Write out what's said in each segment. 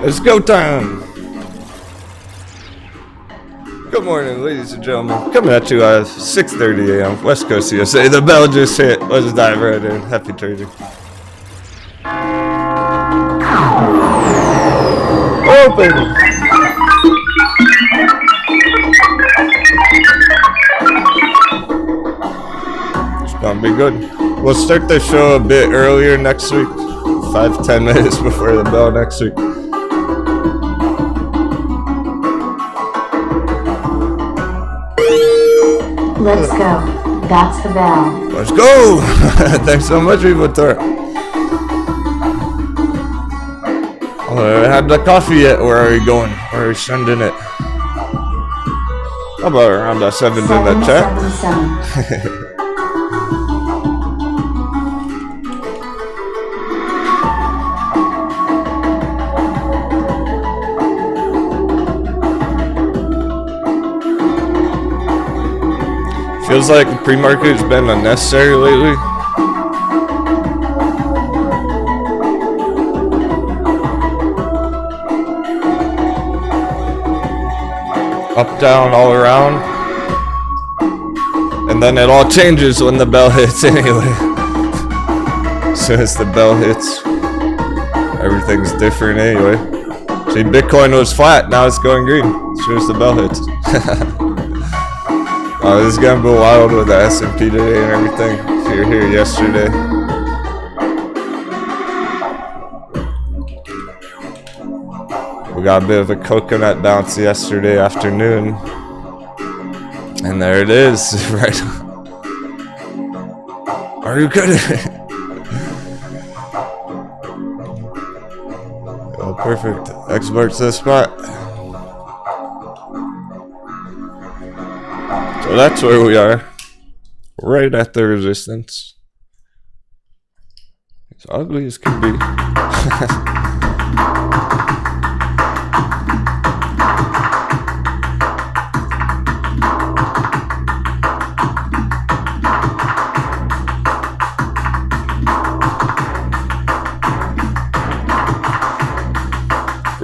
It's go time! Good morning, ladies and gentlemen. Coming at you at 6:30 a.m. West Coast USA. The bell just hit. Let's dive right in. Happy trading. Open! It's gonna be good. We'll start the show a bit earlier next week. 5-10 minutes before the bell next week. Let's go. That's the bell. Let's go! Thanks so much, Vivator. Oh, I had the coffee yet. Where are we going? Where are we sending it? How about around the 7s in the chat? 777. Feels like the pre-market has been unnecessary lately. Up, down, all around. And then it all changes when the bell hits anyway. As soon as the bell hits, everything's different anyway. See, Bitcoin was flat, now it's going green as soon as the bell hits. Oh, this is gonna go wild with the S&P today and everything. If you were here yesterday. We got a bit of a coconut bounce yesterday afternoon. And there it is, right? Are you kidding? Oh, perfect. X marks the spot. So that's where we are, right at the resistance. As ugly as can be.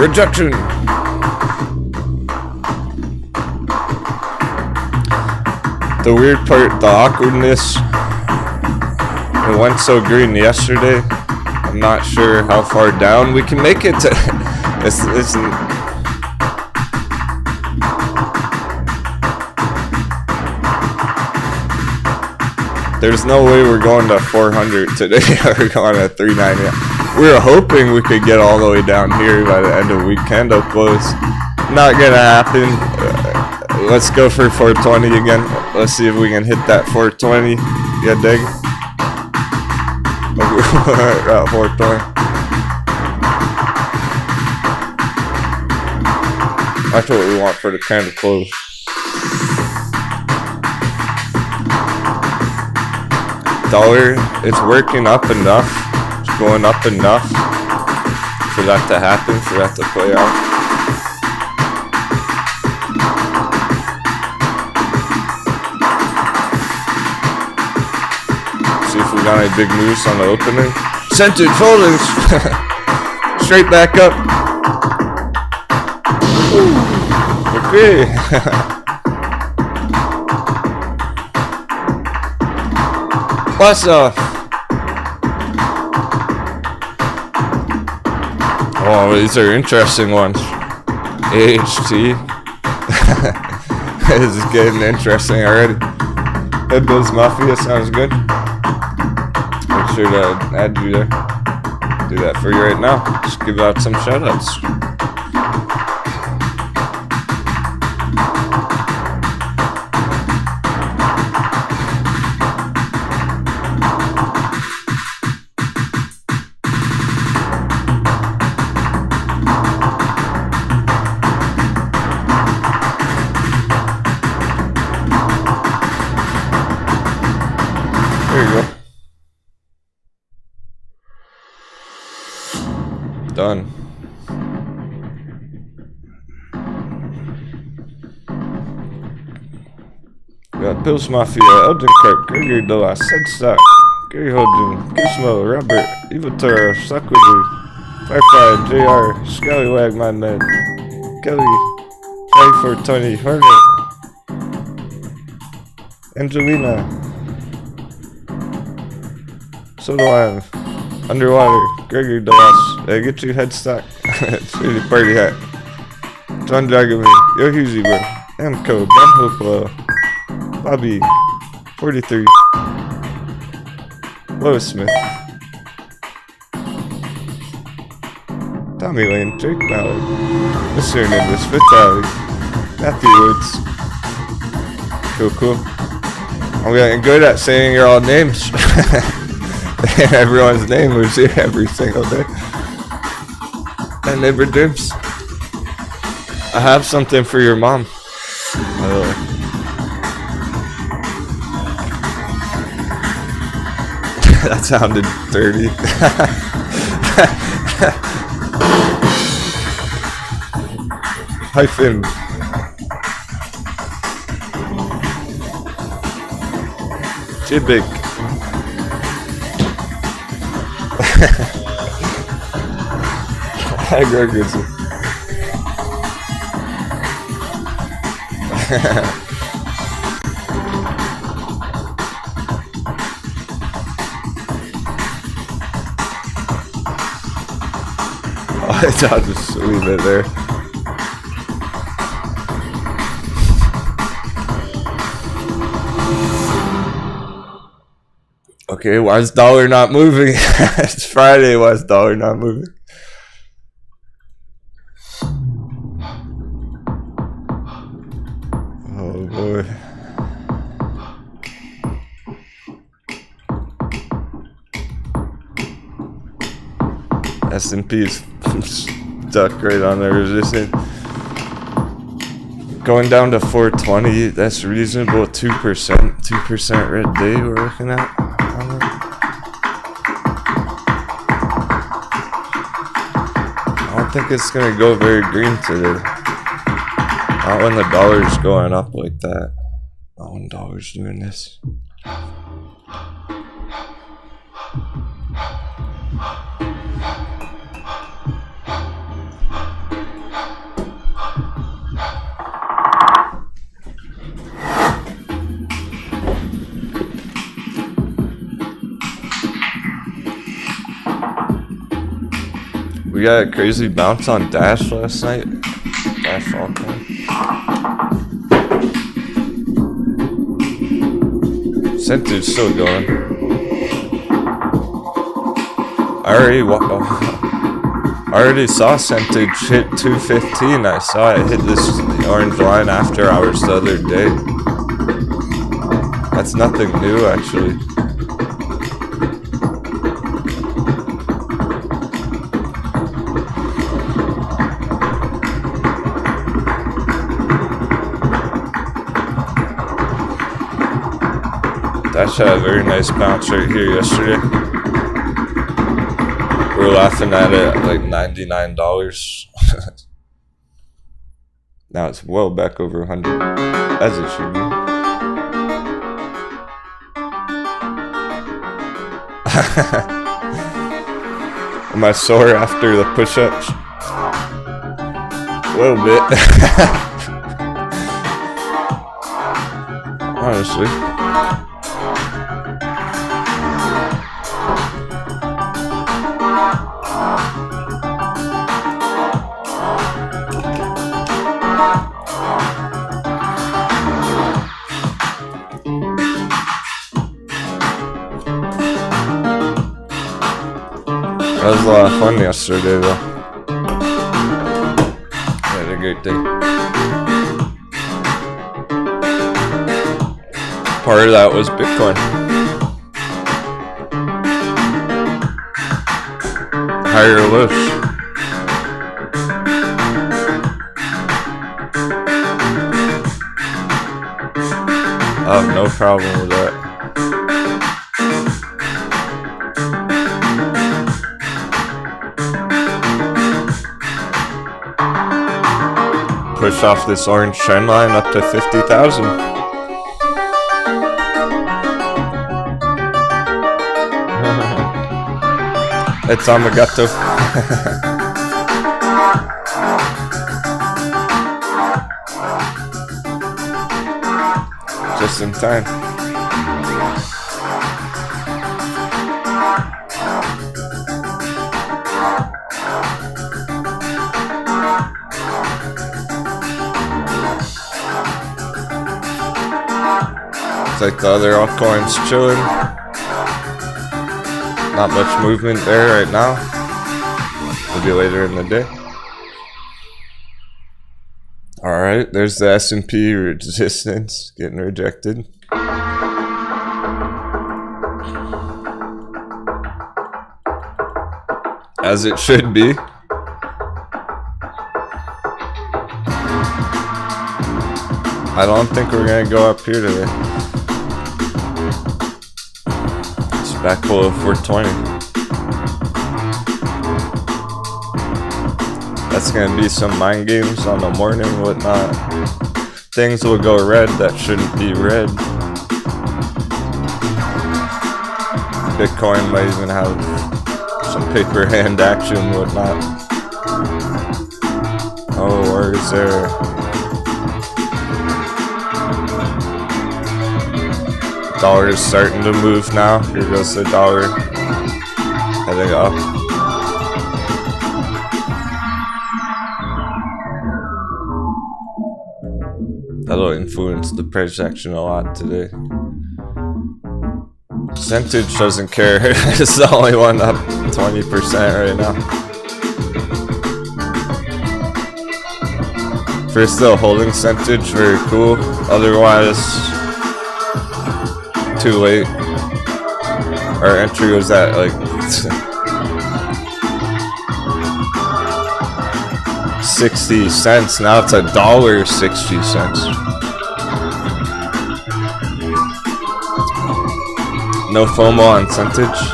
Rejection. The weird part, the awkwardness. It went so green yesterday. I'm not sure how far down we can make it to. It's there's no way we're going to 400 today. We're going to 390. We were hoping we could get all the way down here by the end of week candle close. Not gonna happen. Let's go for 420 again. Let's see if we can hit that 420. Yeah, dig. 420. That's what we want for the candle close. Dollar, it's working up enough. It's going up enough for that to happen, for that to play out. See if we got any big moves on the opening. Centered foldings. Straight back up. Okay. What's up? Oh, these are interesting ones. AHT. This is getting interesting already. Headbills Mafia sounds good. Make sure to add you there. Do that for you right now. Just give out some shoutouts. Done. We got Pills Mafia, Elgin Kirk, Gregory Delas, Headstock, Gary Hodgen, Gizmo, Robert, Evatura, Suckwoody, Firefly, JR, Scallywag, My Man, Kelly, 5420, Hornet, Angelina, Sodaline, Underwater, Gregory Delas, hey, get your headstock. It's really party hat. John Dragoman, Yo Husey, bro. Amco, Ben Hopewell, Bobby, 43, Lois Smith, Tommy Lane, Jake Mallard, Mr. Hernandez, Vitaly, Matthew Woods. Cool. I'm getting good at saying your all names. Everyone's name was here every single day. And neighbor Dims, I have something for your mom. That sounded dirty. Hyphen. Jibik. Hi, Gregerson. I'll just leave it there. Okay, why is dollar not moving? It's Friday, why is dollar not moving? Oh boy. S&P is stuck right on there, resistant. Going down to 420, that's reasonable. 2% red day we're looking at. I don't think it's gonna go very green today. Not when the dollar's going up like that. Not when dollar's doing this. We got a crazy bounce on Dash last night. Dash Altcoin. Percentage still going. I already saw Centage hit 215. I saw it hit this orange line after hours the other day. That's nothing new, actually. Dash had a very nice bounce right here yesterday. We were laughing at it at like $99. Now it's well back over 100, as it should be. Am I sore after the push-ups? A little bit. Honestly. That was a lot of fun yesterday, though. Had a great day. Part of that was Bitcoin. Higher lows. I have no problem with that. Push off this orange trend line up to 50,000. It's on the gato. Just in time. Like the other altcoins chilling. Not much movement there right now. Maybe later in the day. Alright, there's the S&P resistance getting rejected. As it should be. I don't think we're gonna go up here today. Back below 420. That's gonna be some mind games on the morning, whatnot. Things will go red that shouldn't be red. Bitcoin might even have some paper hand action, whatnot. Oh, where is there? Dollar is starting to move now. Here goes the dollar heading up. That'll influence the price action a lot today. Percentage doesn't care. It's the only one up 20% right now. If you're still holding percentage, very cool. Otherwise, too late. Our entry was at like 60 cents. Now it's $1.60. No FOMO on percentage.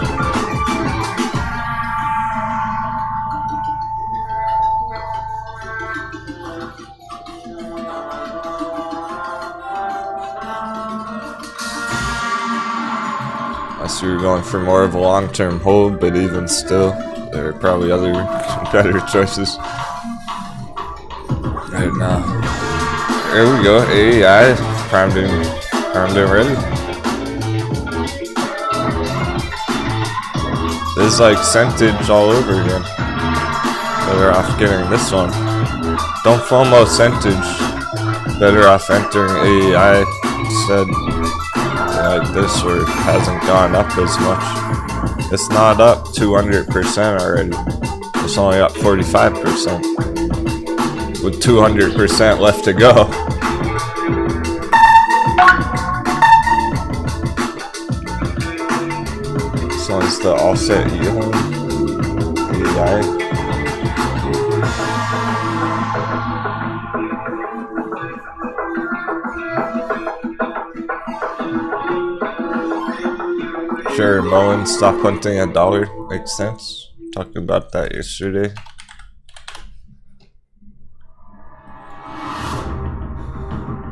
We were going for more of a long-term hold, but even still, there are probably other better choices. Right now, there we go. AI primed and ready. This is like percentage all over again. Better off getting this one. Don't FOMO centage. Better off entering AEI instead. Like this, where it hasn't gone up as much. It's not up 200% already. It's only up 45%. With 200% left to go. This one's the offset yield. AEI. Sure, Moen, stop hunting $1. Makes sense. Talked about that yesterday.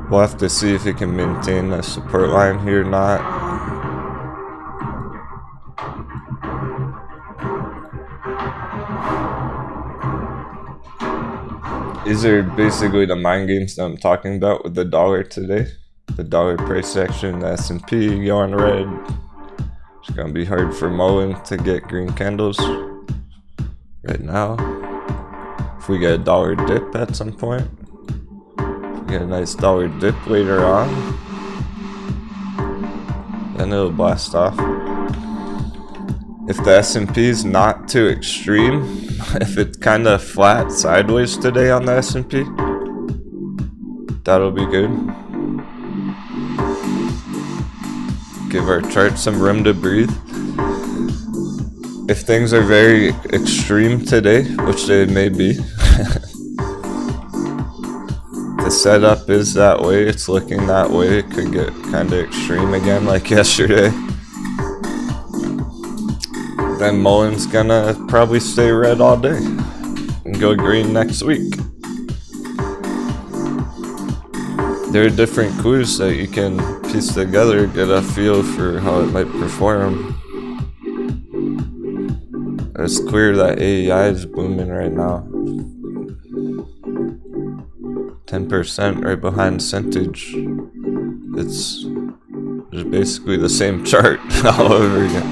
We'll have to see if he can maintain a support line here or not. These are basically the mind games that I'm talking about with the dollar today. The dollar price action, the S&P going red. It's gonna be hard for Mullen to get green candles right now. If we get a dollar dip at some point, if we get a nice dollar dip later on, then it'll blast off. If the S&P is not too extreme, if it's kind of flat sideways today on the S&P, that'll be good. Give our chart some room to breathe. If things are very extreme today, which they may be, the setup is that way, it's looking that way, it could get kind of extreme again like yesterday. Then Mullen's gonna probably stay red all day and go green next week. There are different clues that you can piece together, get a feel for how it might perform. It's clear that AEI is booming right now. 10% right behind centage. It's basically the same chart all over again.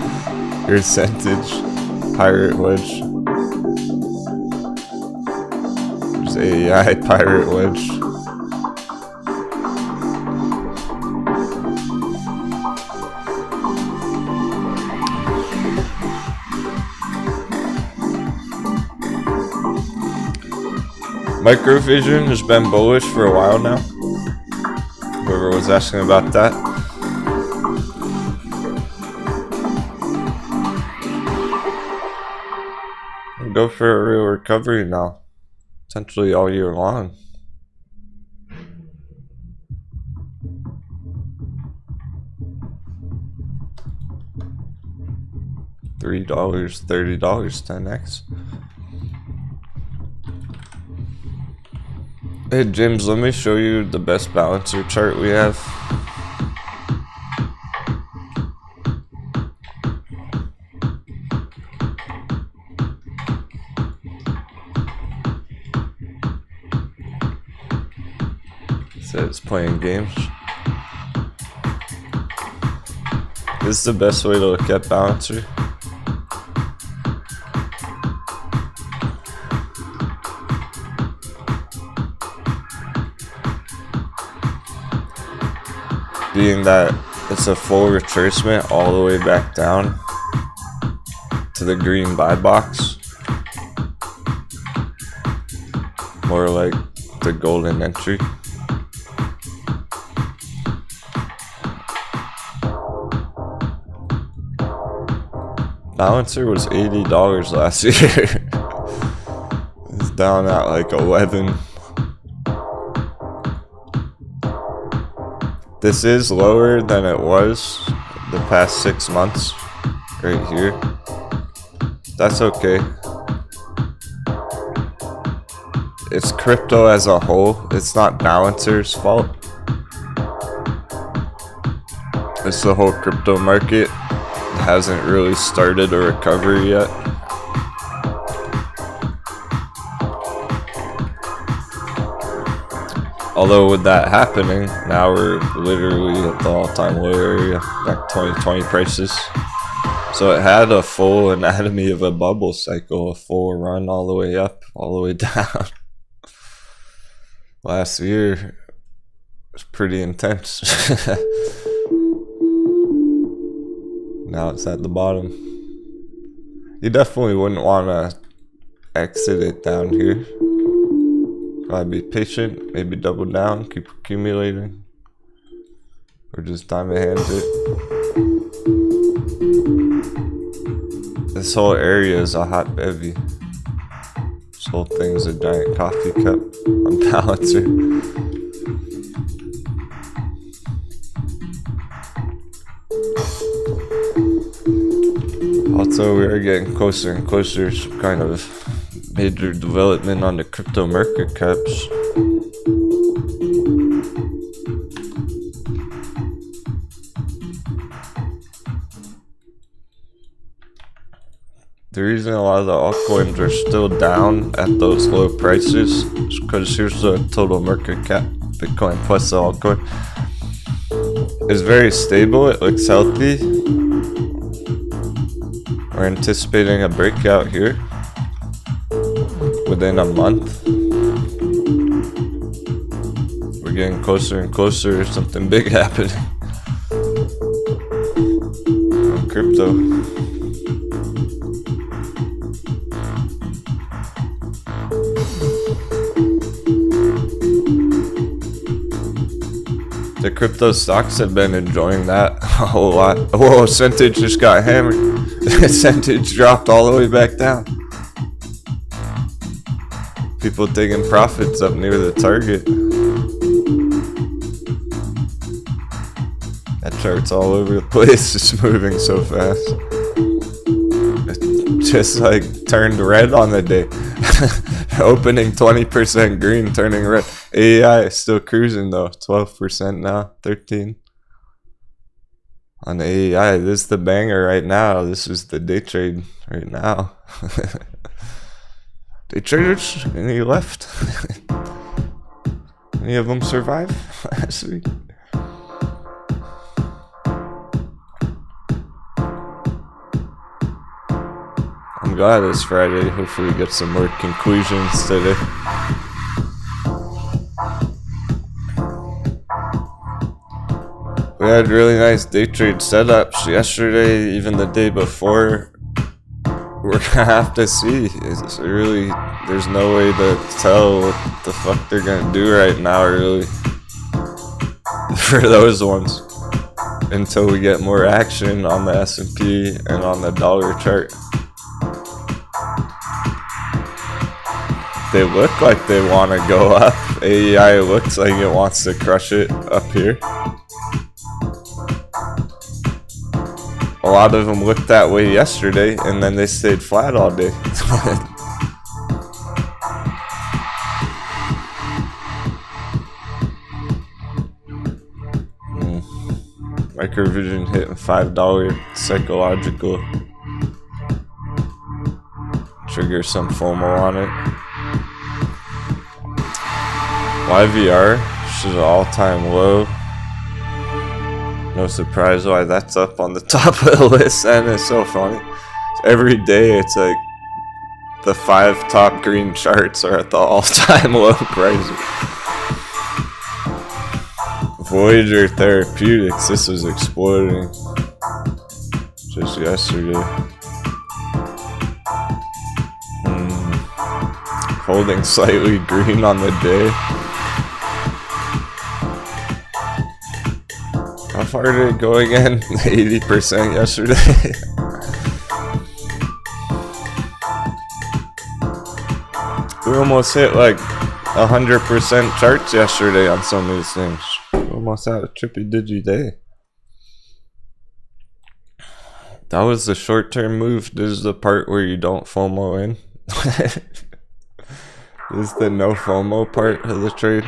Here's centage, pirate wedge. There's AEI, pirate wedge. Microvision has been bullish for a while now. Whoever was asking about that. Go for a real recovery now. Essentially all year long. $3, $30, 10x. Hey James, let me show you the best balancer chart we have. It says playing games. This is the best way to look at balancer. Being that it's a full retracement all the way back down to the green buy box. More like the golden entry. Balancer was $80 last year. It's down at like 11. This is lower than it was the past 6 months, right here. That's okay. It's crypto as a whole. It's not Balancer's fault. It's the whole crypto market. It hasn't really started a recovery yet. Although with that happening, now we're literally at the all-time low area, back 2020 prices. So it had a full anatomy of a bubble cycle, a full run all the way up, all the way down. Last year was pretty intense. Now it's at the bottom. You definitely wouldn't want to exit it down here. Probably be patient, maybe double down, keep accumulating, or just diamond hands it. This whole area is a hot bevy. This whole thing's a giant coffee cup on balancer. Also, we are getting closer and closer to some kind of major development on the crypto market caps. The reason a lot of the altcoins are still down at those low prices is because here's the total market cap, Bitcoin plus the altcoin. It's very stable, it looks healthy. We're anticipating a breakout here within a month. We're getting closer and closer to something big happening on crypto. The crypto stocks have been enjoying that a whole lot. Whoa, Centage just got hammered. Centage dropped all the way back down. People taking profits up near the target. That chart's all over the place. It's moving so fast. It just like turned red on the day. Opening 20% green, turning red. AI is still cruising though, 12% now, 13. On the AI, this is the banger right now. This is the day trade right now. Day traders, any left? Any of them survive last week? I'm glad it's Friday. Hopefully we get some more conclusions today. We had really nice day trade setups yesterday, even the day before. We're gonna have to see. It's really, there's no way to tell what the fuck they're gonna do right now, really, for those ones, until we get more action on the S&P and on the dollar chart. They look like they want to go up. AEI looks like it wants to crush it up here. A lot of them looked that way yesterday, and then they stayed flat all day. Microvision hitting $5 psychological. Trigger some FOMO on it. YVR, which is an all-time low. No surprise why that's up on the top of the list, and it's so funny. Every day it's like the 5 top green charts are at the all-time low price. Voyager Therapeutics, this was exploding just yesterday. Holding slightly green on the day. How far did it go again? 80% yesterday. We almost hit like 100% charts yesterday on some of these things. Almost had a trippy digi day. That was the short-term move. This is the part where you don't FOMO in. This is the no FOMO part of the trade.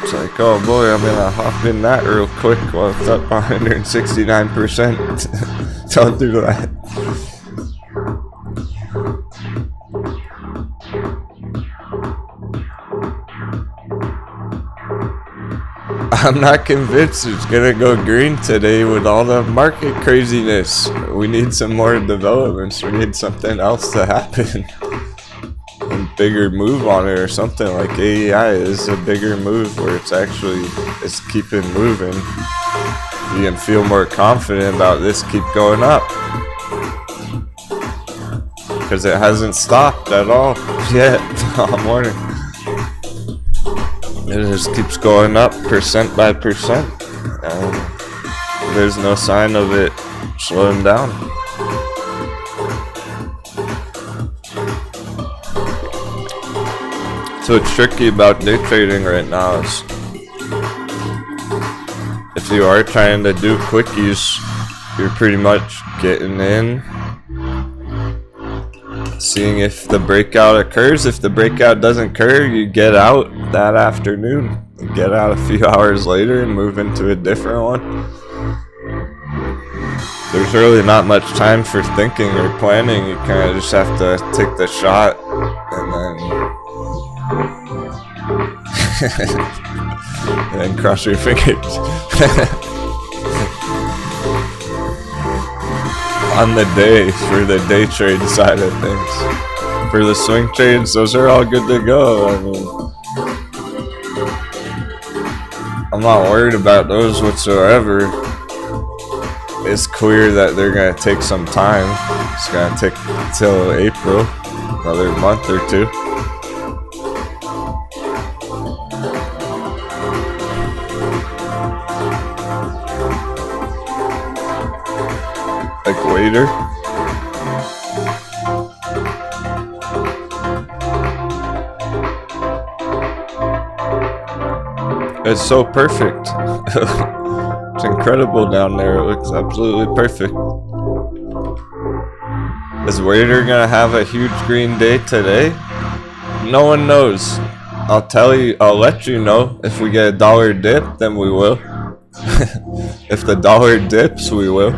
It's like, oh boy, I'm gonna hop in that real quick while it's up 169%. Don't do that. I'm not convinced it's gonna go green today with all the market craziness. We need some more developments. We need something else to happen. A bigger move on it or something like AEI is a bigger move where it's keeping moving. You can feel more confident about this keep going up. Because it hasn't stopped at all yet all morning. It just keeps going up percent by percent. And there's no sign of it slowing down. So what's tricky about day trading right now is if you are trying to do quickies, you're pretty much getting in, seeing if the breakout occurs. If the breakout doesn't occur, you get out that afternoon. You get out a few hours later and move into a different one. There's really not much time for thinking or planning. You kind of just have to take the shot and then cross your fingers. On the day, for the day trade side of things. For the swing trades, those are all good to go. I mean, I'm not worried about those whatsoever. It's clear that they're going to take some time. It's going to take till April, another month or two. Like waiter. It's so perfect. It's incredible down there. It looks absolutely perfect. Is waiter gonna have a huge green day today? No one knows. I'll let you know. If we get a dollar dip, then we will. If the dollar dips, we will.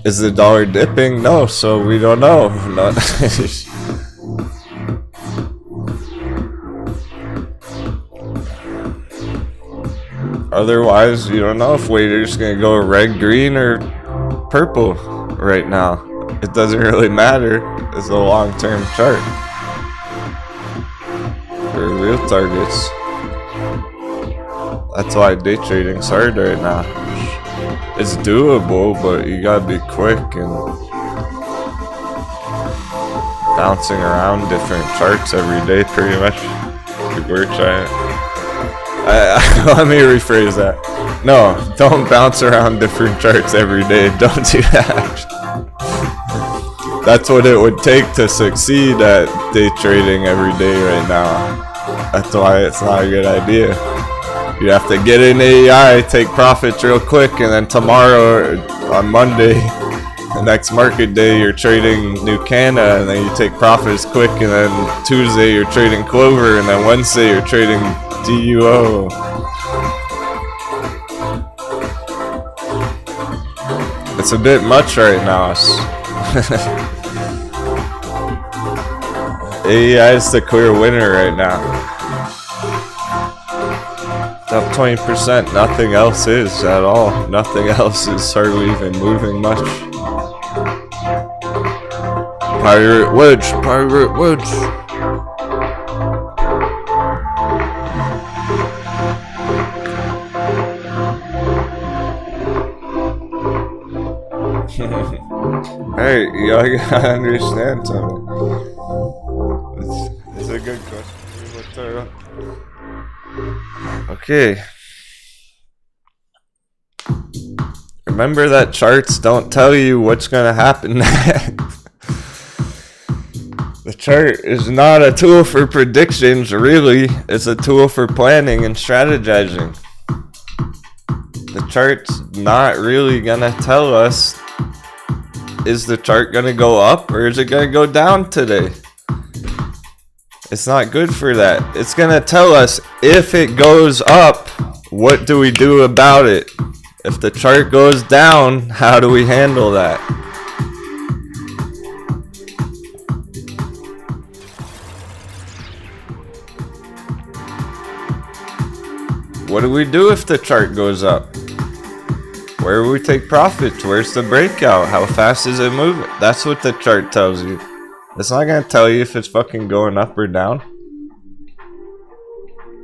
Is the dollar dipping? No, so we don't know. Otherwise, you don't know if waiter's gonna go red, green, or purple right now. It doesn't really matter. It's a long-term chart for real targets. That's why day trading's hard right now. It's doable, but you gotta be quick and bouncing around different charts every day, pretty much. We're trying. Let me rephrase that. No, don't bounce around different charts every day. Don't do that. That's what it would take to succeed at day trading every day right now. That's why it's not a good idea. You have to get in AEI, take profits real quick, and then tomorrow on Monday, the next market day, you're trading New Canada, and then you take profits quick, and then Tuesday you're trading Clover, and then Wednesday you're trading DUO. It's a bit much right now. AEI is the clear winner right now. Up 20%, nothing else is at all. Nothing else is hardly even moving much. Pirate wedge, pirate wedge. Hey, y'all gotta understand something. It's a good question. Okay. Remember that charts don't tell you what's gonna happen next. The chart is not a tool for predictions, really. It's a tool for planning and strategizing. The chart's not really gonna tell us, is the chart gonna go up or is it gonna go down today? It's not good for that. It's gonna tell us if it goes up, what do we do about it? If the chart goes down, how do we handle that? What do we do if the chart goes up? Where do we take profits? Where's the breakout? How fast is it moving? That's what the chart tells you. It's not gonna tell you if it's fucking going up or down.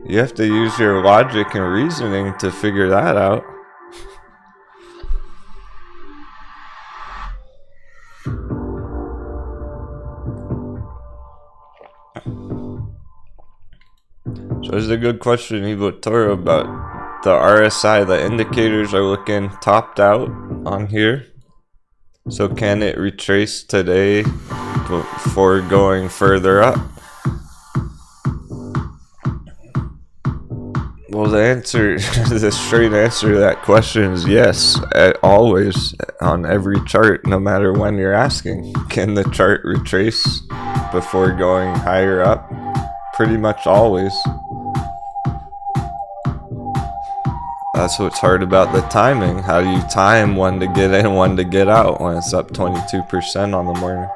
You have to use your logic and reasoning to figure that out. So this is a good question, Evo Toro, about the RSI. The indicators are looking topped out on here. So can it retrace today before going further up? Well, the answer, the straight answer to that question is yes. Always, on every chart, no matter when you're asking. Can the chart retrace before going higher up? Pretty much always. That's what's hard about the timing. How do you time when to get in, when to get out, when it's up 22% on the morning?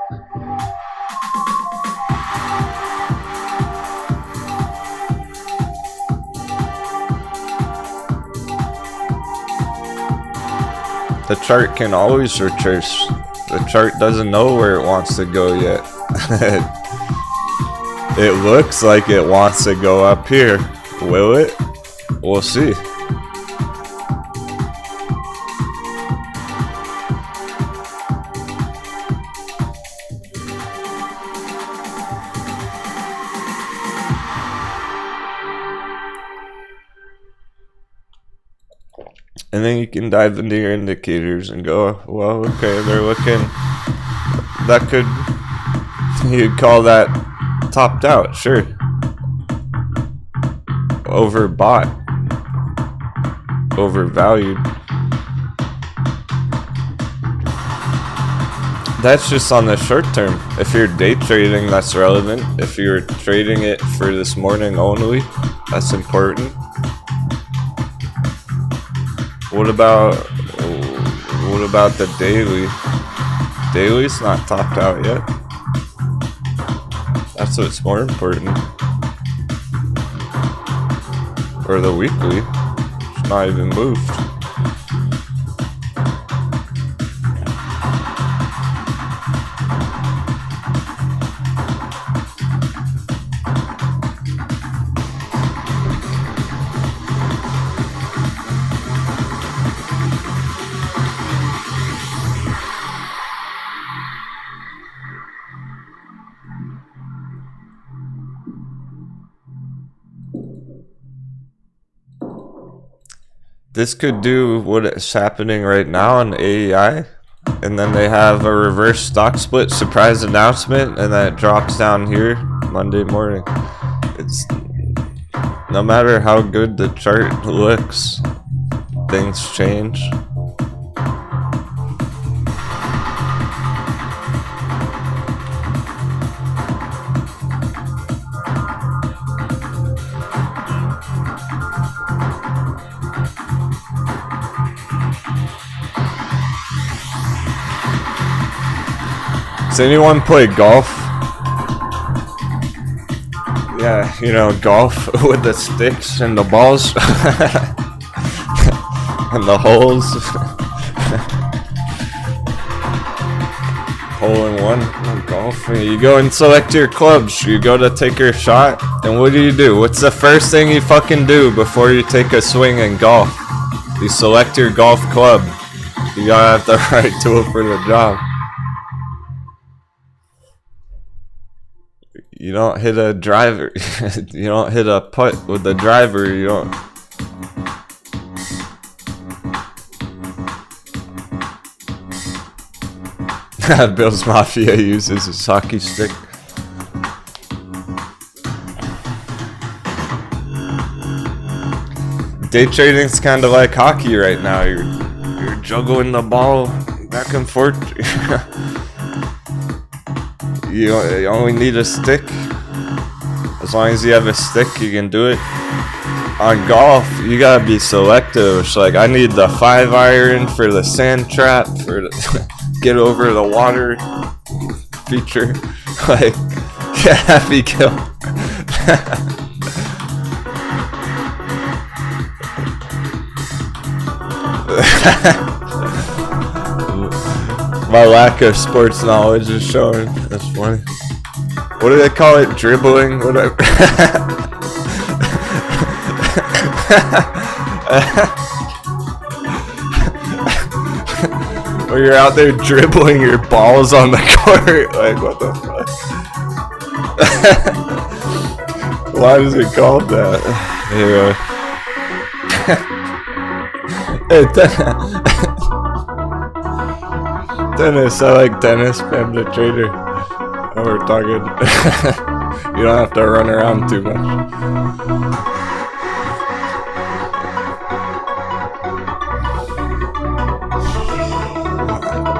The chart can always retrace. The chart doesn't know where it wants to go yet. It looks like it wants to go up here. Will it? We'll see. And then you can dive into your indicators and go, well, okay, they're looking, that could, you'd call that topped out, sure. Overbought, overvalued. That's just on the short term. If you're day trading, that's relevant. If you're trading it for this morning only, that's important. What about the daily? Daily's not topped out yet. That's what's more important. Or the weekly. It's not even moved. This could do what is happening right now on AEI, and then they have a reverse stock split surprise announcement, and then it drops down here Monday morning. It's no matter how good the chart looks, things change. Does anyone play golf? Yeah, you know, golf with the sticks and the balls and the holes. Hole in one on golf. You go and select your clubs. You go to take your shot, and what do? What's the first thing you fucking do before you take a swing in golf? You select your golf club. You gotta have the right tool for the job. You don't hit a driver. You don't hit a putt with the driver. You don't. Bill's Mafia uses his hockey stick. Day trading's kind of like hockey right now. You're juggling the ball back and forth. You only need a stick. As long as you have a stick, you can do it. On golf, you gotta be selective. It's like, I need the 5-iron for the sand trap, for the get over the water feature. Like, yeah, happy kill. My lack of sports knowledge is showing. That's funny. What do they call it? Dribbling? Whatever. When you're out there dribbling your balls on the court, like what the fuck? Why is it called that? Anyway. Tennis, I like tennis. I'm the trader. Oh, we're talking. You don't have to run around too much.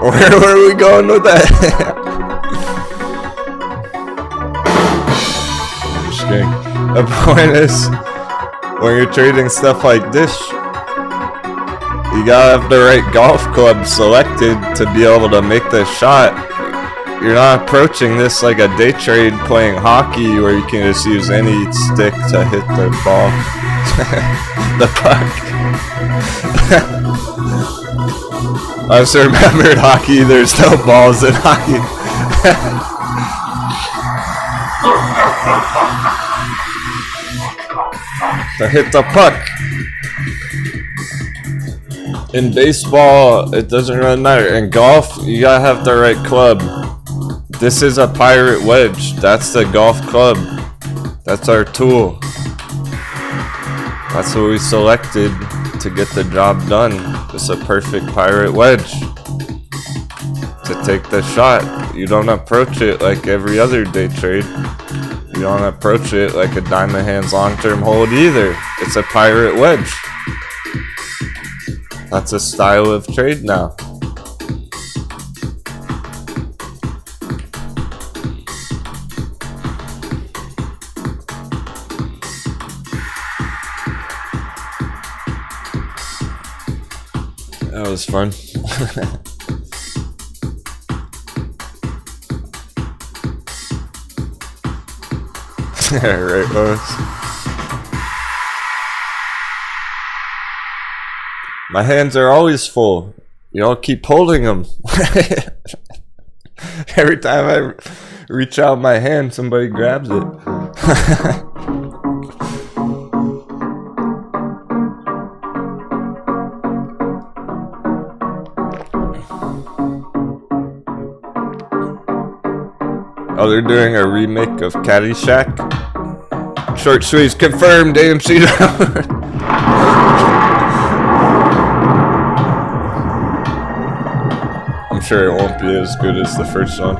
Where are we going with that? Just kidding. The point is, when you're trading stuff like this, you gotta have the right golf club selected to be able to make this shot. You're not approaching this like a day trade playing hockey where you can just use any stick to hit the ball. The puck. I just remembered hockey, there's no balls in hockey. To hit the puck. In baseball, it doesn't really matter. In golf, you gotta have the right club. This is a pirate wedge. That's the golf club. That's our tool. That's what we selected to get the job done. It's a perfect pirate wedge. To take the shot. You don't approach it like every other day trade. You don't approach it like a diamond hands long-term hold either. It's a pirate wedge. That's a style of trade now. That was fun. Right, boys. My hands are always full. Y'all keep holding them. Every time I reach out my hand, somebody grabs it. Oh, they're doing a remake of Caddyshack. Short squeeze confirmed, AMC. I'm sure it won't be as good as the first one.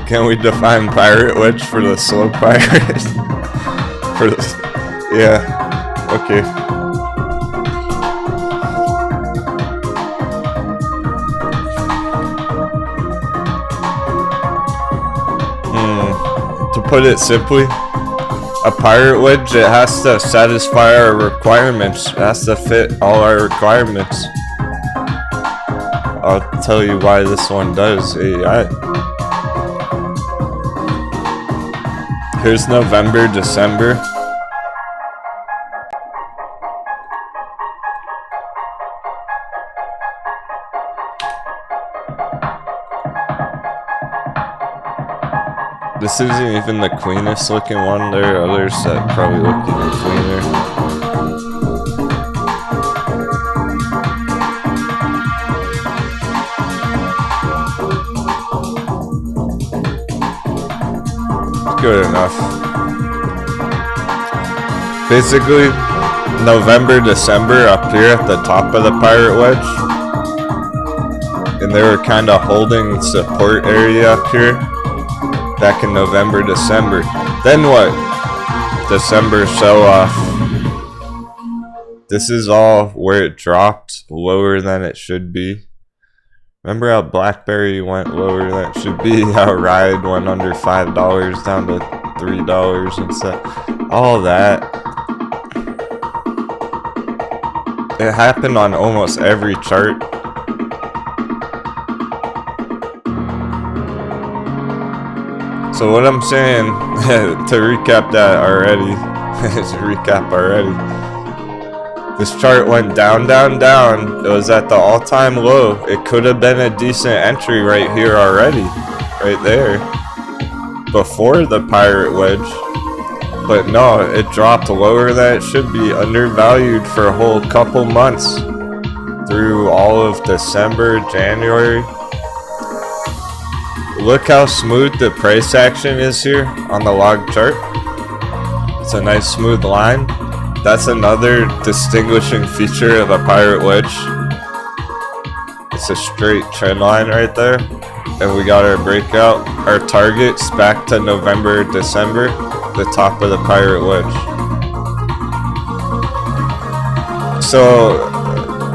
Can we define pirate wedge for the slow pirate? For this, yeah, okay. To put it simply, a pirate wedge, it has to satisfy our requirements. It has to fit all our requirements. I'll tell you why this one does. Here's November, December. This isn't even the cleanest looking one. There are others that probably look even cleaner. Good enough. Basically, November, December up here at the top of the pirate wedge. And they were kind of holding support area up here back in November, December. Then what? December sell off. This is all where it dropped lower than it should be. Remember how BlackBerry went lower than it should be? How Ride went under $5 down to $3 and stuff. All that. it happened on almost every chart. So what I'm saying, to recap that already, this chart went down, down, down. It was at the all-time low. It could have been a decent entry right here already, right there, before the pirate wedge. But no, it dropped lower than it should be, undervalued for a whole couple months through all of December, January. Look how smooth the price action is here on the log chart. It's a nice smooth line. That's another distinguishing feature of a pirate wedge. It's a straight trend line right there. And we got our breakout, our targets back to November, December, the top of the pirate wedge. So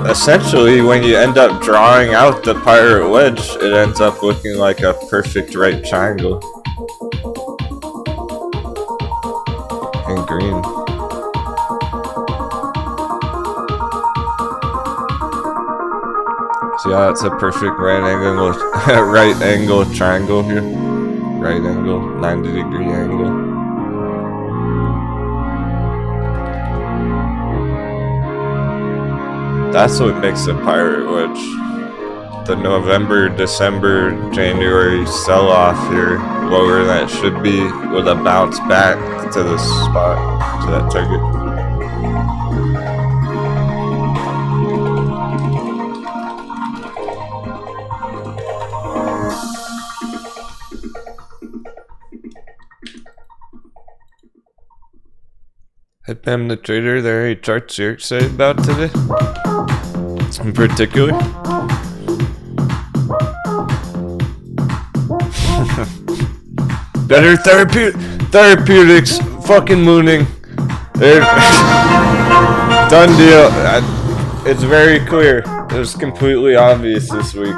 essentially, when you end up drawing out the pirate wedge, it ends up looking like a perfect right triangle in green. So yeah, it's a perfect right angle triangle here. Right angle, 90-degree angle. That's what makes a pirate wedge. The November, December, January sell-off here, lower than it should be, with a bounce back to the spot, to that target. Hey Pam the trader, there are any charts you're excited about today? In particular? Better therapeutics, fucking mooning. Done deal. It's very clear. It was completely obvious this week.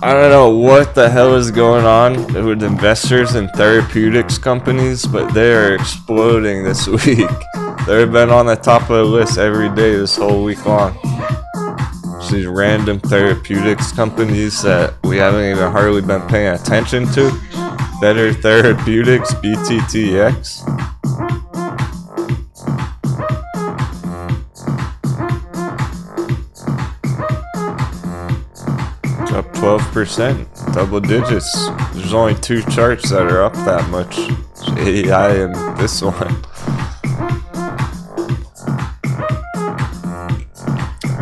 I don't know what the hell is going on with investors and therapeutics companies, but they are exploding this week. They've been on the top of the list every day this whole week long. Just these random therapeutics companies that we haven't even hardly been paying attention to. Better Therapeutics, BTTX. It's up 12%, double digits. There's only 2 charts that are up that much. It's AI and this one.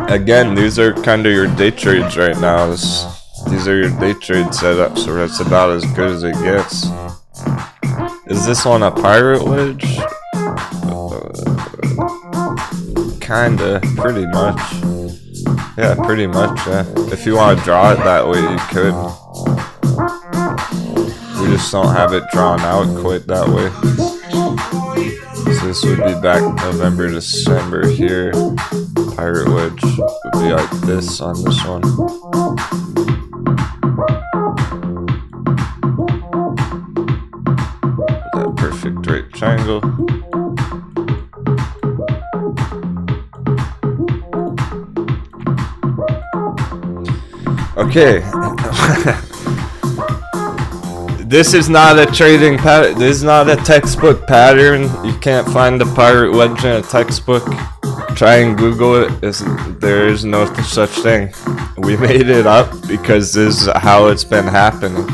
Again, these are kind of your day trades right now. These are your day trade setups, so that's about as good as it gets. Is this on a pirate wedge? Kinda, pretty much. Yeah, pretty much, yeah. If you want to draw it that way, you could. We just don't have it drawn out quite that way. So this would be back November, December here. Pirate wedge would be like this on this one. That perfect right triangle. Okay. This is not a trading pattern. This is not a textbook pattern. You can't find a pirate wedge in a textbook. Try and Google it. There is no such thing. We made it up because this is how it's been happening.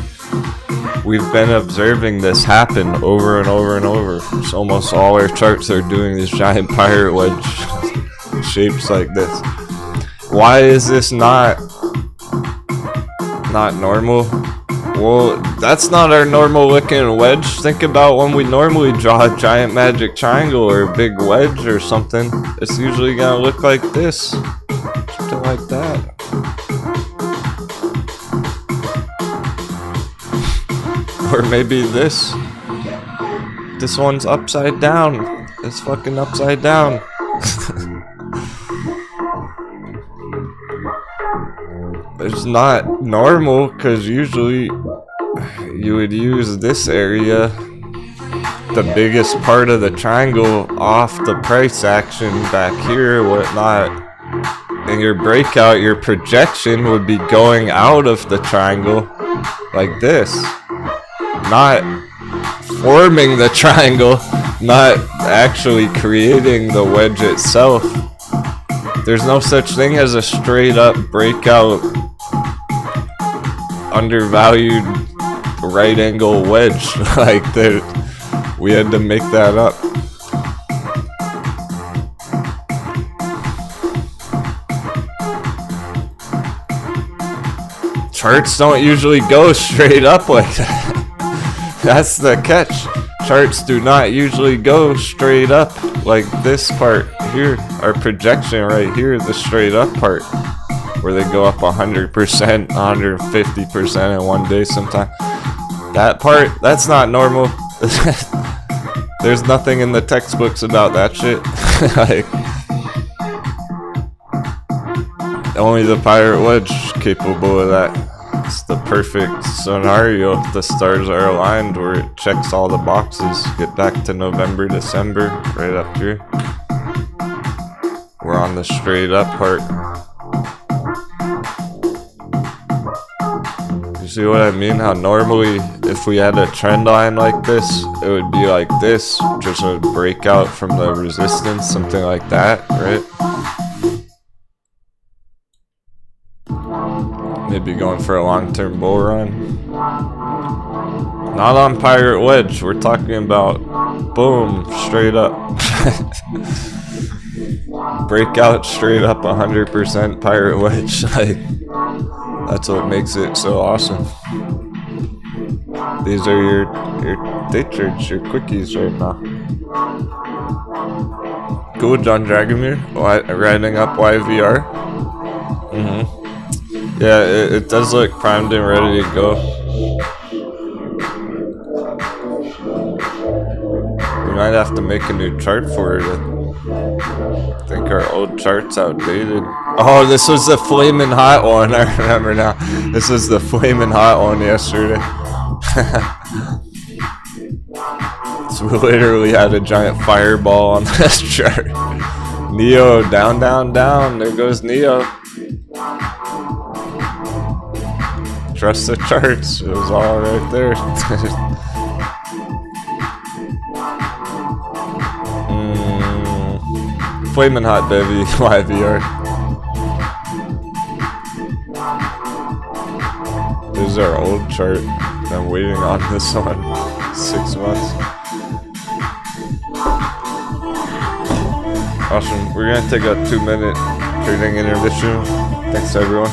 We've been observing this happen over and over and over. So almost all our charts are doing these giant pirate wedge shapes like this. Why is this not normal? Well, that's not our normal looking wedge. Think about when we normally draw a giant magic triangle or a big wedge or something. It's usually gonna look like this. Something like that. Or maybe this. This one's upside down. It's fucking upside down. It's not normal because usually you would use this area the biggest part of the triangle off the price action back here, whatnot. And your breakout, your projection would be going out of the triangle like this. Not forming the triangle, not actually creating the wedge itself. There's no such thing as a straight up breakout undervalued right angle wedge. Like we had to make that up. Charts don't usually go straight up like that. That's the catch. Charts do not usually go straight up like this part here. Our projection right here is the straight up part, where they go up 100%, 150% in one day sometime. That part, that's not normal. There's nothing in the textbooks about that shit. Like, only the pirate wedge capable of that. It's the perfect scenario. The stars are aligned where it checks all the boxes. Get back to November, December, right up here. We're on the straight up part. You see what I mean? How normally, if we had a trend line like this, it would be like this, just a breakout from the resistance, something like that, right? Maybe going for a long-term bull run. Not on pirate wedge. We're talking about boom, straight up. Breakout straight up 100% pirate wedge. Like, that's what makes it so awesome. These are your day trades, your quickies right now. Cool, John Dragomir, riding up YVR. Yeah, it does look primed and ready to go. We might have to make a new chart for it. I think our old chart's outdated. Oh, this was the flaming hot one. I remember now. This was the flaming hot one yesterday. So we literally had a giant fireball on this chart. Neo, down, down, down. There goes Neo. Trust the charts. It was all right there. Flamin' hot, baby. YVR. This is our old chart. I'm waiting on this one. 6 months. Awesome. We're gonna take a 2-minute trading intermission. Thanks, everyone.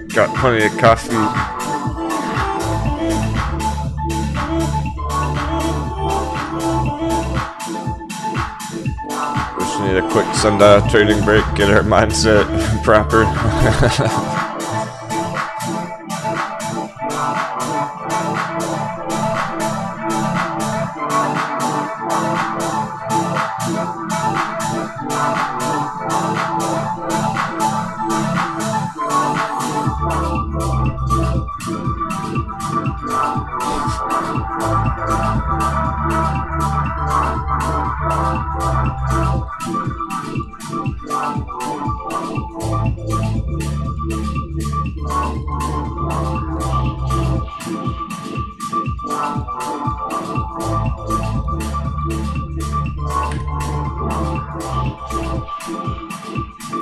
Got plenty of coffee. Just need a quick sundial trading break, get our mindset proper.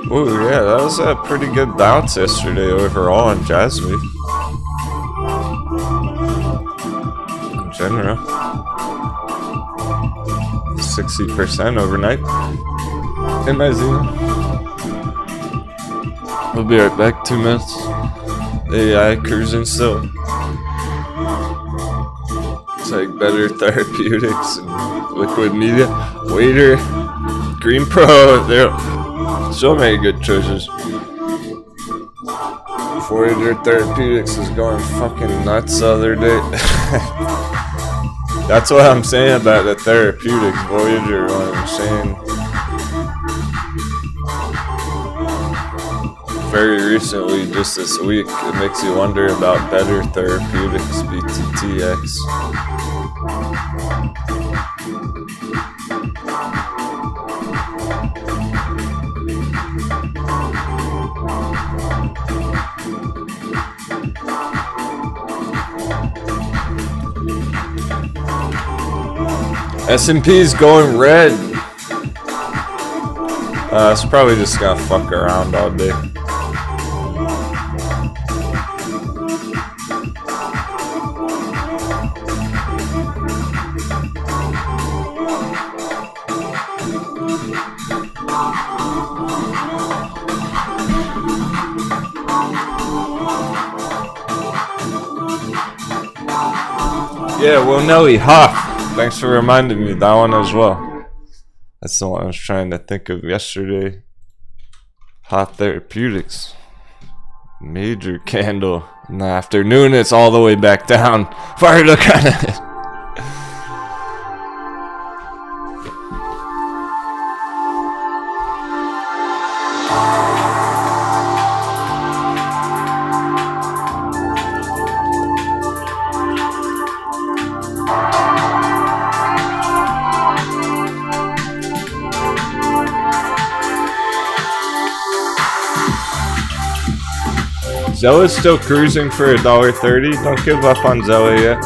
Ooh, yeah, that was a pretty good bounce yesterday overall on Jasmine. In general. 60% overnight. Hey, Mazina. We'll be right back, 2 minutes. AI cruising still. It's like better therapeutics and liquid media. Waiter, Green Pro, there. So many good choices. Voyager Therapeutics is going fucking nuts the other day. That's what I'm saying about the therapeutics. Voyager, what I'm saying. very recently, just this week. It makes you wonder about better therapeutics, BTTX. S&P's going red. It's probably just gonna fuck around all day. Yeah, well, Nelly Huff. Thanks for reminding me that one as well. That's the one I was trying to think of yesterday. Hot Therapeutics. Major candle. In the afternoon, it's all the way back down. Fire look at it. Zella's still cruising for $1.30. Don't give up on Zella yet.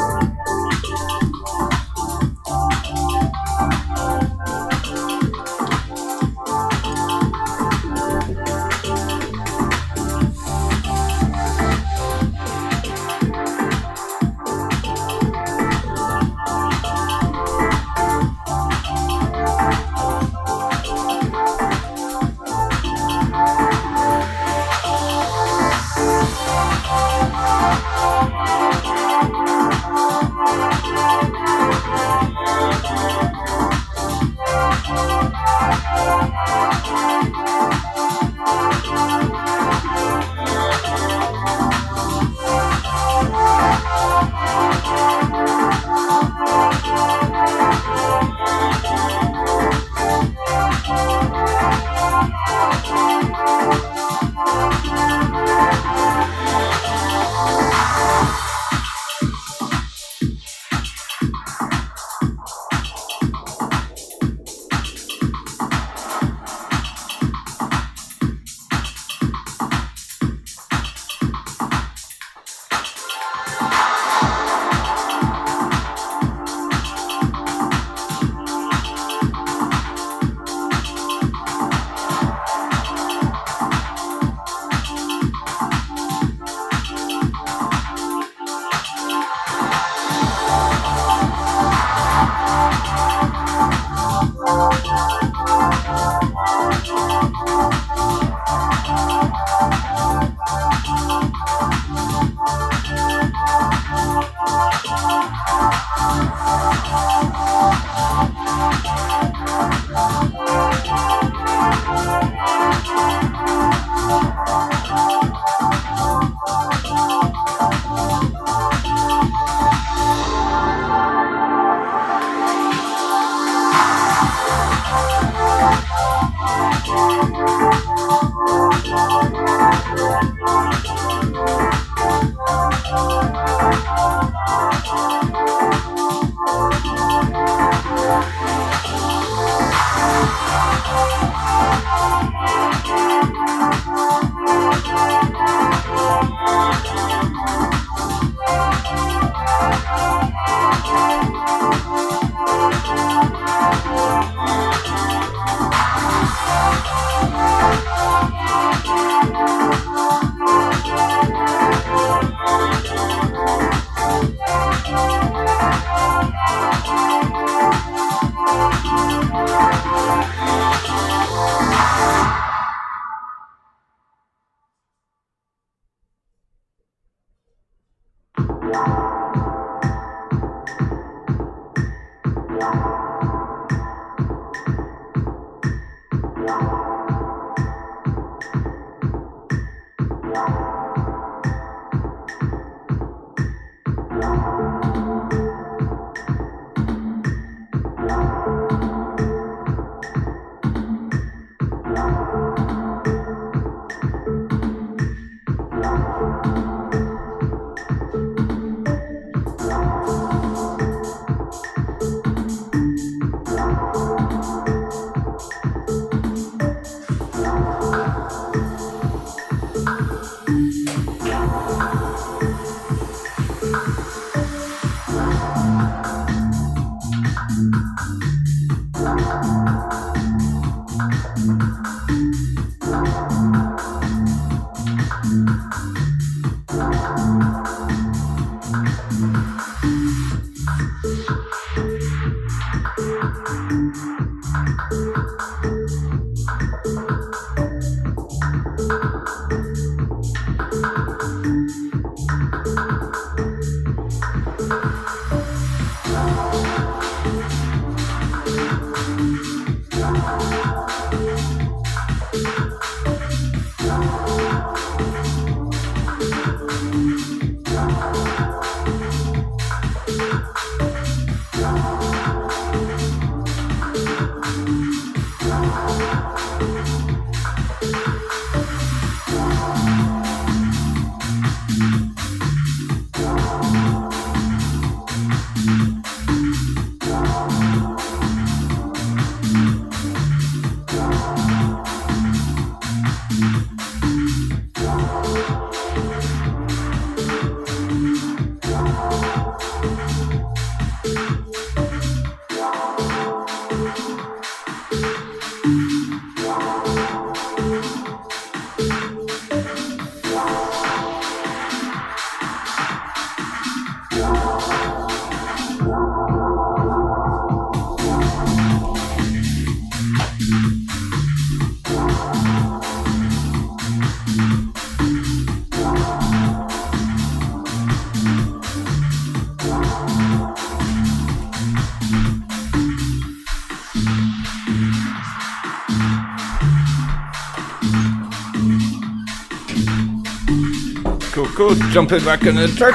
Cool, jumping back in the church.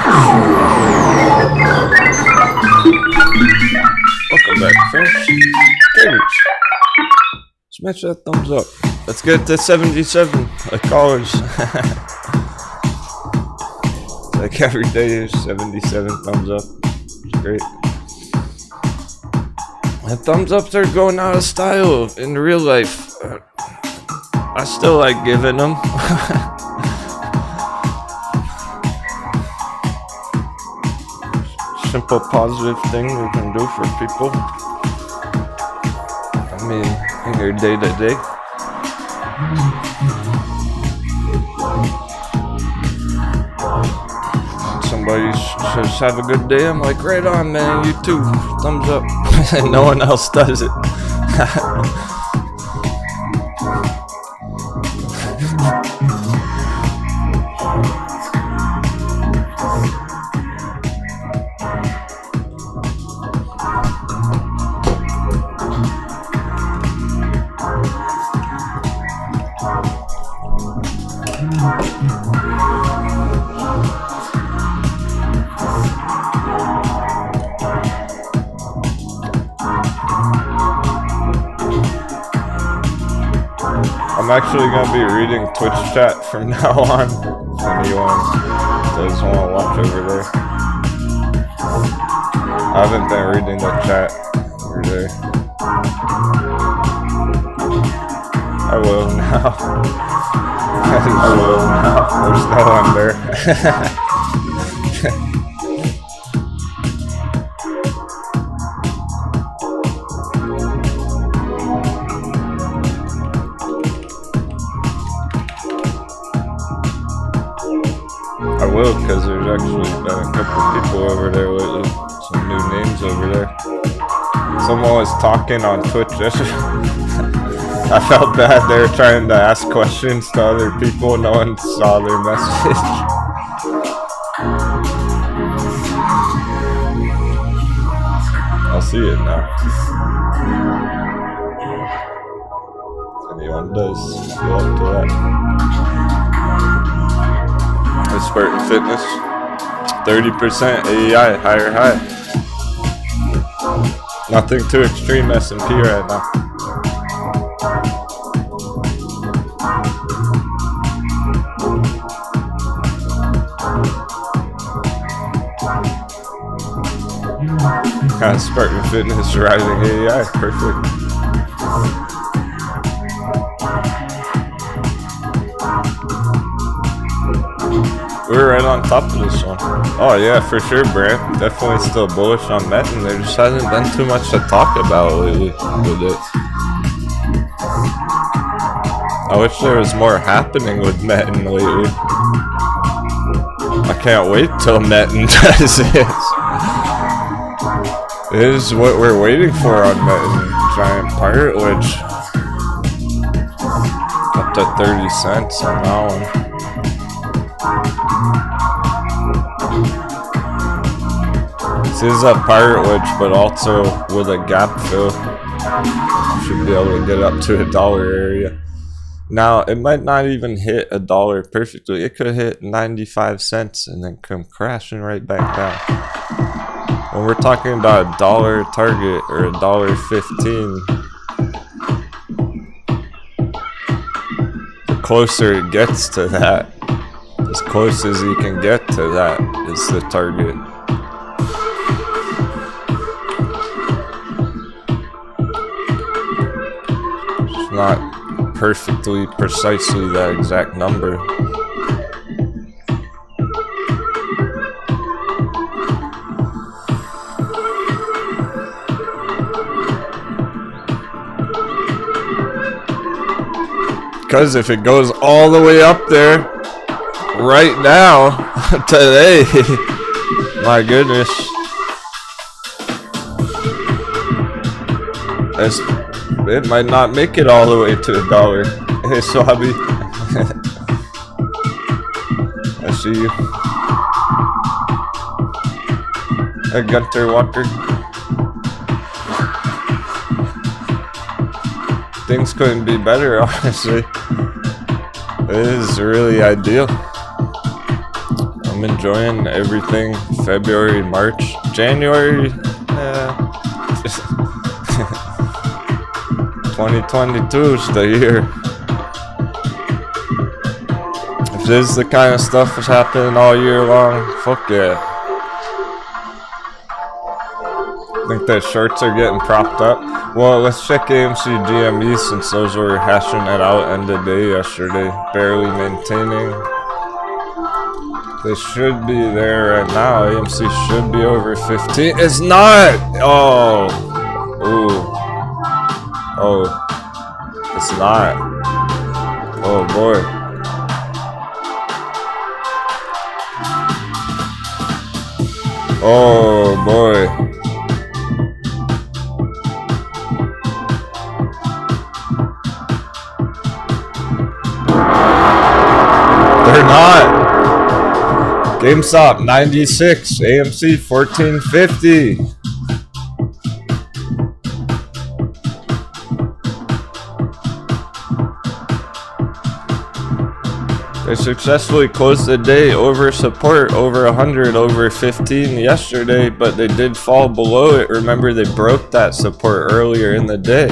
Welcome back, friends. Gamers. Smash that thumbs up. Let's get to 77, like always. Like every day is 77 thumbs up. It's great. And thumbs ups are going out of style in real life. I still like giving them. Simple positive thing we can do for people. I mean, in your day to day. Somebody says have a good day. I'm like, right on, man. You too. Thumbs up. No one else does it. I'm actually going to be reading Twitch chat from now on. If anyone does want to watch over there. I haven't been reading the chat over there. I will now. I will now. There's no one there. I will, because there's actually been a couple people over there lately. Some new names over there. Someone was talking on Twitch yesterday. I felt bad. They were trying to ask questions to other people. No one saw their message. I'll see it now. If anyone does, feel up to that. Spartan Fitness, 30% AEI, higher high. Nothing too extreme S&P right now. Spartan Fitness rising AEI, perfect. We're right on top of this one. Oh yeah, for sure, Brant. Definitely still bullish on Metin. There just hasn't been too much to talk about lately with it. I wish there was more happening with Metin lately. I can't wait till Metin does this. is what we're waiting for on that giant pirate wedge. Up to 30 cents on that one. This is a pirate wedge, but also with a gap fill. Should be able to get up to $1 area. Now, it might not even hit $1 perfectly. It could hit 95 cents and then come crashing right back down. When we're talking about $1 target or $1.15, the closer it gets to that, as close as you can get to that is the target. It's not perfectly, precisely that exact number. Because if it goes all the way up there right now, today, my goodness, it might not make it all the way to $1. Hey, Swabby. I see you. Hey, Gunter Walker. Things couldn't be better, honestly. It is really ideal. I'm enjoying everything. February, March, January. 2022 is the year. If this is the kind of stuff that's happening all year long, fuck yeah. I think the shorts are getting propped up. Well, let's check AMC GME since those were hashing it out end of day yesterday. Barely maintaining. They should be there right now. AMC should be over 15. It's not! Oh. Ooh. Oh. It's not. Oh boy. Oh boy. They're not. GameStop 96, AMC 1450. They successfully closed the day over support, over 100, over 15 yesterday, but they did fall below it. Remember, they broke that support earlier in the day.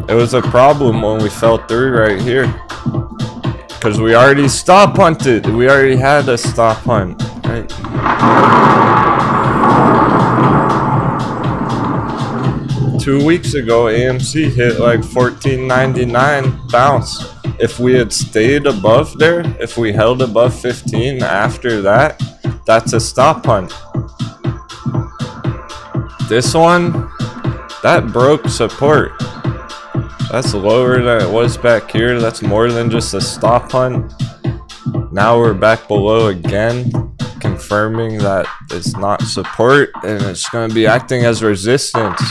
It was a problem when we fell through right here. Because we already stop hunted. We already had a stop hunt, right? 2 weeks ago, AMC hit like $14.99 bounce. If we had stayed above there, if we held above 15 after that, that's a stop hunt. This one, that broke support. That's lower than it was back here. That's more than just a stop hunt. Now we're back below again, confirming that it's not support and it's going to be acting as resistance.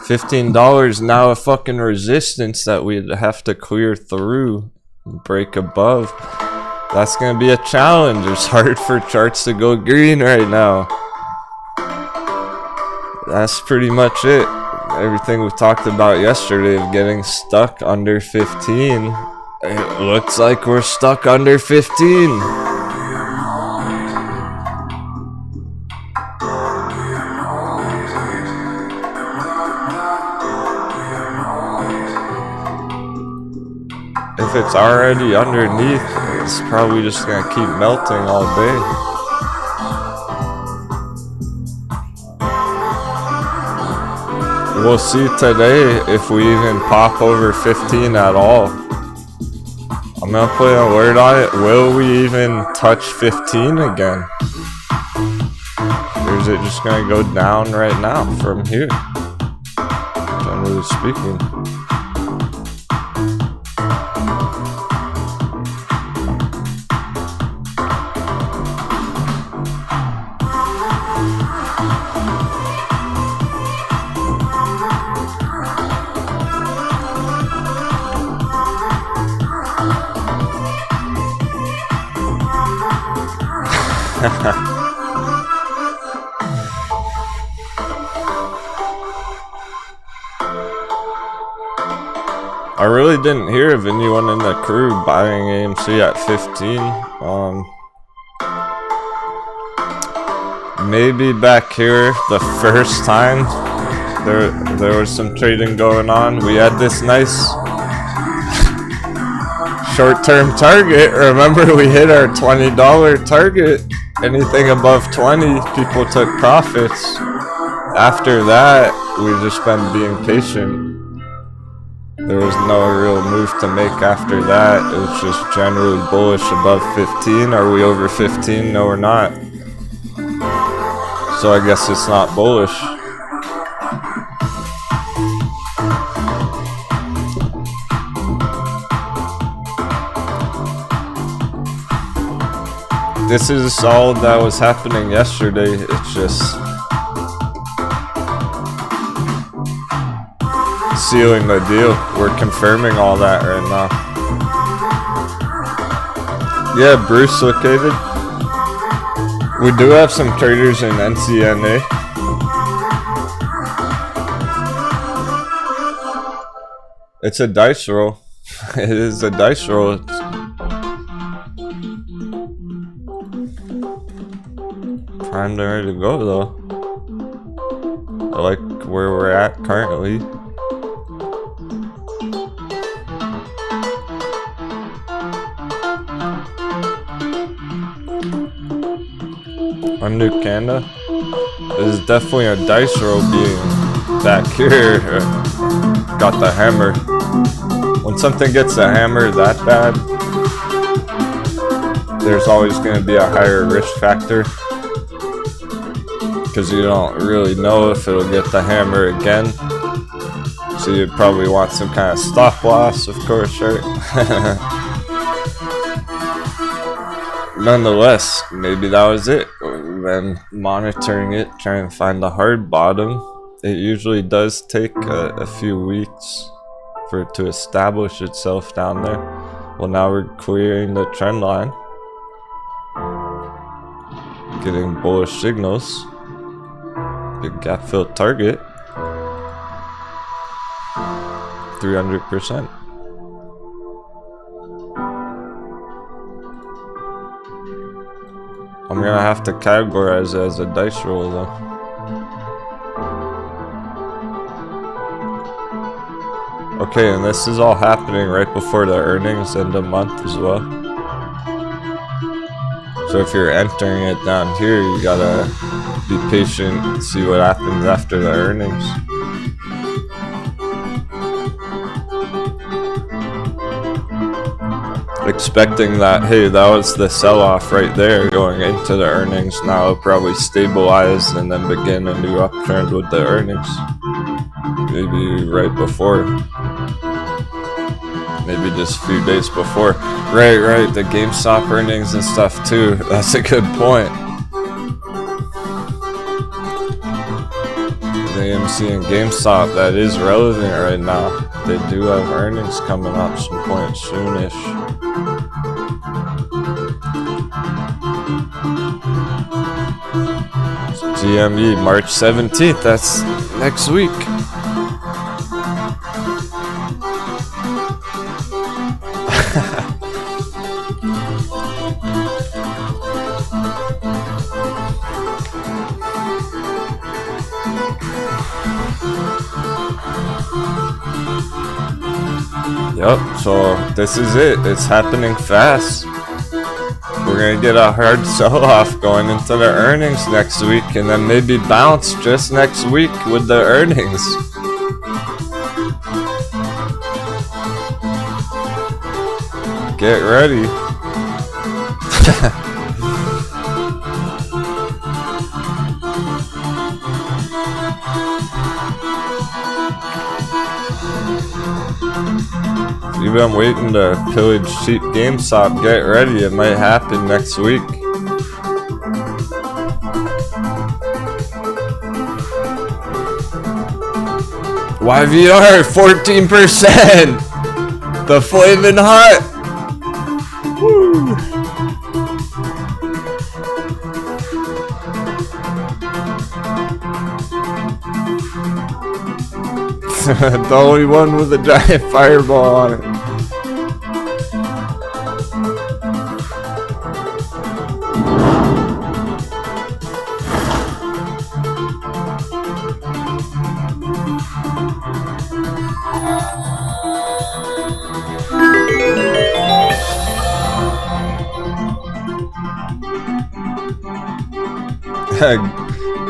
$15 now a fucking resistance that we'd have to clear through and break above. That's going to be a challenge. It's hard for charts to go green right now. That's pretty much it. Everything we talked about yesterday of getting stuck under 15. It looks like we're stuck under 15. If it's already underneath, it's probably just gonna keep melting all day. We'll see today if we even pop over 15 at all. I'm gonna put an alert on it. Will we even touch 15 again? Or is it just gonna go down right now from here? Generally speaking. I really didn't hear of anyone in the crew buying AMC at 15. Maybe back here the first time there was some trading going on. We had this nice short-term target. Remember, we hit our $20 target. Anything above 20, people took profits. After that, we've just been being patient. There was no real move to make after that. It was just generally bullish above 15. Are we over 15? No, we're not. So I guess it's not bullish. This is all that was happening yesterday. It's just sealing the deal. We're confirming all that right now. Yeah, Bruce located. We do have some traders in NCNA. It's a dice roll. It is a dice roll. Primed and ready to go though. I like where we're at currently. On New Canada, this is definitely a dice roll being back here. Got the hammer. When something gets a hammer that bad, there's always going to be a higher risk factor because you don't really know if it'll get the hammer again. So you'd probably want some kind of stop loss, of course, right? Nonetheless, maybe that was it. We've been monitoring it, trying to find the hard bottom. It usually does take a few weeks for it to establish itself down there. Well, now we're clearing the trend line, getting bullish signals. Big gap fill target, 300%. I'm gonna have to categorize it as a dice roll though. Okay, and this is all happening right before the earnings end of month as well. So if you're entering it down here, you gotta be patient and see what happens after the earnings. Expecting that, hey, that was the sell-off right there going into the earnings. Now it'll probably stabilize and then begin a new uptrend with the earnings. Maybe right before. Maybe just a few days before. Right, the GameStop earnings and stuff too. That's a good point. The AMC and GameStop, that is relevant right now. They do have earnings coming up some point soonish. GME, March 17th, that's next week. Yep, so this is it. It's happening fast. We're gonna get a hard sell-off going into the earnings next week and then maybe bounce just next week with the earnings. Get ready. You've been waiting to pillage cheap GameStop. Get ready, it might happen next week. YVR 14%. The flaming hot. Woo. The only one with a giant fireball on it.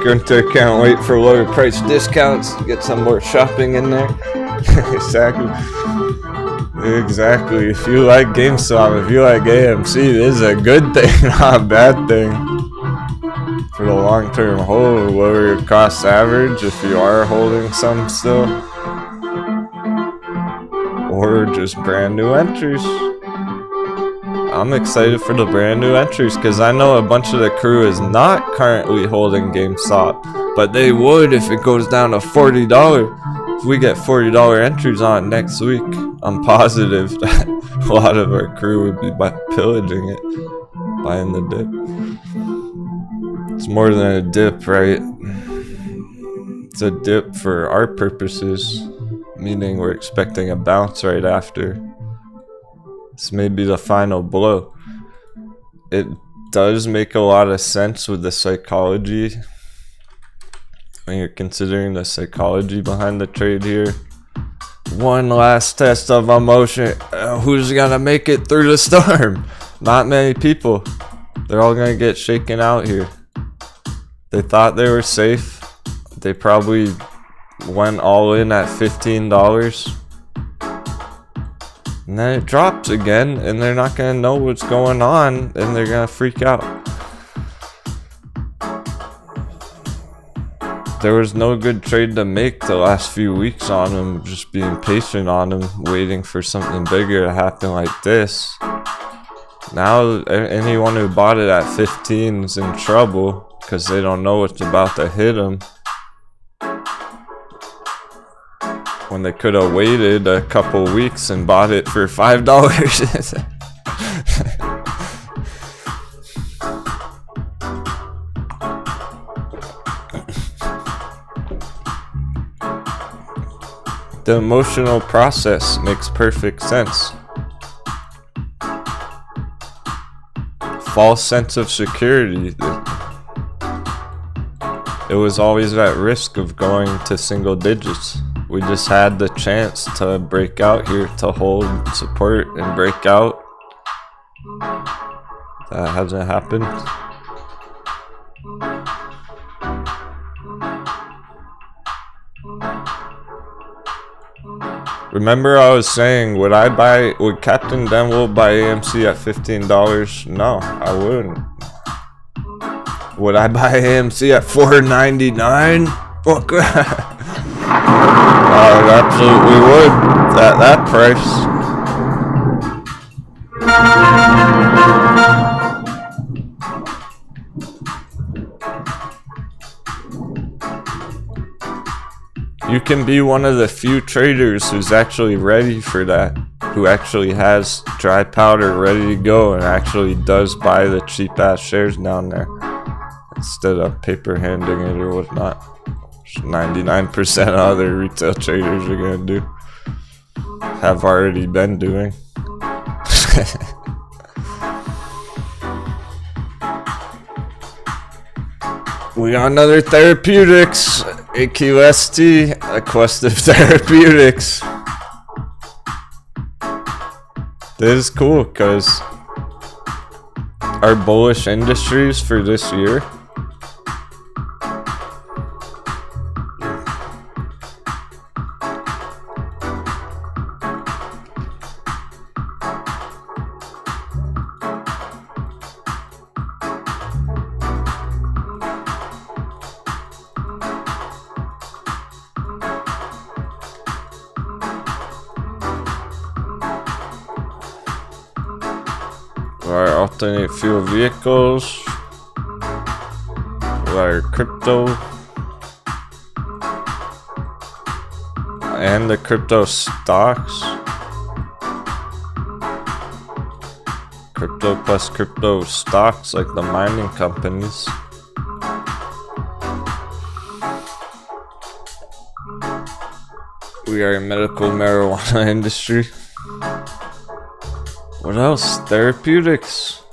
Gunter can't wait for lower price discounts to get some more shopping in there. Exactly. Exactly. If you like GameStop, if you like AMC, this is a good thing, not a bad thing. For the long term hold, lower your cost average if you are holding some still. Or just brand new entries. I'm excited for the brand new entries because I know a bunch of the crew is not currently holding GameStop, but they would if it goes down to $40. If we get $40 entries on it next week, I'm positive that a lot of our crew would be pillaging it, buying the dip. It's more than a dip, right? It's a dip for our purposes, meaning we're expecting a bounce right after. This may be the final blow. It does make a lot of sense with the psychology. When you're considering the psychology behind the trade here. One last test of emotion. Who's gonna make it through the storm? Not many people. They're all gonna get shaken out here. They thought they were safe. They probably went all in at $15. And then it drops again, and they're not gonna know what's going on, and they're gonna freak out. There was no good trade to make the last few weeks on them, just being patient on them, waiting for something bigger to happen like this. Now, anyone who bought it at 15 is in trouble, because they don't know what's about to hit them. When they could have waited a couple weeks and bought it for $5. The emotional process makes perfect sense. False sense of security. It was always at risk of going to single digits. We just had the chance to break out here, to hold support and break out. That hasn't happened. Remember I was saying, would Captain Denwo buy AMC at $15? No, I wouldn't. Would I buy AMC at $4.99? Fuck that. I absolutely would at that price. You can be one of the few traders who's actually ready for that, who actually has dry powder ready to go and actually does buy the cheap ass shares down there instead of paper handing it or whatnot. 99% of other retail traders are gonna do, have already been doing. We got another therapeutics, AQST, a quest of therapeutics. This is cool because our bullish industries for this year our alternate fuel vehicles, our crypto, and the crypto stocks. Crypto plus crypto stocks like the mining companies. We are a medical marijuana industry. What else? Therapeutics.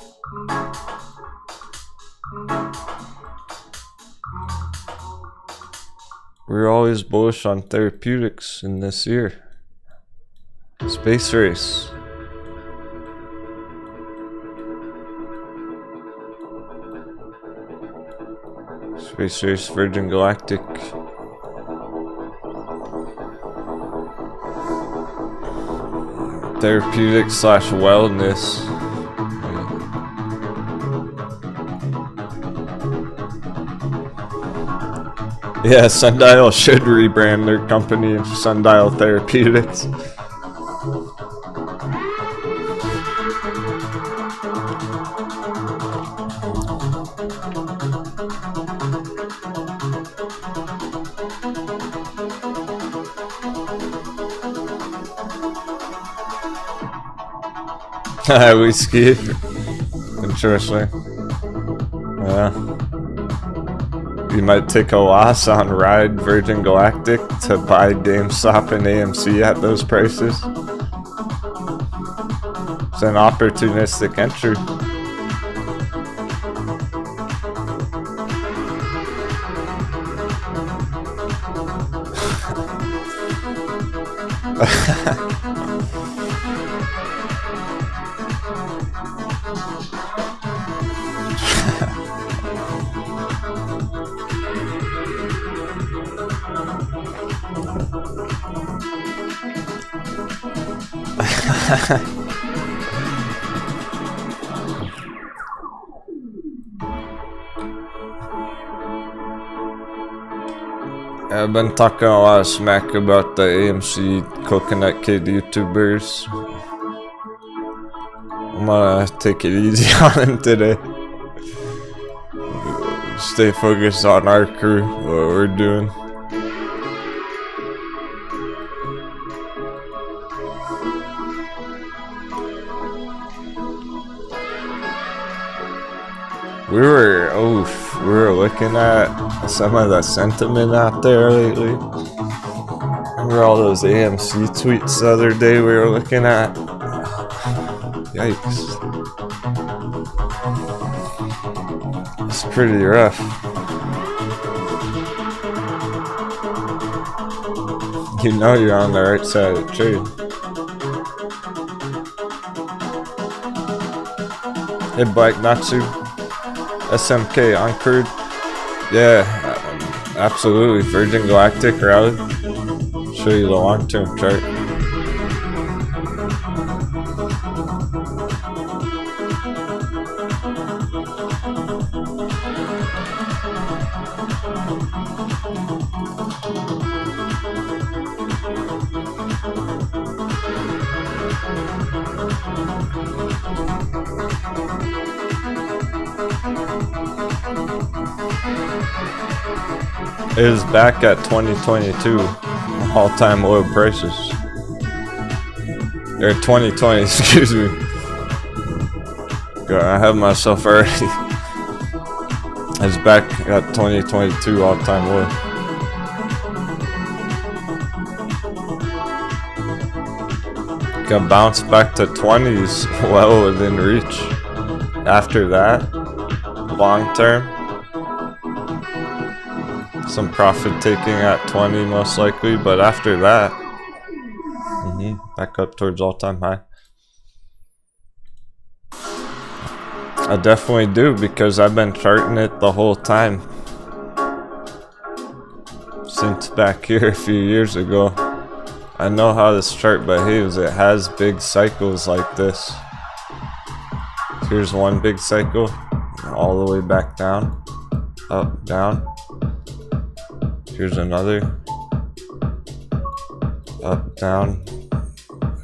We're always bullish on therapeutics in this year. Space race. Space race, Virgin Galactic. Therapeutic slash wellness. Yeah, Sundial should rebrand their company into Sundial Therapeutics. Whiskey. Interesting. Yeah. You might take a loss on Ride Virgin Galactic to buy GameStop and AMC at those prices. It's an opportunistic entry. I've been talking a lot of smack about the AMC Coconut Kid YouTubers. I'm gonna take it easy on them today. Stay focused on our crew, what we're doing. We were looking at some of the sentiment out there lately. Remember all those AMC tweets the other day we were looking at? Yikes. It's pretty rough. You know you're on the right side of the trade. Hey Black Natsu. SMK on crude. Yeah, absolutely. Virgin Galactic rally. Show you the long-term chart. It is back at 2022 all-time low prices. Or 2020, excuse me. God, I have myself already. It's back at 2022 all-time low. Got bounced back to 20s, well within reach. After that, long term. Some profit taking at 20 most likely, but after that, back up towards all-time high. I definitely do, because I've been charting it the whole time since back here a few years ago. I know how this chart behaves. It has big cycles like this. Here's one big cycle, all the way back down, up, down. Here's another. Up, down.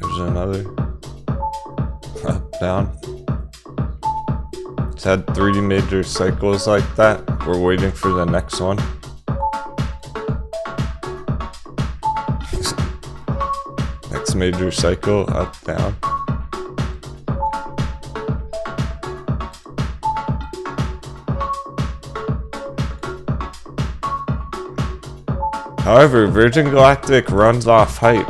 Here's another. Up, down. It's had 3 major cycles like that. We're waiting for the next one. Next major cycle, up, down. However, Virgin Galactic runs off hype,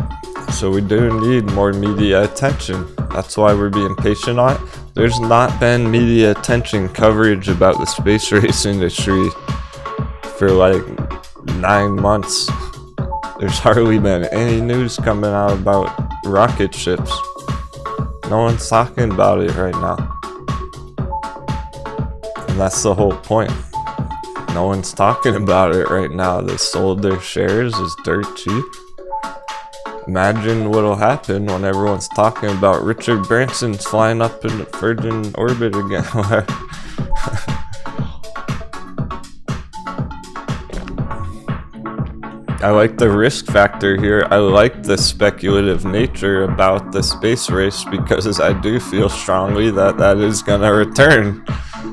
so we do need more media attention. That's why we're being patient on it. There's not been media attention coverage about the space race industry for like 9 months. There's hardly been any news coming out about rocket ships. No one's talking about it right now. And that's the whole point. No one's talking about it right now. They sold their shares as dirt cheap. Imagine what'll happen when everyone's talking about Richard Branson's flying up in Virgin orbit again. I like the risk factor here. I like the speculative nature about the space race because I do feel strongly that that is gonna return.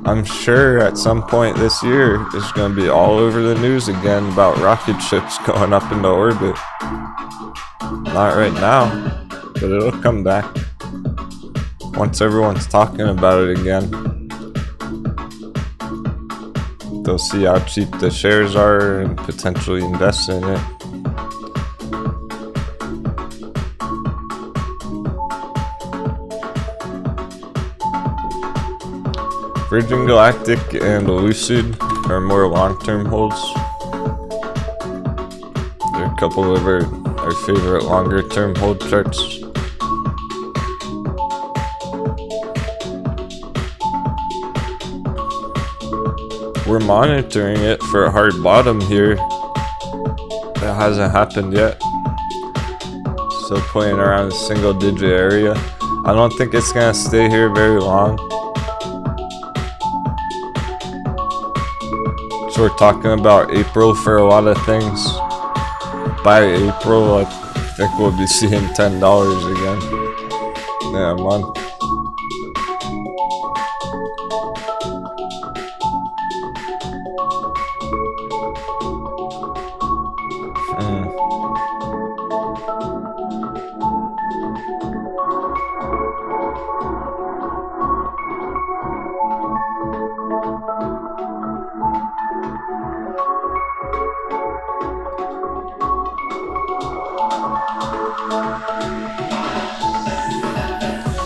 I'm sure at some point this year it's gonna be all over the news again about rocket ships going up into orbit. Not right now, but it'll come back once everyone's talking about it again. They'll see how cheap the shares are and potentially invest in it. Virgin Galactic and Lucid are more long-term holds. They're a couple of our favorite longer-term hold charts. We're monitoring it for a hard bottom here. That hasn't happened yet. Still playing around the single-digit area. I don't think it's gonna stay here very long. So we're talking about April for a lot of things. By April, I think we'll be seeing $10 again in a month.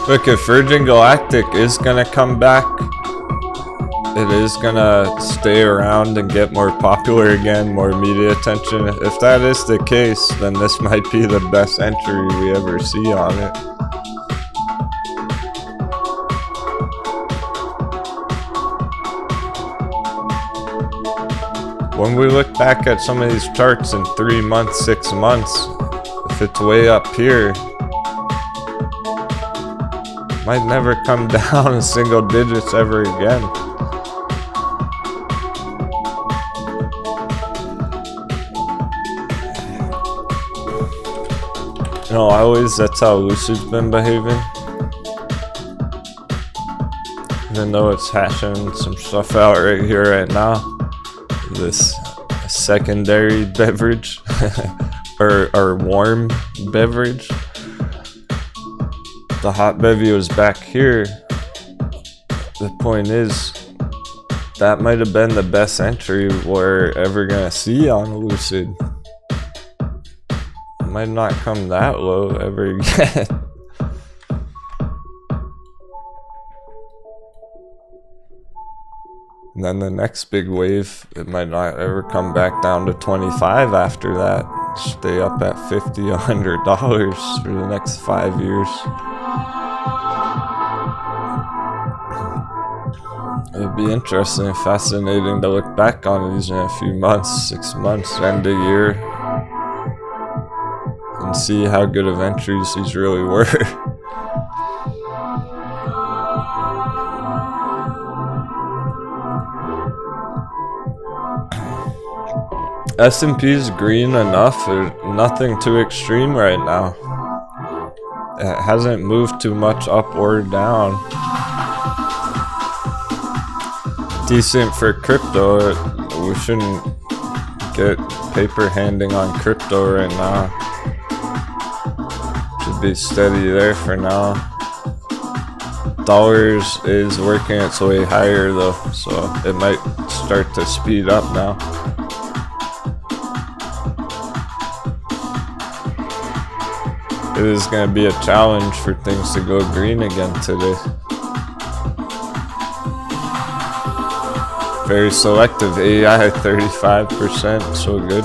Look, if Virgin Galactic is gonna come back, it is gonna stay around and get more popular again, more media attention. If that is the case, then this might be the best entry we ever see on it. When we look back at some of these charts in 3 months, 6 months, if it's way up here, might never come down in single digits ever again. You know, that's how Lucid's been behaving. Even though it's hashing some stuff out right here right now. This secondary beverage, or warm beverage. The hot bevy was back here. The point is, that might have been the best entry we're ever gonna see on Lucid. It might not come that low ever again. And then the next big wave, it might not ever come back down to 25 after that. Stay up at $50, $100 for the next 5 years. It'd be interesting and fascinating to look back on these in a few months, 6 months, end of year, and see how good of entries these really were. S&P's green enough, there's nothing too extreme right now. It hasn't moved too much up or down. Decent for crypto. We shouldn't get paper handing on crypto right now. Should be steady there for now. Dollars is working its way higher though, so it might start to speed up now. It is going to be a challenge for things to go green again today. Very selective. AI 35%, so good.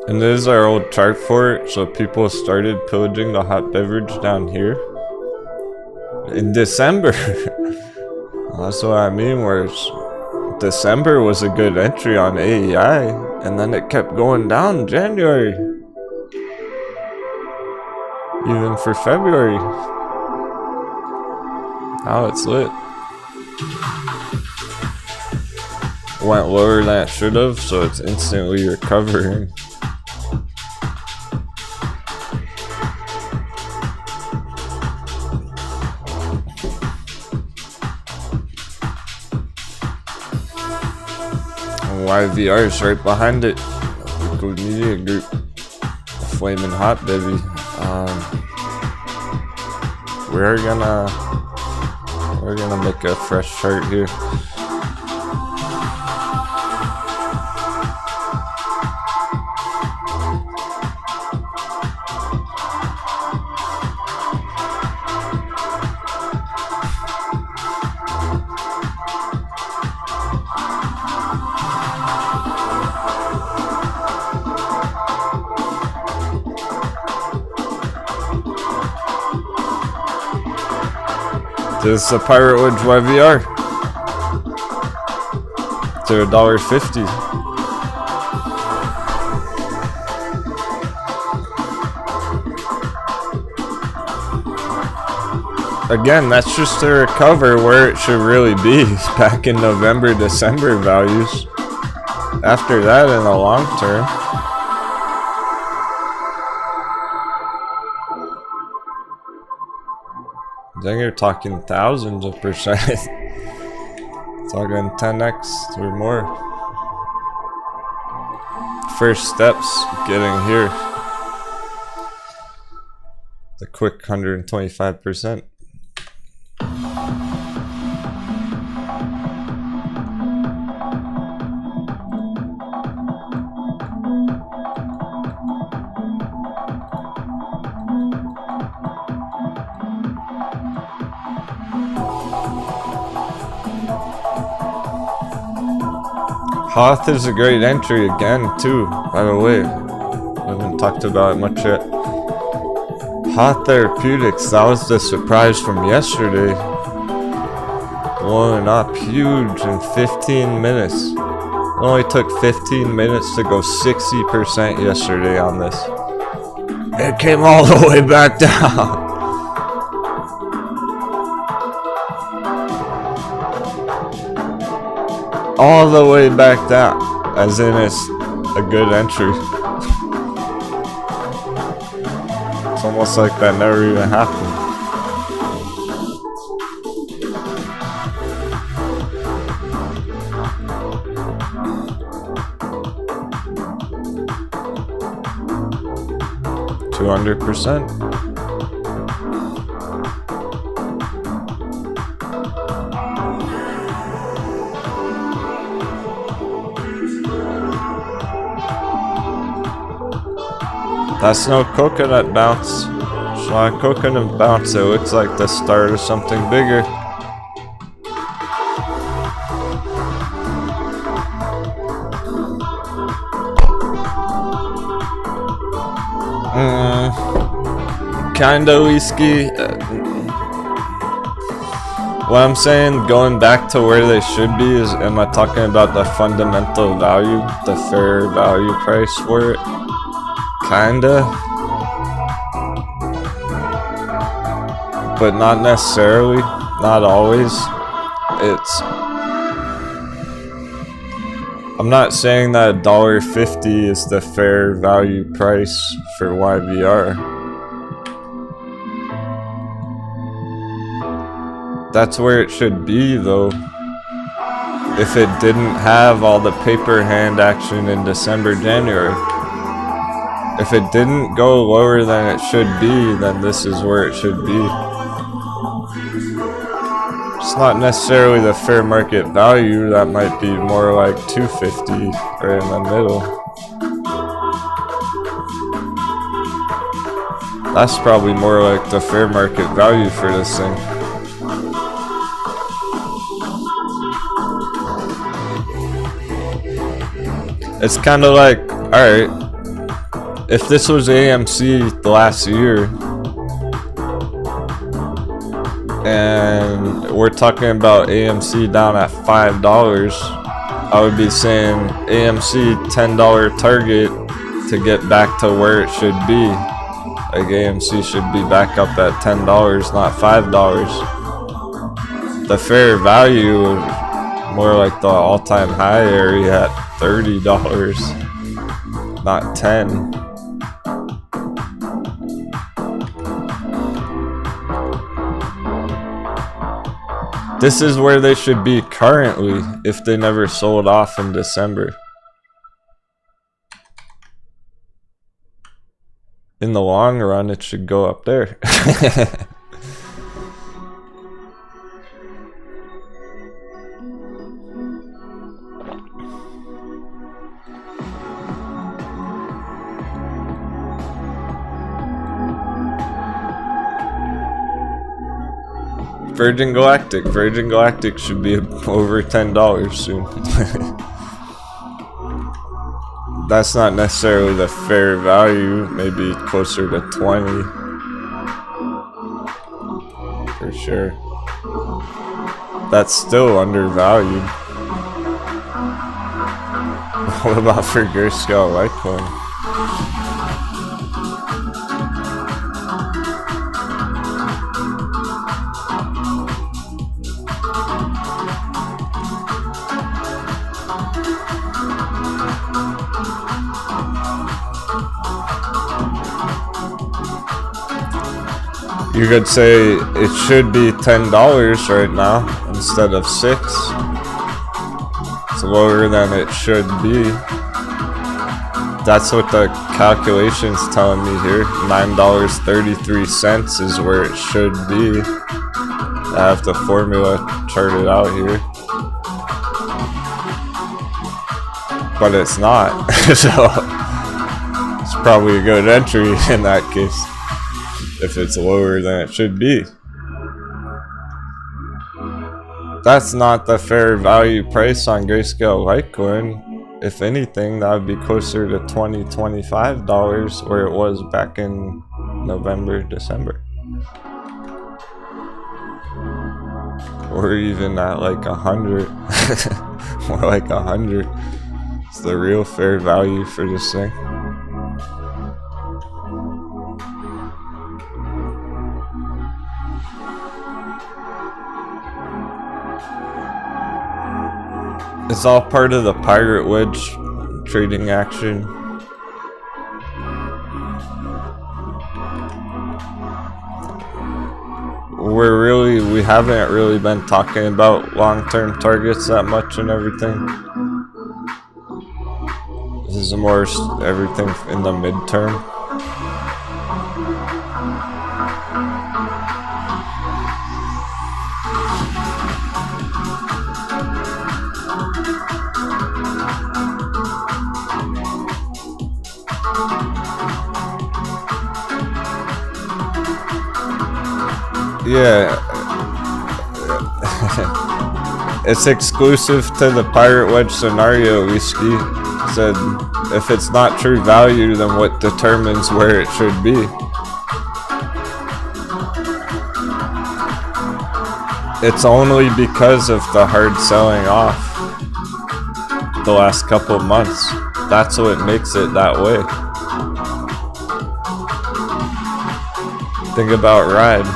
And this is our old chart for it, so people started pillaging the hot beverage down here in December. That's what I mean, whereas December was a good entry on AEI, and then it kept going down in January. Even for February. Now it's lit. Went lower than it should have, so it's instantly recovering. YVR is right behind it. Good media group. Flaming hot, baby. We're gonna make a fresh chart here. This is a Pirate Wedge YVR. To $1.50. Again, that's just to recover where it should really be back in November, December values. After that, in the long term. Then you're talking thousands of percent. Talking 10x or more. First steps getting here. The quick 125%. Hoth is a great entry again too, by the way. I haven't talked about it much yet. Hoth Therapeutics, that was the surprise from yesterday. Blowing up huge in 15 minutes. It only took 15 minutes to go 60% yesterday on this. It came all the way back down. All the way back down, as in it's a good entry. It's almost like that never even happened. $200%. That's no coconut bounce. It's not a coconut bounce. It looks like the start of something bigger. Kinda whiskey. What I'm saying, going back to where they should be, is am I talking about the fundamental value, the fair value price for it? Kinda, but not necessarily, not always. I'm not saying that $1.50 is the fair value price for YVR. That's where it should be though. If it didn't have all the paper hand action in December, January. If it didn't go lower than it should be, then this is where it should be. It's not necessarily the fair market value. That might be more like 250 right in the middle. That's probably more like the fair market value for this thing. It's kind of like, alright, if this was AMC last year, and we're talking about AMC down at $5, I would be saying AMC $10 target to get back to where it should be. Like AMC should be back up at $10, not $5. The fair value, more like the all-time high area at $30, not 10. This is where they should be currently if they never sold off in December. In the long run, it should go up there. Virgin Galactic should be over $10 soon. That's not necessarily the fair value, maybe closer to 20 for sure. That's still undervalued. What about for Grayscale Litecoin? You could say it should be $10 right now instead of $6. It's lower than it should be. That's what the calculation's telling me here. $9.33 is where it should be. I have the formula charted out here. But it's not. So it's probably a good entry in that case. If it's lower than it should be. That's not the fair value price on Grayscale Litecoin. If anything, that would be closer to $20, $25 where it was back in November, December. Or even at like 100. More like 100. It's the real fair value for this thing. It's all part of the pirate wedge trading action. We haven't really been talking about long-term targets that much and everything. This is more everything in the midterm. Yeah, it's exclusive to the pirate wedge scenario. Whiskey said if it's not true value, then what determines where it should be? It's only because of the hard selling off the last couple of months. That's what makes it that way. Think about Ride.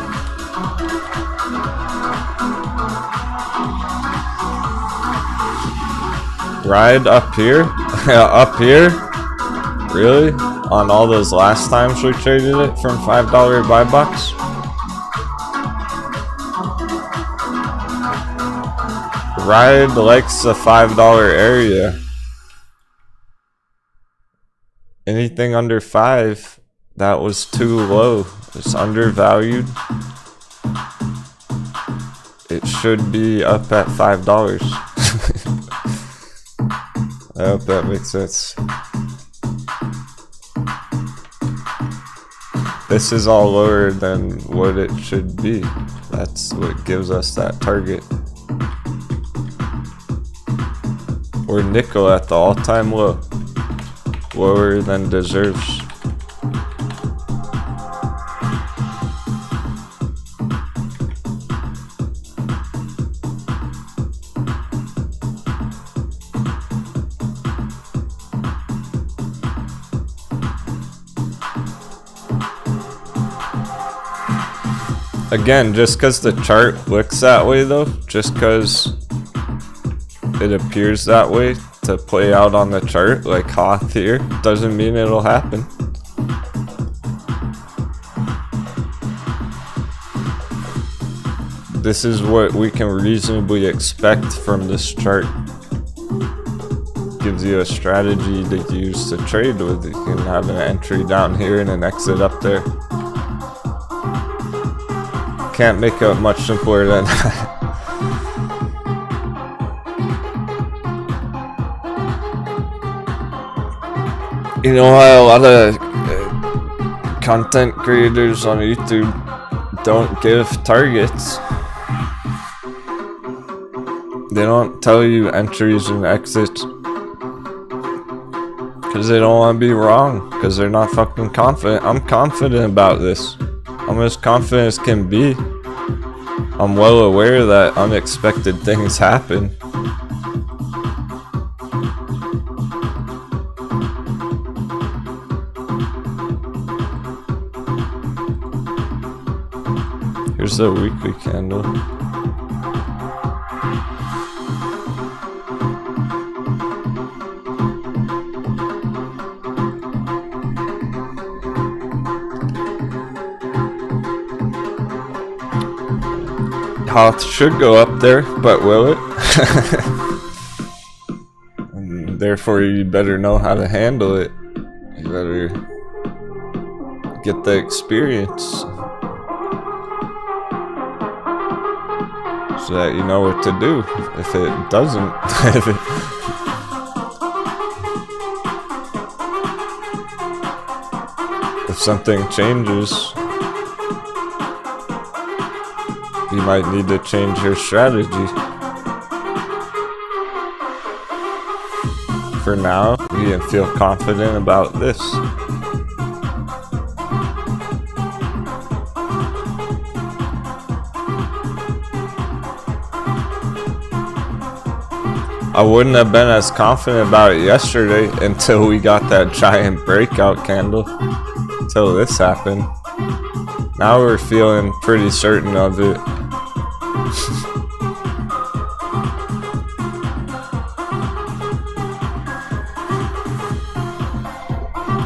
Ride up here? Up here? Really? On all those last times we traded it from $5 buy box? Ride likes the $5 area. anything under 5, that was too low. It's undervalued. It should be up at $5. I hope that makes sense. This is all lower than what it should be. That's what gives us that target. Or nickel at the all-time low. Lower than deserves. Again, just because the chart looks that way though, just because it appears that way to play out on the chart, like Hoth here, doesn't mean it'll happen. This is what we can reasonably expect from this chart. Gives you a strategy to use to trade with. You can have an entry down here and an exit up there. Can't make it much simpler than that. You know how a lot of content creators on YouTube don't give targets? They don't tell you entries and exits because they don't want to be wrong, because they're not fucking confident. I'm confident about this. I'm as confident as can be. I'm well aware that unexpected things happen. Here's the weekly candle. Hoth should go up there, but will it? And therefore, you better know how to handle it. You better get the experience so that you know what to do. If it doesn't, if something changes, you might need to change your strategy. For now, you can feel confident about this. I wouldn't have been as confident about it yesterday until we got that giant breakout candle. Until this happened. Now we're feeling pretty certain of it.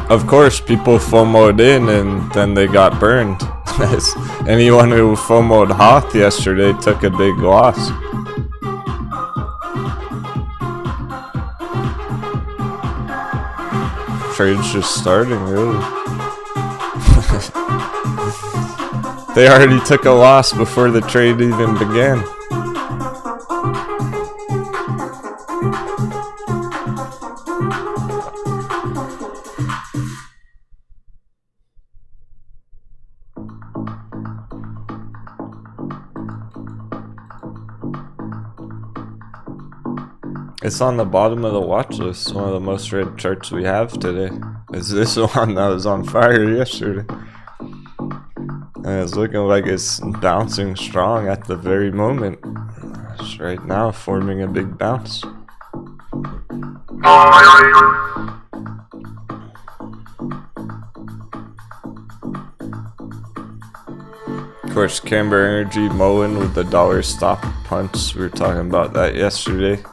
Of course, people FOMO'd in and then they got burned. Anyone who FOMO'd Hoth yesterday took a big loss. Trade's just starting, really. They already took a loss before the trade even began. It's on the bottom of the watch list. One of the most read charts we have today is this one that was on fire yesterday. And it's looking like it's bouncing strong at the very moment. It's right now forming a big bounce. Of course, Camber Energy mowing with the dollar stop punch. We were talking about that yesterday.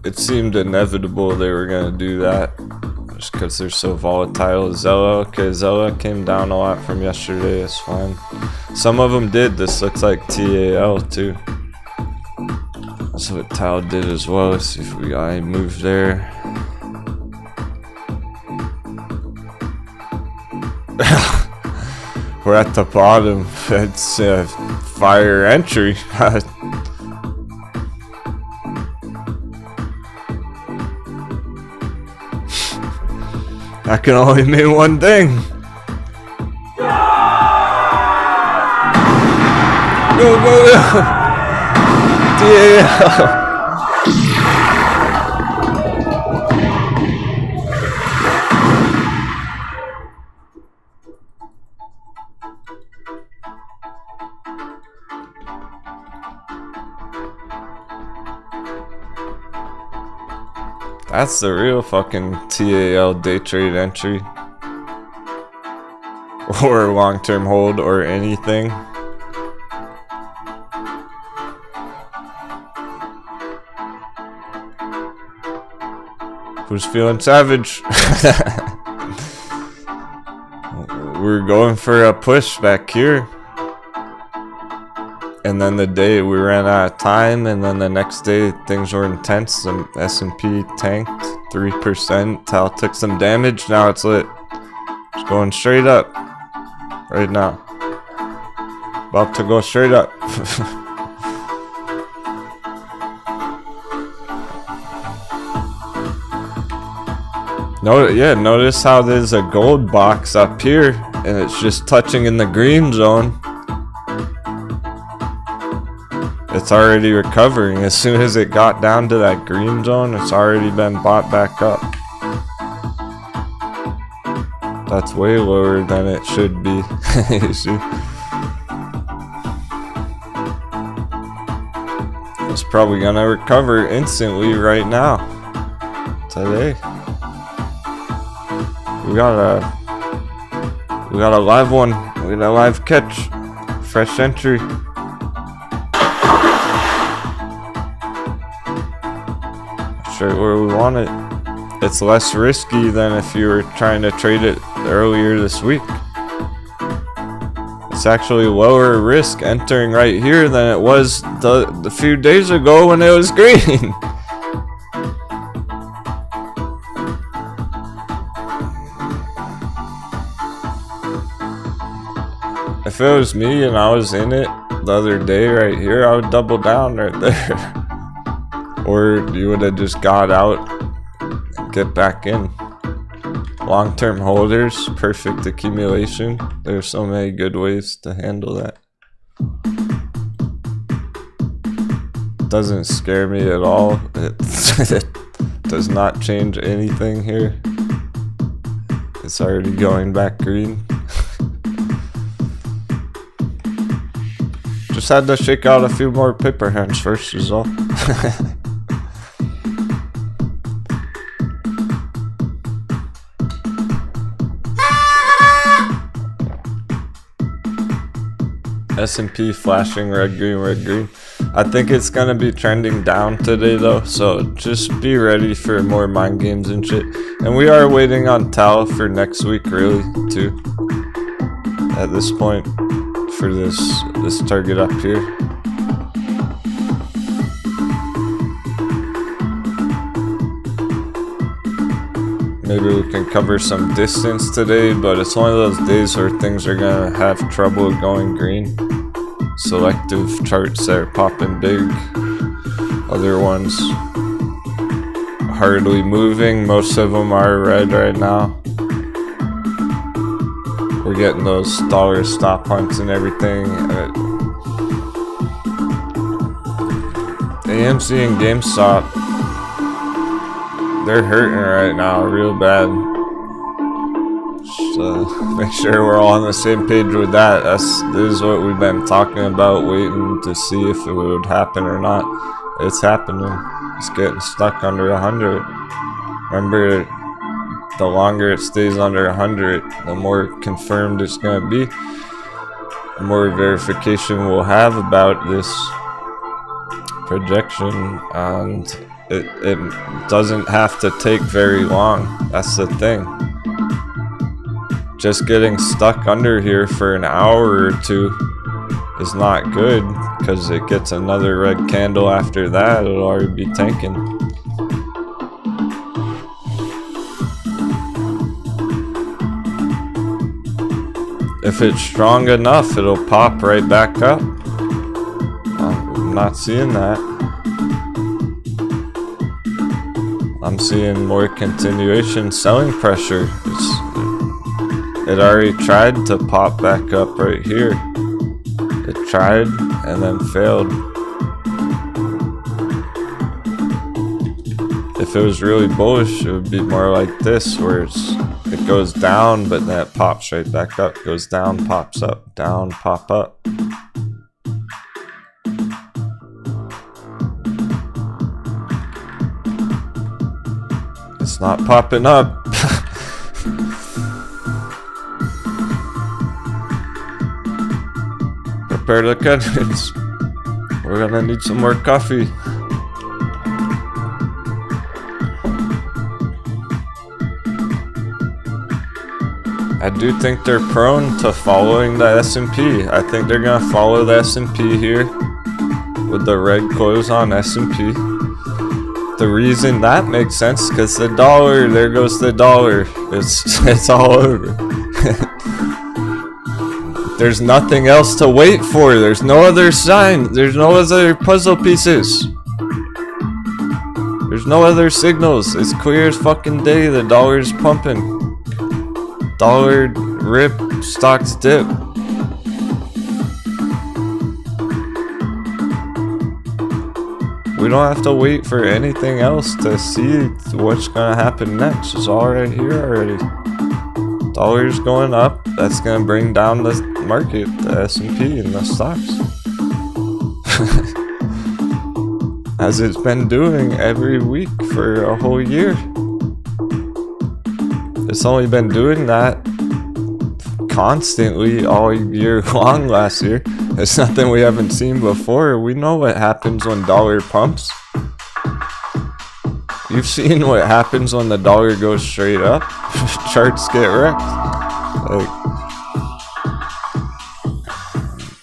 It seemed inevitable they were going to do that just because they're so volatile. Zella, okay, Zella came down a lot from yesterday, it's fine. Some of them did. This looks like TAL too. That's what Tau did as well. Let's see if we got any move there. We're at the bottom. It's fire entry. That can only mean one thing. Go, go, go. Yeah. That's the real fucking TAL day trade entry. Or long-term hold or anything. Who's feeling savage? We're going for a push back here. And then the day we ran out of time, and then the next day things were intense. The S&P tanked 3%. Tal took some damage. Now it's lit. It's going straight up right now. About to go straight up. Notice how there's a gold box up here, and it's just touching in the green zone. It's already recovering. As soon as it got down to that green zone, it's already been bought back up. That's way lower than it should be. You see? It's probably gonna recover instantly right now. Today. We got a live one. We got a live catch. Fresh entry. Straight where we want it. It's less risky than if you were trying to trade it earlier this week. It's actually lower risk entering right here than it was the few days ago when it was green. If it was me and I was in it the other day right here, I would double down right there. Or you would have just got out and get back in. Long-term holders, perfect accumulation. There's so many good ways to handle that. Doesn't scare me at all. It does not change anything here. It's already going back green. Just had to shake out a few more paper hands first is all. S&P flashing red green red green. I think it's gonna be trending down today though, so just be ready for more mind games and shit. And we are waiting on Tal for next week really too. At this point, for this target up here. Maybe we can cover some distance today, but it's one of those days where things are gonna have trouble going green. Selective charts that are popping big. Other ones hardly moving. Most of them are red right now. We're getting those dollar stop hunts and everything. AMC and GameStop, they're hurting right now real bad. Just make sure we're all on the same page with that. This is what we've been talking about, waiting to see if it would happen or not. It's happening. It's getting stuck under 100. Remember, the longer it stays under 100, the more confirmed it's going to be. The more verification we'll have about this projection, and it doesn't have to take very long. That's the thing. Just getting stuck under here for an hour or two is not good. because it gets another red candle after that, it'll already be tanking. If it's strong enough, it'll pop right back up. I'm not seeing that. I'm seeing more continuation selling pressure. It already tried to pop back up right here. It tried and then failed. If it was really bullish, it would be more like this, where it goes down, but then it pops right back up. Goes down, pops up, down, pop up. It's not popping up. Prepare the cannons. We're gonna need some more coffee. I do think they're prone to following the S&P. I think they're gonna follow the S&P here with the red close on S&P. The reason that makes sense, because the dollar, there goes the dollar. It's all over. There's nothing else to wait for. There's no other sign. There's no other puzzle pieces. There's no other signals. It's clear as fucking day. The dollar's pumping. Dollar rip, stocks dip. We don't have to wait for anything else to see what's gonna happen next. It's all right here already. Dollar's going up. That's gonna bring down the market, the S&P and the stocks. As it's been doing every week for a whole year. It's only been doing that constantly all year long last year. It's nothing we haven't seen before. We know what happens when dollar pumps. You've seen what happens when the dollar goes straight up. Charts get wrecked. Like,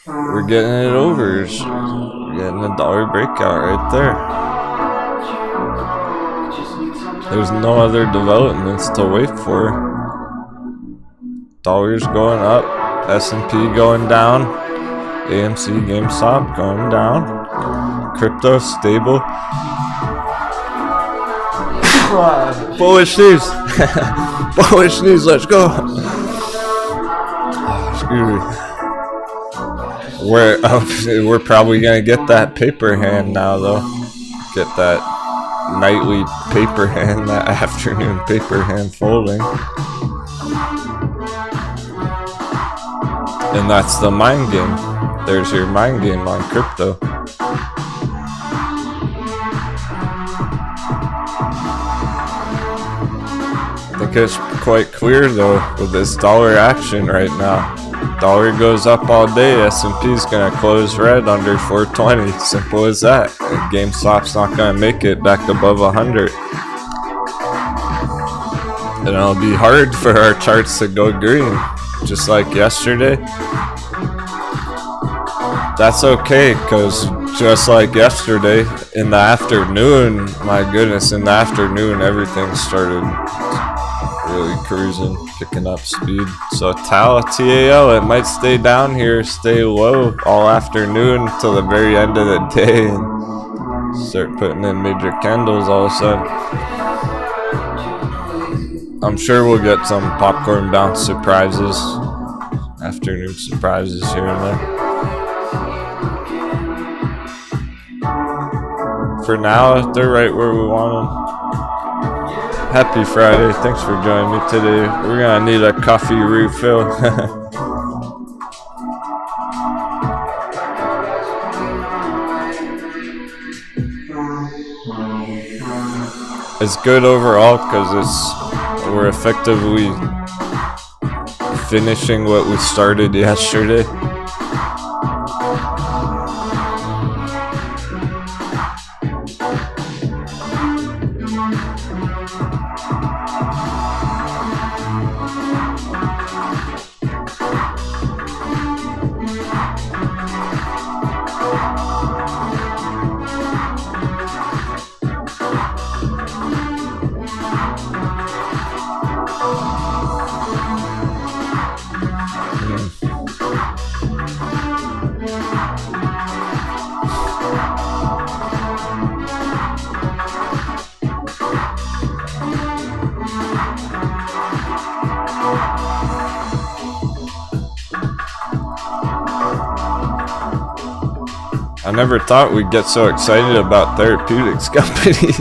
we're getting it over. We're getting a dollar breakout right there. There's no other developments to wait for. Dollar's going up, S&P going down, AMC, GameStop going down, crypto stable. Bullish news. Bullish news, let's go. Excuse me. We're probably gonna get that paper hand now though. Get that nightly paper hand, that afternoon paper hand folding. And that's the mind game. There's your mind game on crypto. I think it's quite clear though with this dollar action right now. Dollar goes up all day, S&P's gonna close red under 420. Simple as that. And GameStop's not gonna make it back above 100. And it'll be hard for our charts to go green. Just like yesterday. That's okay, because just like yesterday, in the afternoon, my goodness, in the afternoon, everything started really cruising, picking up speed. So TAL, it might stay down here, stay low all afternoon till the very end of the day and start putting in major candles all of a sudden. I'm sure we'll get some popcorn bounce surprises, afternoon surprises here and there. For now, they're right where we want them. Happy Friday, thanks for joining me today. We're gonna need a coffee refill. It's good overall because we're effectively finishing what we started yesterday. I never thought we'd get so excited about therapeutics companies.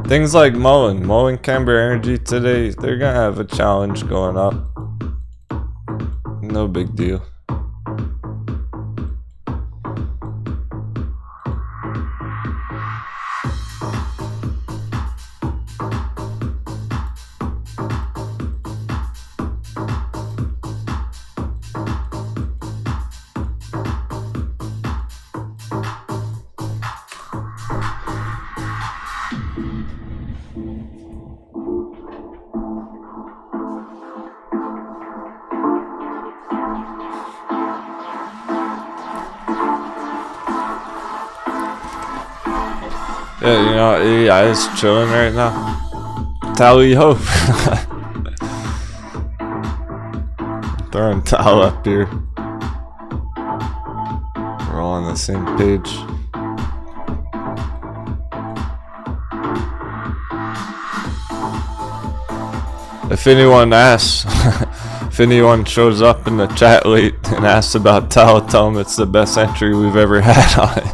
Things like Mullen Camber Energy today, they're gonna have a challenge going up. No big deal. Yeah, you know, AI is chilling right now. Tally ho. Throwing Tal up here. We're all on the same page. If anyone asks, if anyone shows up in the chat late and asks about Tal, tell them it's the best entry we've ever had on it.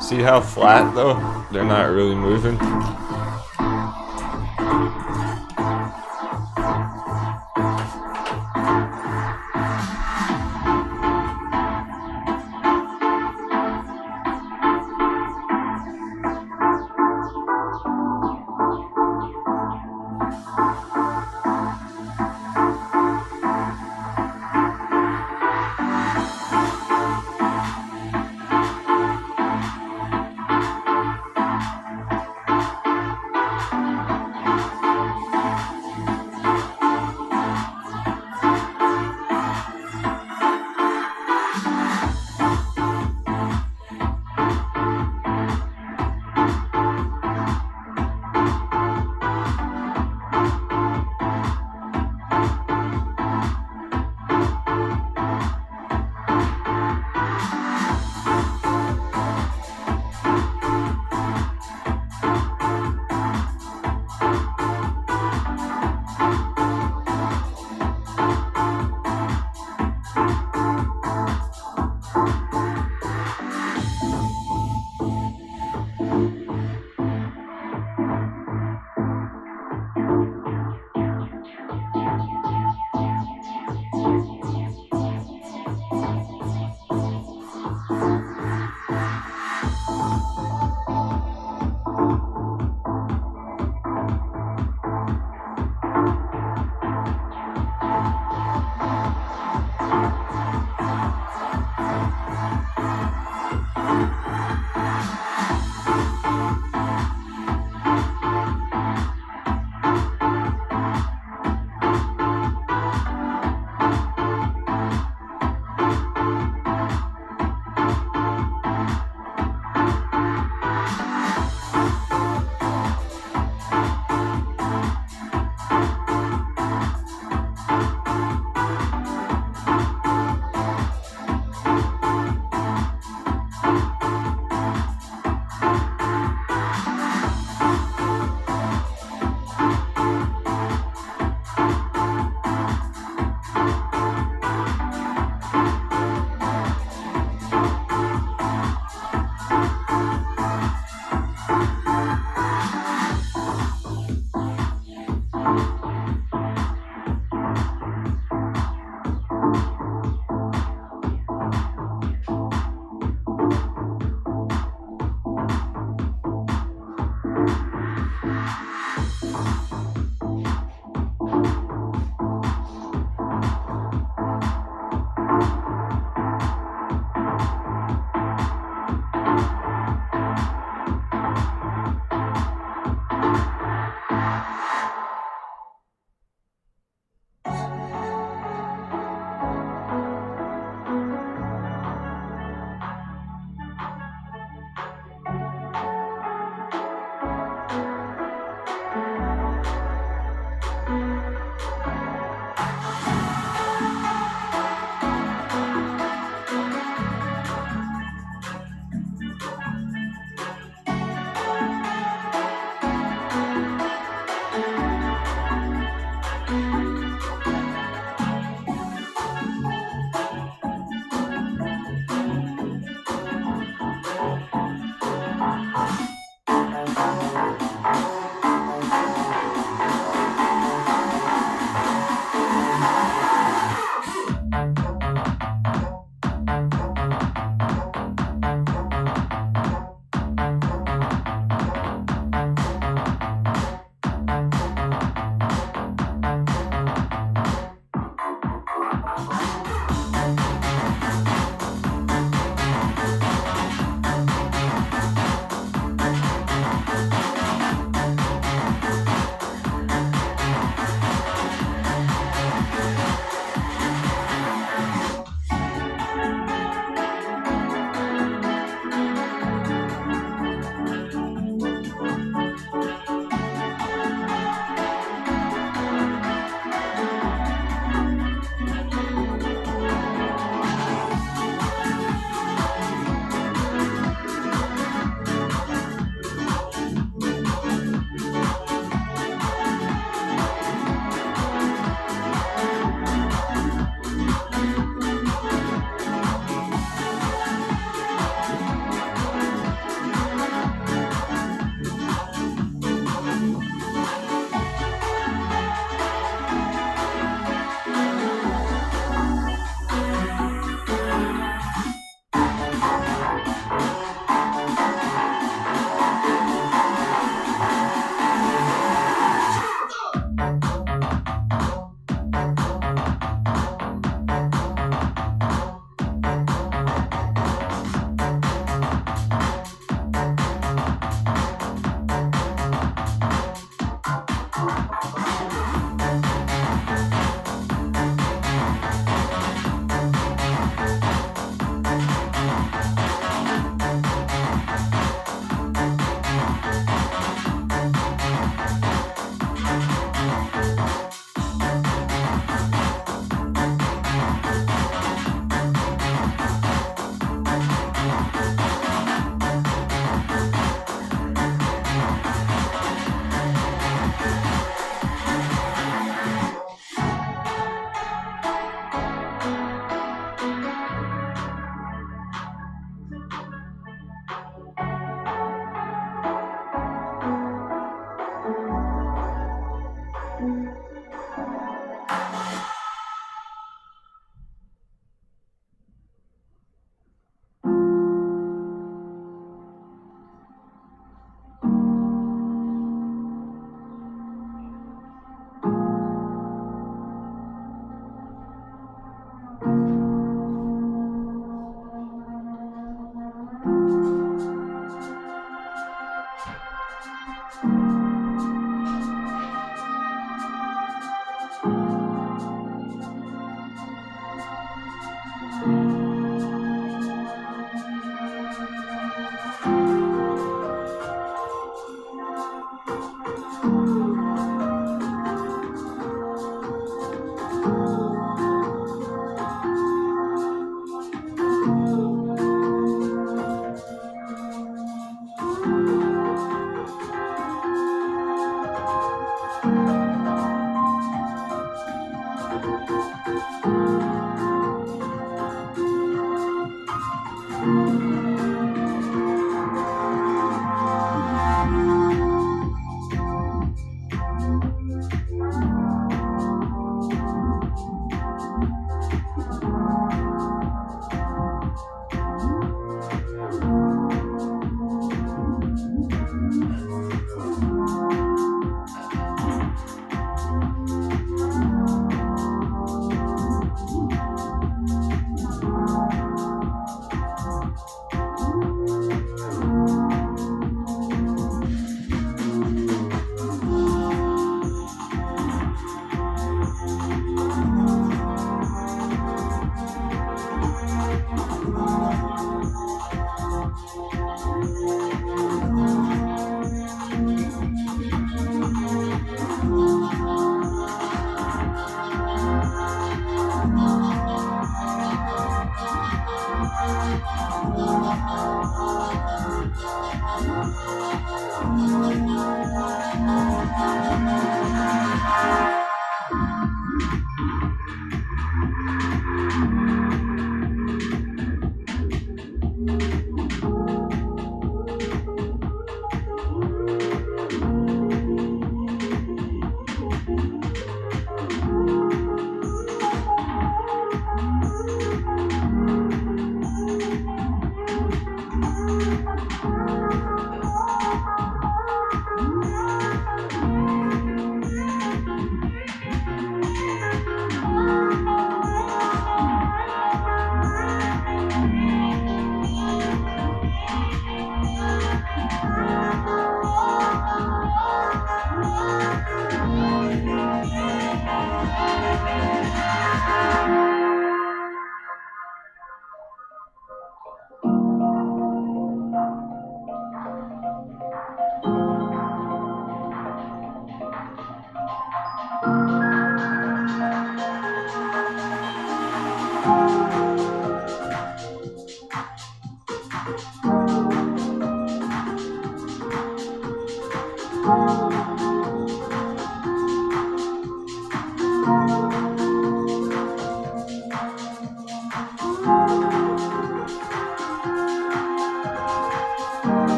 See how flat though? They're not really moving.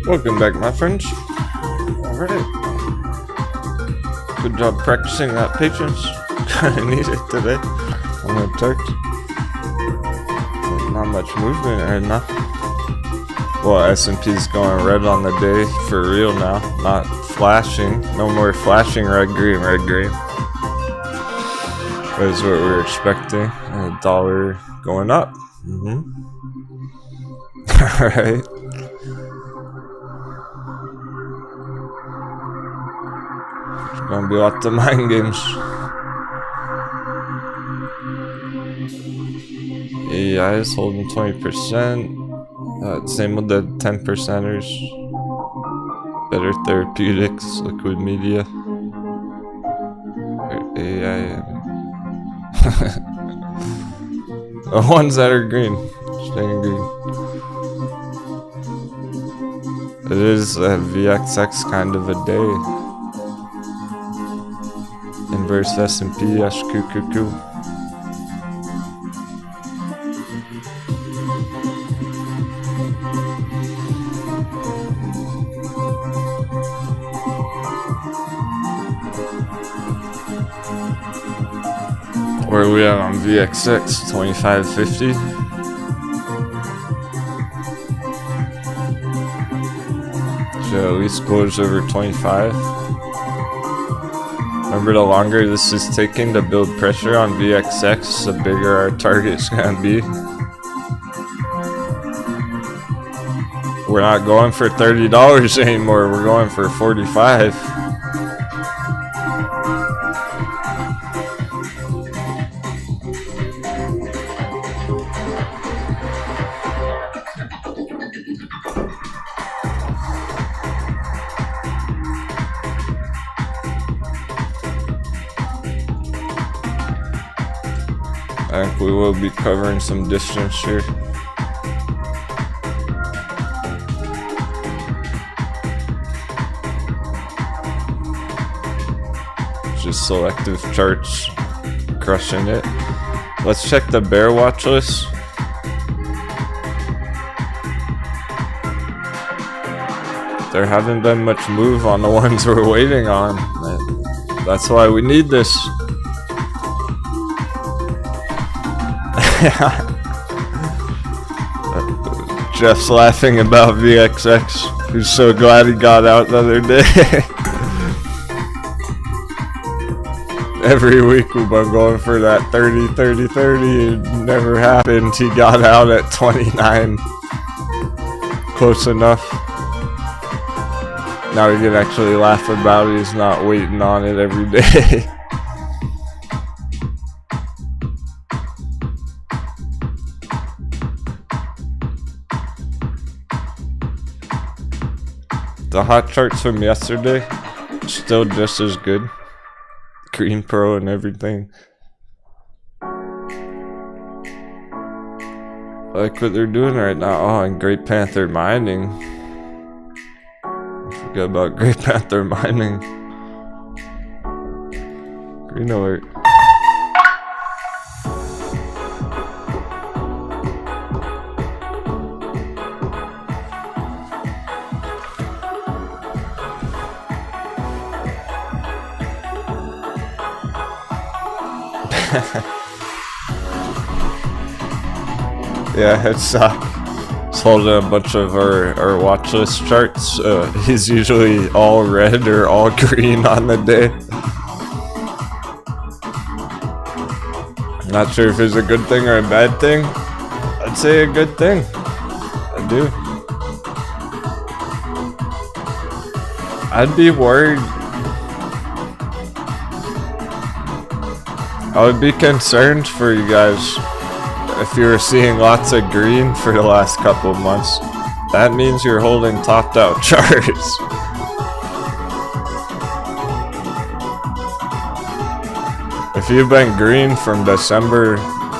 Welcome back, my friends. Alright. Good job practicing that patience. Kinda need it today on the charts. Not much movement right now. Well, S&P's going red on the day for real now. Not flashing. No more flashing red, green, red, green. That is what we were expecting. And the dollar going up. Alright. Gonna be lots of mind games. AI is holding 20%. Same with the 10%ers. Better therapeutics, liquid media. AI. The ones that are green, staying green. It is a VXX kind of a day. Inverse S&P, SQQQ. Where are we at on VXX? 2550. Should at least close over 25. Remember, the longer this is taking to build pressure on VXX, the bigger our target's gonna be. We're not going for $30 anymore, we're going for 45. I think we will be covering some distance here. Just selective charts, crushing it. Let's check the bear watch list. There haven't been much move on the ones we're waiting on. That's why we need this. Jeff's laughing about VXX. He's so glad he got out the other day. Every week we've been going for that 30, 30, 30. It never happened. He got out at 29. Close enough. Now we can actually laugh about it. He's not waiting on it every day. The hot charts from yesterday, still just as good. Green Pro and everything. I like what they're doing right now. Oh, and Great Panther mining. I forgot about Great Panther mining. Green alert. Yeah, it's holding a bunch of our watch list charts. He's usually all red or all green on the day. Not sure if it's a good thing or a bad thing. I'd say a good thing. I do. I'd be worried. I would be concerned for you guys if you were seeing lots of green for the last couple of months. That means you're holding topped out charts. If you've been green from December,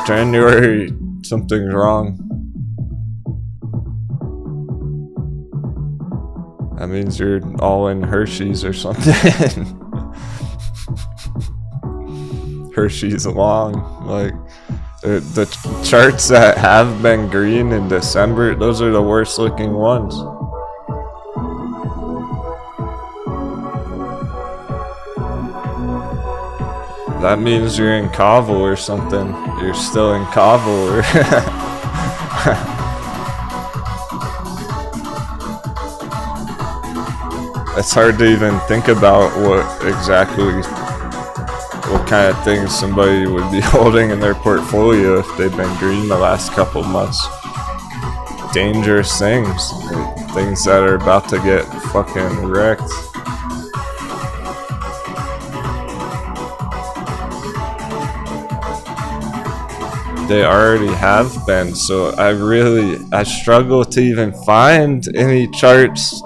January, something's wrong. That means you're all in Hershey's or something. Hershey's long, like the charts that have been green in December, those are the worst looking ones. That means you're in Kaval or something. You're still in Kaval or... It's hard to even think about what kind of things somebody would be holding in their portfolio if they've been green the last couple months. Dangerous things. Things that are about to get fucking wrecked. They already have been, so I struggle to even find any charts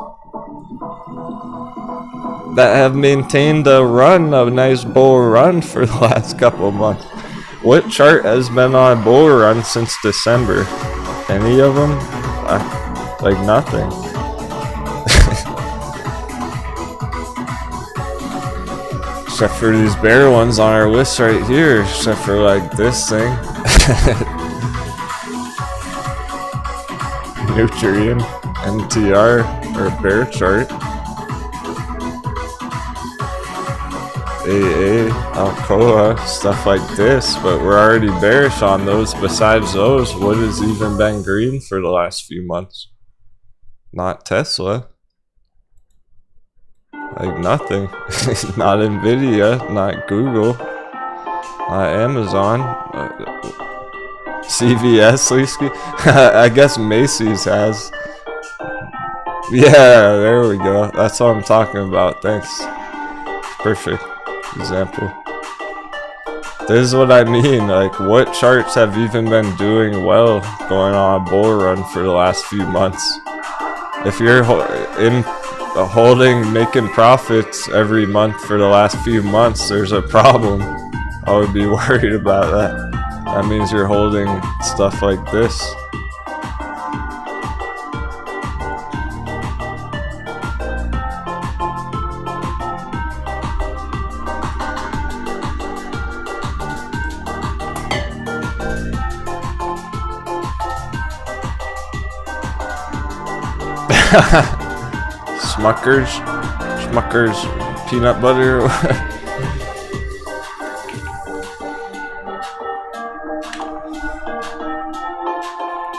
that have maintained a nice bull run for the last couple of months. What chart has been on a bull run since December? Any of them? Like nothing. Except for these bear ones on our list right here, except for like this thing. Nutrient, NTR, or bear chart. AA, Alcoa, stuff like this, but we're already bearish on those. Besides those, what has even been green for the last few months? Not Tesla. Like nothing. Not Nvidia, not Google, not Amazon, CVS, Leesky. I guess Macy's has. Yeah, there we go. That's what I'm talking about. Thanks. Perfect example. This is what I mean, like what charts have even been doing well going on a bull run for the last few months? If you're making profits every month for the last few months, there's a problem. I would be worried about that. That means you're holding stuff like this. Smuckers, peanut butter.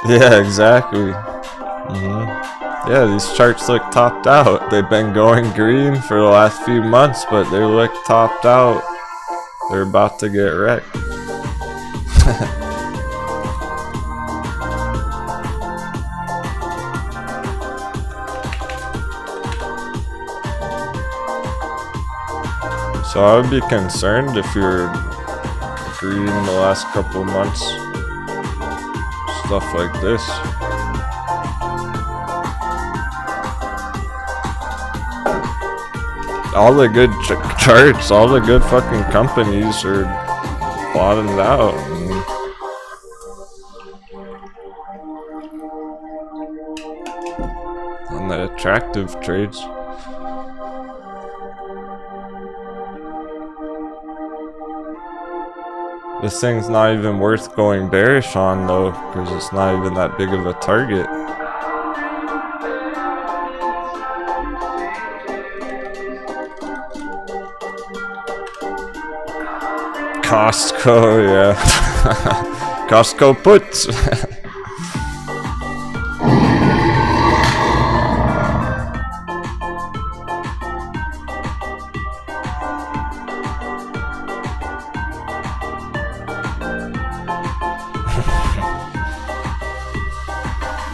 Yeah, exactly. Yeah, these charts look topped out. They've been going green for the last few months, but they look topped out. They're about to get wrecked. So I would be concerned if you're green the last couple months. Stuff like this. All the good charts, all the good fucking companies are bottomed out. And the attractive trades. This thing's not even worth going bearish on though, because it's not even that big of a target. Costco, yeah. Costco puts.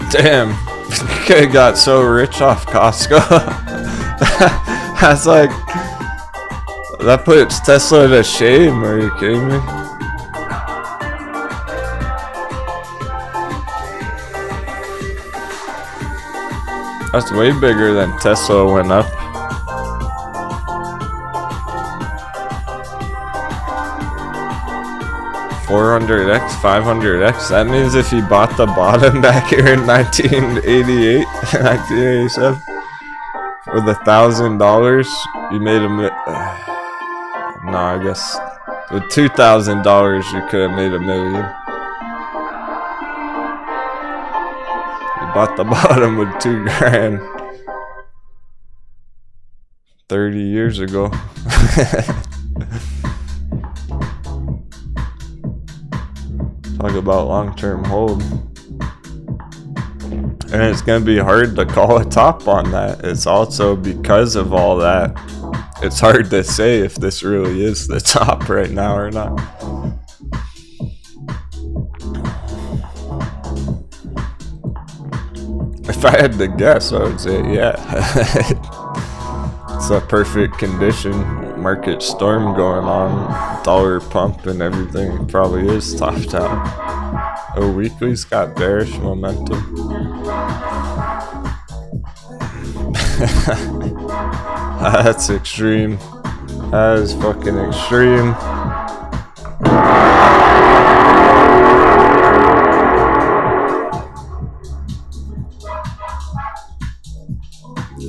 Damn, kid got so rich off Costco. That's like, that puts Tesla to shame. Are you kidding me? That's way bigger than Tesla went up. $400x, $500x. That means if you bought the bottom back here in 1988, 1987, with $1,000, you made a no, I guess with $2,000 you could have made $1 million. You bought the bottom with $2 grand 30 years ago. Talk about long-term hold. And it's going to be hard to call a top on that. It's also because of all that. It's hard to say if this really is the top right now or not. If I had to guess, I would say yeah. It's a perfect condition. Market storm going on. Dollar pump and everything. It probably is topped out. Oh, weekly's got bearish momentum. That's extreme. That is fucking extreme.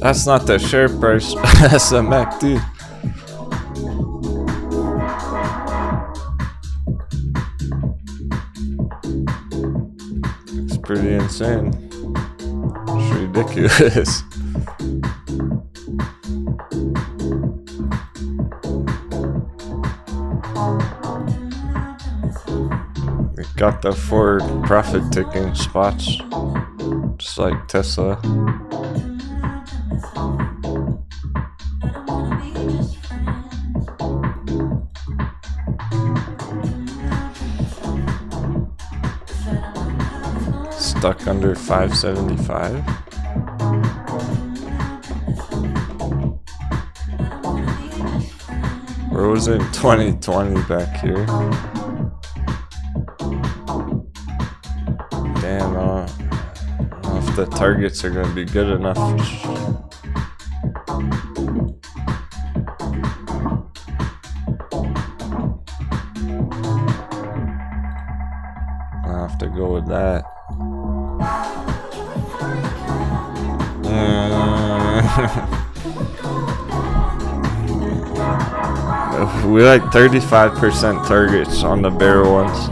That's not the share price. That's the MACD. It's pretty insane. It's ridiculous. We got the 4 profit taking spots, just like Tesla. Stuck under 575. Where was it in 2020 back here? Damn, I don't know if the targets are gonna be good enough. I'll have to go with that. We like 35% targets on the bear ones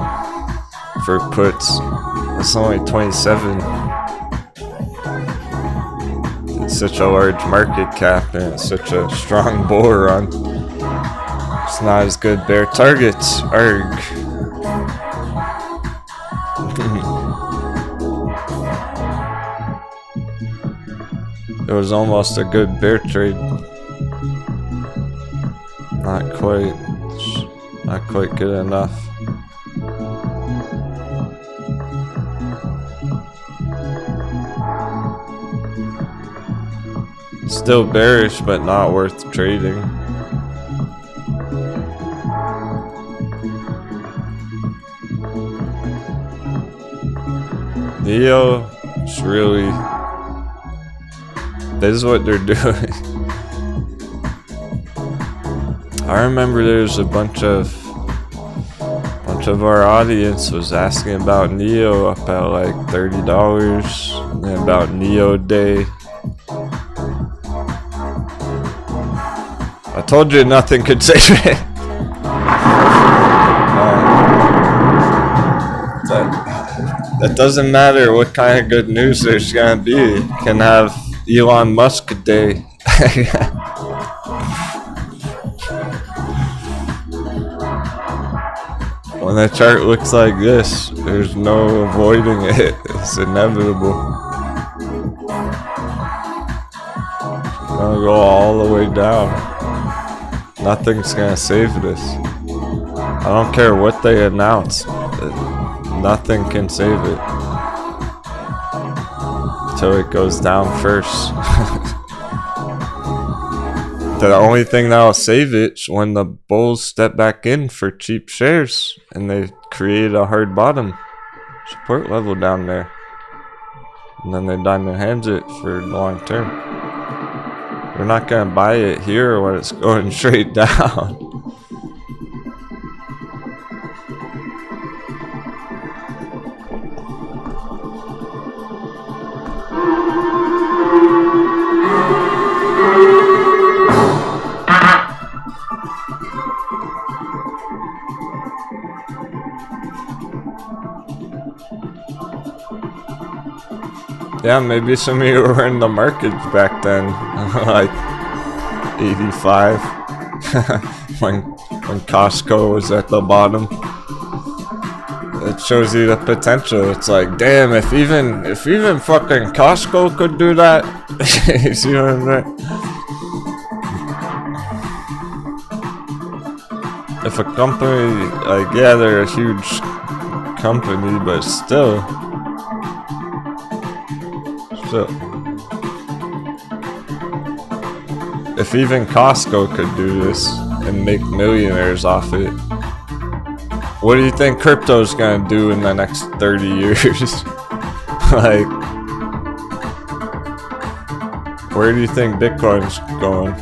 for puts. That's only 27. It's such a large market cap and it's such a strong bull run. It's not as good bear targets. Arg. It was almost a good bear trade. Not quite good enough. Still bearish, but not worth trading. Neo is really. This is what they're doing. I remember there's a bunch of our audience was asking about Neo up at like $30 and about Neo Day. I told you nothing could save it. That doesn't matter what kind of good news there's gonna be. You can have Elon Musk Day. When the chart looks like this, there's no avoiding it. It's inevitable. It's gonna go all the way down. Nothing's gonna save this. I don't care what they announce. Nothing can save it. Until it goes down first. The only thing that'll save it is when the bulls step back in for cheap shares and they create a hard bottom support level down there, and then they diamond hands it for long term. We're not gonna buy it here when it's going straight down. Yeah, maybe some of you were in the markets back then, like 85, when Costco was at the bottom. it shows you the potential. It's like, damn, if even fucking Costco could do that, you see what I'm saying? If a company, like, yeah, they're a huge company, but still. If even Costco could do this and make millionaires off it, what do you think crypto's gonna do in the next 30 years? Like, where do you think Bitcoin's going?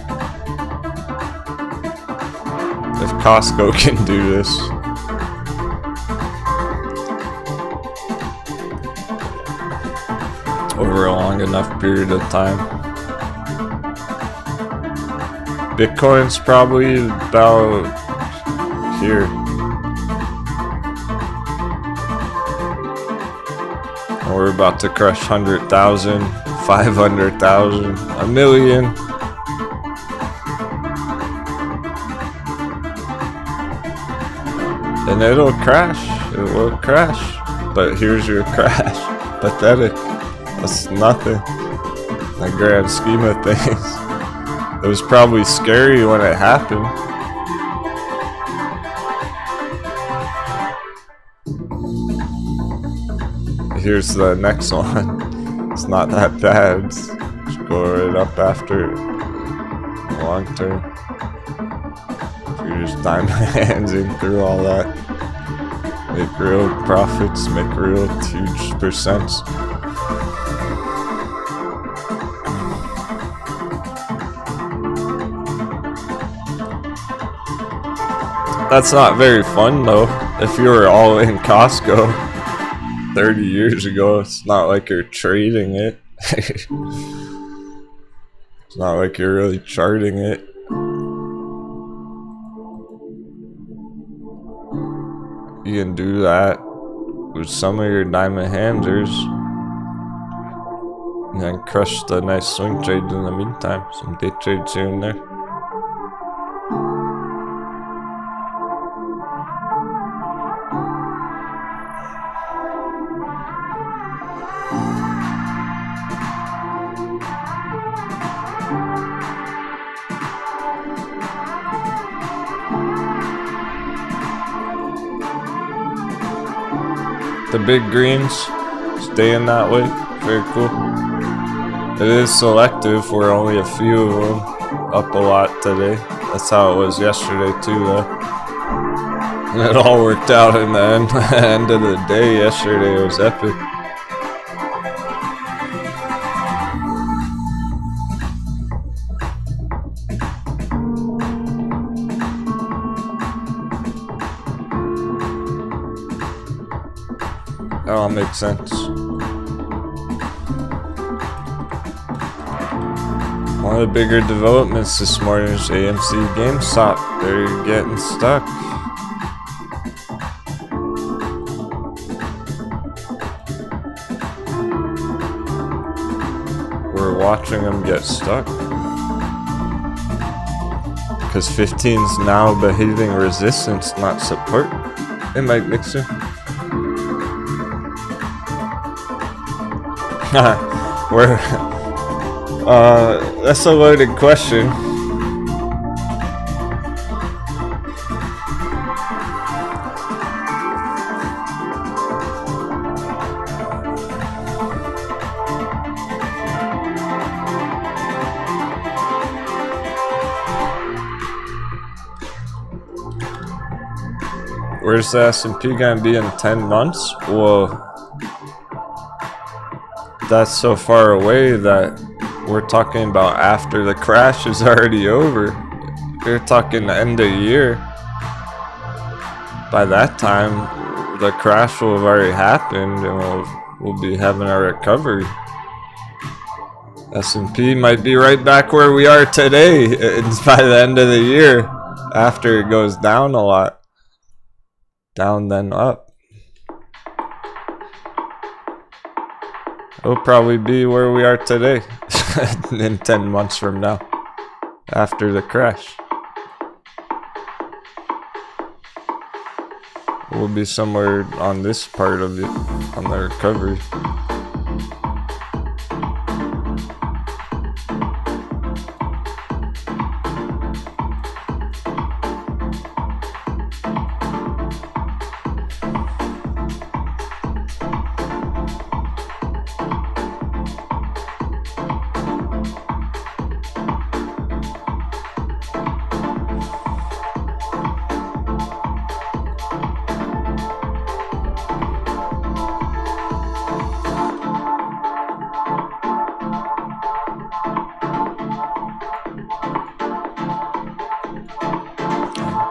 If Costco can do this. Over a long enough period of time. Bitcoin's probably about here. We're about to crush 100,000, 500,000, a million. And it'll crash. It will crash. But here's your crash. Pathetic. That's nothing in the grand scheme of things. It was probably scary when it happened. Here's the next one. It's not that bad. Just go right up after it. Long term. You're just diamond handsing through all that. Make real profits, make real huge percents. That's not very fun though. If you were all in Costco 30 years ago, it's not like you're trading it. It's not like you're really charting it. You can do that with some of your diamond handers and then crush the nice swing trades in the meantime. Some day trades here and there. The big greens staying that way. Very cool. It is selective. We're only a few of them up a lot today. That's how it was yesterday too though. And it all worked out in the end. End of the day yesterday was epic. That all makes sense. One of the bigger developments this morning is AMC GameStop. They're getting stuck. We're watching them get stuck. Because 15's now behaving resistance, not support. Hey, Mike Mixer. Where? That's a loaded question. Where's the S&P gonna be in 10 months? Well, that's so far away that we're talking about after the crash is already over. We're talking the end of the year. By that time, the crash will have already happened and we'll be having a recovery. S&P might be right back where we are today by the end of the year after it goes down a lot. Down then up. It'll probably be where we are today in 10 months from now, after the crash. We'll be somewhere on this part of it, on the recovery.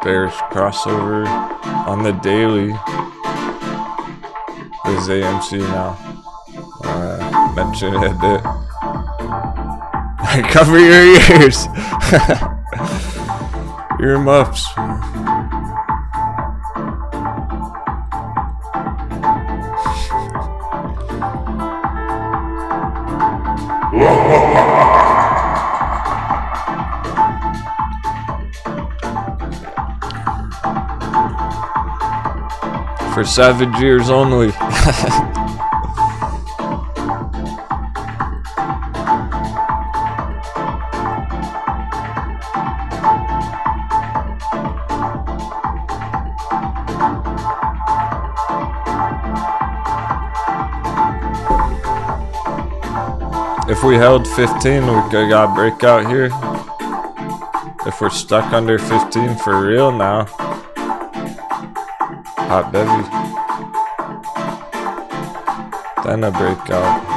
Bearish crossover on the daily is AMC now. Mention it a bit. Cover your ears. Earmuffs. For savage ears only. If we held 15, we could got breakout here. If we're stuck under 15 for real now. Hot bevy. Then a breakout.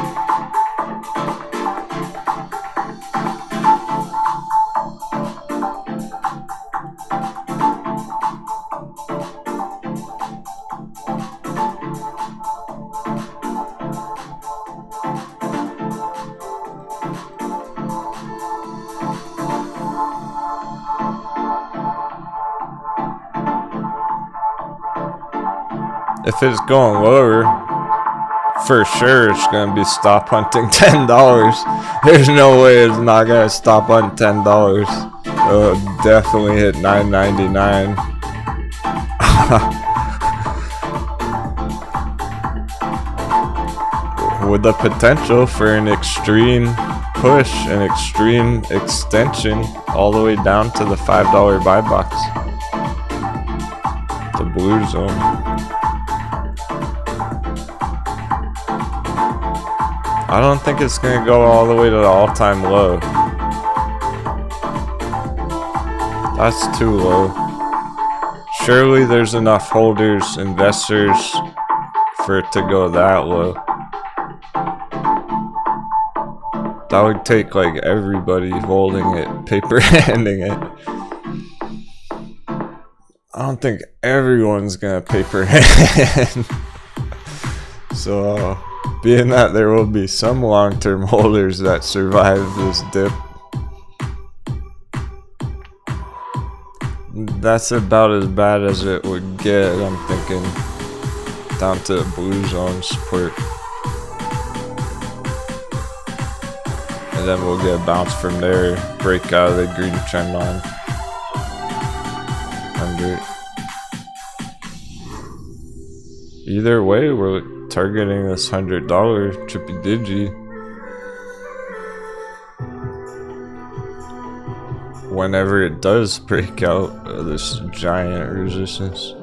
If it's going lower, for sure it's gonna be stop hunting $10. There's no way it's not gonna stop hunting $10. It'll definitely hit $9.99. With the potential for an extreme push, an extreme extension, all the way down to the $5 buy box. The blue zone. I don't think it's gonna go all the way to the all-time low. That's too low. Surely there's enough holders, investors, for it to go that low. That would take like everybody holding it, paper handing it. I don't think everyone's gonna paper hand. So being that there will be some long-term holders that survive this dip, that's about as bad as it would get. I'm thinking down to blue zone support, and then we'll get a bounce from there, break out of the green trend line under it. Either way, we're targeting this $100 trippy digi whenever it does break out of this giant resistance.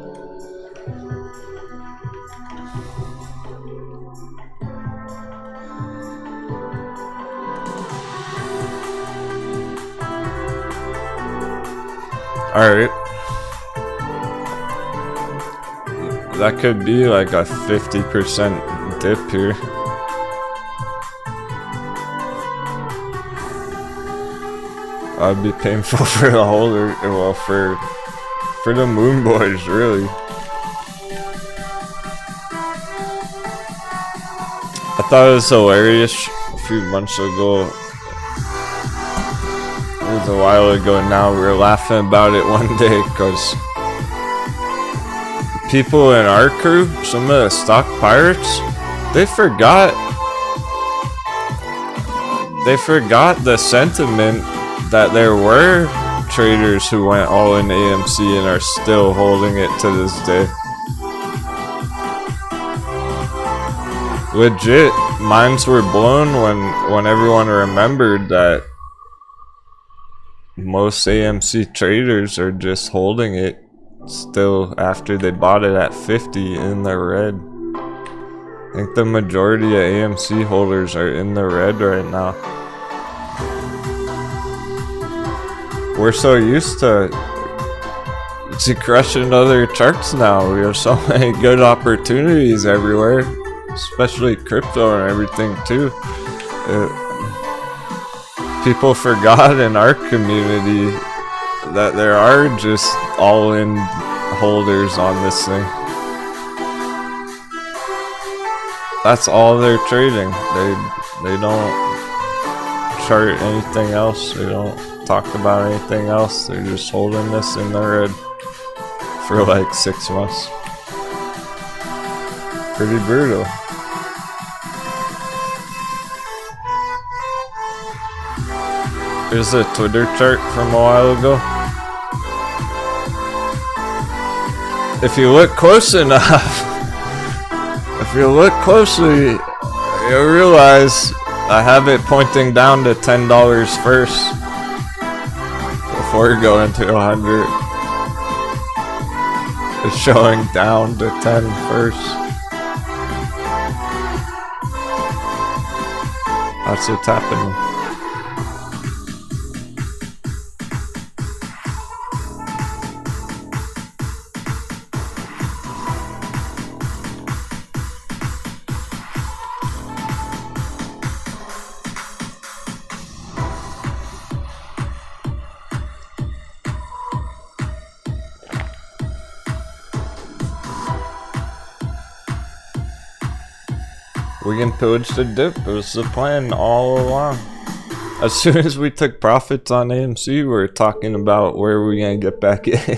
Alright. That could be like a 50% dip here. That'd be painful for the holder, well, for the moon boys, really. I thought it was hilarious a few months ago. It was a while ago now. We were laughing about it one day because people in our crew, some of the stock pirates, they forgot the sentiment that there were traders who went all in AMC and are still holding it to this day. legit, minds were blown when everyone remembered that most AMC traders are just holding it still after they bought it at 50 in the red. I think the majority of AMC holders are in the red right now. We're so used to crushing other charts now. We have so many good opportunities everywhere, especially crypto and everything too. People forgot in our community that there are just all-in holders on this thing. That's all they're trading. They don't chart anything else. They don't talk about anything else. They're just holding this in the red for like 6 months. Pretty brutal. Here's a Twitter chart from a while ago. If you look close enough, if you look closely, you'll realize I have it pointing down to $10 first before going to 100. It's showing down to 10 first. That's what's happening. We can pillage the dip. It was the plan all along. As soon as we took profits on AMC, we were talking about where we're gonna get back in.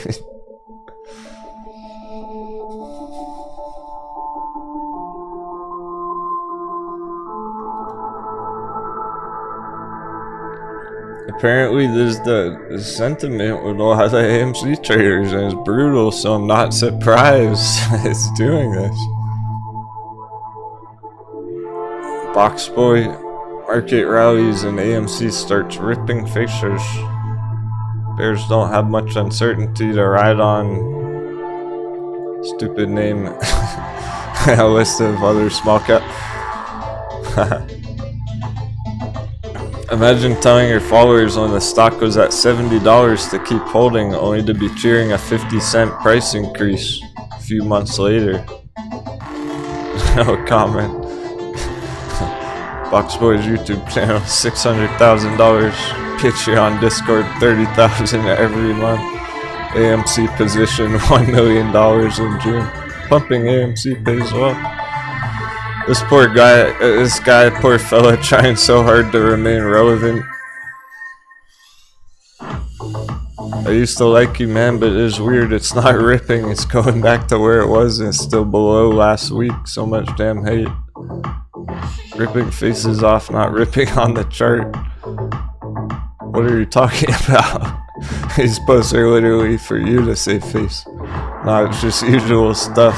Apparently there's the sentiment with a lot of AMC traders, and it's brutal, so I'm not surprised it's doing this. Boxboy market rallies and AMC starts ripping facers. Bears don't have much uncertainty to ride on. Stupid name. A list of other small cap. Imagine telling your followers when the stock was at $70 to keep holding, only to be cheering a 50-cent price increase a few months later. No comment. Boxboy's YouTube channel, $600,000. Patreon, Discord, $30,000 every month. AMC position, $1 million in June. Pumping AMC pays well. This poor guy, poor fella, trying so hard to remain relevant. I used to like you, man, but it's weird. It's not ripping. It's going back to where it was, and it's still below last week. So much damn hate. Ripping faces off, not ripping on the chart. What are you talking about? These posts are literally for you to save face. No, it's just usual stuff.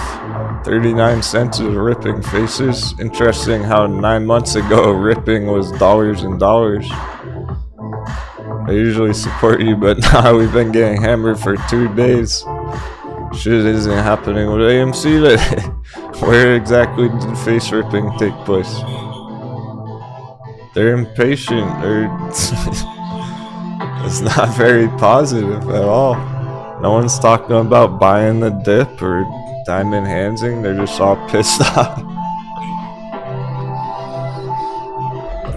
39 cents is ripping faces. Interesting how 9 months ago ripping was dollars and dollars. I usually support you, but now we've been getting hammered for 2 days. Shit isn't happening with AMC today. Where exactly did face ripping take place? They're impatient. It's not very positive at all. No one's talking about buying the dip or diamond handsing. They're just all pissed off.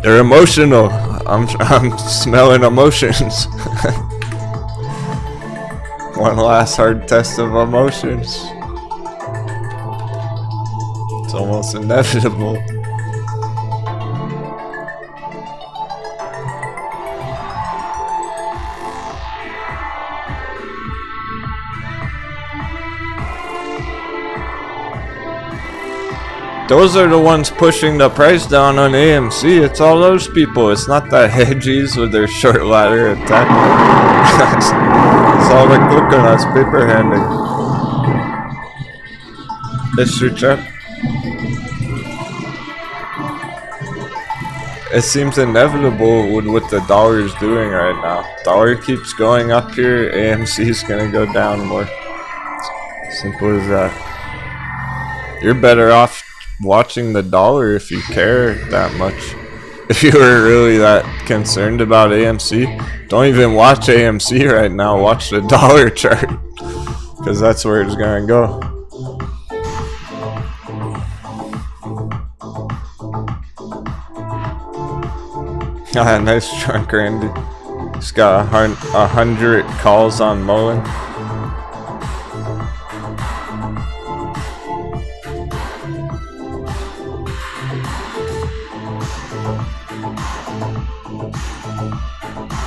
They're emotional. I'm smelling emotions. One last hard test of emotions. It's almost inevitable. Those are the ones pushing the price down on AMC. It's all those people. It's not the hedges with their short ladder attack. It's all the coconuts paper handing. That's your chat. it seems inevitable with what the dollar is doing right now. Dollar keeps going up here, AMC is gonna go down more. Simple as that. You're better off watching the dollar if you care that much. If you were really that concerned about AMC, don't even watch AMC right now, watch the dollar chart. Because that's where it's gonna go. Ah, nice chunk, Randy. He's got 100 calls on Mullen.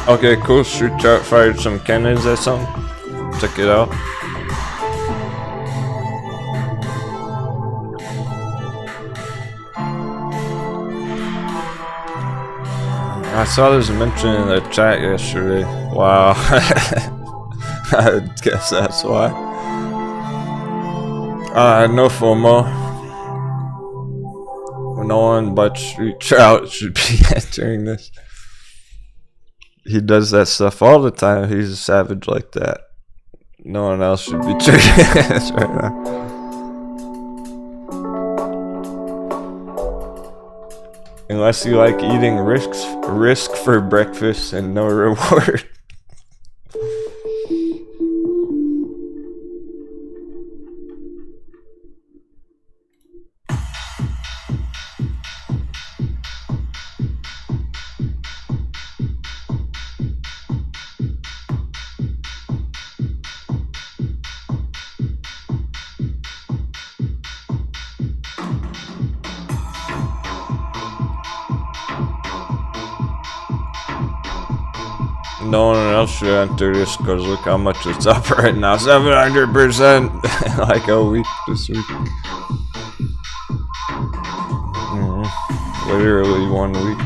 Okay, cool. Shoot out, fired some cannons or something. Check it out. I saw this mentioned in the chat yesterday. Wow. I guess that's why. No FOMO. No one but Street Trout should be entering this. He does that stuff all the time. He's a savage like that. No one else should be triggering this right now. Unless you like eating risk for breakfast and no reward. No one else should enter this because look how much it's up right now. 700% like a week this week. Literally 1 week.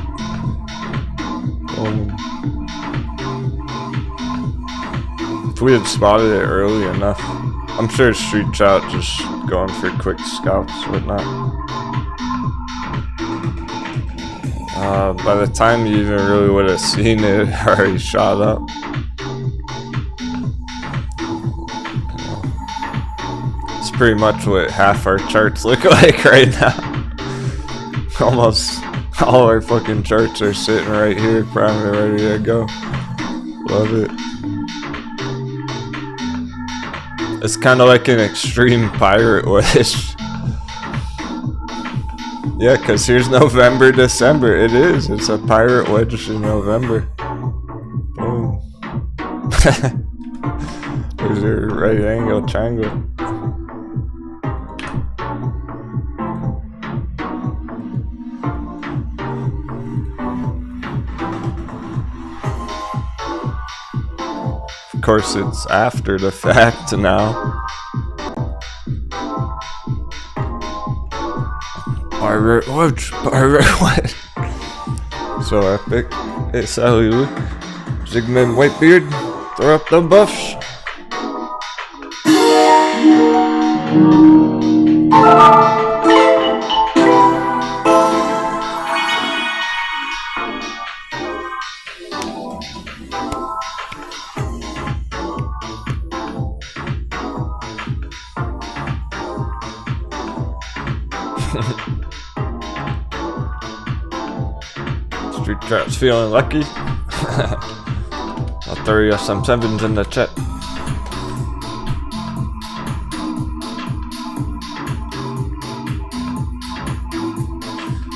If we had spotted it early enough, I'm sure Street Trout just going for quick scalps, whatnot. By the time you even really would have seen it, it already shot up. It's pretty much what half our charts look like right now. Almost all our fucking charts are sitting right here, primed and ready to go. Love it. It's kind of like an extreme pirate wish. Yeah, because here's November, December. It is. It's a pirate wedge in November. Boom. There's your right angle triangle. Of course, it's after the fact now. Pirate wedge, pirate wedge. So epic. Hey Sally Luke. Zigman Whitebeard. Throw up the buffs. Street Trout's feeling lucky. I'll throw you some sevens in the chat.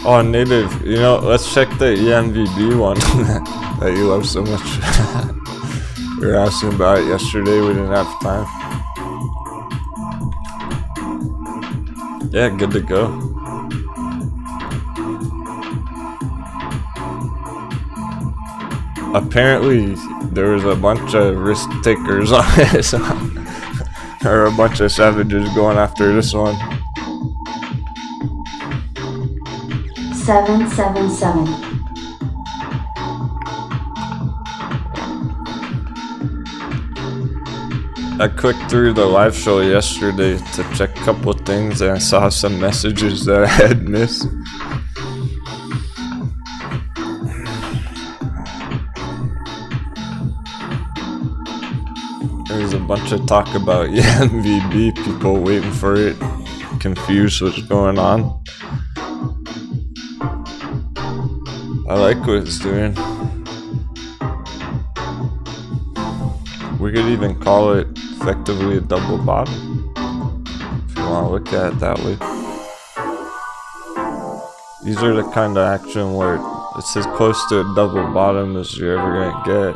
Oh, native, you know, let's check the EMVB one that you love so much. We were asking about it yesterday, we didn't have time. Yeah, good to go. Apparently, there was a bunch of risk takers on this one. Or a bunch of savages going after this one. 777. I clicked through the live show yesterday to check a couple of things and I saw some messages that I had missed. There's a bunch of talk about MVB, people waiting for it, confused what's going on. I like what it's doing. We could even call it effectively a double bottom, if you want to look at it that way. These are the kind of action where it's as close to a double bottom as you're ever gonna get.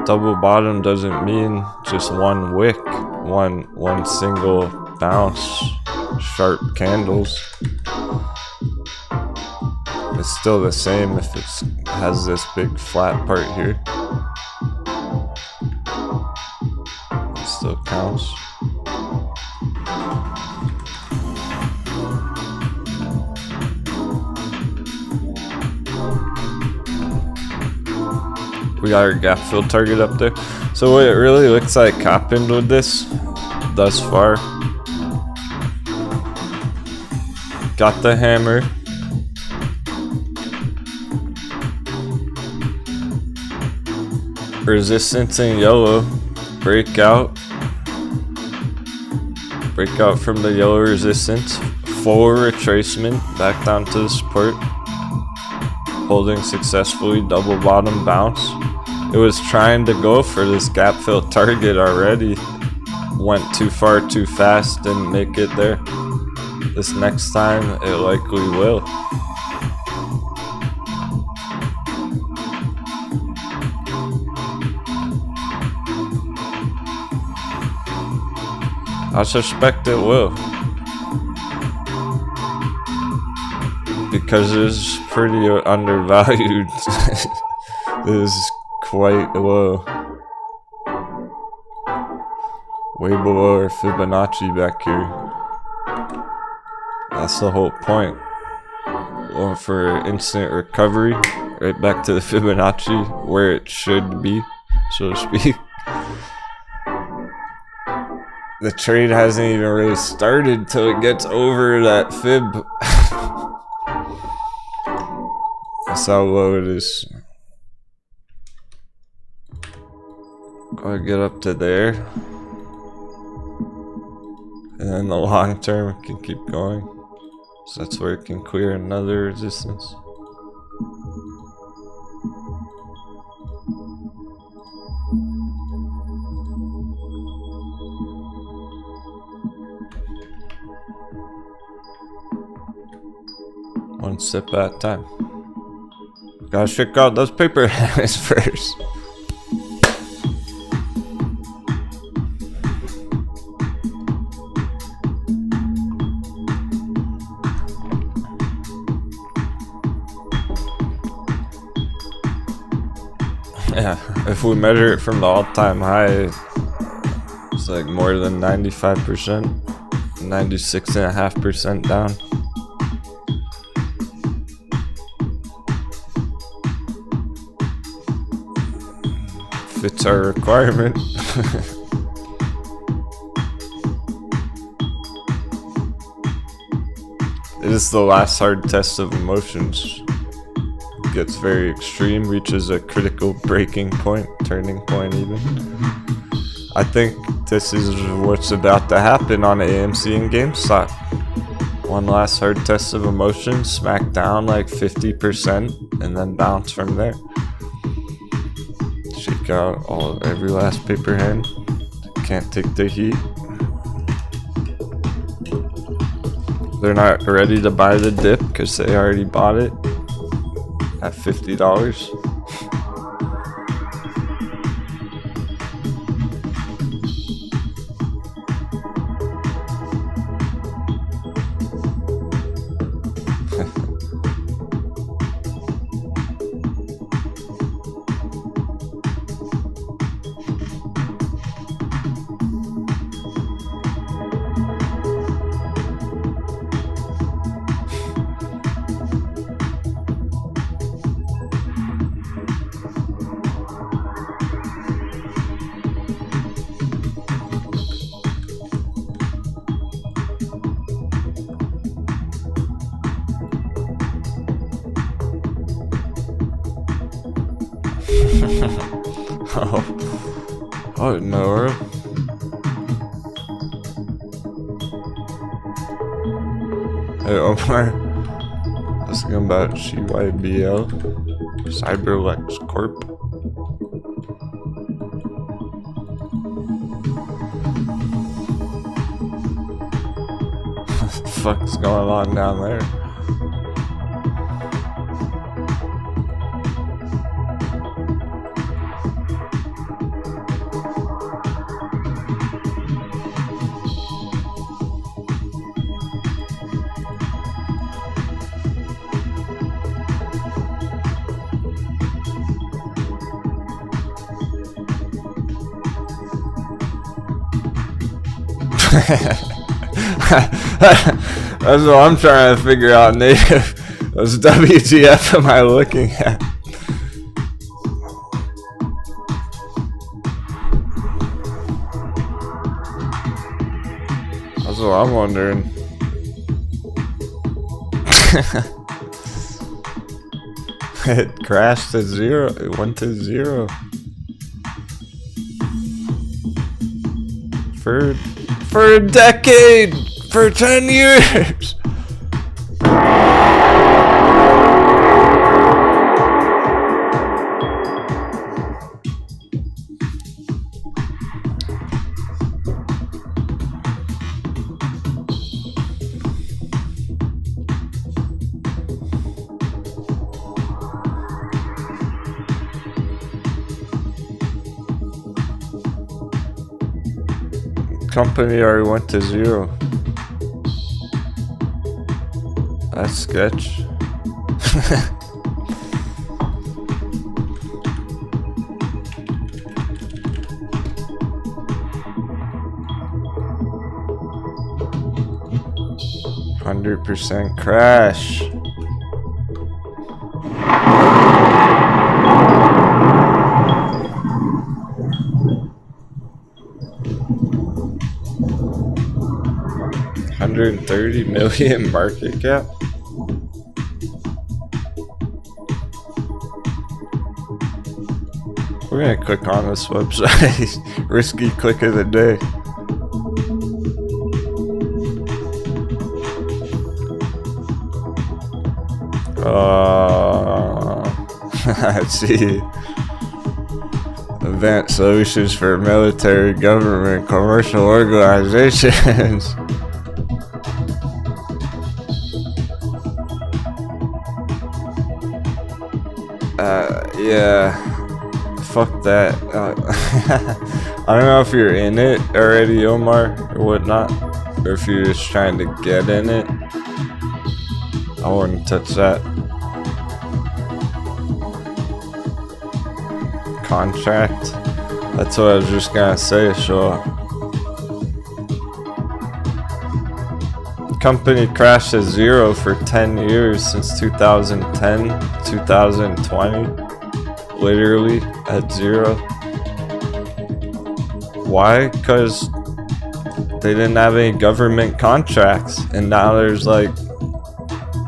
Double bottom doesn't mean just one wick, one single bounce, sharp candles. It's still the same if it has this big flat part here. It still counts. We got our gap fill target up there. So what it really looks like happened with this thus far. Got the hammer. Resistance in yellow. Breakout. Breakout from the yellow resistance. Full retracement back down to the support. Holding successfully, double bottom bounce. It was trying to go for this gap fill target already. Went too far too fast, didn't make it there. This next time it likely will. I suspect it will. Because it is pretty undervalued. It is quite low. Way below our Fibonacci back here. That's the whole point. Going for instant recovery. Right back to the Fibonacci where it should be, so to speak. The trade hasn't even really started till it gets over that fib. That's how low it is. Gotta get up to there. And then the long term can keep going. So that's where it can clear another resistance. One sip at a time. Gotta check out those paper hammers first. Yeah, if we measure it from the all-time high, it's like more than 95%, 96.5% down. Fits our requirement. It is the last hard test of emotions. Gets very extreme, reaches a critical breaking point, turning point even. I think this is what's about to happen on AMC and GameStop. One last hard test of emotions, smack down like 50% and then bounce from there. Shake out every last paper hand. Can't take the heat. They're not ready to buy the dip because they already bought it at $50. Oh no. Hey Omar, asking about CYBL, Cyberlex Corp. What the fuck's going on down there? That's what I'm trying to figure out, native. What's WTF am I looking at? That's what I'm wondering. It crashed to 0. It went to 0. For a decade! For 10 years! Company already went to 0. That's sketch. %100% crash. $130 million market cap. We're gonna click on this website. Risky click of the day. Let's see. Advanced solutions for military, government, commercial organizations. Yeah, fuck that. I don't know if you're in it already, Omar, or whatnot, or if you're just trying to get in it. I wouldn't touch that. Contract. That's what I was just gonna say, so. Company crashed to 0 for 10 years since 2010, 2020. Literally at 0. Why? Because they didn't have any government contracts, and now there's like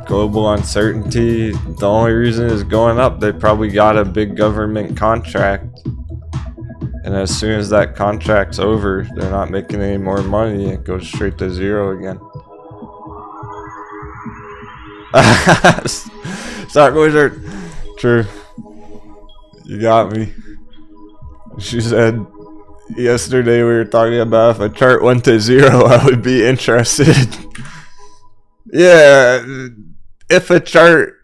global uncertainty. The only reason it's going up, they probably got a big government contract, and as soon as that contract's over, they're not making any more money. It goes straight to 0 again. Stock wizard. True. You got me. She said yesterday we were talking about if a chart went to 0, I would be interested. Yeah, if a chart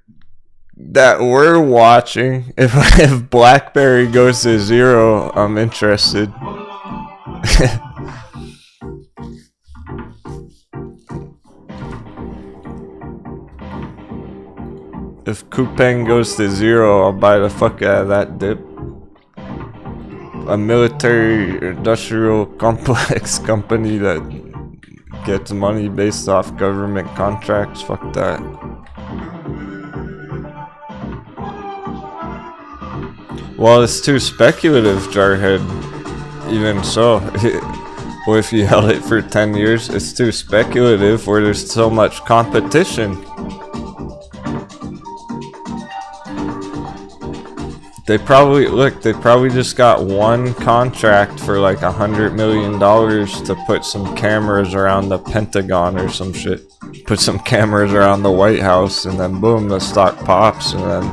that we're watching, if BlackBerry goes to 0, I'm interested. If Coupang goes to 0, I'll buy the fuck out of that dip. A military industrial complex company that gets money based off government contracts, fuck that. Well, it's too speculative, Jarhead. Even so, what if you held it for 10 years? It's too speculative where there's so much competition. They probably just got one contract for like $100 million to put some cameras around the Pentagon or some shit. Put some cameras around the White House, and then boom, the stock pops, and then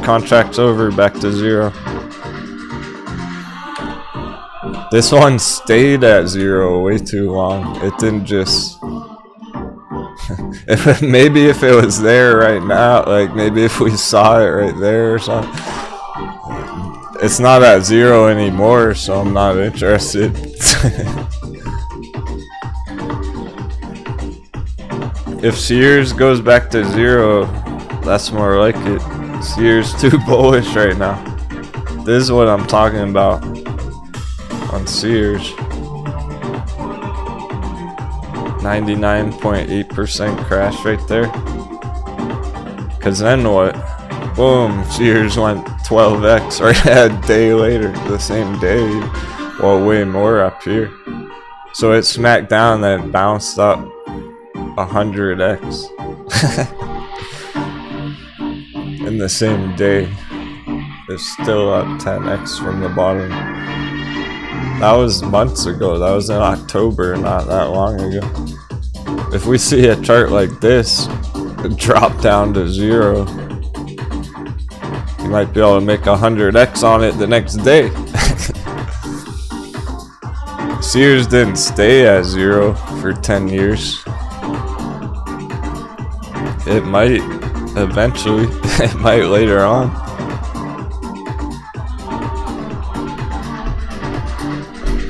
contract's over, back to zero. This one stayed at zero way too long. It didn't just... maybe if it was there right now, like maybe if we saw it right there or something. It's not at zero anymore, so I'm not interested. If Sears goes back to zero, that's more like it. Sears too bullish right now. This is what I'm talking about on Sears. 99.8% crash right there. Cause then what? Boom, Sears went 12x right a day later, the same day. Well, way more up here. So it smacked down, then it bounced up 100x in the same day. It's still up 10x from the bottom. That was months ago. That was in October, not that long ago. If we see a chart like this drop down to zero, you might be able to make 100x on it the next day. Sears didn't stay at zero for 10 years. It might eventually. It might later on.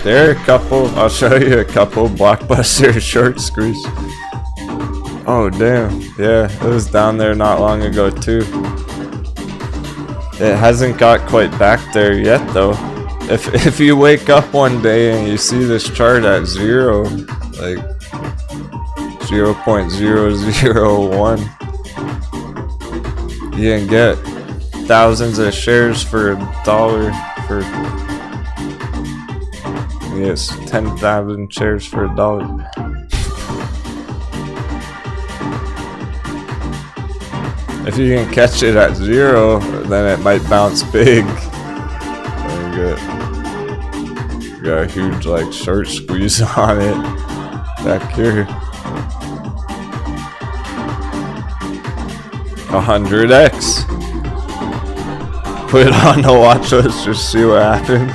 There are a couple. I'll show you a couple blockbuster short squeeze. Oh damn, yeah, it was down there not long ago too. It hasn't got quite back there yet though. If you wake up one day and you see this chart at zero, like 0.001, you can get thousands of shares for $1 for... Yes, 10,000 shares for $1. If you can catch it at zero, then it might bounce big. And got a huge like short squeeze on it back here. 100x. Put it on the watch list, just see what happens.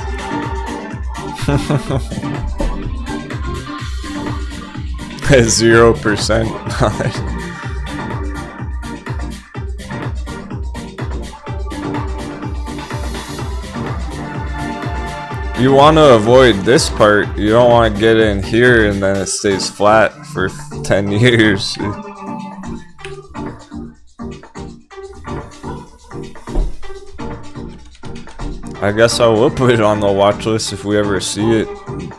0%. You want to avoid this part. You don't want to get in here and then it stays flat for 10 years. I guess I will put it on the watch list if we ever see it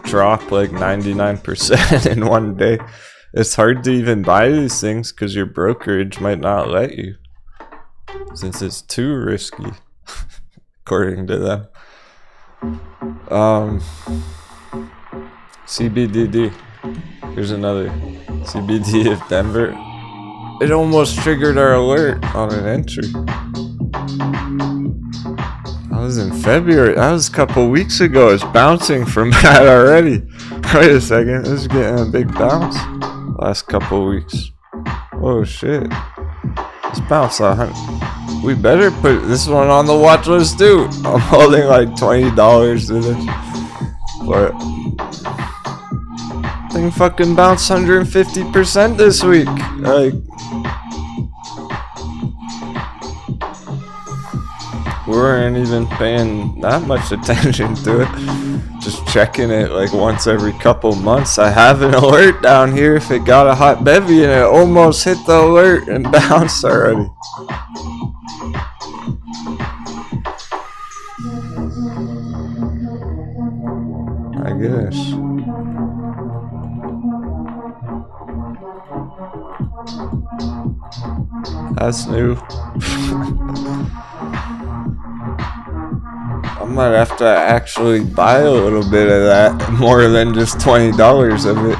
drop like 99% in one day. It's hard to even buy these things because your brokerage might not let you, since it's too risky, according to them. CBDD. Here's another. CBD of Denver. It almost triggered our alert on an entry. That was in February. That was a couple weeks ago. It's bouncing from that already. Wait a second. This is getting a big bounce. Last couple weeks. Oh shit. It's bounced 100. We better put this one on the watch list too. I'm holding like $20 to this. But thing fucking bounced 150% this week. Like, we weren't even paying that much attention to it. Just checking it like once every couple months. I have an alert down here if it got a hot bevy, and it almost hit the alert and bounced already. I guess. That's new. I might have to actually buy a little bit of that, more than just $20 of it.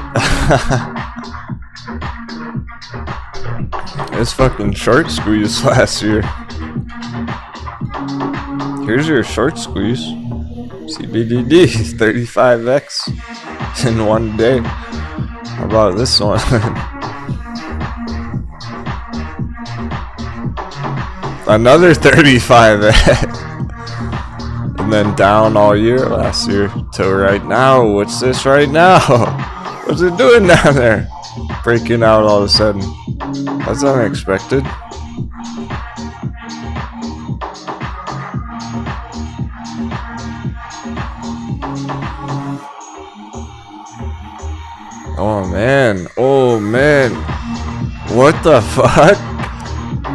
It's fucking short squeeze last year. Here's your short squeeze. CBDD 35x in one day. How about this one? Another 35x. And then down all year last year till right now. What's this right now? What's it doing down there? Breaking out all of a sudden. That's unexpected. Oh man, oh man. What the fuck?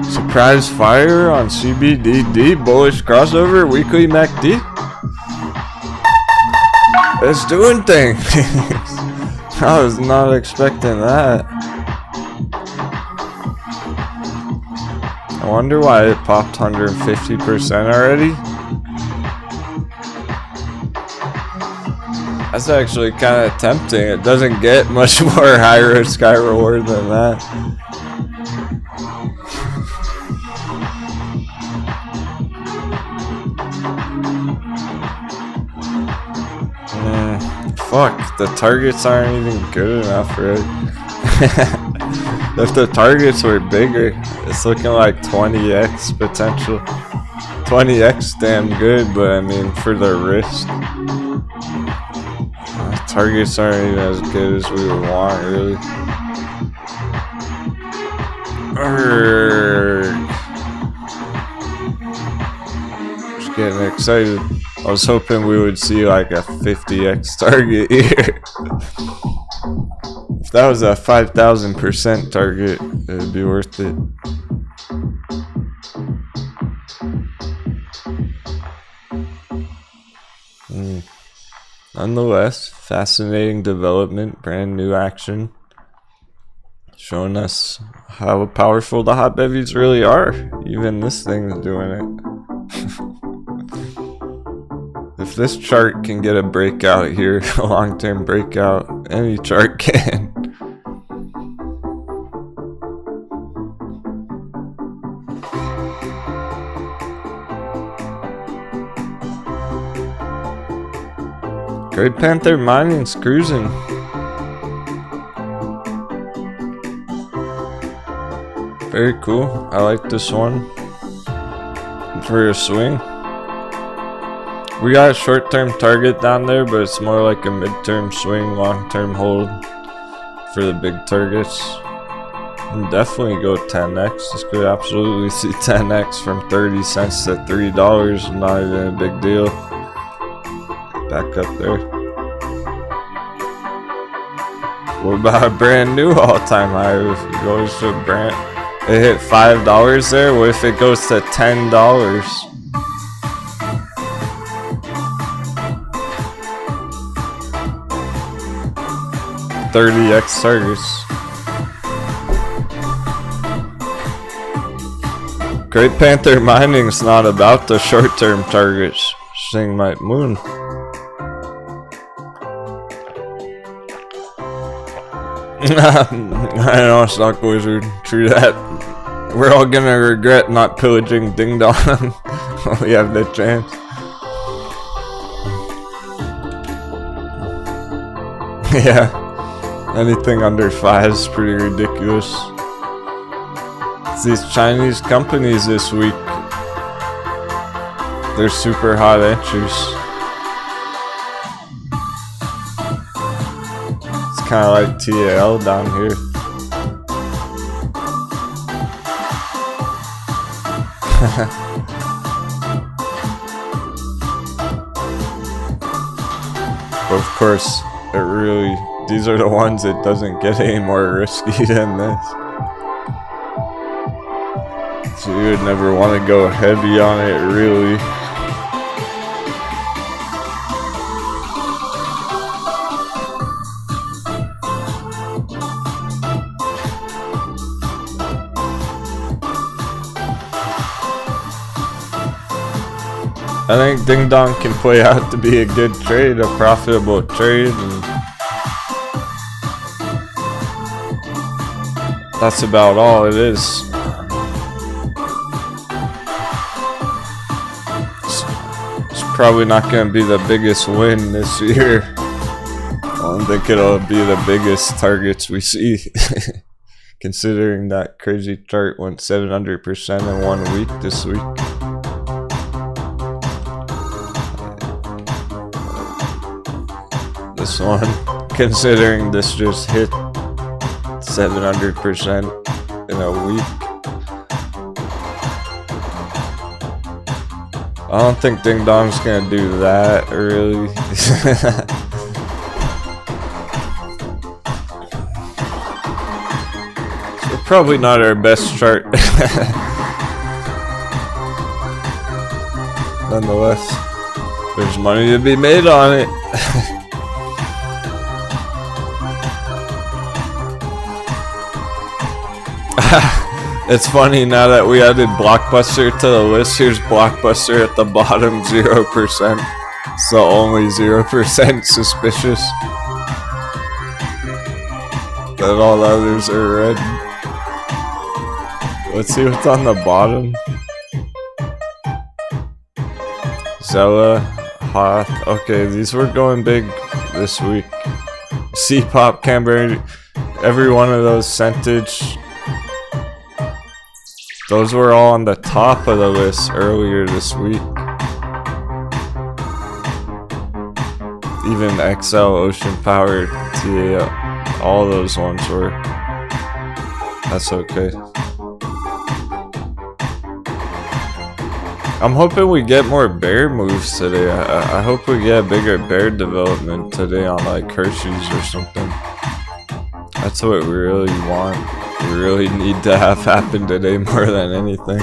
Surprise fire on CBDD, bullish crossover, weekly MACD? It's doing things. I was not expecting that. I wonder why it popped 150% already. That's actually kind of tempting. It doesn't get much more high risk, high reward than that. Fuck, the targets aren't even good enough, right? If the targets were bigger, it's looking like 20x potential. 20x damn good, but I mean, for the risk. Targets aren't even as good as we would want, really. Just getting excited. I was hoping we would see like a 50x target here. If that was a 5,000% target, it'd be worth it. Nonetheless, fascinating development, brand new action, showing us how powerful the hot bevies really are. Even this thing's doing it. If this chart can get a breakout here, a long-term breakout, any chart can. Great Panther Mining's cruising. Very cool. I like this one. For a swing. We got a short-term target down there, but it's more like a mid-term swing, long-term hold for the big targets. And definitely go 10x. This could absolutely see 10x from 30 cents to $3. Not even a big deal. Back up there. What about a brand new all-time high? If it goes to a brand, it hit $5 there. What if it goes to $10? $30x targets. Great Panther Mining's not about the short-term targets. Sing my moon. I know, Stock Wizard. True that. We're all gonna regret not pillaging Ding Dong when we have the chance. Yeah, anything under 5 is pretty ridiculous. It's these Chinese companies this week. They're super hot entries. Kind of like TAL down here. But of course, it really, these are the ones that doesn't get any more risky than this. So you would never want to go heavy on it, really. I think Ding Dong can play out to be a good trade, a profitable trade, and that's about all it is. probably not going to be the biggest win this year. I don't think it'll be the biggest targets we see. Considering that crazy chart went 700% in 1 week this week. This one, considering this just hit 700% in a week. I don't think Ding Dong's gonna do that early. So probably not our best chart. Nonetheless, there's money to be made on it. It's funny now that we added Blockbuster to the list. Here's Blockbuster at the bottom, 0%. So only 0% suspicious. That all the others are red. Let's see what's on the bottom. Zella, Hoth. Okay, these were going big this week. C-Pop, Canberra, every one of those centage. Those were all on the top of the list earlier this week. Even XL, Ocean Power, TA, all those ones were. That's okay. I'm hoping we get more bear moves today. I hope we get a bigger bear development today on like Hershey's or something. That's what we really want. We really need to have happen today more than anything.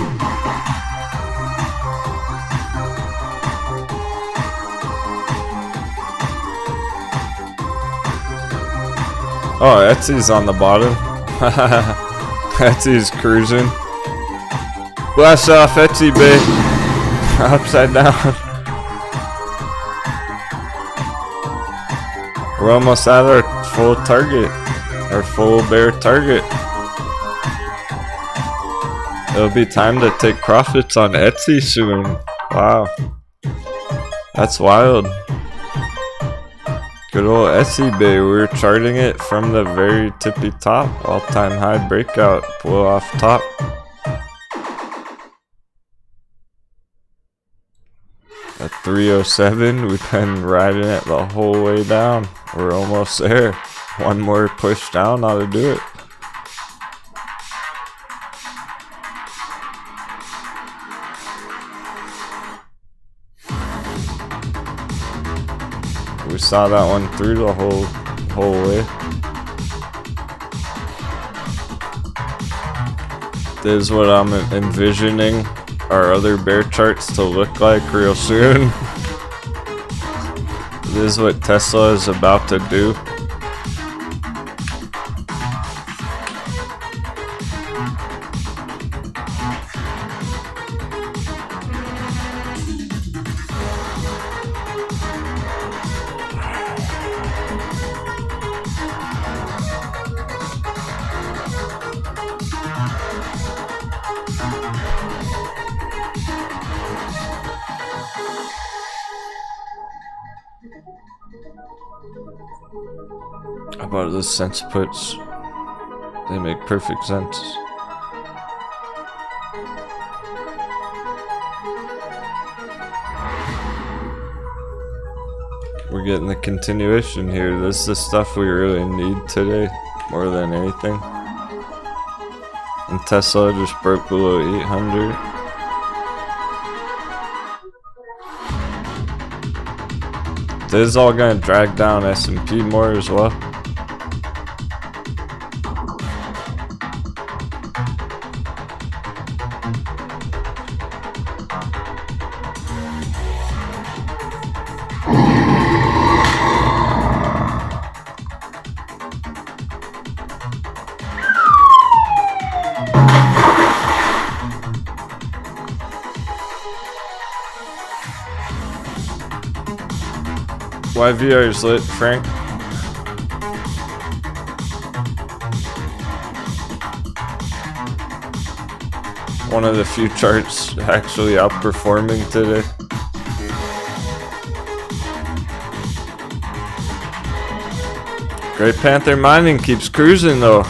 Oh, Etsy's on the bottom. Etsy's cruising. Blast off Etsy, babe. Upside down. We're almost at our full target. Our full bear target. It'll be time to take profits on Etsy soon. Wow. That's wild. Good old Etsy Bay. We were charting it from the very tippy top. All-time high breakout. Pull off top. At 307, we've been riding it the whole way down. We're almost there. One more push down ought to do it. We saw that one through the whole way. This is what I'm envisioning our other bear charts to look like real soon. This is what Tesla is about to do. About the sense puts, they make perfect sense. We're getting the continuation here. This is the stuff we really need today, more than anything. And Tesla just broke below 800. This is all gonna drag down S&P more as well. YVR is lit, Frank. One of the few charts actually outperforming today. Great Panther Mining keeps cruising though.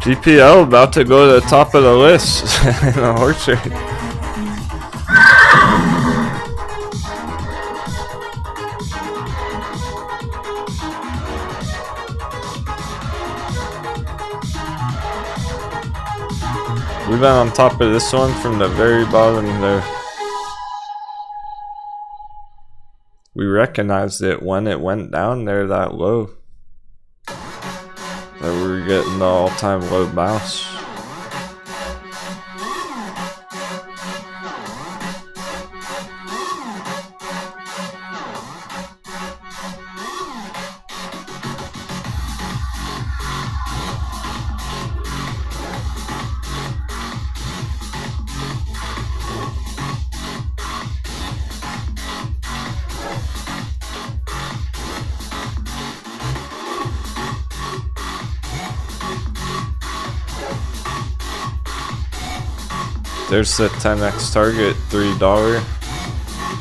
GPL about to go to the top of the list in a horse race. We've been on top of this one from the very bottom there. We recognized it when it went down there that low. That we were getting the all-time low bounce. There's the 10x target, $3.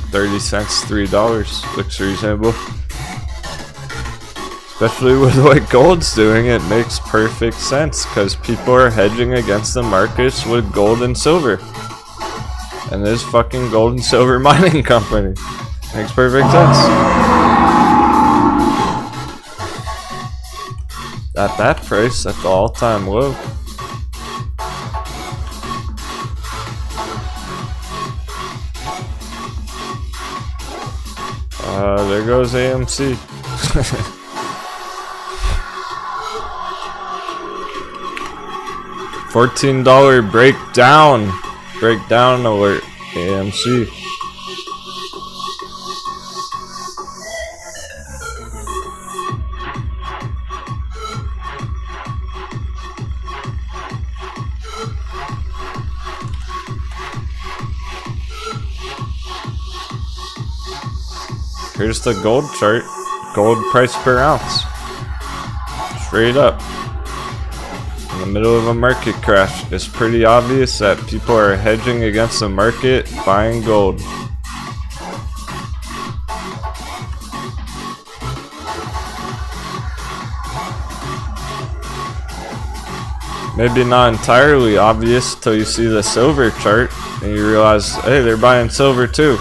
30 cents, $3. Looks reasonable. Especially with what gold's doing, it makes perfect sense because people are hedging against the markets with gold and silver. And this fucking gold and silver mining company. Makes perfect sense. At that price, at the all-time low. There goes AMC. $14 breakdown. Breakdown alert. AMC. Here's the gold chart. Gold price per ounce. Straight up. In the middle of a market crash. It's pretty obvious that people are hedging against the market, buying gold. Maybe not entirely obvious till you see the silver chart and you realize, hey, they're buying silver too.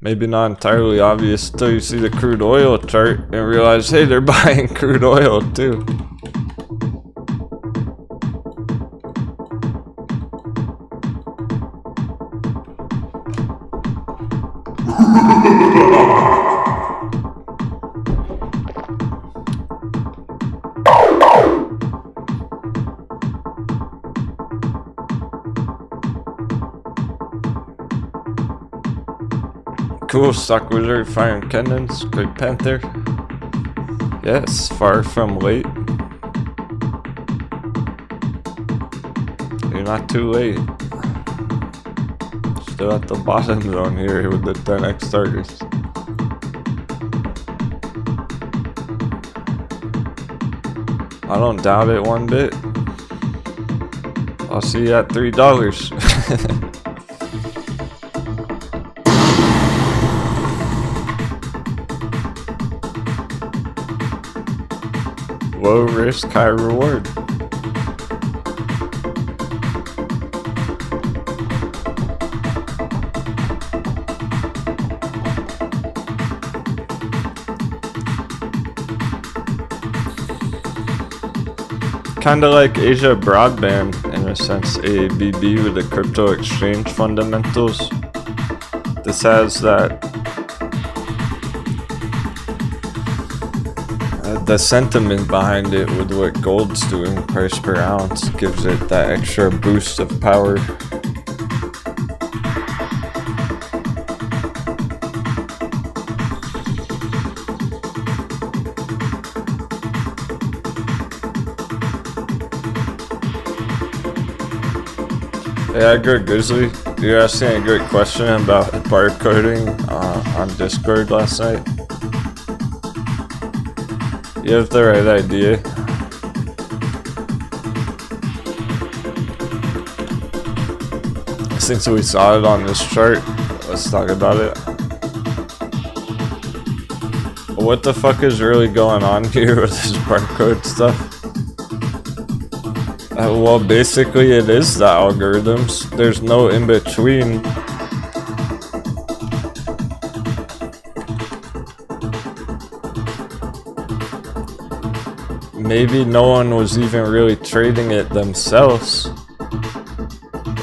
Maybe not entirely obvious until you see the crude oil chart and realize, hey, they're buying crude oil too. Cool, stock wizard, fire and cannons, great panther. Yes, far from late. You're not too late. Still at the bottom zone here with the 10x targets. I don't doubt it one bit. I'll see you at $3. Low risk, high reward. Kinda like Asia Broadband in a sense, AABB with the crypto exchange fundamentals. This has that the sentiment behind it with what gold's doing, price per ounce, gives it that extra boost of power. Yeah, good Grizzly. You're asking a great question about barcoding on Discord last night. You have the right idea. Since we saw it on this chart, let's talk about it. What the fuck is really going on here with this barcode stuff? Well, basically it is the algorithms. There's no in between. Maybe no one was even really trading it themselves,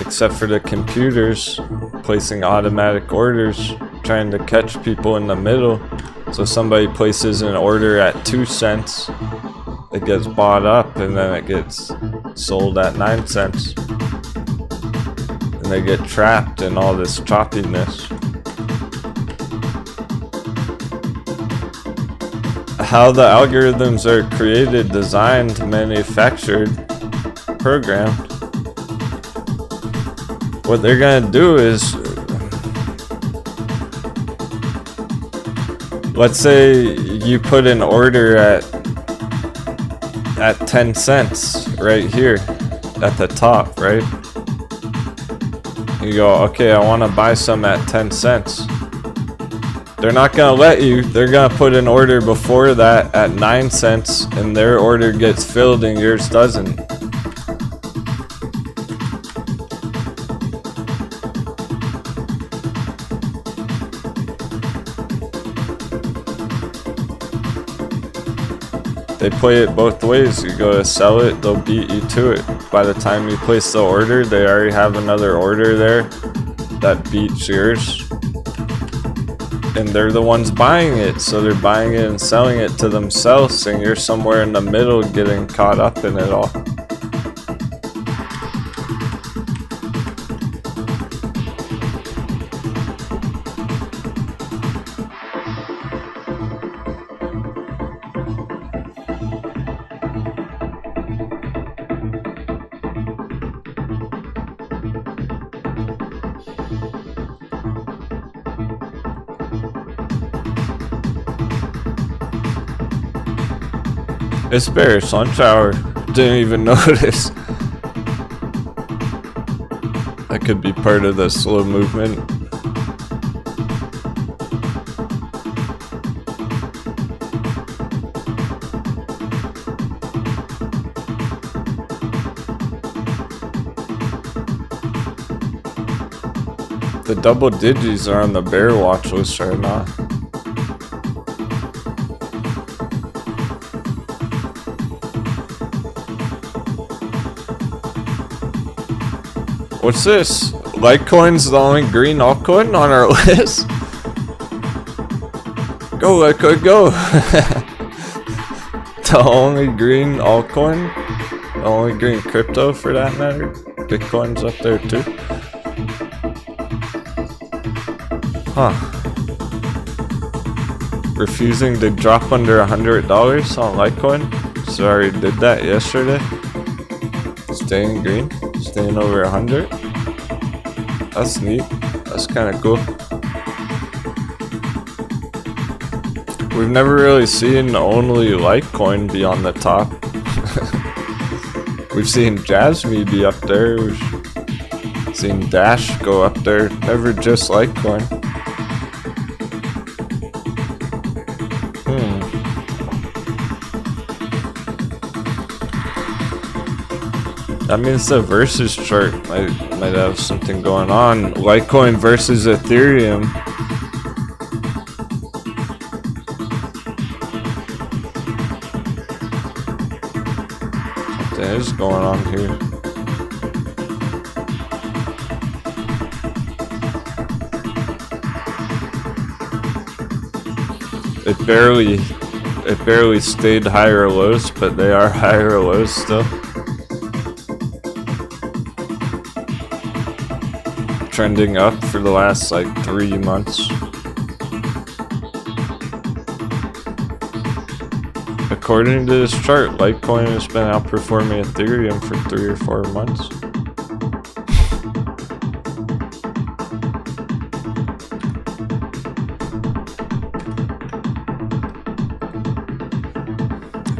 except for the computers placing automatic orders, trying to catch people in the middle. So somebody places an order at 2 cents, it gets bought up, and then it gets sold at 9 cents. And they get trapped in all this choppiness. How the algorithms are created, designed, manufactured, programmed. What they're gonna do is, let's say you put an order at 10 cents right here at the top, right? You go, okay, I want to buy some at 10 cents. They're not gonna let you. They're gonna put an order before that at 9 cents, and their order gets filled and yours doesn't. They play it both ways. You go to sell it, they'll beat you to it. By the time you place the order, they already have another order there that beats yours. And they're the ones buying it, so they're buying it and selling it to themselves, and you're somewhere in the middle getting caught up in it all. It's bare sunflower. Didn't even notice. That could be part of the slow movement. The double digis are on the bear watch list right now. What's this? Litecoin's the only green altcoin on our list? Go Litecoin, go! The only green altcoin? The only green crypto for that matter? Bitcoin's up there too? Huh. Refusing to drop under $100 on Litecoin? Sorry, did that yesterday. Staying green? Staying over 100. That's neat. That's kind of cool. We've never really seen only Litecoin be on the top. We've seen Jasmine be up there. We've seen Dash go up there. Never just Litecoin. That means the versus chart might have something going on. Litecoin versus Ethereum. What is going on here? It barely stayed higher lows, but they are higher lows still. Trending up for the last like 3 months. According to this chart, Litecoin has been outperforming Ethereum for 3 or 4 months.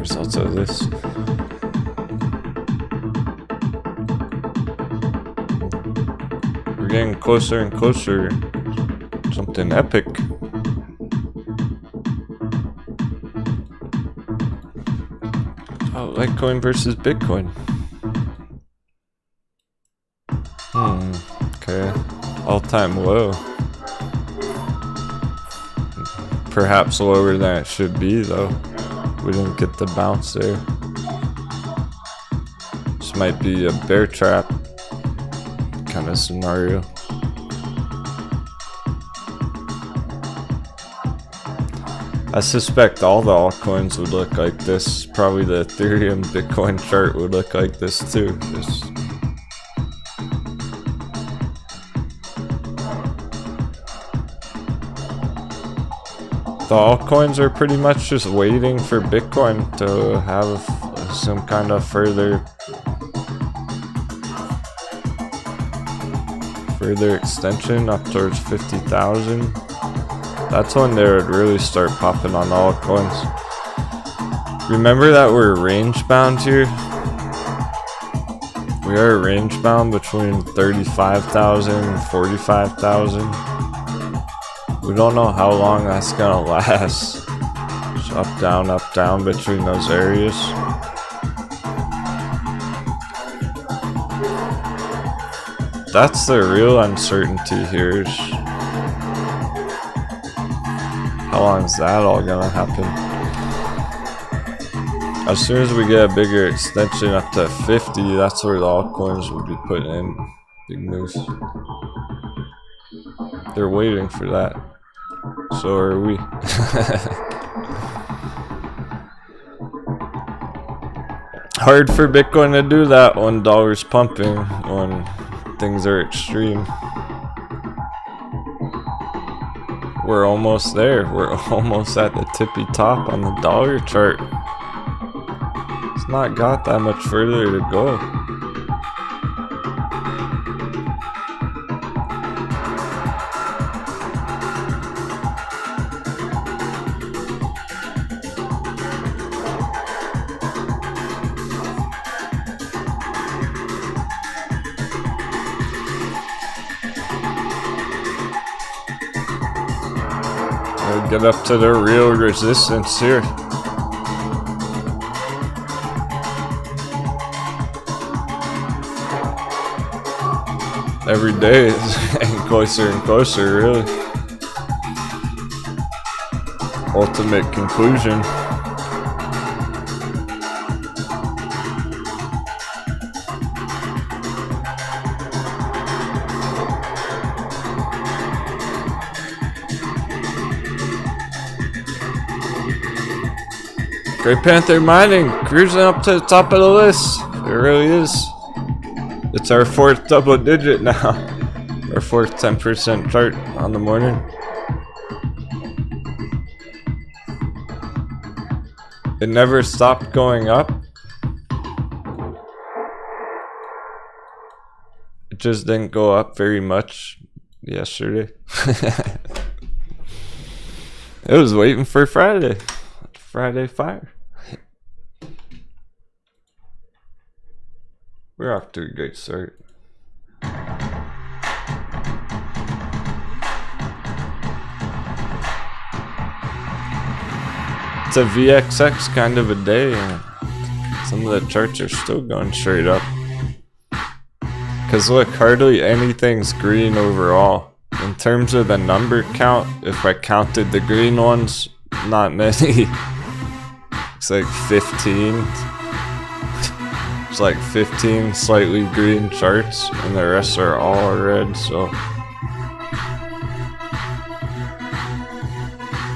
results of this. We're getting closer and closer. Something epic. Oh, Litecoin versus Bitcoin. Okay. All-time low. Perhaps lower than it should be, though. We didn't get the bounce there. This might be a bear trap kind of scenario. I suspect all the altcoins would look like this. Probably the Ethereum Bitcoin chart would look like this too. The altcoins are pretty much just waiting for Bitcoin to have some kind of further extension up towards 50,000. That's when they would really start popping on altcoins. Remember that we're range bound here? We are range bound between 35,000 and 45,000. We don't know how long that's gonna last. Just up, down between those areas. That's the real uncertainty here. Is how long is that all gonna happen? As soon as we get a bigger extension up to 50, that's where the altcoins will be putting in big moves. They're waiting for that. So are we. Hard for Bitcoin to do that when dollars pumping, when things are extreme. We're almost there. We're almost at the tippy top on the dollar chart. It's not got that much further to go. Get up to the real resistance here. Every day is getting closer and closer, really. Ultimate conclusion. Great Panther Mining, cruising up to the top of the list. It really is. It's our fourth double digit now. Our fourth 10% chart on the morning. It never stopped going up. It just didn't go up very much yesterday. It was waiting for Friday. Friday fire. We're off to a great start. It's a VXX kind of a day, and some of the charts are still going straight up. Cause look, hardly anything's green overall. In terms of the number count, if I counted the green ones, not many. It's like 15. It's like 15 slightly green charts, and the rest are all red, so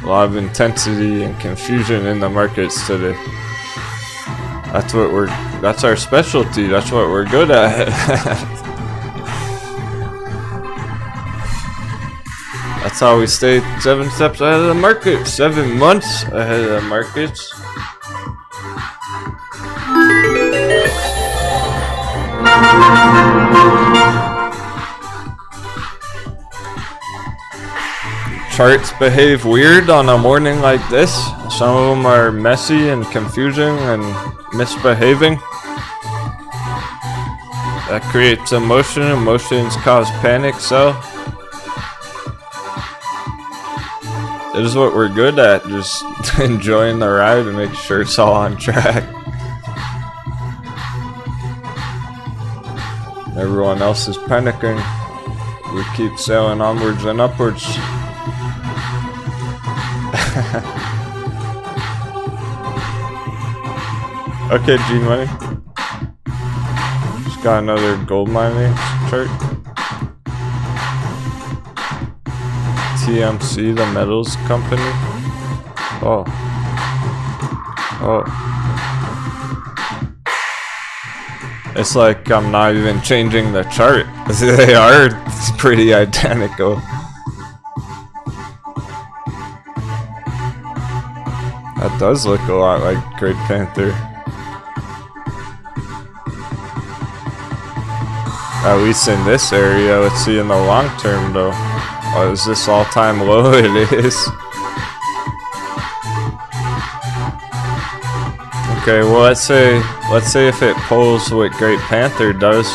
a lot of intensity and confusion in the markets today. That's our specialty, that's what we're good at. That's how we stay 7 steps ahead of the market, 7 months ahead of the markets. charts behave weird on a morning like this. Some of them are messy and confusing and misbehaving. That creates emotion. Emotions cause panic, so it is what we're good at, just enjoying the ride and make sure it's all on track. Everyone else is panicking. We keep sailing onwards and upwards. Okay, G Money. Just got another gold mining chart. TMC, the metals company. Oh. It's like I'm not even changing the chart. They are pretty identical. That does look a lot like Great Panther. At least in this area. Let's see in the long term though. Oh, is this all-time low? It is. Okay, well let's say if it pulls what Great Panther does.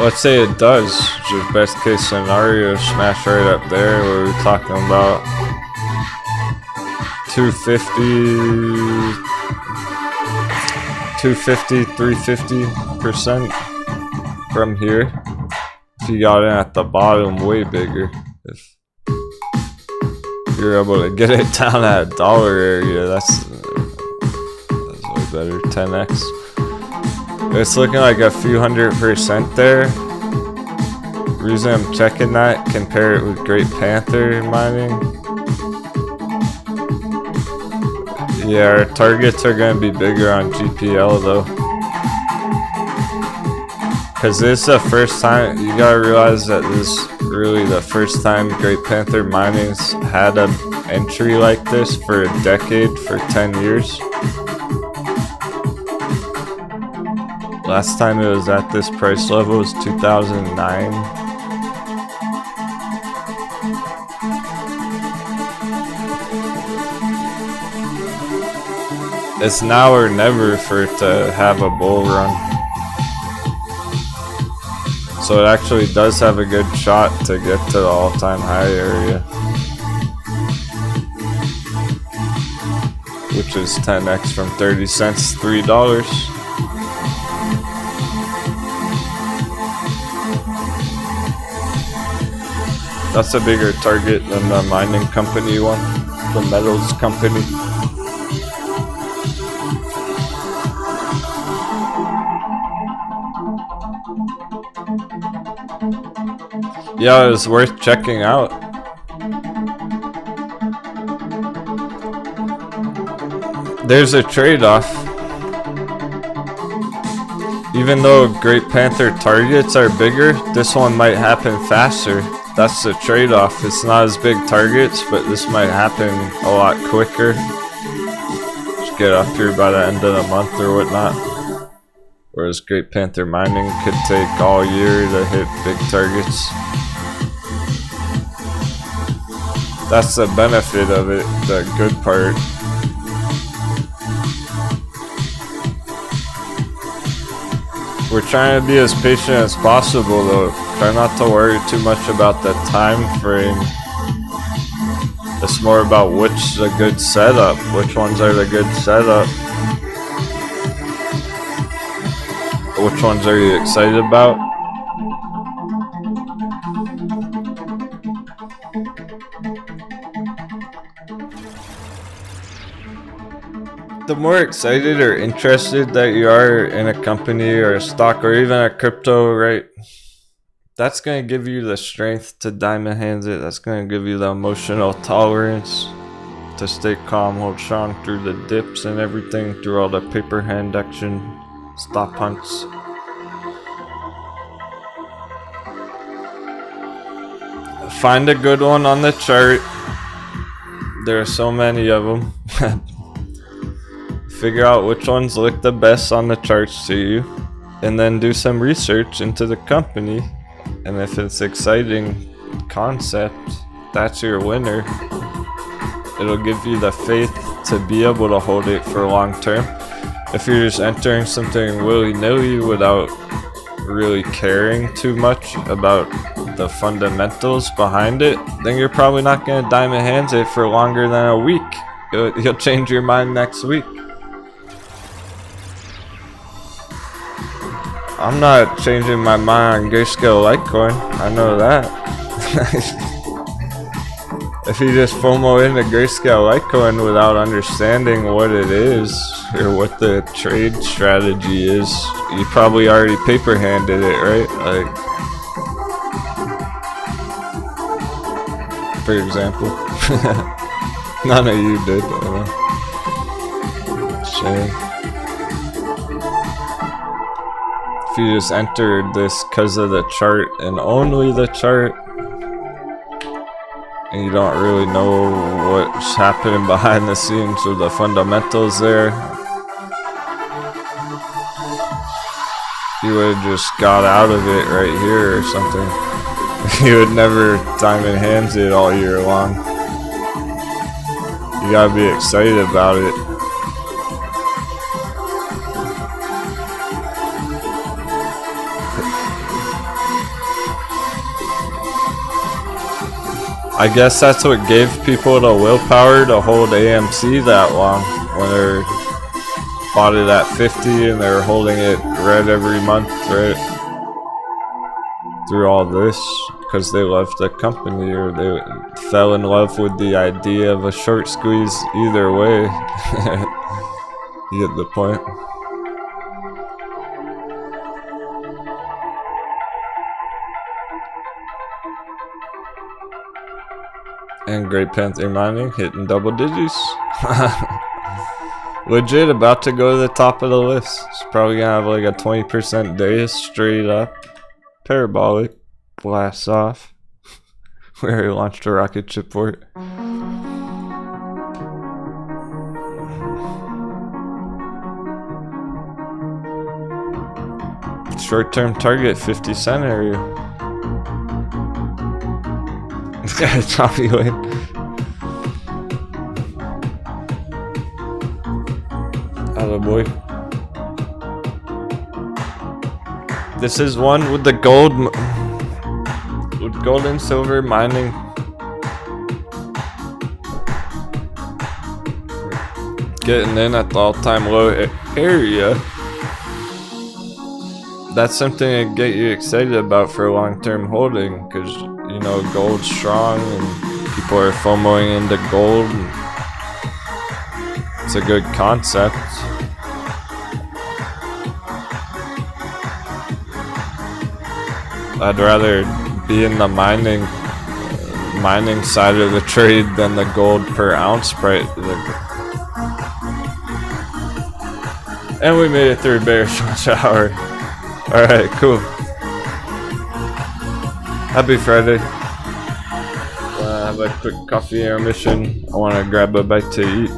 Let's say it does. The best case scenario, smash right up there where we're talking about 350% from here. If you got in at the bottom, way bigger. If you're able to get it down at $1 area, that's way better. 10x. It's looking like a few 100% there. Reason I'm checking that, compare it with Great Panther mining. Yeah, our targets are going to be bigger on GPL though. Because this is the first time, you gotta realize that this is really the first time Great Panther Mining's had an entry like this for a decade, for 10 years. Last time it was at this price level was 2009. It's now or never for it to have a bull run. So it actually does have a good shot to get to the all-time high area, which is 10x from 30 cents, $3. That's a bigger target than the mining company one, the metals company. Yeah, it was worth checking out. There's a trade-off. Even though Great Panther targets are bigger, this one might happen faster. That's the trade-off. It's not as big targets, but this might happen a lot quicker. Just get up here by the end of the month or whatnot. Whereas Great Panther mining could take all year to hit big targets. That's the benefit of it, the good part. We're trying to be as patient as possible though. Try not to worry too much about the time frame. It's more about which is a good setup. Which ones are the good setup. Which ones are you excited about? The more excited or interested that you are in a company or a stock or even a crypto, right? That's going to give you the strength to diamond hands it. That's going to give you the emotional tolerance to stay calm, hold strong through the dips and everything, through all the paper hand action, stop hunts. Find a good one on the chart. There are so many of them. Figure out which ones look the best on the charts to you. and then do some research into the company, and if it's exciting concept, that's your winner. It'll give you the faith to be able to hold it for long term. If you're just entering something willy-nilly without really caring too much about the fundamentals behind it, then you're probably not going to diamond hands it for longer than a week. You'll change your mind next week. I'm not changing my mind on Grayscale Litecoin. I know that. If you just FOMO into Grayscale Litecoin without understanding what it is or what the trade strategy is, you probably already paper handed it, right? Like, for example. None of you did. Shame. If you just entered this because of the chart and only the chart, and you don't really know what's happening behind the scenes or the fundamentals there, you would have just got out of it right here or something. You would never diamond hands it all year long. You gotta be excited about it. I guess that's what gave people the willpower to hold AMC that long, when they bought it at 50 and they were holding it red every month, right? Through all this, because they loved the company or they fell in love with the idea of a short squeeze either way. You get the point. And Great Panther Mining hitting double digits. Legit about to go to the top of the list. It's probably gonna have like a 20% day straight up. Parabolic blasts off. Where he launched a rocket ship for it. Short-term target 50-cent area. Tommy Lane. Hello, boy. This is one with the gold, with gold and silver mining. Getting in at the all-time low area. That's something to get you excited about for long-term holding, because you know gold's strong and people are FOMOing into gold. It's a good concept. I'd rather be in the mining side of the trade than the gold per ounce price. And we made it through bearish lunch hour. Alright, cool. Happy Friday. Have a quick coffee intermission. I want to grab a bite to eat.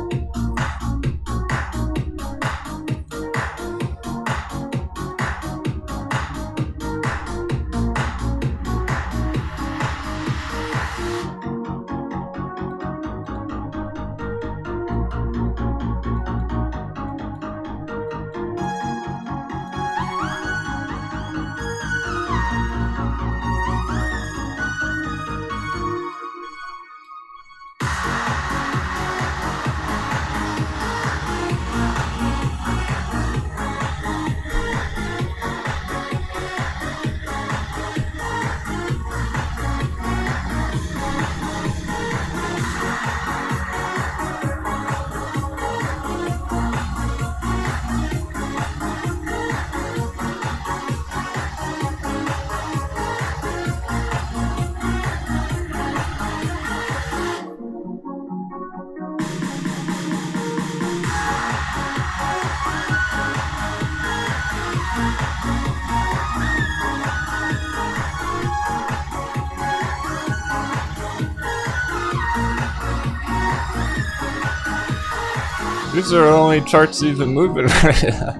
These are the only charts even moving right now.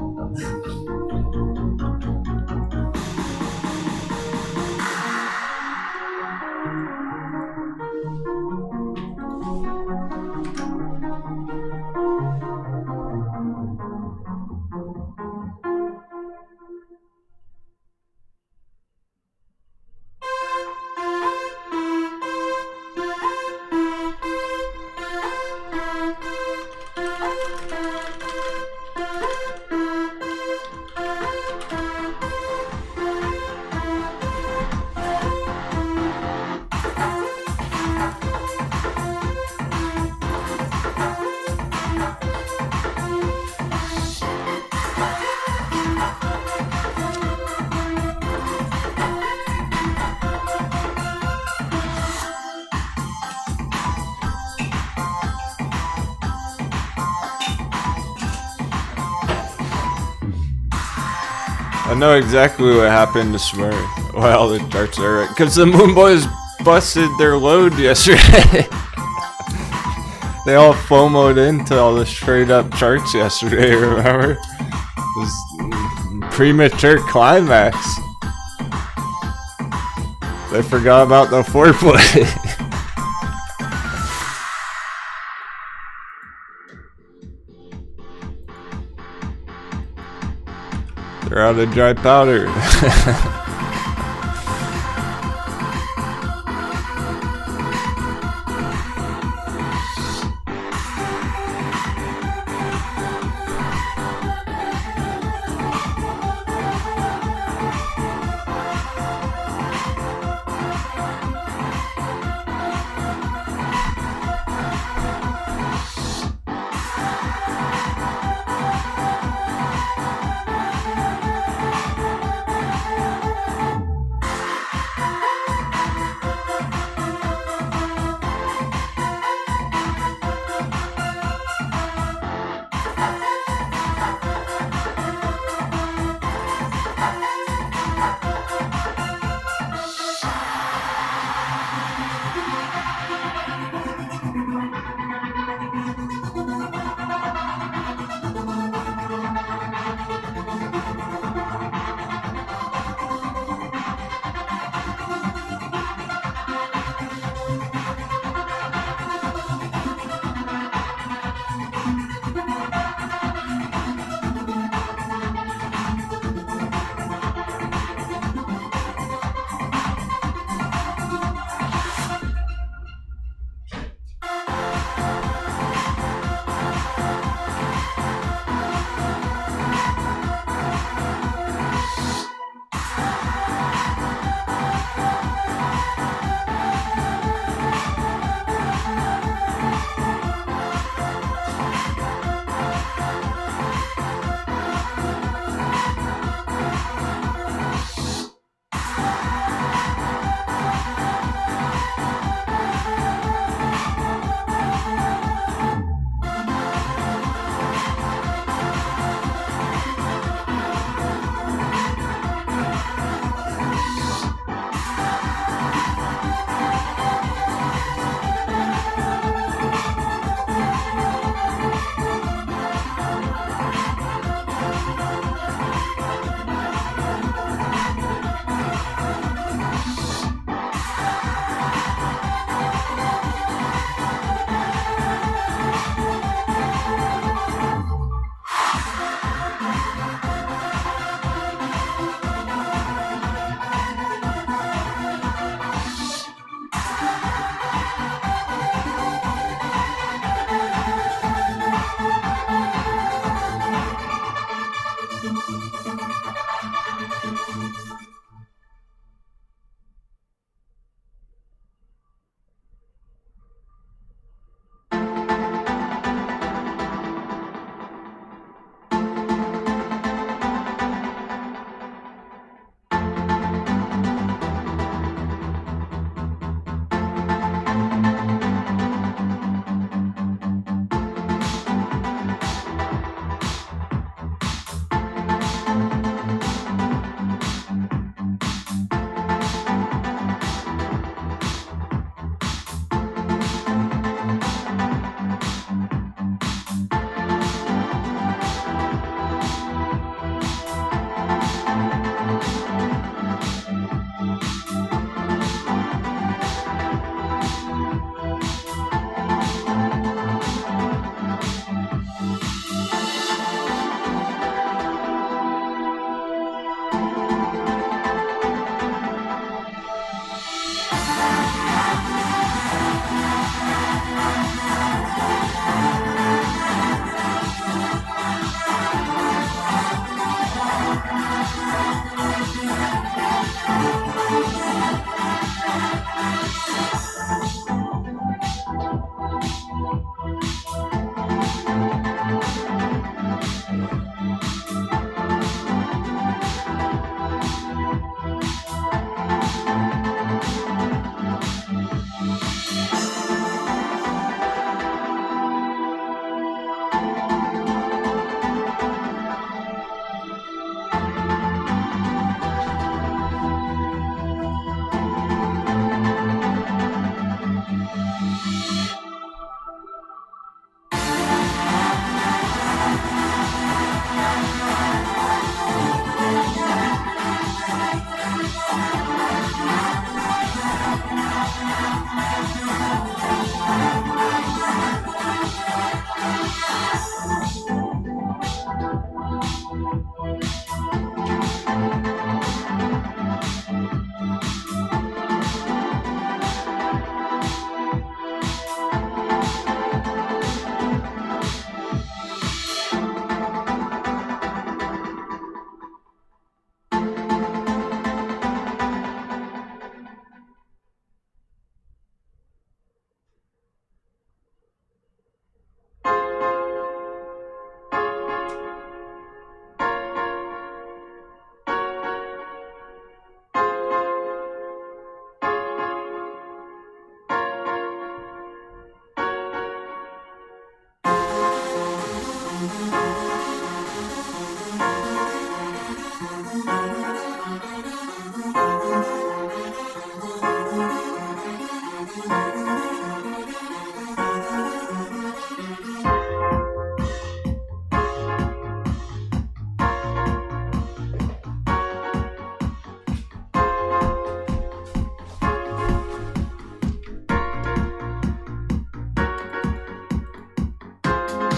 I know exactly what happened this morning. Well, the charts are right. Because the Moon Boys busted their load yesterday. They all FOMO'd into all the straight up charts yesterday, remember? This premature climax. They forgot about the foreplay. They're out of dry powder.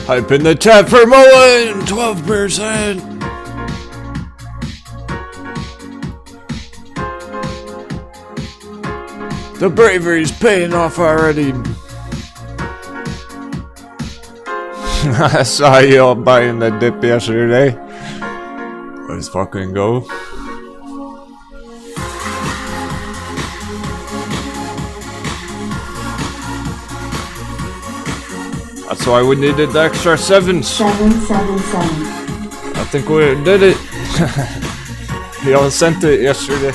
Hype in the chat for Mullen! 12%! The bravery's paying off already. I saw you all buying the dip yesterday. Let's fucking go. That's why we needed the extra 7s. 777. I think we did it. Y'all sent it yesterday.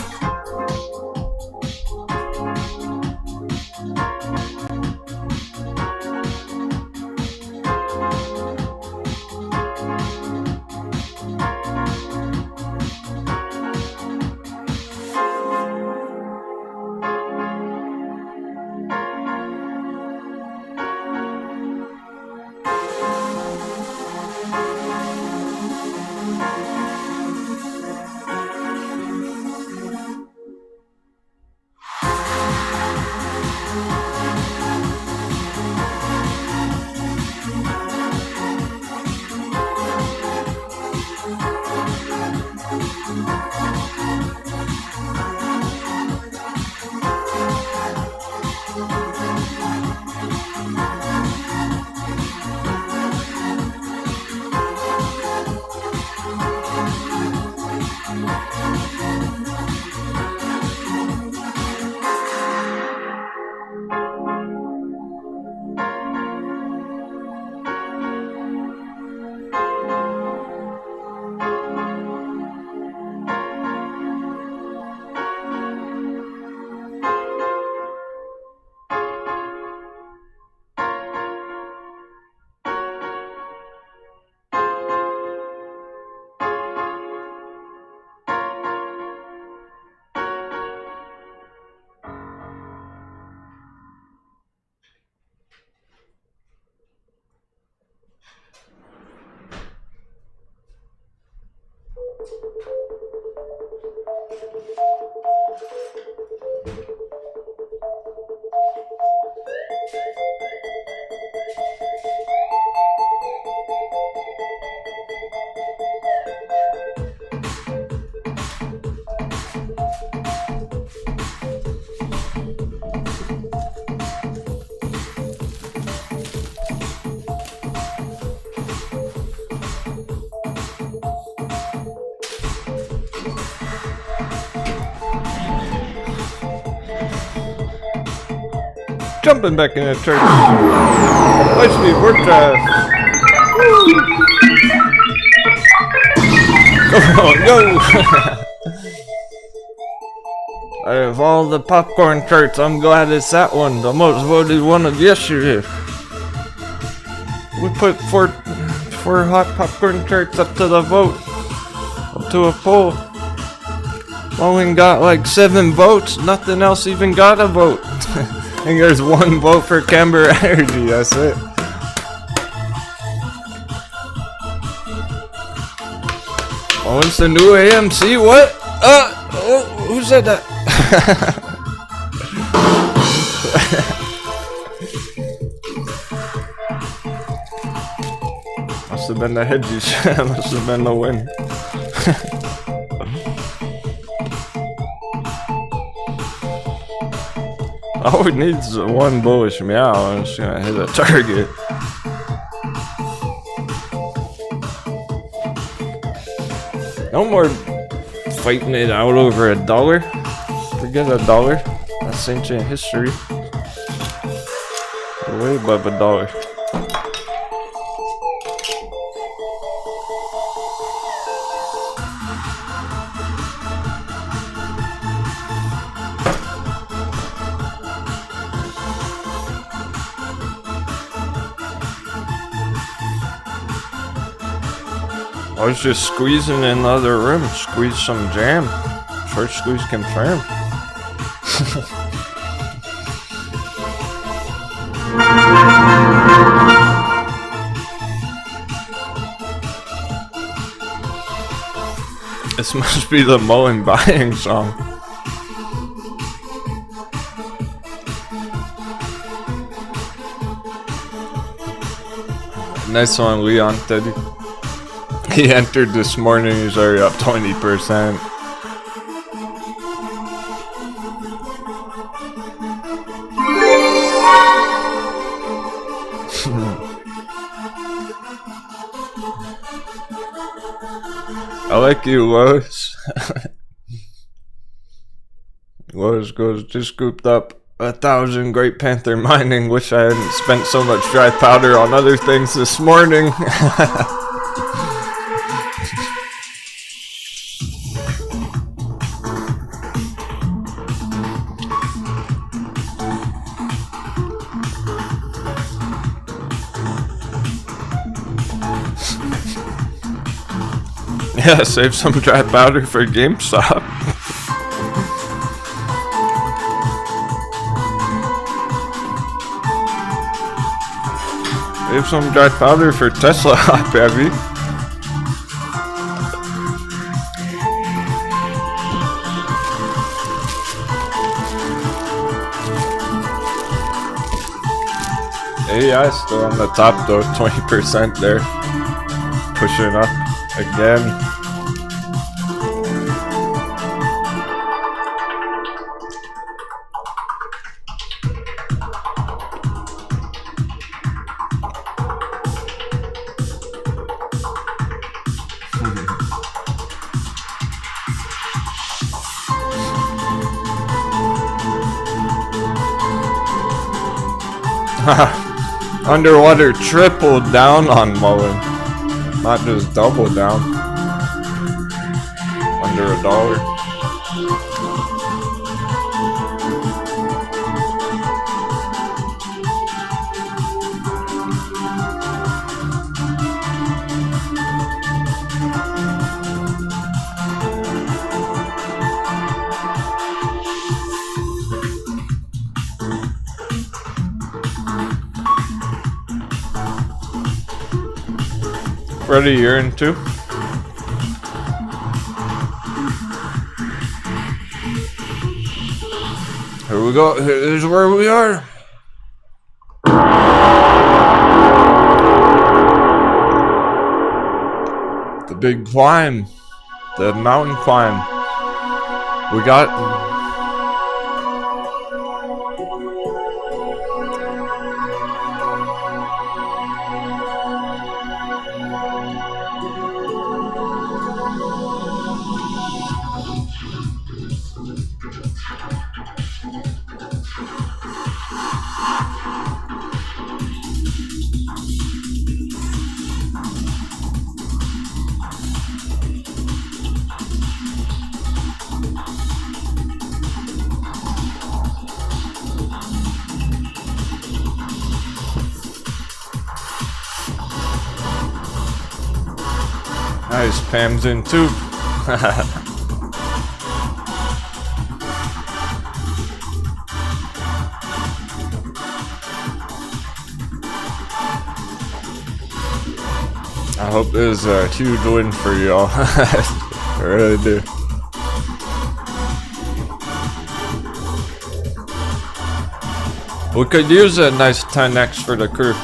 Jumping back in the church. Let's be work Go! Out of all the popcorn carts, I'm glad it's that one, the most voted one of yesterday. We put four hot popcorn carts up to the vote, up to a poll. Mullen got like 7 votes, nothing else even got a vote. I think there's 1 vote for Camber Energy, that's it. Oh, it's the new AMC, what? Oh, who said that? Must have been the hedges, must have been the win. All we need is 1 bullish meow and it's gonna hit a target. No more fighting it out over $1. Forget $1. That's ancient history. We're way above $1. I was just squeezing in the other room. Squeeze some jam. Short squeeze confirmed. This must be the Mullen buying song. Nice one, Leon Teddy. He entered this morning, he's already up 20%. I like you, Lois. Lois goes, just scooped up 1,000 Great Panther mining. Wish I hadn't spent so much dry powder on other things this morning. Yeah, save some dry powder for GameStop. Save some dry powder for Tesla, baby. AI still on the top though, 20% there. Pushing up again. Underwater tripled down on Mullen, not just double down. Under $1. Ready, you're in too? Here we go, here's where we are. The big climb. The mountain climb. We got... Nice, Pam's in too. I hope this is a huge win for y'all. I really do. We could use a nice 10x for the crew.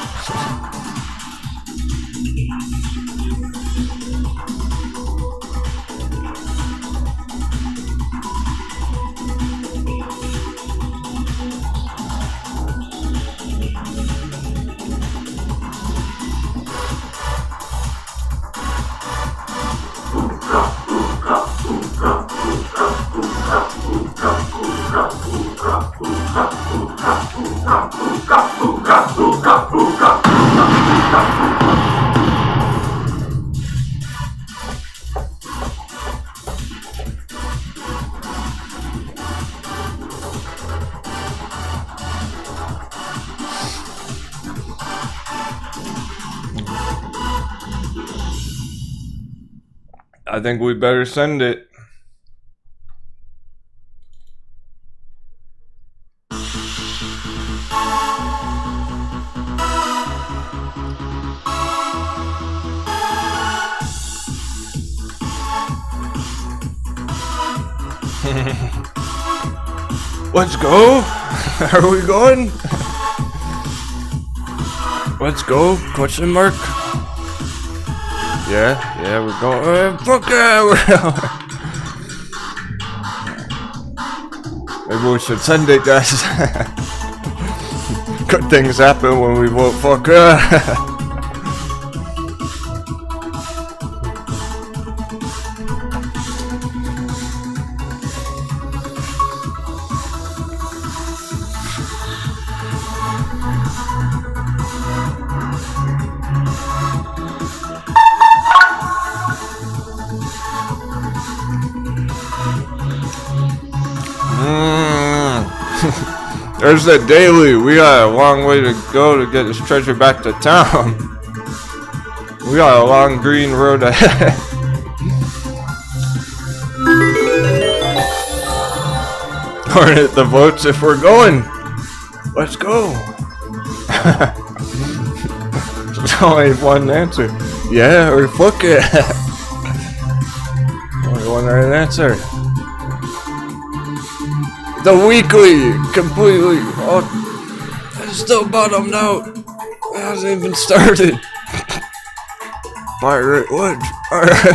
I think we better send it. Let's go. Are we going? Let's go. Question mark. Yeah, we're going. Fuck yeah. Maybe we should send it, guys. Good things happen when we vote fuck yeah. There's that daily. We got a long way to go to get this treasure back to town. We got a long green road ahead. Or hit the votes if we're going. Let's go. There's only one answer. Yeah or fuck it. Only one right answer. The weekly, completely, it's still bottomed out. It hasn't even started. Pirate wedge. Alright.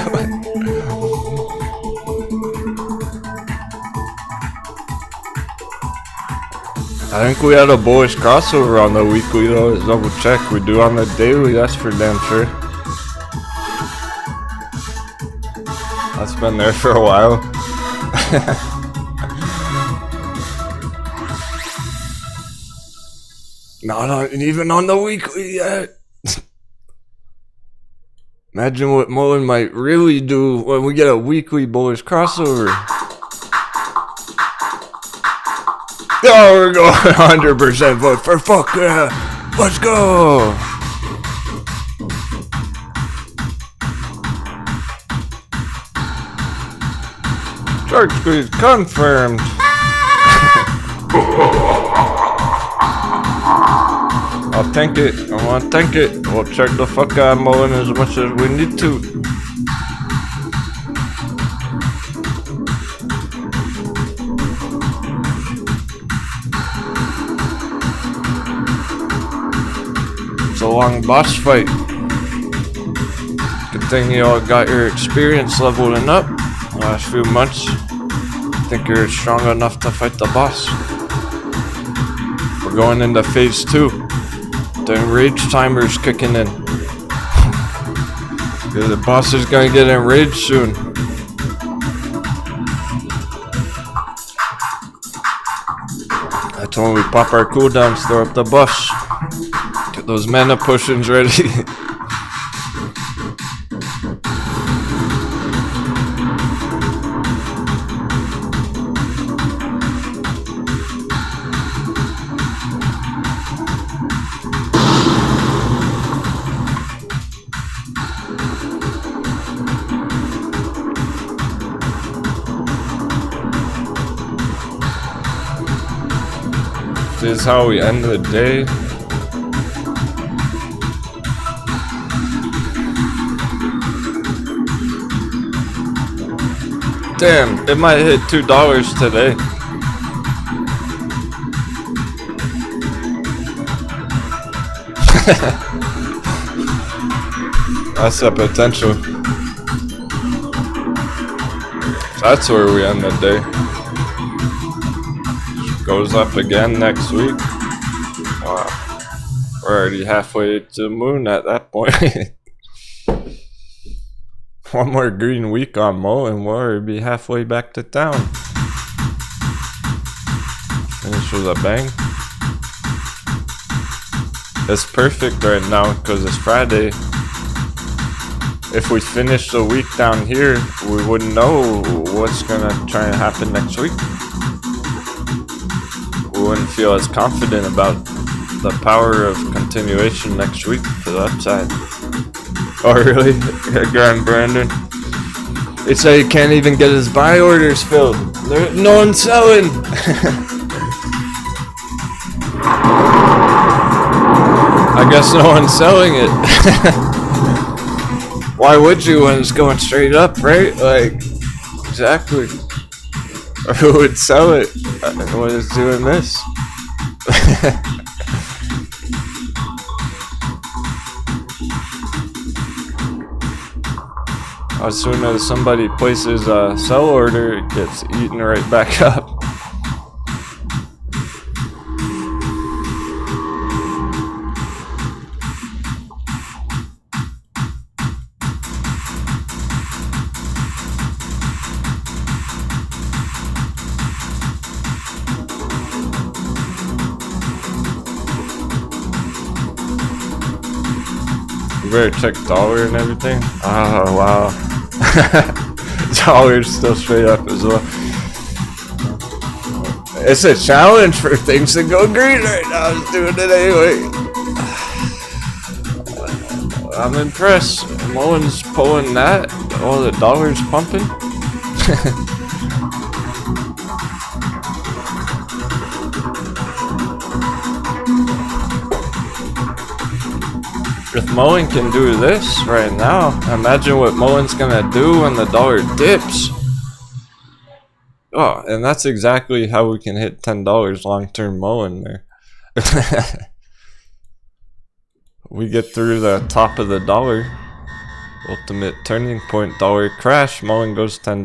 I think we had a bullish crossover on the weekly though. Let's double check. We do on the daily, that's for damn sure. That's been there for a while. Not even on the weekly yet. Imagine what Mullen might really do when we get a weekly bullish crossover. Oh, we're going 100% vote for fuck yeah. Let's go. Shark squeeze confirmed. I'll tank it. I want to tank it. We'll check the fuck out of Mullen as much as we need to. It's a long boss fight. Good thing you all got your experience leveling up the last few months. I think you're strong enough to fight the boss. We're going into phase 2. The enrage timer's kicking in. The boss is gonna get enraged soon. That's when we pop our cooldowns, throw up the buffs. Get those mana potions ready. This is how we end the day. Damn, it might hit $2 today. That's the potential. That's where we end the day. Goes up again next week. Wow. We're already halfway to the moon at that point. One more green week on Mo and we'll already be halfway back to town. Finish with a bang. It's perfect right now because it's Friday. If we finish the week down here, we wouldn't know what's gonna try and happen next week. We wouldn't feel as confident about the power of continuation next week to the upside. Oh really? Grand Brandon? It's how he can't even get his buy orders filled. No one's selling. I guess no one's selling it. Why would you when it's going straight up, right? Like, exactly. Or who would sell it when it's doing this? As soon as somebody places a sell order, it gets eaten right back up. You better check dollar and everything. Oh wow. Dollar's still straight up as well. It's a challenge for things to go green right now. I was doing it anyway. I'm impressed. Mullen's pulling that. Oh, the dollar's pumping. If Mullen can do this right now, imagine what Mullen's gonna do when the dollar dips. Oh, and that's exactly how we can hit $10 long-term Mullen there. We get through the top of the dollar. Ultimate turning point, dollar crash, Mullen goes $10.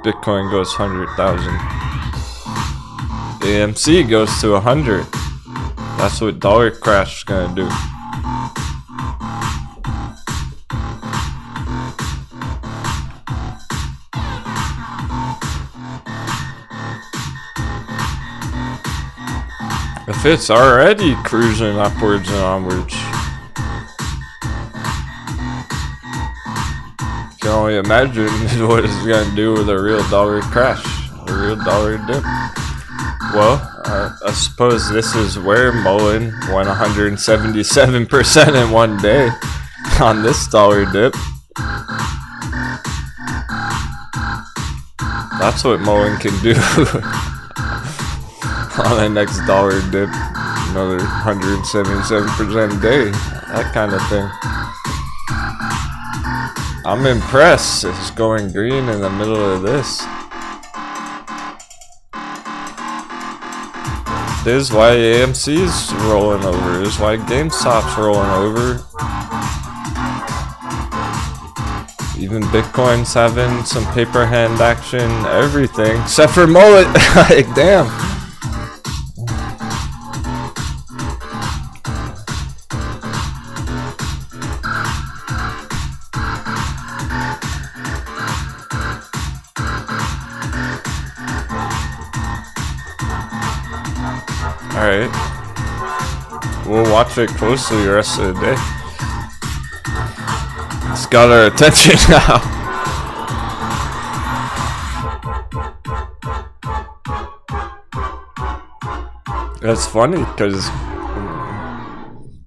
Bitcoin goes 100,000. AMC goes to 100. That's what dollar crash is gonna do. If it's already cruising upwards and onwards, you can only imagine what it's gonna do with a real dollar crash, a real dollar dip. Well, I suppose this is where Mullen went 177% in one day on this dollar dip. That's what Mullen can do on the next dollar dip. Another 177% a day. That kind of thing. I'm impressed. It's going green in the middle of this. This is why AMC's rolling over. This is why GameStop's rolling over. Even Bitcoin's having some paper hand action, everything. Except for Mullet. Like, damn. Alright. We'll watch it closely the rest of the day. It's got our attention now. That's funny because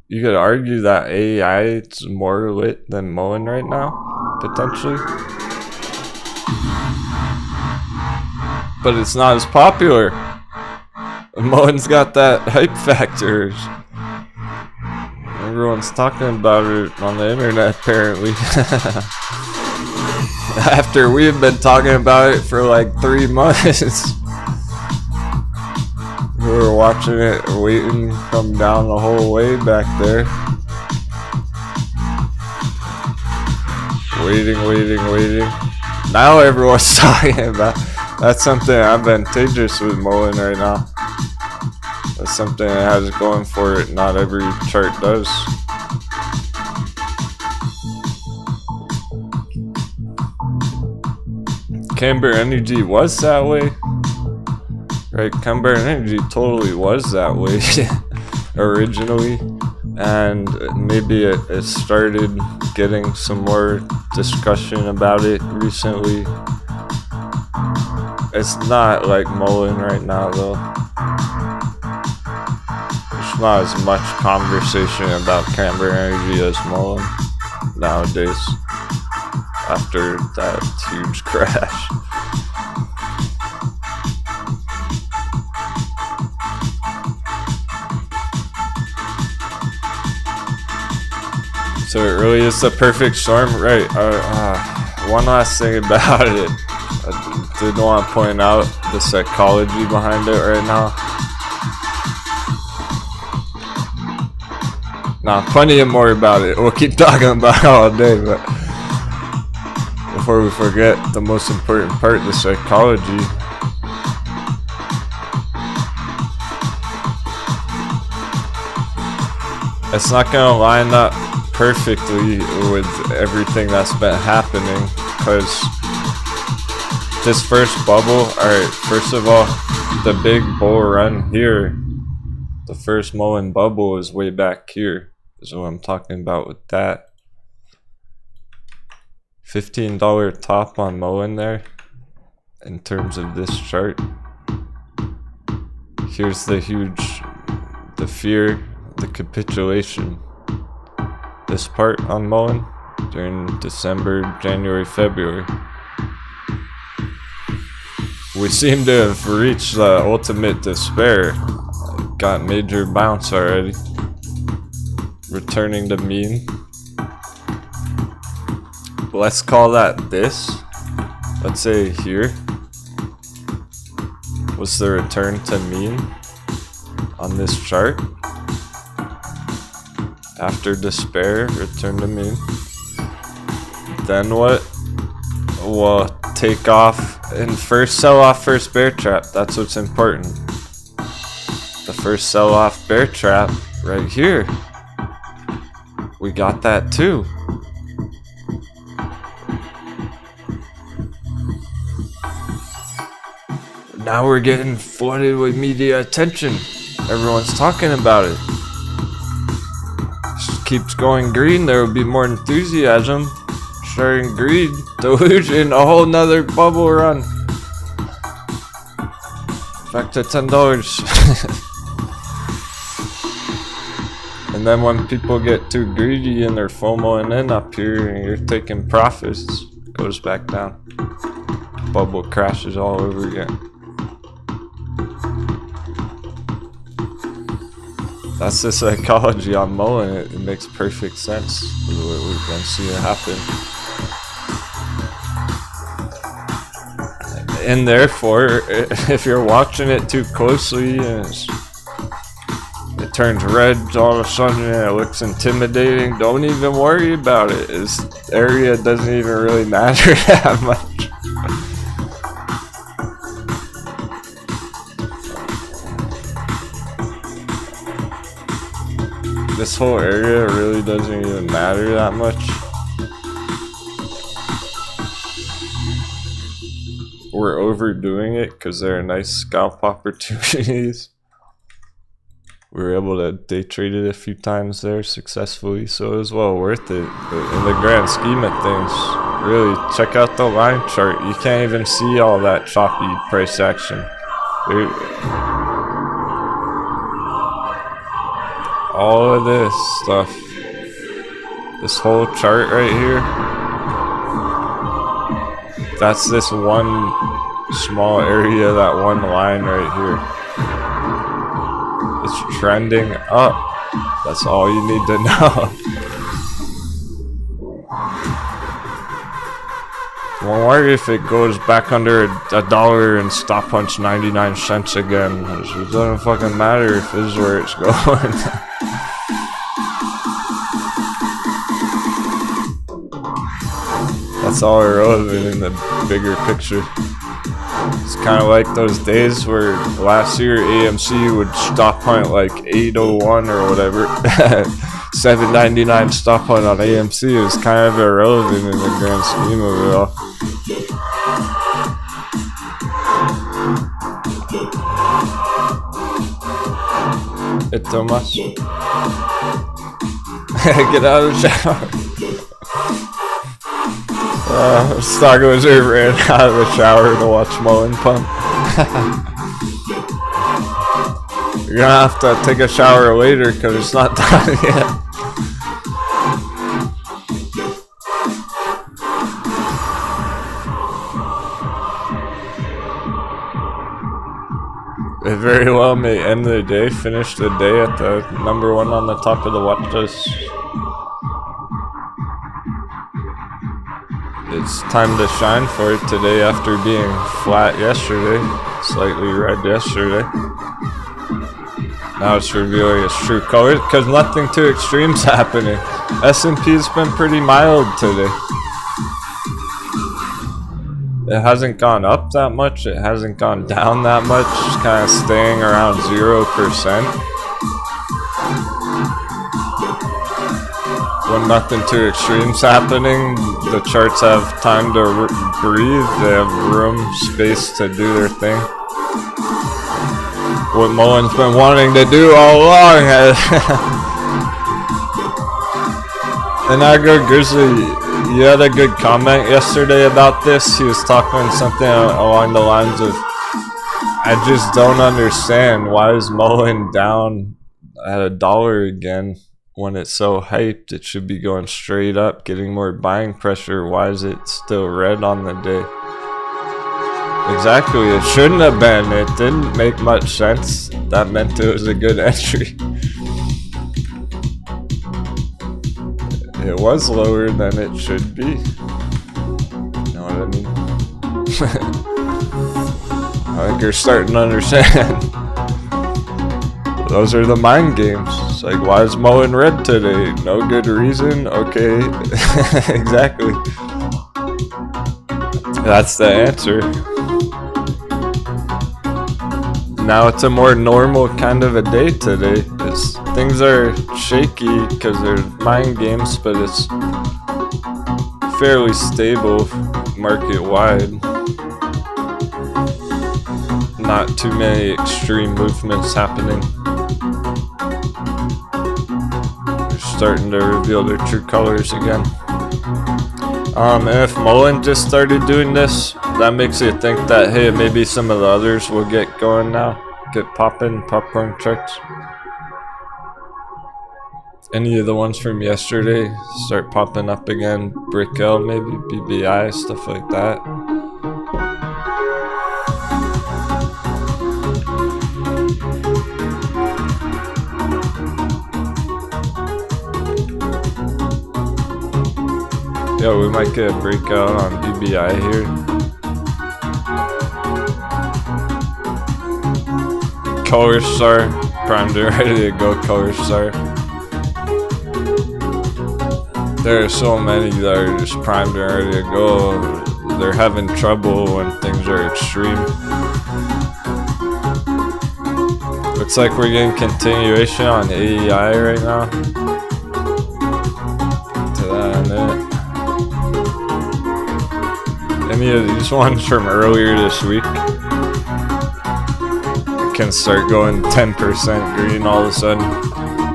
you could argue that AI is more lit than Mullen right now, potentially. But it's not as popular. Mullen's got that hype factor. Everyone's talking about it on the internet, apparently. After we've been talking about it for like 3 months. We were watching it, waiting, come down the whole way back there. Waiting. Now everyone's talking about it. That's something advantageous with Mullen right now. That's something it has going for it. Not every chart does. Camber Energy was that way. Right, Camber Energy totally was that way originally. And maybe it started getting some more discussion about it recently. It's not like Mullen right now though. not as much conversation about Camber Energy as Mullen nowadays after that huge crash. So it really is the perfect storm, right? One last thing about it, I did want to point out the psychology behind it right now. Nah, plenty more about it. We'll keep talking about it all day, but before we forget the most important part, the psychology. It's not gonna line up perfectly with everything that's been happening, because this first bubble, alright, first of all, the big bull run here, the first Mullen bubble is way back here, is what I'm talking about with that. $15 top on Mullen there, in terms of this chart. Here's the huge, the fear, the capitulation. This part on Mullen during December, January, February. We seem to have reached the ultimate despair. Got major bounce already. Returning to mean. Let's call that this. Let's say here was the return to mean on this chart. After despair, return to mean. Then what? We'll take off and first sell off, first bear trap. That's what's important. The first sell off bear trap right here. We got that too. Now we're getting flooded with media attention. Everyone's talking about it. Keeps going green, there will be more enthusiasm. Sharing greed, delusion, a whole nother bubble run. Back to $10. And then when people get too greedy and they're FOMOing in up here and you're taking profits, it goes back down. Bubble crashes all over again. That's the psychology on Mullen. It makes perfect sense. We're gonna see it happen. And therefore, if you're watching it too closely and it turns red all of a sudden and it looks intimidating, don't even worry about it. This area doesn't even really matter that much. This whole area really doesn't even matter that much. We're overdoing it because there are nice scalp opportunities. We were able to day trade it a few times there successfully, so it was well worth it. But in the grand scheme of things, really, check out the line chart. You can't even see all that choppy price action. All of this stuff, this whole chart right here, that's this one small area, that one line right here. It's trending up. That's all you need to know. Don't worry if it goes back under $1 and stop punch 99 cents again. It doesn't fucking matter if this is where it's going. That's all irrelevant in the bigger picture. It's kind of like those days where last year AMC would stop hunt like 801 or whatever. $7.99 stop hunt on AMC is kind of irrelevant in the grand scheme of it all. Hey Thomas. Get out of the shower. Stargozer ran out of the shower to watch Mullen pump. You're gonna have to take a shower later because it's not done yet. It very well may end the day, finish the day at the number 1 on the top of the watch list. It's time to shine for it today after being flat yesterday, slightly red yesterday. Now it's revealing its true colors because nothing too extreme's happening. S&P's been pretty mild today. It hasn't gone up that much, it hasn't gone down that much, just kind of staying around 0%. When nothing too extreme's happening, the charts have time to breathe, they have room, space to do their thing. What Mullen's been wanting to do all along. And Agro Grizzly, you had a good comment yesterday about this. He was talking something along the lines of, I just don't understand, why is Mullen down at $1 again when it's so hyped? It should be going straight up, getting more buying pressure. Why is it still red on the day? Exactly, it shouldn't have been. It didn't make much sense. That meant it was a good entry. It was lower than it should be. You know what I mean? I think you're starting to understand. Those are the mind games. It's like, why is Mullen red today? No good reason? Okay. Exactly. That's the answer. Now it's a more normal kind of a day today. Things are shaky because there's mind games, but it's fairly stable market-wide. Not too many extreme movements happening. They're starting to reveal their true colors again. And if Mullen just started doing this, that makes you think that, hey, maybe some of the others will get going now. Get popping, popcorn charts. Any of the ones from yesterday start popping up again. Brickell, maybe, BBI, stuff like that. Yeah, we might get a breakout on BBI here. Color Star, primed and ready to go, Color Star. There are so many that are just primed and ready to go. They're having trouble when things are extreme. Looks like we're getting continuation on AEI right now. To that on it. Any of these ones from earlier this week can start going 10% green all of a sudden.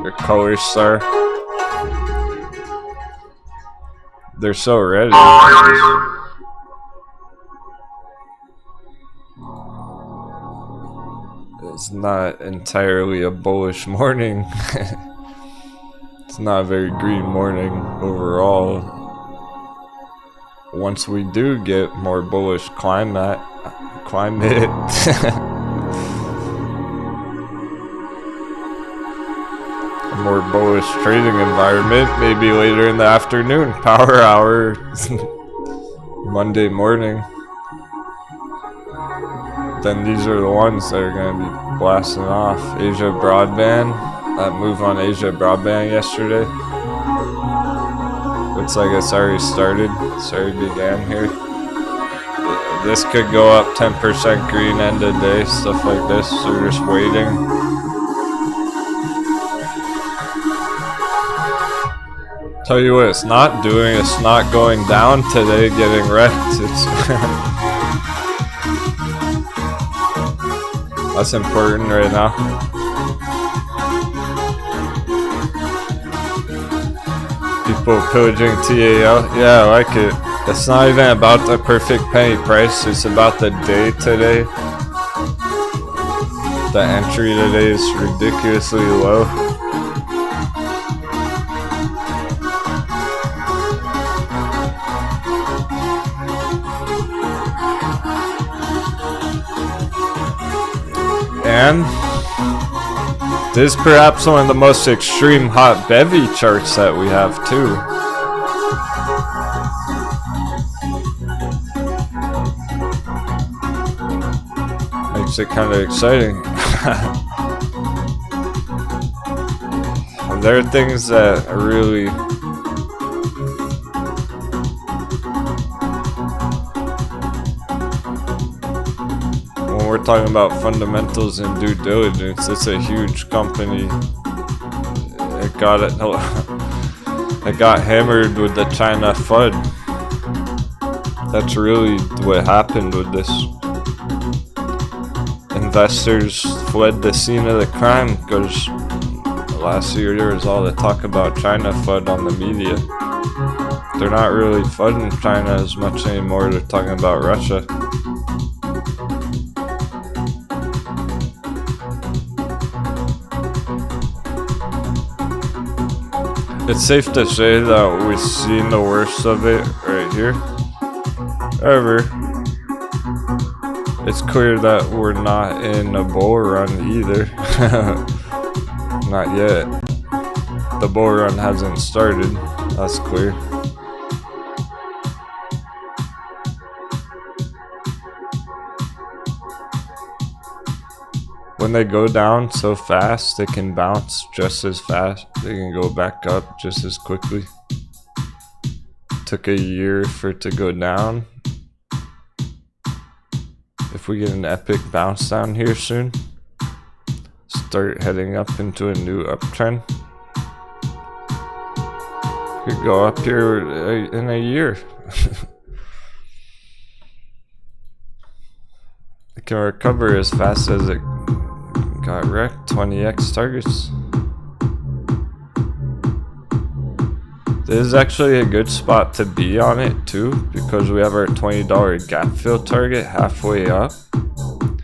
Their Color Star. They're so ready. It's not entirely a bullish morning. It's not a very green morning overall. Once we do get more bullish climate. More bullish trading environment, maybe later in the afternoon, power hour, Monday morning. Then these are the ones that are going to be blasting off. Asia Broadband, that move on Asia Broadband yesterday. Looks like it's already started, it's already began here. This could go up 10% green end of day, stuff like this, so we're just waiting. Tell you what it's not doing, it's not going down today, getting wrecked. It's that's important right now. People pillaging TAL. Yeah, I like it. It's not even about the perfect penny price, it's about the day today. The entry today is ridiculously low. And this is perhaps one of the most extreme hot bevy charts that we have too. Makes it kind of exciting. There are things that are really when we're talking about fundamentals and due diligence, it's a huge company. It got hammered with the China FUD. That's really what happened with this. Investors fled the scene of the crime because last year there was all the talk about China FUD on the media. They're not really FUDing China as much anymore, they're talking about Russia. It's safe to say that we've seen the worst of it right here. However, it's clear that we're not in a bull run either. Not yet. The bull run hasn't started, that's clear. When they go down so fast, they can bounce just as fast. They can go back up just as quickly. Took a year for it to go down. If we get an epic bounce down here soon, start heading up into a new uptrend, could go up here in a year. It can recover as fast as it got wrecked. 20x targets. This is actually a good spot to be on it too, because we have our $20 gap fill target halfway up.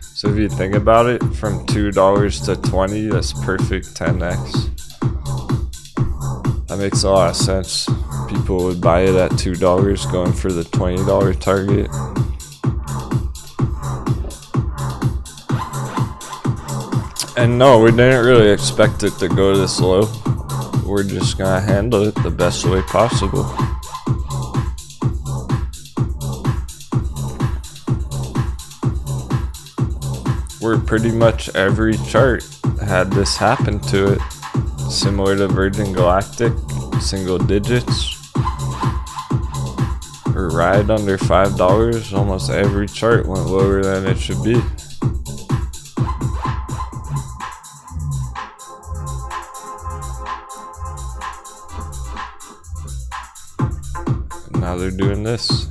So if you think about it, from $2 to 20, that's perfect 10x. That makes a lot of sense. People would buy it at $2 going for the $20 target. And no, we didn't really expect it to go this low. We're just gonna handle it the best way possible. Where pretty much every chart had this happen to it. Similar to Virgin Galactic, single digits. Or right under $5, almost every chart went lower than it should be. Now they're doing this.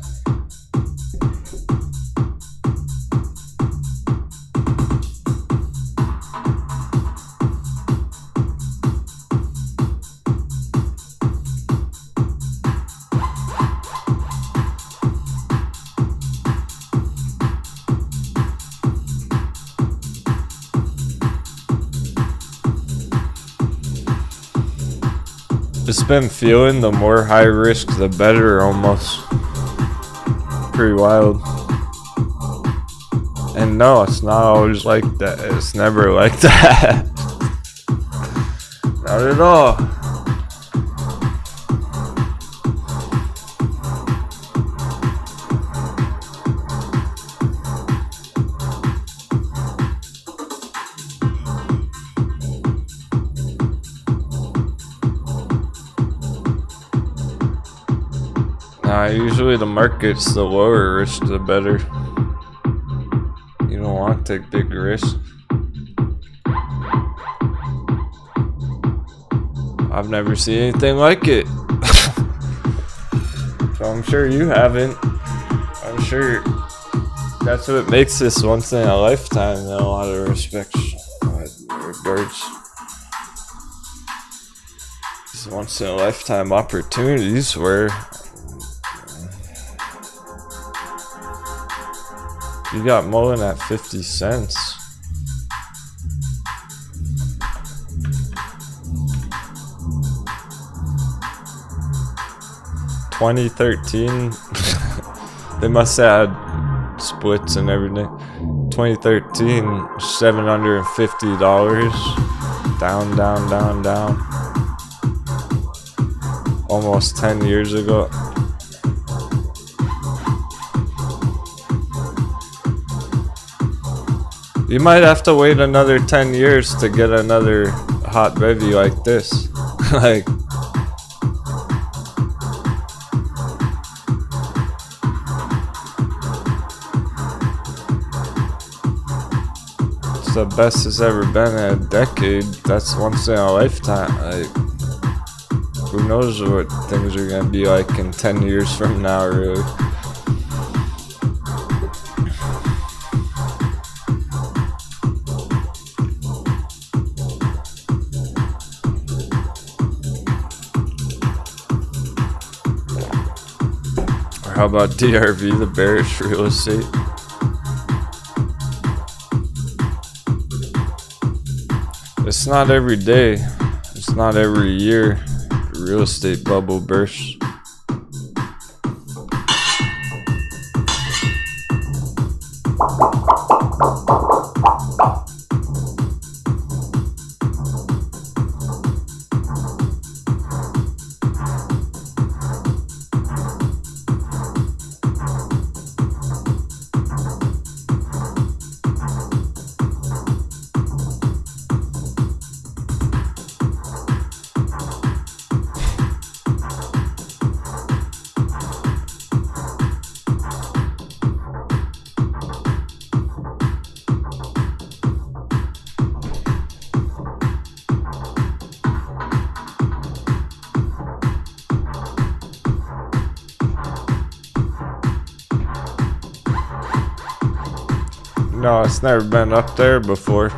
It's been feeling the more high risk, the better almost. Pretty wild. And no, it's not always like that. It's never like that. Not at all. Usually the market's the lower risk, the better. You don't want to take big risks. I've never seen anything like it. So I'm sure you haven't. I'm sure that's what makes this once in a lifetime in a lot of respects. Regards. These once in a lifetime opportunities where you got Mullen at 50 cents. 2013. They must have had splits and everything. 2013, $750. Down, down, down, down. Almost 10 years ago. You might have to wait another 10 years to get another hot bevy like this. Like, it's the best it's ever been in a decade. That's once in a lifetime. Like, who knows what things are gonna be like in 10 years from now, really. How about DRV, the bearish real estate? It's not every day, it's not every year the real estate bubble bursts. No, it's never been up there before.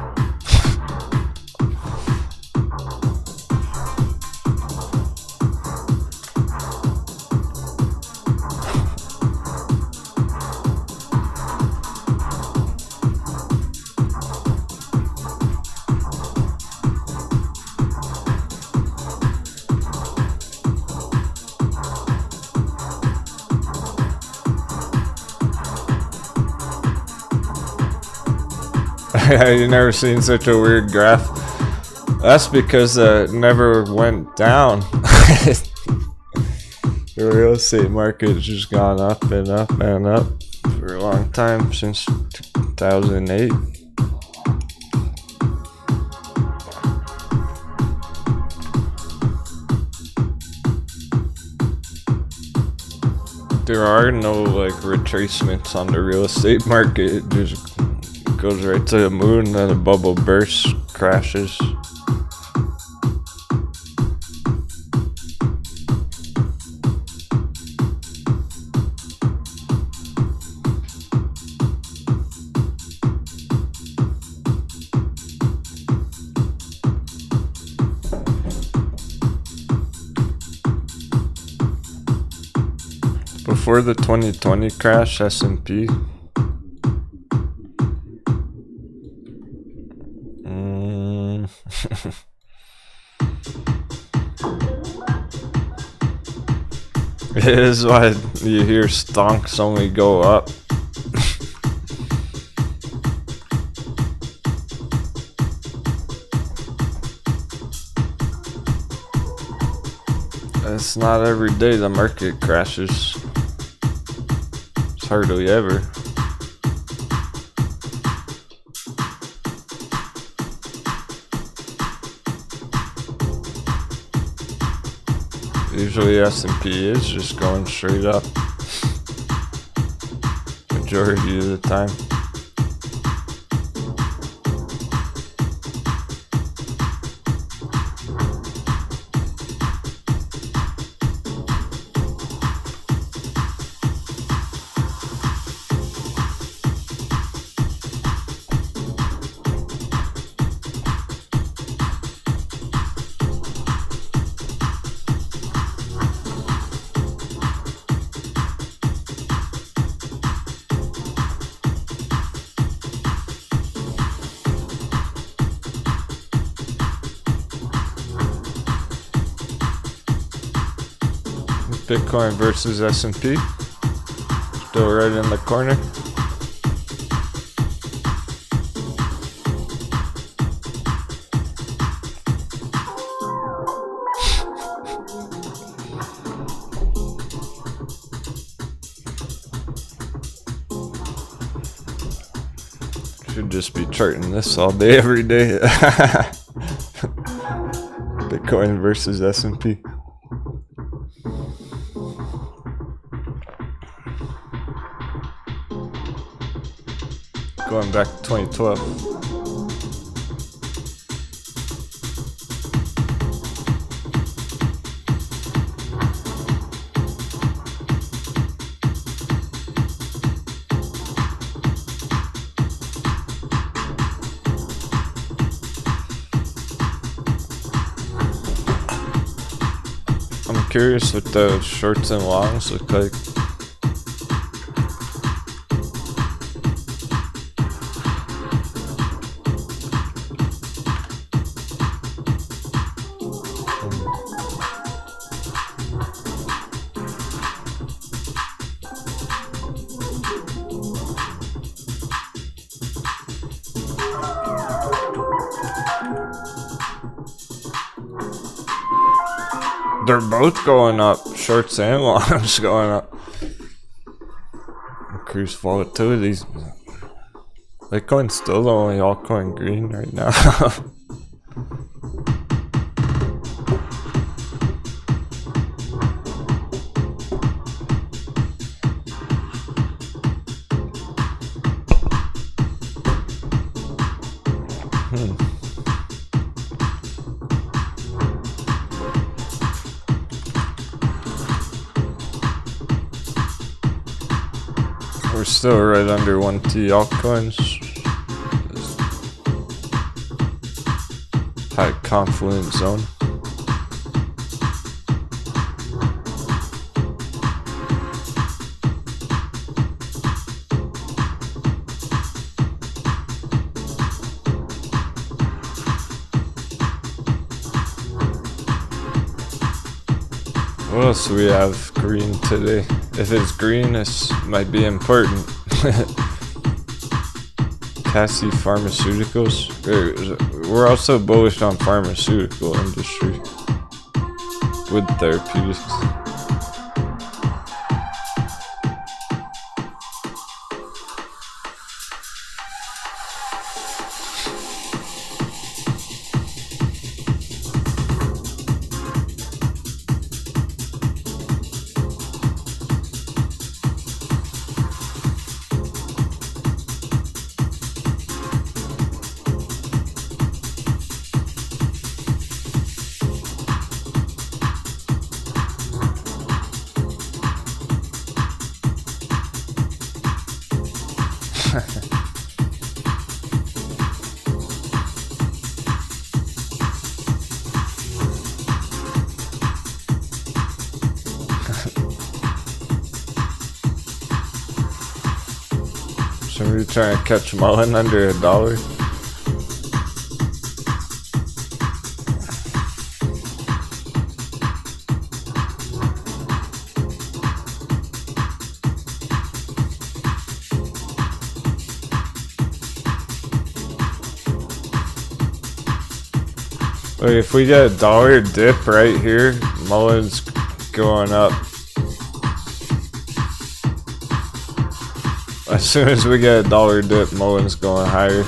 You never seen such a weird graph. That's because it never went down. The real estate market's just gone up and up and up for a long time, since 2008. There are no like retracements on the real estate market. It just goes right to the moon, and then the bubble bursts, crashes. Before the 2020 crash, S&P. It is why you hear stonks only go up. It's not every day the market crashes. It's hardly ever. Usually S&P is just going straight up. Majority of the time. Bitcoin versus S&P. Still right in the corner. Should just be charting this all day, every day. Bitcoin versus S&P. Going back to 2012. I'm curious what the shorts and longs look like. They're both going up, shorts and longs going up. Increased volatilities. Bitcoin's still the only altcoin green right now. We're still right under 1T altcoins. High confluence zone. What else do we have green today? If it's green, this might be important. Cassie Pharmaceuticals. We're also bullish on pharmaceutical industry with therapeutics. Somebody trying to catch Mullen under $1. Look, if we get $1 dip right here, Mullen's going up. As soon as we get $1 dip, Mullen's going higher.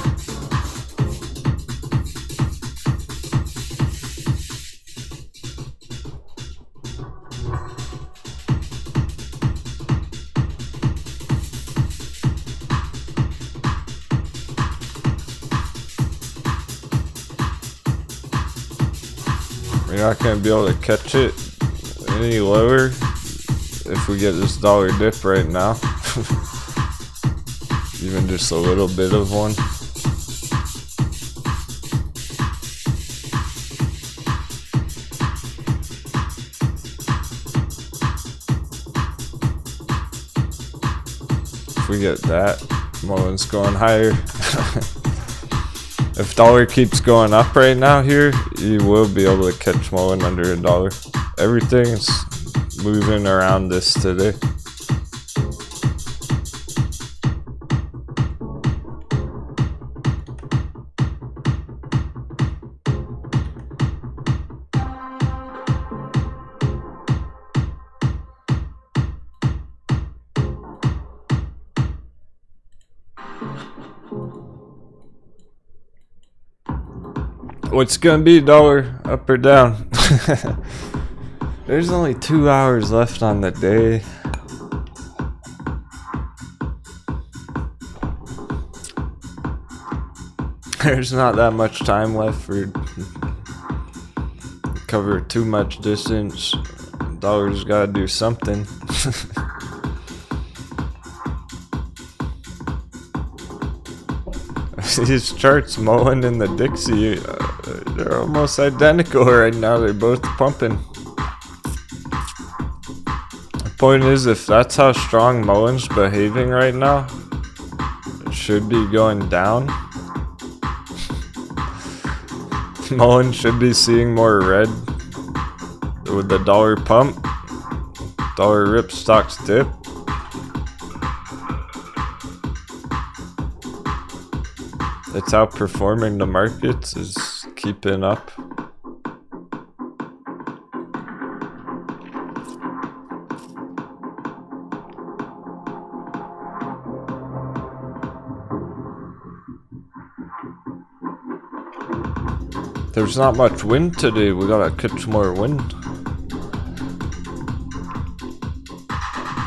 We're not going to be able to catch it any lower if we get this $1 dip right now. Even just a little bit of one. If we get that, Mullen's going higher. If dollar keeps going up right now here, you will be able to catch Mullen under $1. Everything's moving around this today. What's gonna be, dollar up or down? There's only 2 hours left on the day. There's not that much time left for cover too much distance. Dollar's gotta do something. These charts, Mullen and the Dixie, they're almost identical right now. They're both pumping. The point is, if that's how strong Mullen's behaving right now, it should be going down. Mullen should be seeing more red with the dollar pump. Dollar rip, stocks dip. It's outperforming the markets, is keeping up. There's not much wind today, we gotta catch more wind.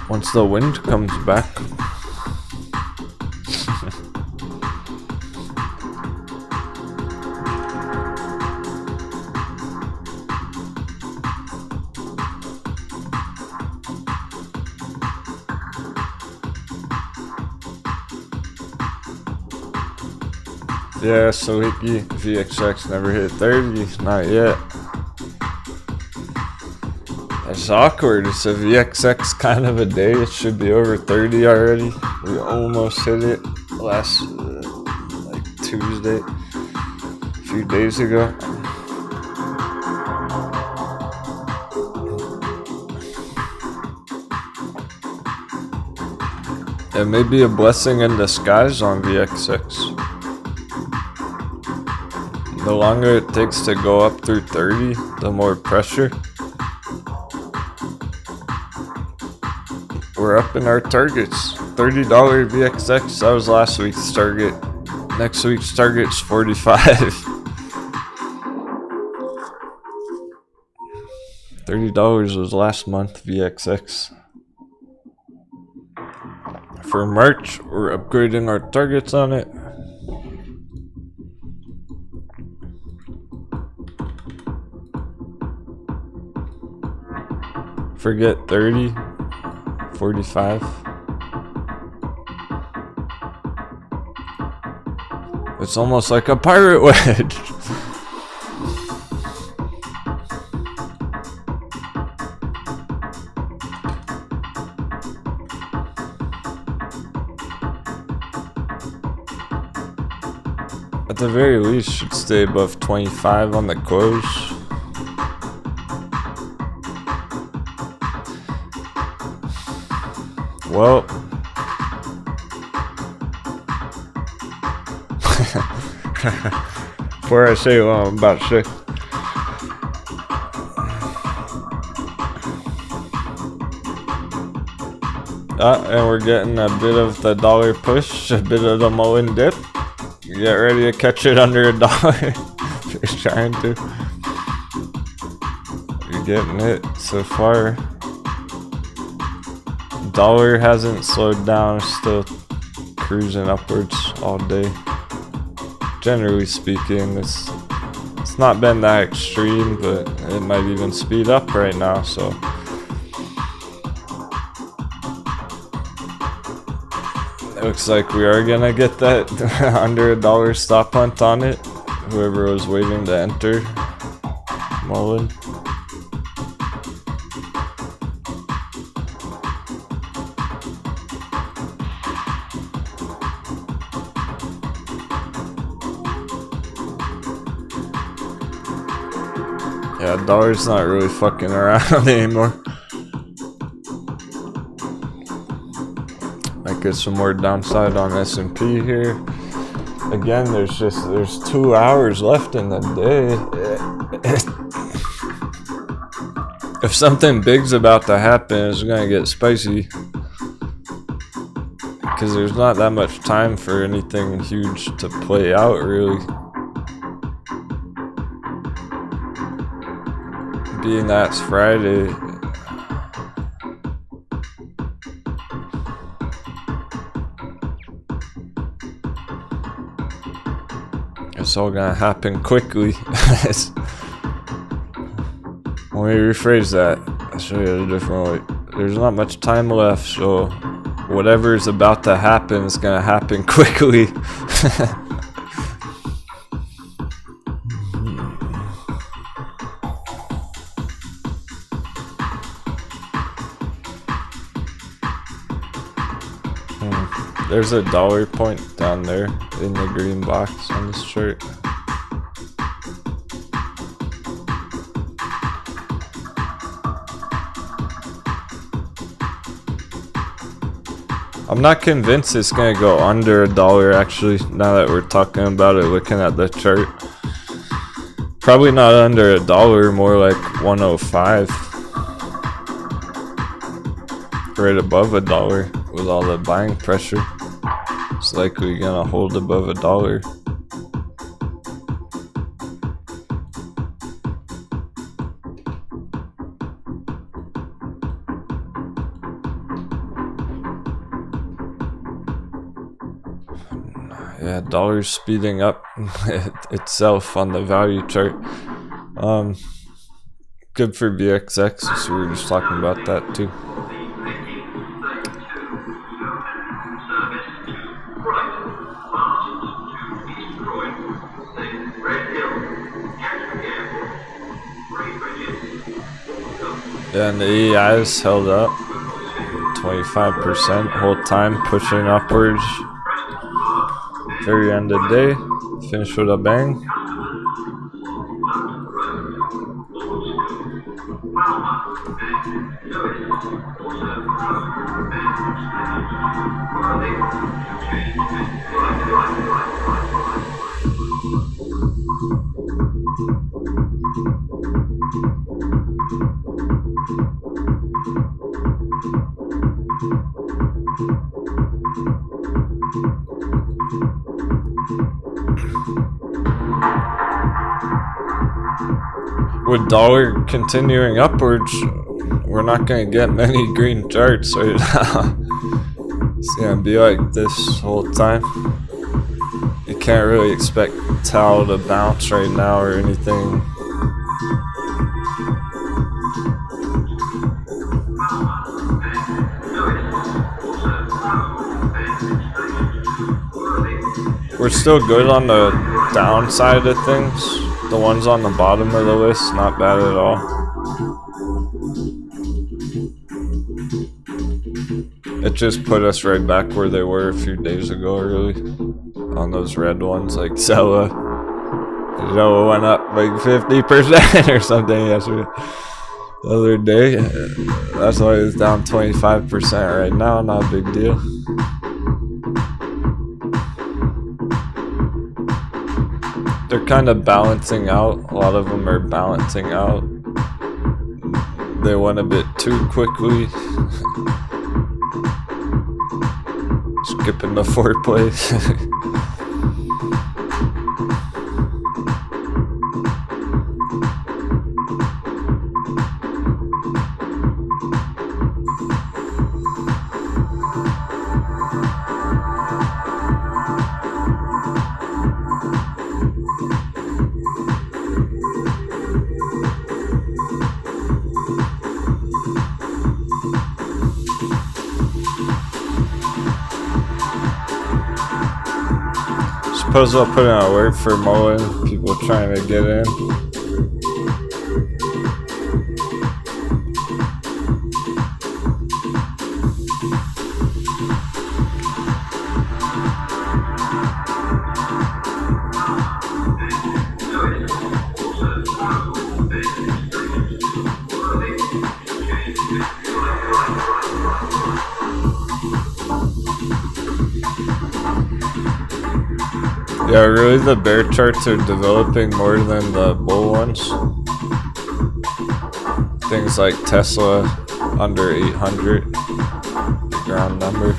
Once the wind comes back. Yeah, so Hickey, VXX never hit 30, not yet. That's awkward, it's a VXX kind of a day, it should be over 30 already. We almost hit it last, like Tuesday, a few days ago. It may be a blessing in disguise on VXX. The longer it takes to go up through 30, the more pressure. We're up in our targets. $30 VXX, that was last week's target. Next week's target's 45. $30 was last month VXX. For March, we're upgrading our targets on it. Forget 30, 45. It's almost like a pirate wedge. At the very least, should stay above 25 on the close. Well, before I say what I'm about to say, and we're getting a bit of the dollar push, a bit of the Mullen dip. Get ready to catch it under $1. Just trying to. You're getting it so far. Dollar hasn't slowed down, still cruising upwards all day. Generally speaking, it's not been that extreme, but it might even speed up right now, so. It looks like we are gonna get that under $1 stop hunt on it. Whoever was waiting to enter Mullen. Yeah, dollar's not really fucking around anymore. get some more downside on S&P here. Again, there's 2 hours left in the day. If something big's about to happen, it's gonna get spicy. Because there's not that much time for anything huge to play out, really. Being that's Friday. It's all gonna happen quickly. Let me rephrase that. I'll show you a different way. There's not much time left, so whatever is about to happen is gonna happen quickly. There's a dollar point down there in the green box on this chart. I'm not convinced it's gonna go under $1 actually, now that we're talking about it, looking at the chart. Probably not under $1, more like 105. Right above $1 with all the buying pressure. It's likely gonna hold above $1. Yeah, dollar's speeding up itself on the value chart. Good for BXX, so we were just talking about that too. Yeah, and the EI is held up 25% whole time, pushing upwards. Very end of the day, finish with a bang. With dollar continuing upwards, we're not going to get many green charts right now. It's going to be like this whole time. You can't really expect Tau to bounce right now or anything. We're still good on the downside of things. The ones on the bottom of the list, not bad at all. It just put us right back where they were a few days ago, really. On those red ones, like Zella. Zella went up like 50% or something yesterday. The other day. That's why it's down 25% right now, not a big deal. They're kind of balancing out. A lot of them are balancing out. They went a bit too quickly. Skipping the foreplay. Suppose I'll put in a word for Mullen, people trying to get in. Yeah, really the bear charts are developing more than the bull ones. Things like Tesla under 800, the ground number.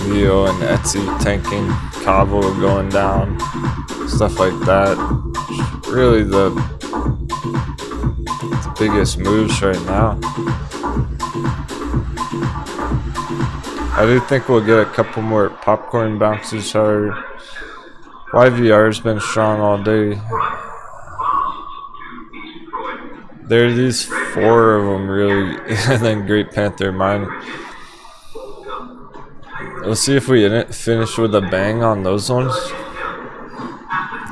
Leo and Etsy tanking, Cavo going down, stuff like that. Really the biggest moves right now. I do think we'll get a couple more popcorn bounces. However, YVR's been strong all day. There are these 4 of them really, and then Great Panther Mine. We'll see if we finish with a bang on those ones,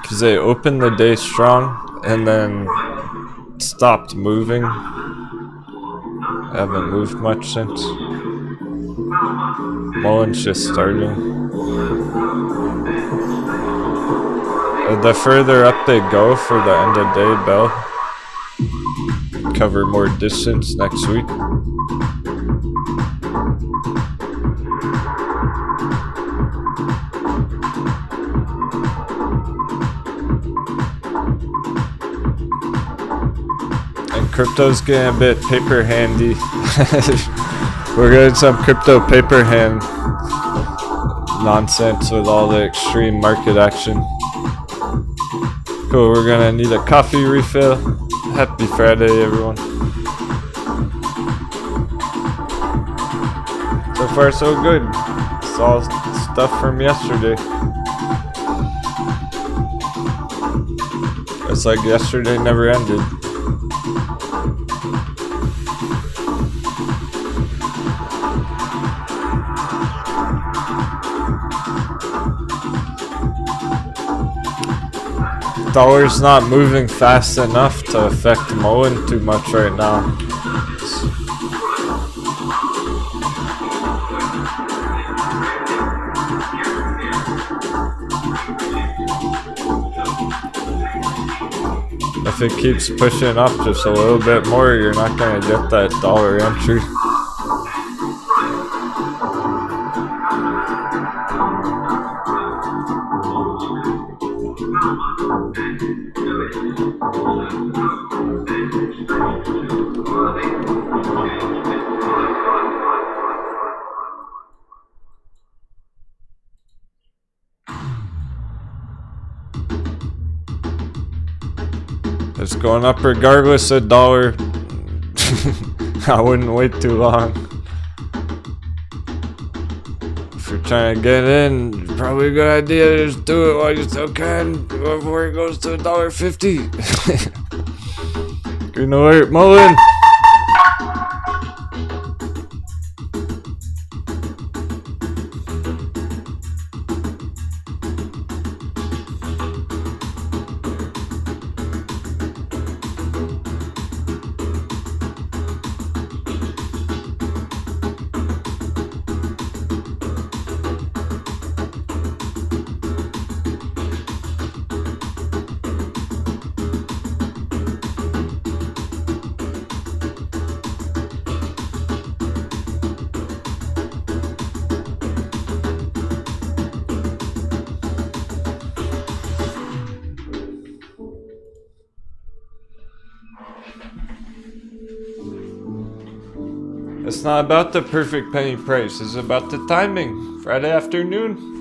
because they opened the day strong and then stopped moving. Haven't moved much since. Mullen's just starting. The further up they go for the end of day bell, cover more distance next week. And crypto's getting a bit paper handy. We're getting some crypto paper hand nonsense with all the extreme market action. Cool, we're gonna need a coffee refill. Happy Friday, everyone. So far, so good. It's all stuff from yesterday. It's like yesterday never ended. Dollar's not moving fast enough to affect Mullen too much right now. If it keeps pushing up just a little bit more, you're not going to get that dollar entry. It's going up regardless of dollar. I wouldn't wait too long. If you're trying to get in, probably a good idea to just do it while you still can before it goes to $1.50. Green alert, Mullen! It's not about the perfect penny price, it's about the timing. Friday afternoon.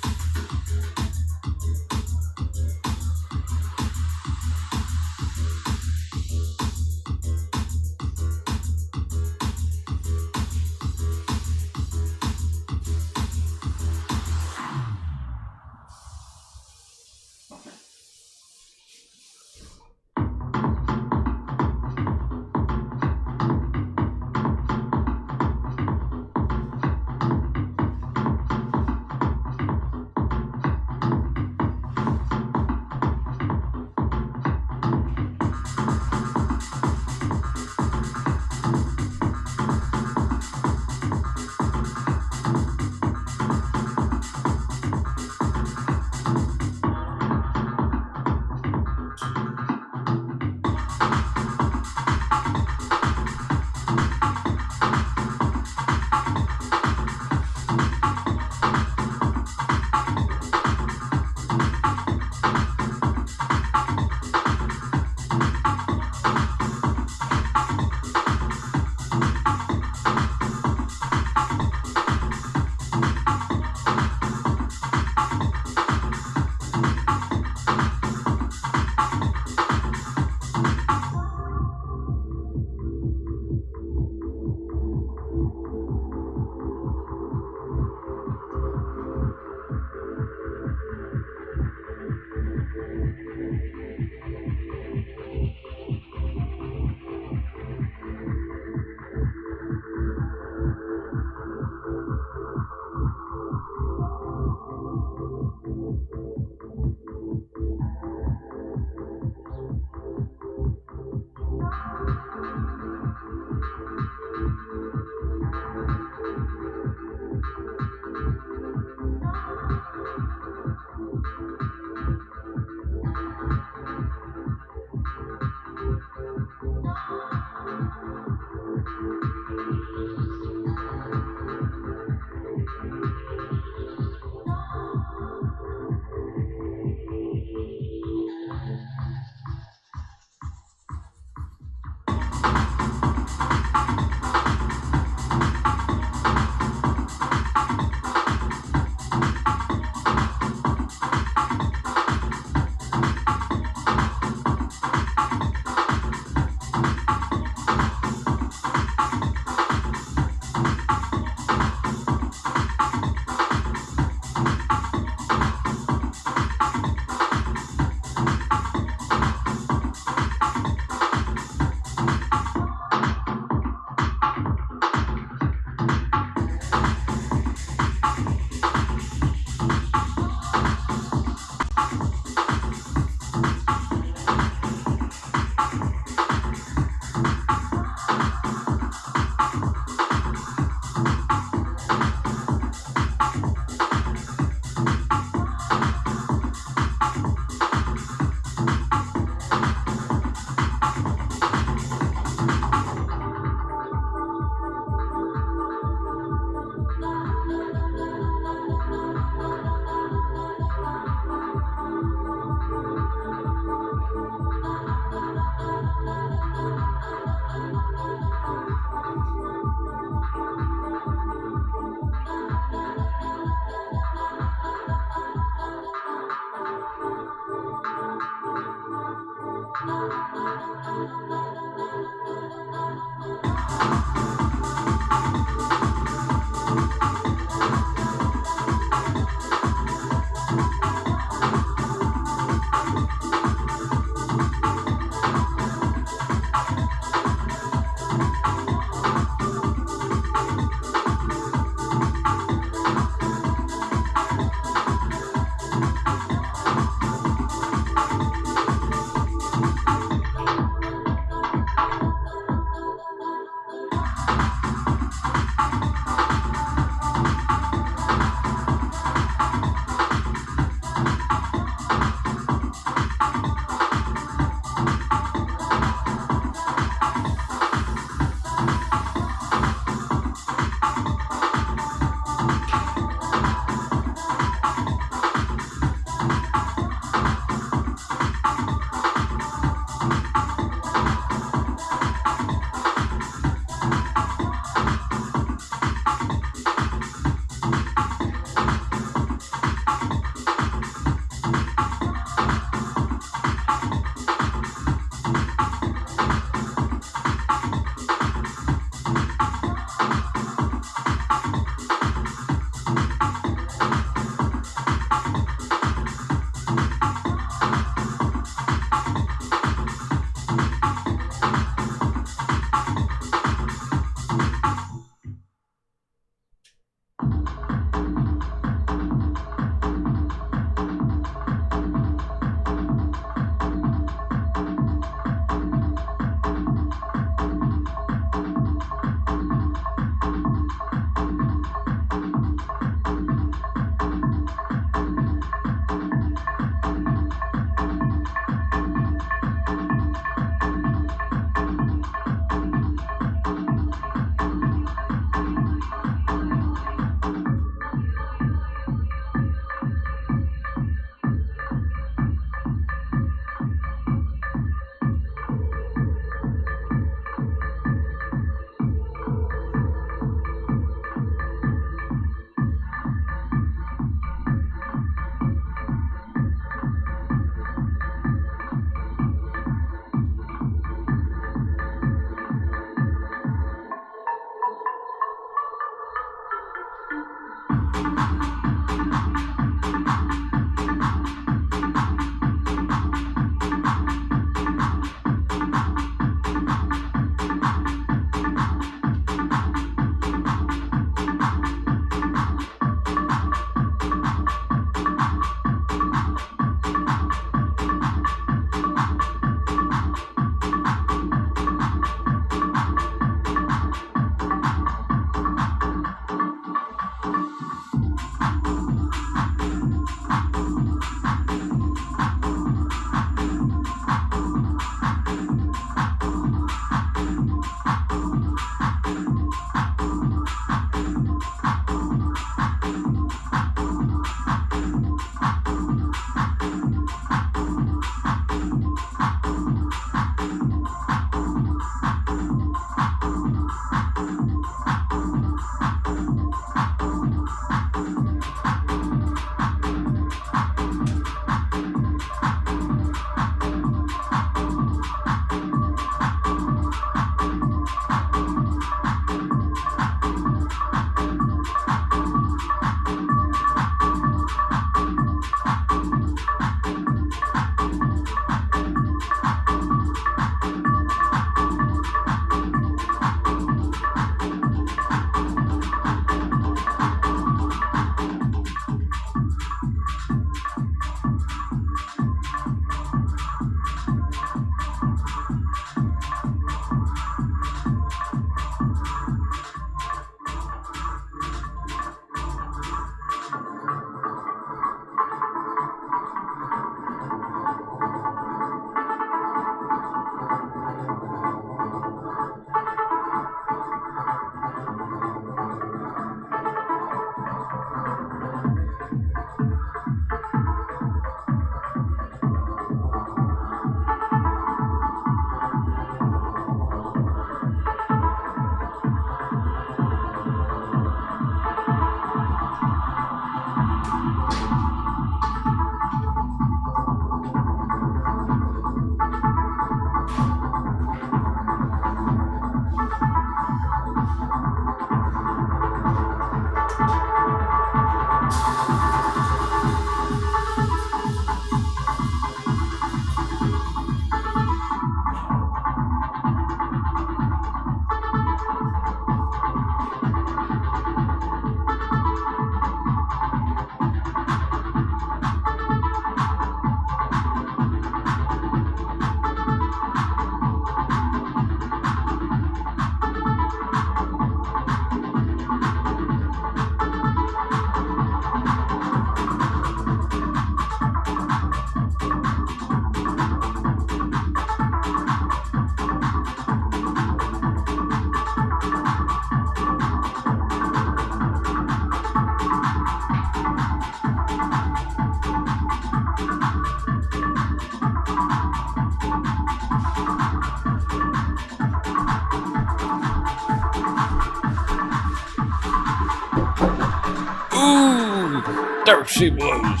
Ooh, there she was.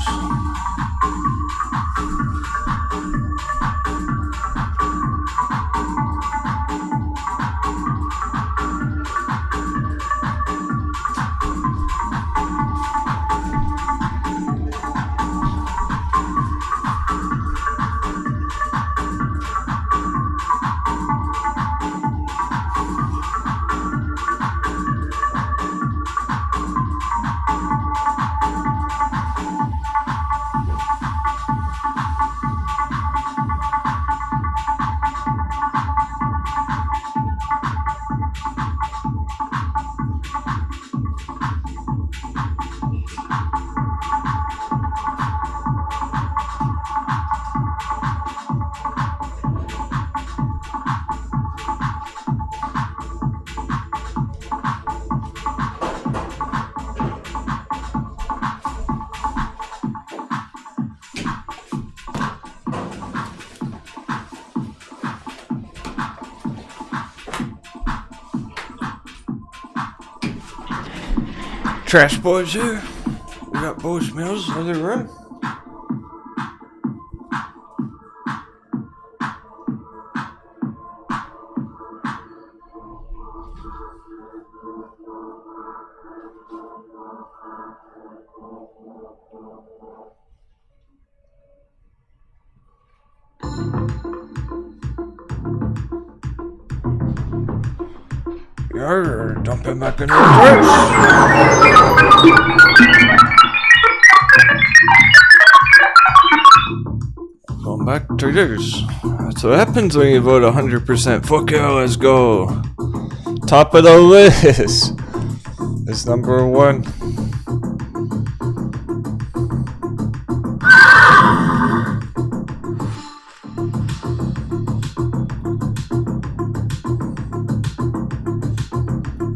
Trash boys here. We got voicemails in the room. You're dumping back in the trash. Going back to this. That's what happens when you vote 100%. Fuck yeah, let's go. Top of the list is number 1.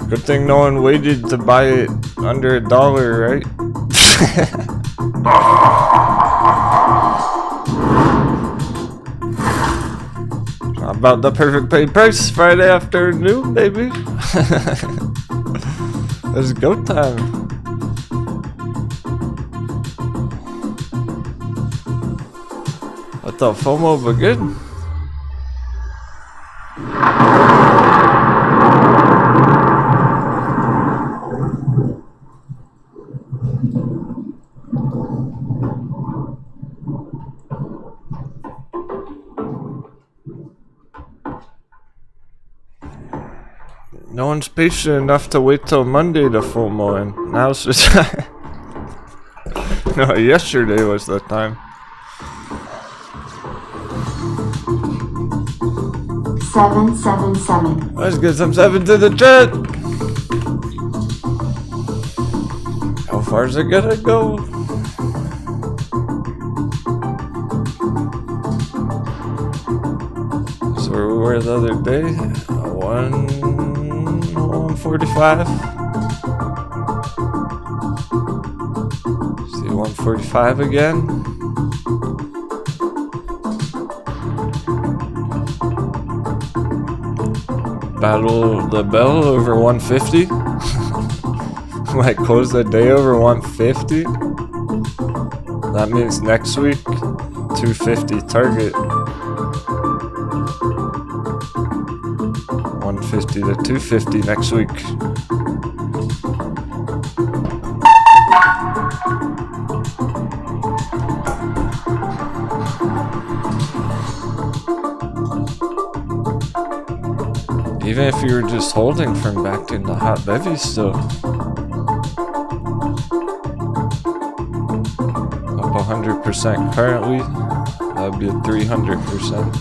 Good thing no one waited to buy it under $1, right? About the perfect pay price Friday afternoon, baby. It's go time. I thought FOMO was good. No one's patient enough to wait till Monday to FOMO, and now's the time. No, yesterday was the time. 777. Let's get some 7 to the chat. How far is it gonna go? So where we were the other day? 145. See 145 again. Battle the bell over 150. Like close the day over 150. That means next week 250 target. 150 to 250 next week. Even if you were just holding from back in the hot bevy still. Up 100% currently. That would be a 300%.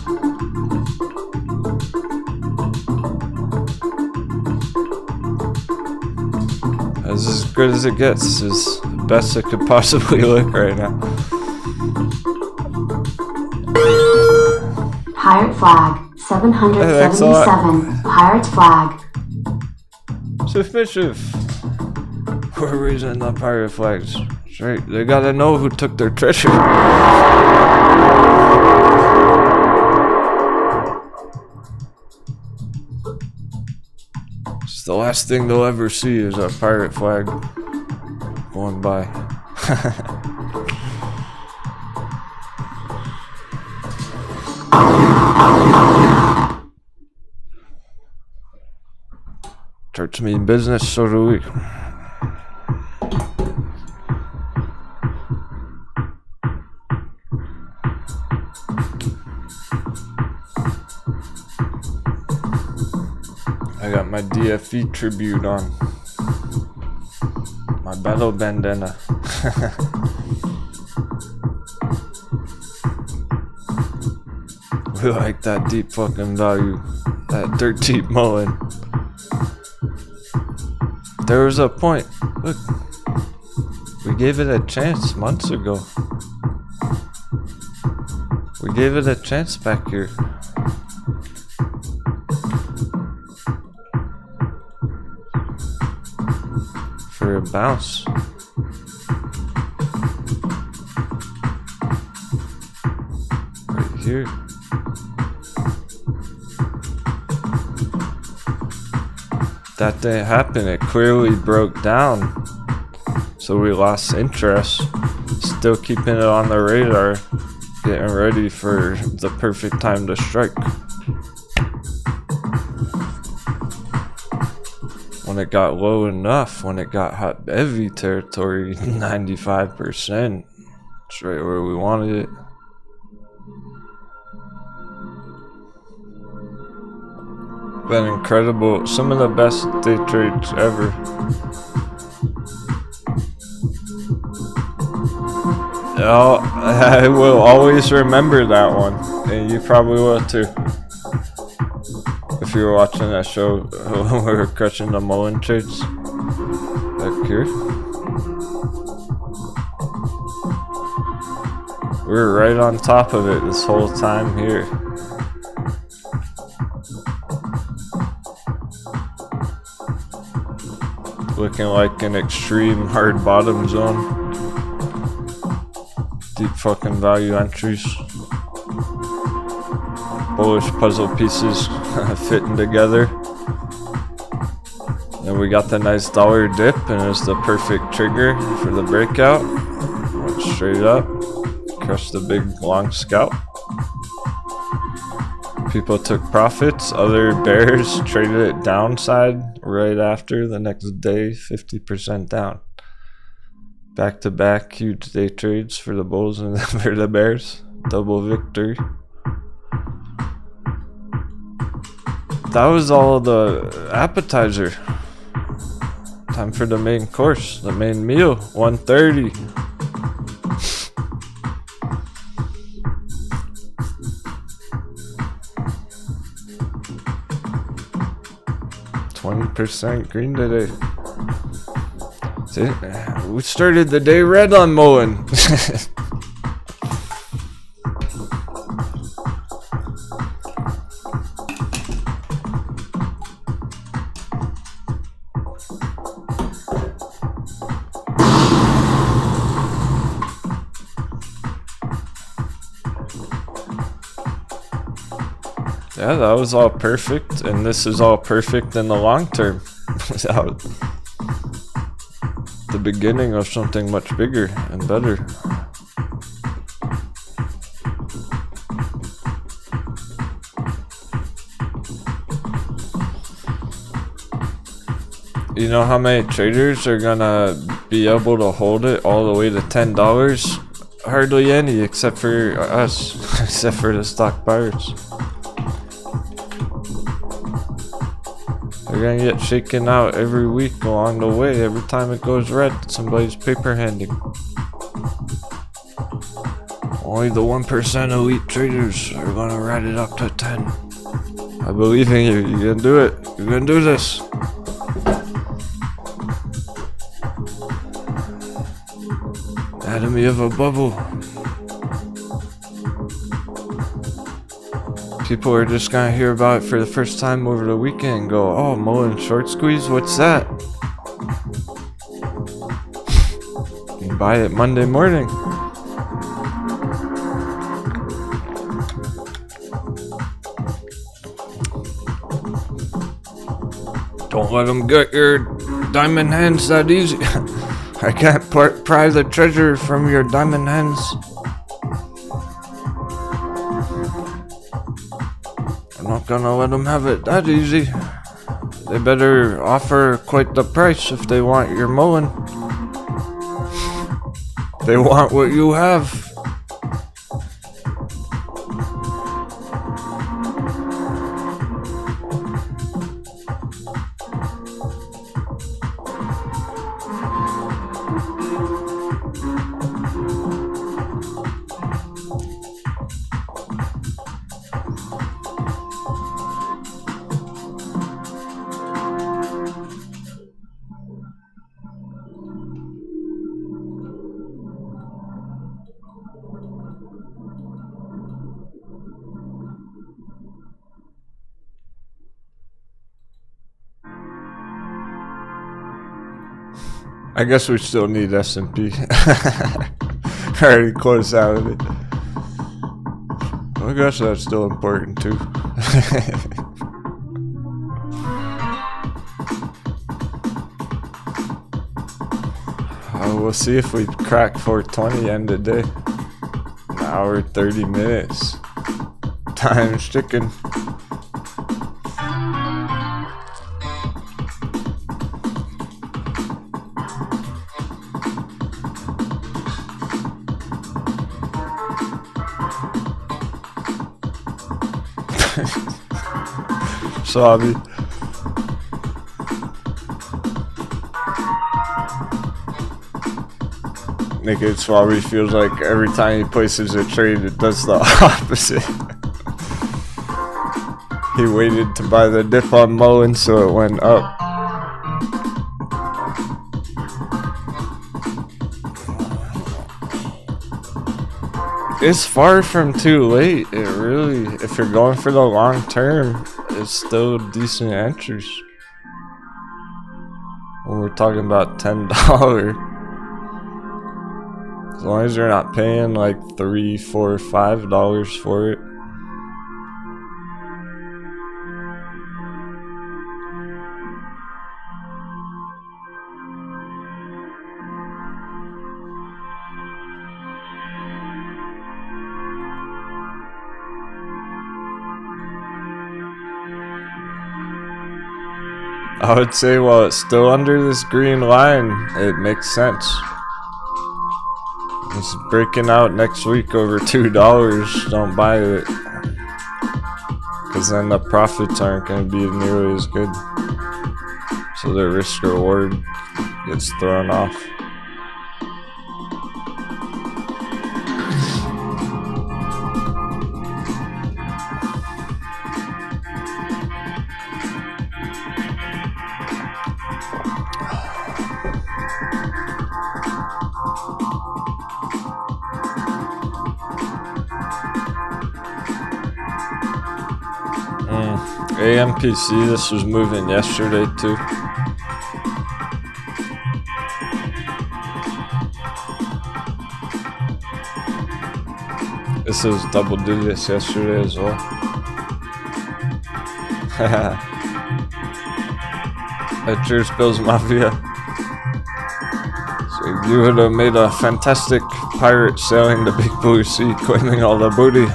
That's as good as it gets. It's the best it could possibly look right now. Pirate flag. 777. Pirate flag. Submissive. We're raising the pirate flags. That's right. They gotta know who took their treasure. It's the last thing they'll ever see is a pirate flag going going by. Church mean business, so do we. I got my DFE tribute on. My battle bandana. We like that deep fucking value. That dirt cheap mullen. There was a point. Look. We gave it a chance months ago. We gave it a chance back here. For a bounce. Right here. That didn't happen. It clearly broke down. So we lost interest. Still keeping it on the radar. Getting ready for the perfect time to strike. When it got low enough, when it got hot heavy territory, 95%. It's right where we wanted it. Been incredible. Some of the best day trades ever. Oh, I will always remember that one. And you probably will too. If you were watching that show when we were crushing the mullen trades. Back here. We were right on top of it this whole time here. Looking like an extreme hard bottom zone. Deep fucking value entries. Bullish puzzle pieces fitting together. And we got the nice dollar dip, and it was the perfect trigger for the breakout. Went straight up. Crushed the big long scalp. People took profits. Other bears traded it downside right after the next day, 50% down. Back to back huge day trades for the bulls and for the bears. Double victory. That was all the appetizer. Time for the main course, the main meal. 130. 20% green today. See, we started the day red on mullen. Yeah, that was all perfect, and this is all perfect in the long term. Without the beginning of something much bigger and better. You know how many traders are gonna be able to hold it all the way to $10? Hardly any, except for us, except for the stock buyers. They're gonna get shaken out every week along the way. Every time it goes red, somebody's paper handing. Only the 1% elite traders are gonna ride it up to 10. I believe in you. You're gonna do it. You're gonna do this. Anatomy of a bubble. People are just gonna hear about it for the first time over the weekend and go, oh, mullen short squeeze, what's that? You buy it Monday morning. Don't let them get your diamond hands that easy. I can't pry the treasure from your diamond hands. I'm not gonna let them have it that easy. They better offer quite the price if they want your mullen. They want what you have. I guess we still need S&P. Already close out of it. I guess that's still important too. We'll see if we crack 420 end of day. An hour 30 minutes. Time's ticking. Sorry. Naked Swabby feels like every time he places a trade, it does the opposite. He waited to buy the dip on mullen, so it went up. It's far from too late. It really, if you're going for the long term, it's still decent entries. When we're talking about $10. As long as you're not paying like $3, $4, $5 for it. I would say while it's still under this green line, it makes sense. It's breaking out next week over $2, don't buy it. Because then the profits aren't going to be nearly as good. So the risk reward gets thrown off. AMPC, this was moving yesterday too. This was double digits yesterday as well. Cheers, Bills Mafia. So you would have made a fantastic pirate sailing the big blue sea, claiming all the booty.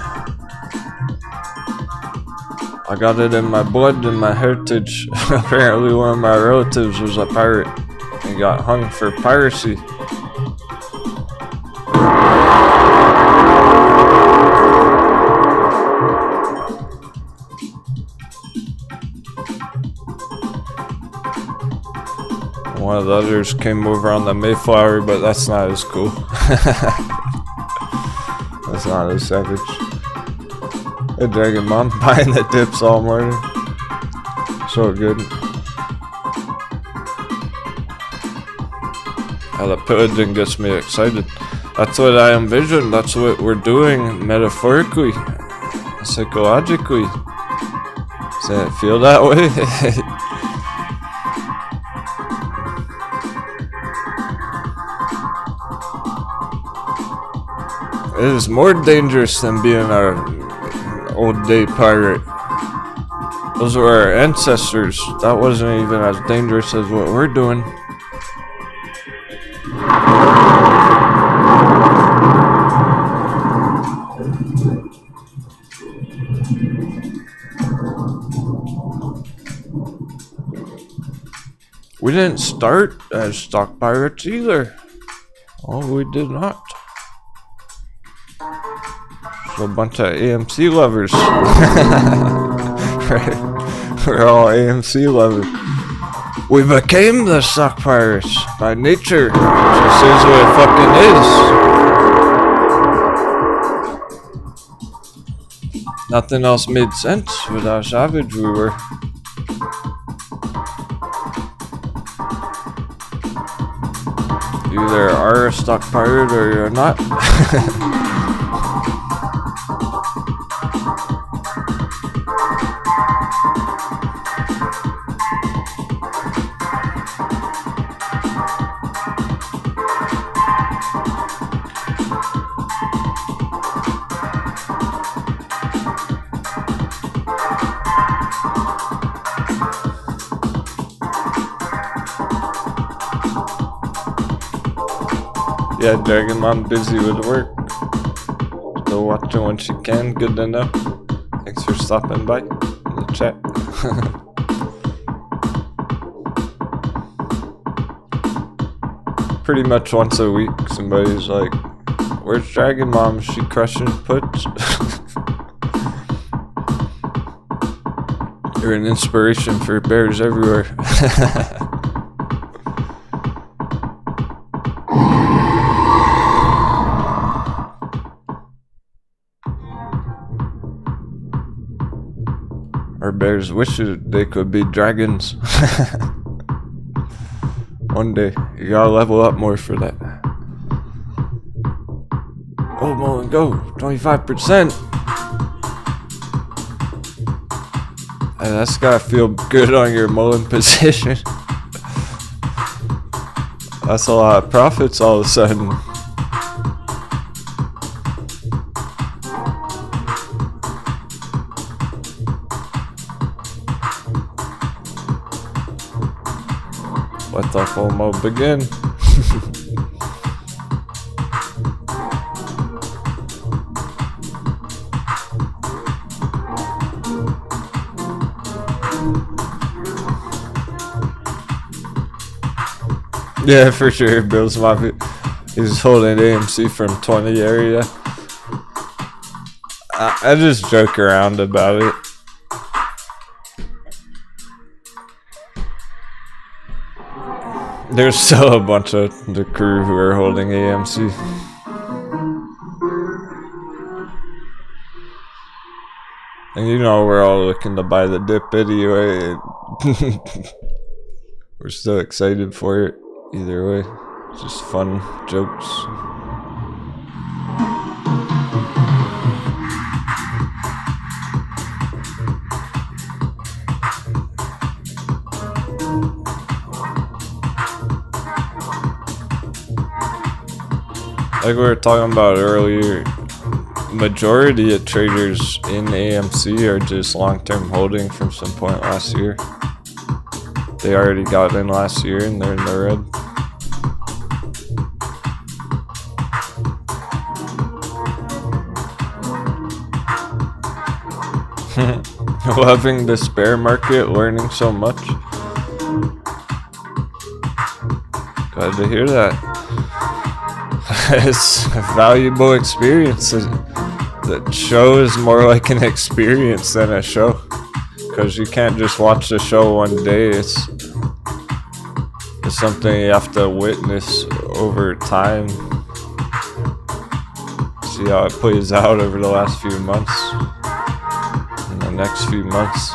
I got it in my blood and my heritage. Apparently one of my relatives was a pirate and got hung for piracy. One of the others came over on the Mayflower, but that's not as cool. That's not as savage. Hey Dragon Mom, buying the dips all morning. So good. The pillaging gets me excited. That's what I envisioned. That's what we're doing metaphorically, psychologically. Does it feel that way? It is more dangerous than being a old day pirate. Those were our ancestors. That wasn't even as dangerous as what we're doing. We didn't start as stock pirates either. Oh, we did not. So a bunch of AMC lovers. Right. We're all AMC lovers. We became the stock pirates by nature. Just is what it fucking is. Nothing else made sense with how savage we were. You either are a stock pirate or you're not. Yeah, Dragon Mom busy with work. Still watching when she can, good to know. Thanks for stopping by in the chat. Pretty much once a week, somebody's like, where's Dragon Mom? Is she crushing puts? You're an inspiration for bears everywhere. Our bears wish they could be dragons. One day, you gotta level up more for that. Go, Mullen, go! 25%! That's gotta feel good on your Mullen position. That's a lot of profits all of a sudden. Let the FOMO begin. Yeah, for sure. Bill's Mafia. He's holding AMC from 20 area. I just joke around about it. There's still a bunch of the crew who are holding AMC. And you know we're all looking to buy the dip anyway. We're still excited for it either way. It's just fun jokes. Like we were talking about earlier, majority of traders in AMC are just long-term holding from some point last year. They already got in last year and they're in the red. Loving this bear market, learning so much. Glad to hear that. It's a valuable experience. The show is more like an experience than a show, because you can't just watch the show one day. It's something you have to witness over time, see how it plays out over the last few months and the next few months,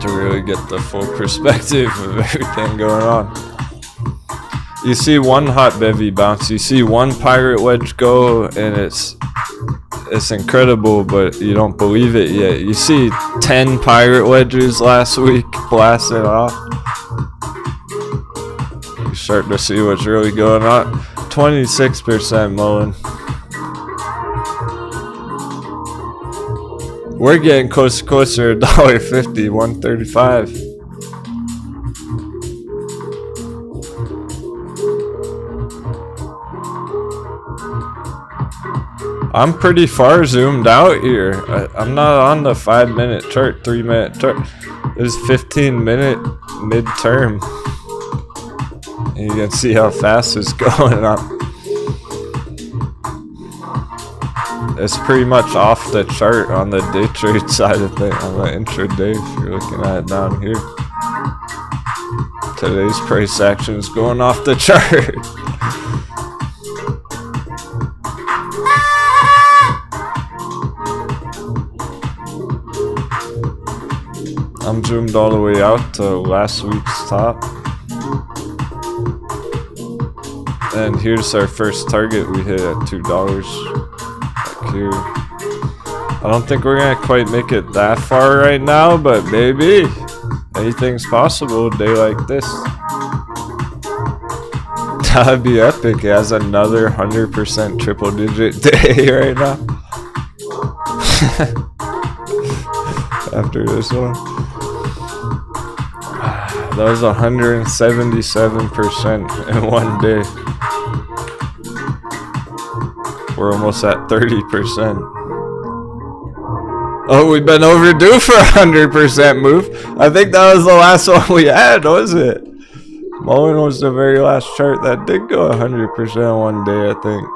to really get the full perspective of everything going on. You see one hot bevy bounce, you see one pirate wedge go, and it's incredible, but you don't believe it yet. You see 10 pirate wedges last week blasting off. You're starting to see what's really going on. 26% Mullen. We're getting closer to $1.50, $1.35. I'm pretty far zoomed out here. I'm not on the 5-minute chart, 3-minute chart. There's 15-minute midterm. And you can see how fast it's going up. It's pretty much off the chart on the day trade side of things, on the intraday, if you're looking at it down here. Today's price action is going off the chart. I'm zoomed all the way out to last week's top. And here's our first target we hit at $2 back here. I don't think we're gonna quite make it that far right now, but maybe anything's possible a day like this. That'd be epic. It has another 100% triple digit day right now. After this one. That was 177% in one day. We're almost at 30%. Oh, we've been overdue for a 100% move. I think that was the last one we had, was it? Mullen was the very last chart that did go 100% one day, I think.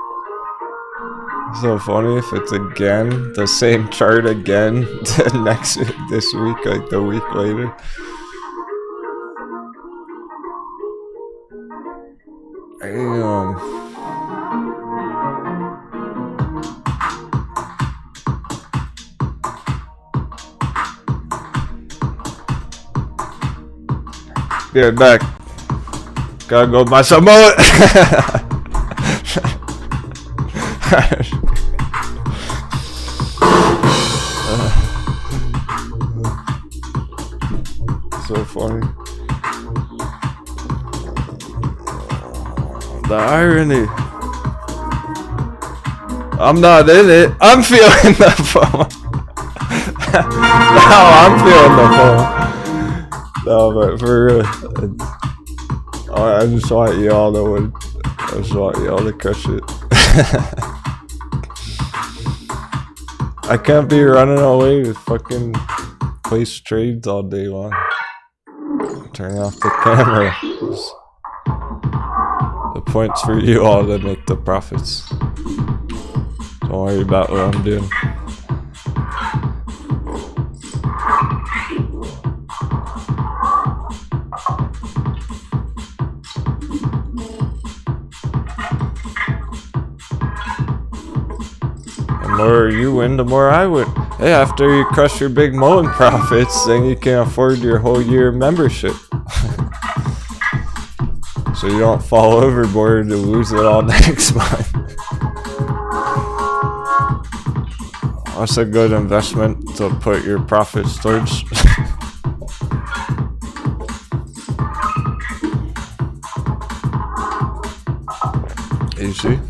So funny if it's again the same chart again this week, like the week later. Damn. Be right back. Gotta go buy some mullet. So funny. The irony. I'm not in it. I'm feeling the phone. Now I'm feeling the phone. No, but for real. I just want y'all to win. I just want y'all to crush it. I can't be running away with fucking place trades all day long. Turn off the camera. The point's for you all to make the profits. Don't worry about what I'm doing. The more you win, the more I win. Hey, after you crush your big Mullen profits, then you can afford your whole year membership. So you don't fall overboard to lose it all next month. That's a good investment to put your profits towards. Easy.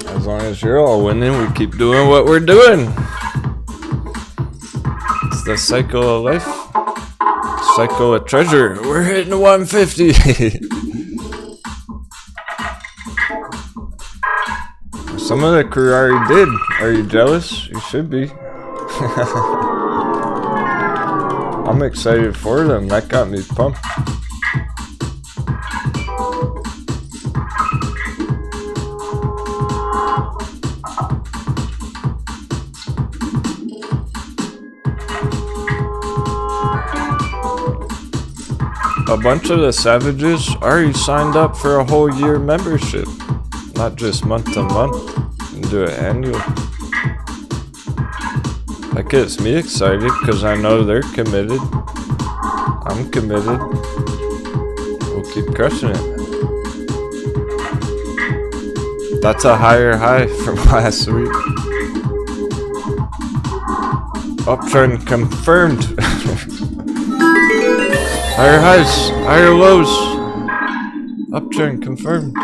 As long as you're all winning, we keep doing what we're doing. It's the cycle of life. Cycle of treasure. We're hitting 150. Some of the crew already did. Are you jealous? You should be. I'm excited for them. That got me pumped. A bunch of the savages already signed up for a whole year membership, not just month to month, and do it annual. That gets me excited because I know they're committed. I'm committed. We'll keep crushing it. That's a higher high from last week. Uptrend confirmed. Higher highs, higher lows. Uptrend confirmed.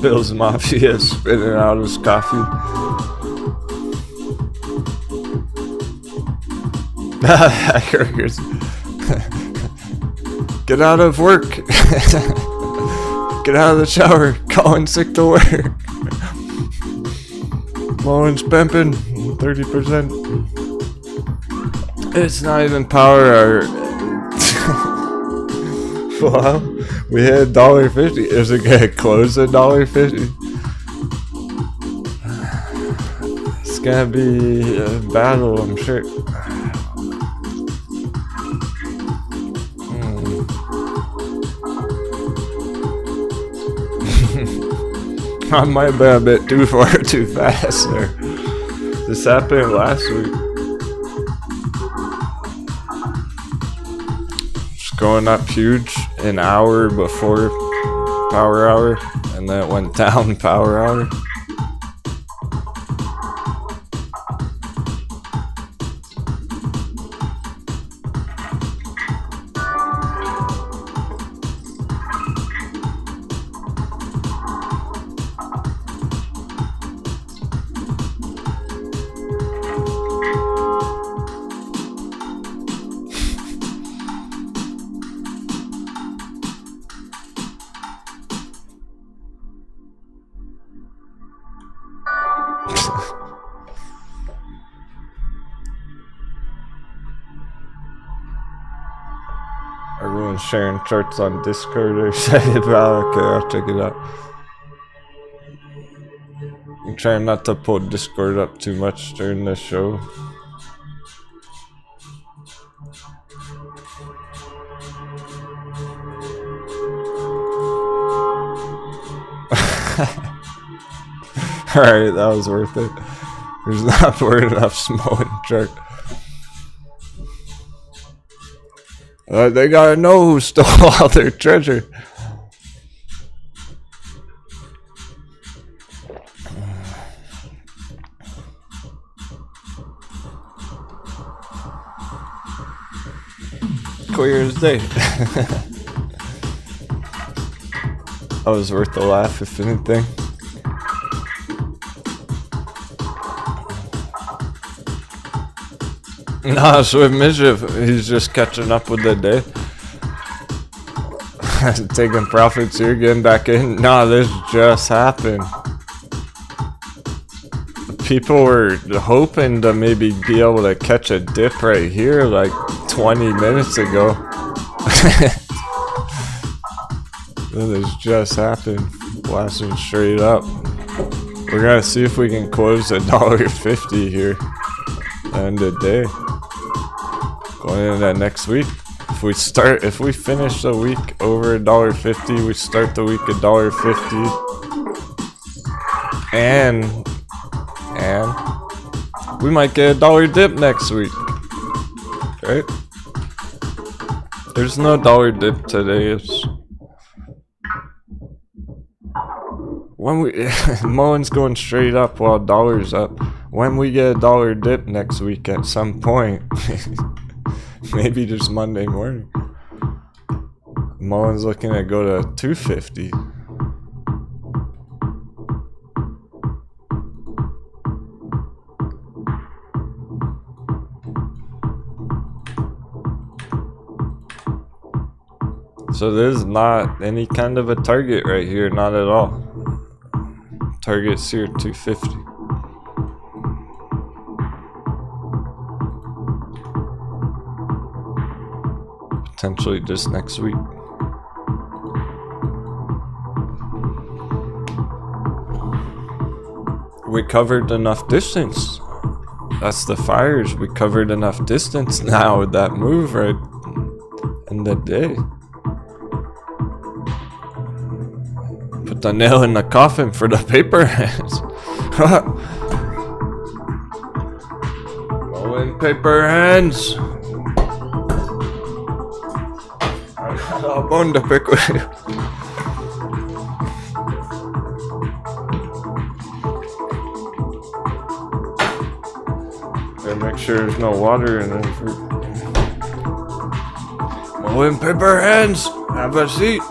Bill's Mafia spitting out his coffee. Hackers. Get out of work. Get out of the shower. Calling sick to work. Moen's pimping 30%. It's not even power hour. Wow, we hit $1.50. Is it gonna close at $1.50? It's gonna be a battle, I'm sure. I might have been a bit too far too fast there. This happened last week. Just going up huge an hour before power hour, and then it went down power hour. Everyone's sharing charts on Discord or excited about it. Okay, I'll check it out. I'm trying not to pull Discord up too much during this show. Alright, that was worth it. There's not worth enough smoke in the chart. They gotta know who stole all their treasure. Clear as day. That was worth the laugh, if anything. Nah, so Mischief, he's just catching up with the day. Taking profits here, getting back in. Nah, this just happened. People were hoping to maybe be able to catch a dip right here like 20 minutes ago. This just happened. Blasting straight up. We're gonna see if we can close at $1.50 here. End of the day. Going into next week. If we finish the week over $1.50, we start the week at $1.50. And we might get a $1 dip next week. Right? There's no $1 dip today. It's when we Moen's going straight up while dollar's up. When we get a $1 dip next week at some point. Maybe just Monday morning. Moen's looking to go to 250. So there's not any kind of a target right here, not at all. Target's here 250. Potentially just next week. We covered enough distance. That's the fires. We covered enough distance now with that move right in the day. Put the nail in the coffin for the paper hands. Go in paper hands. I got a bone to pick with you. Gotta make sure there's no water in it. Mowing paper hands. Have a seat.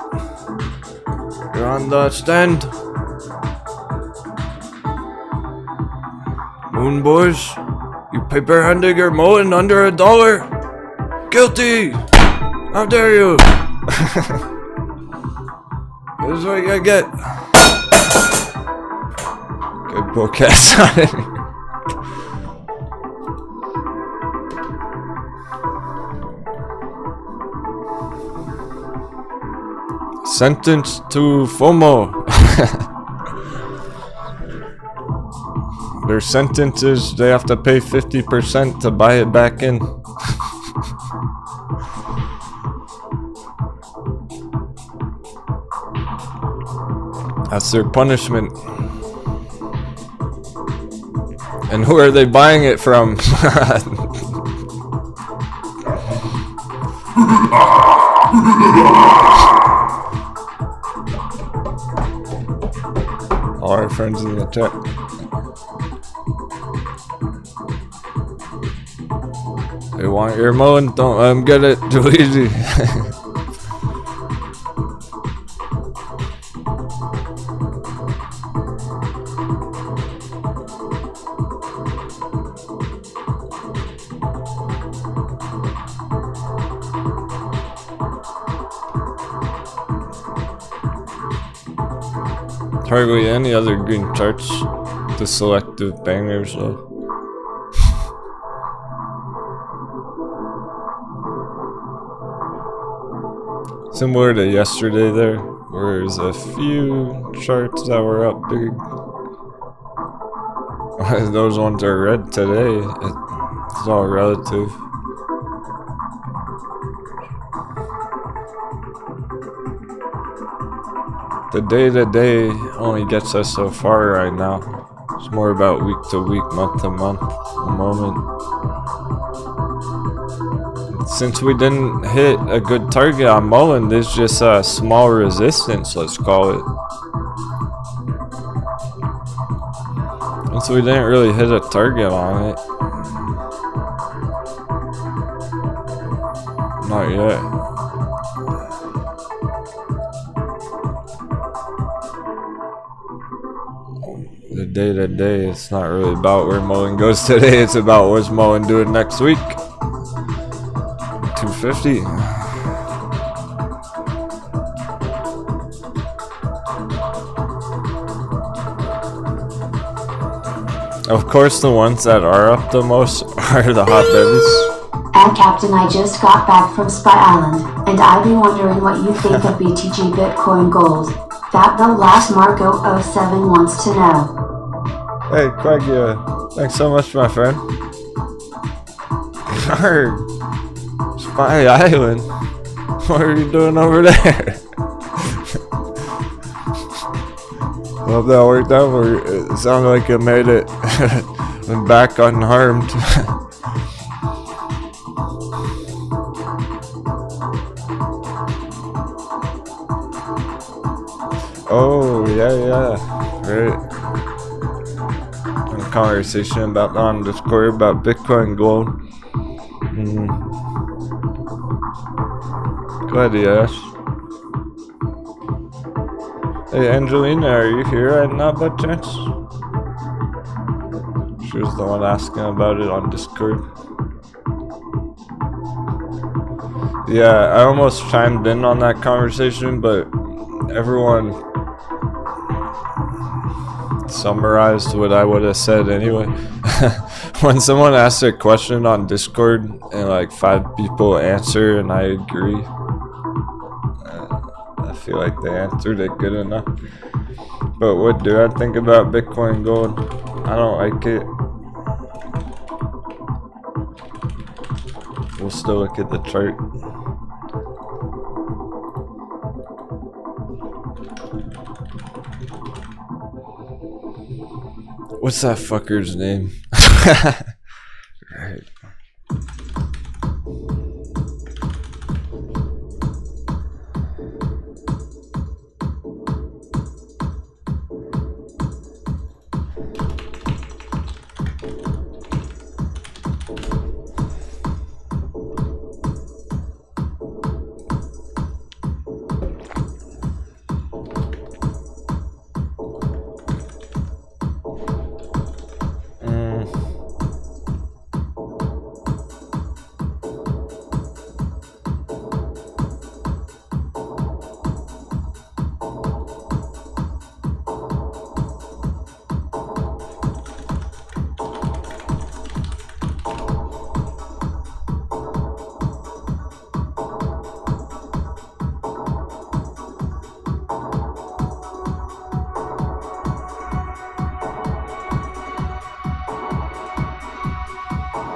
You're on the stand. Moon boys, you paper-handed your mowing under $1. Guilty! How dare you? This is what you get. Good podcast on it. Sentenced to FOMO. Their sentence is they have to pay 50% to buy it back in. That's their punishment. And who are they buying it from? All our friends in the chat. They want your mowing? Don't let them get it too easy. Hardly any other green charts. The selective bangers though. Similar to yesterday there, where there's a few charts that were up big. Those ones are red today. It's all relative. The day-to-day only gets us so far right now. It's more about week to week, month to month, moment. Since we didn't hit a good target on Mullen, there's just a small resistance, let's call it. And so we didn't really hit a target on it. Not yet. The day-to-day, it's not really about where Mullen goes today, it's about what's Mullen doing next week. 250. Of course, the ones that are up the most are the hot babies. And Captain, I just got back from Spy Island, and I've been wondering what you think of BTG Bitcoin Gold. That the last Marco 07 wants to know. Hey, Craig, thanks so much, my friend. Spy Island? What are you doing over there? Hope that worked out. It sounded like you made it and back unharmed. Oh, yeah, right. A conversation about on Discord about Bitcoin Gold. Go ahead, yes. Hey, Angelina, are you here right now by chance? She was the one asking about it on Discord. Yeah, I almost chimed in on that conversation, but everyone summarized what I would have said anyway. When someone asks a question on Discord and like 5 people answer and I agree, I feel like they answered it good enough. But what do I think about Bitcoin Gold? I don't like it. We'll still look at the chart. What's that fucker's name? Right.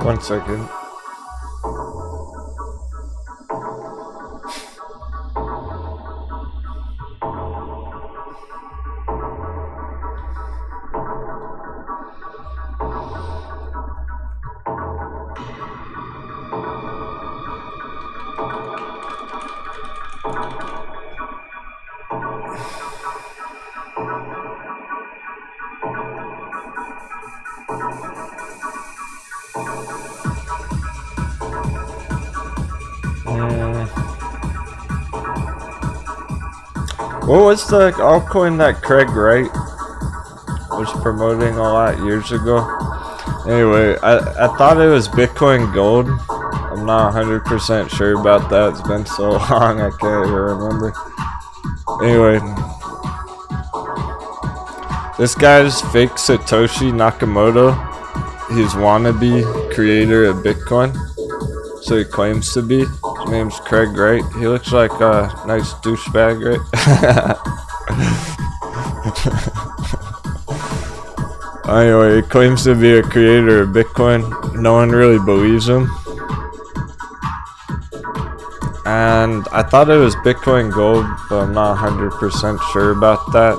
1 second. What was the altcoin that Craig Wright was promoting a lot years ago? Anyway, I thought it was Bitcoin Gold. I'm not 100% sure about that. It's been so long I can't even remember. Anyway, this guy's fake Satoshi Nakamoto. He's wannabe creator of Bitcoin. So he claims to be. His name's Craig Wright. He looks like a nice douchebag, right? Anyway, he claims to be a creator of Bitcoin. No one really believes him. And I thought it was Bitcoin Gold, but I'm not 100% sure about that.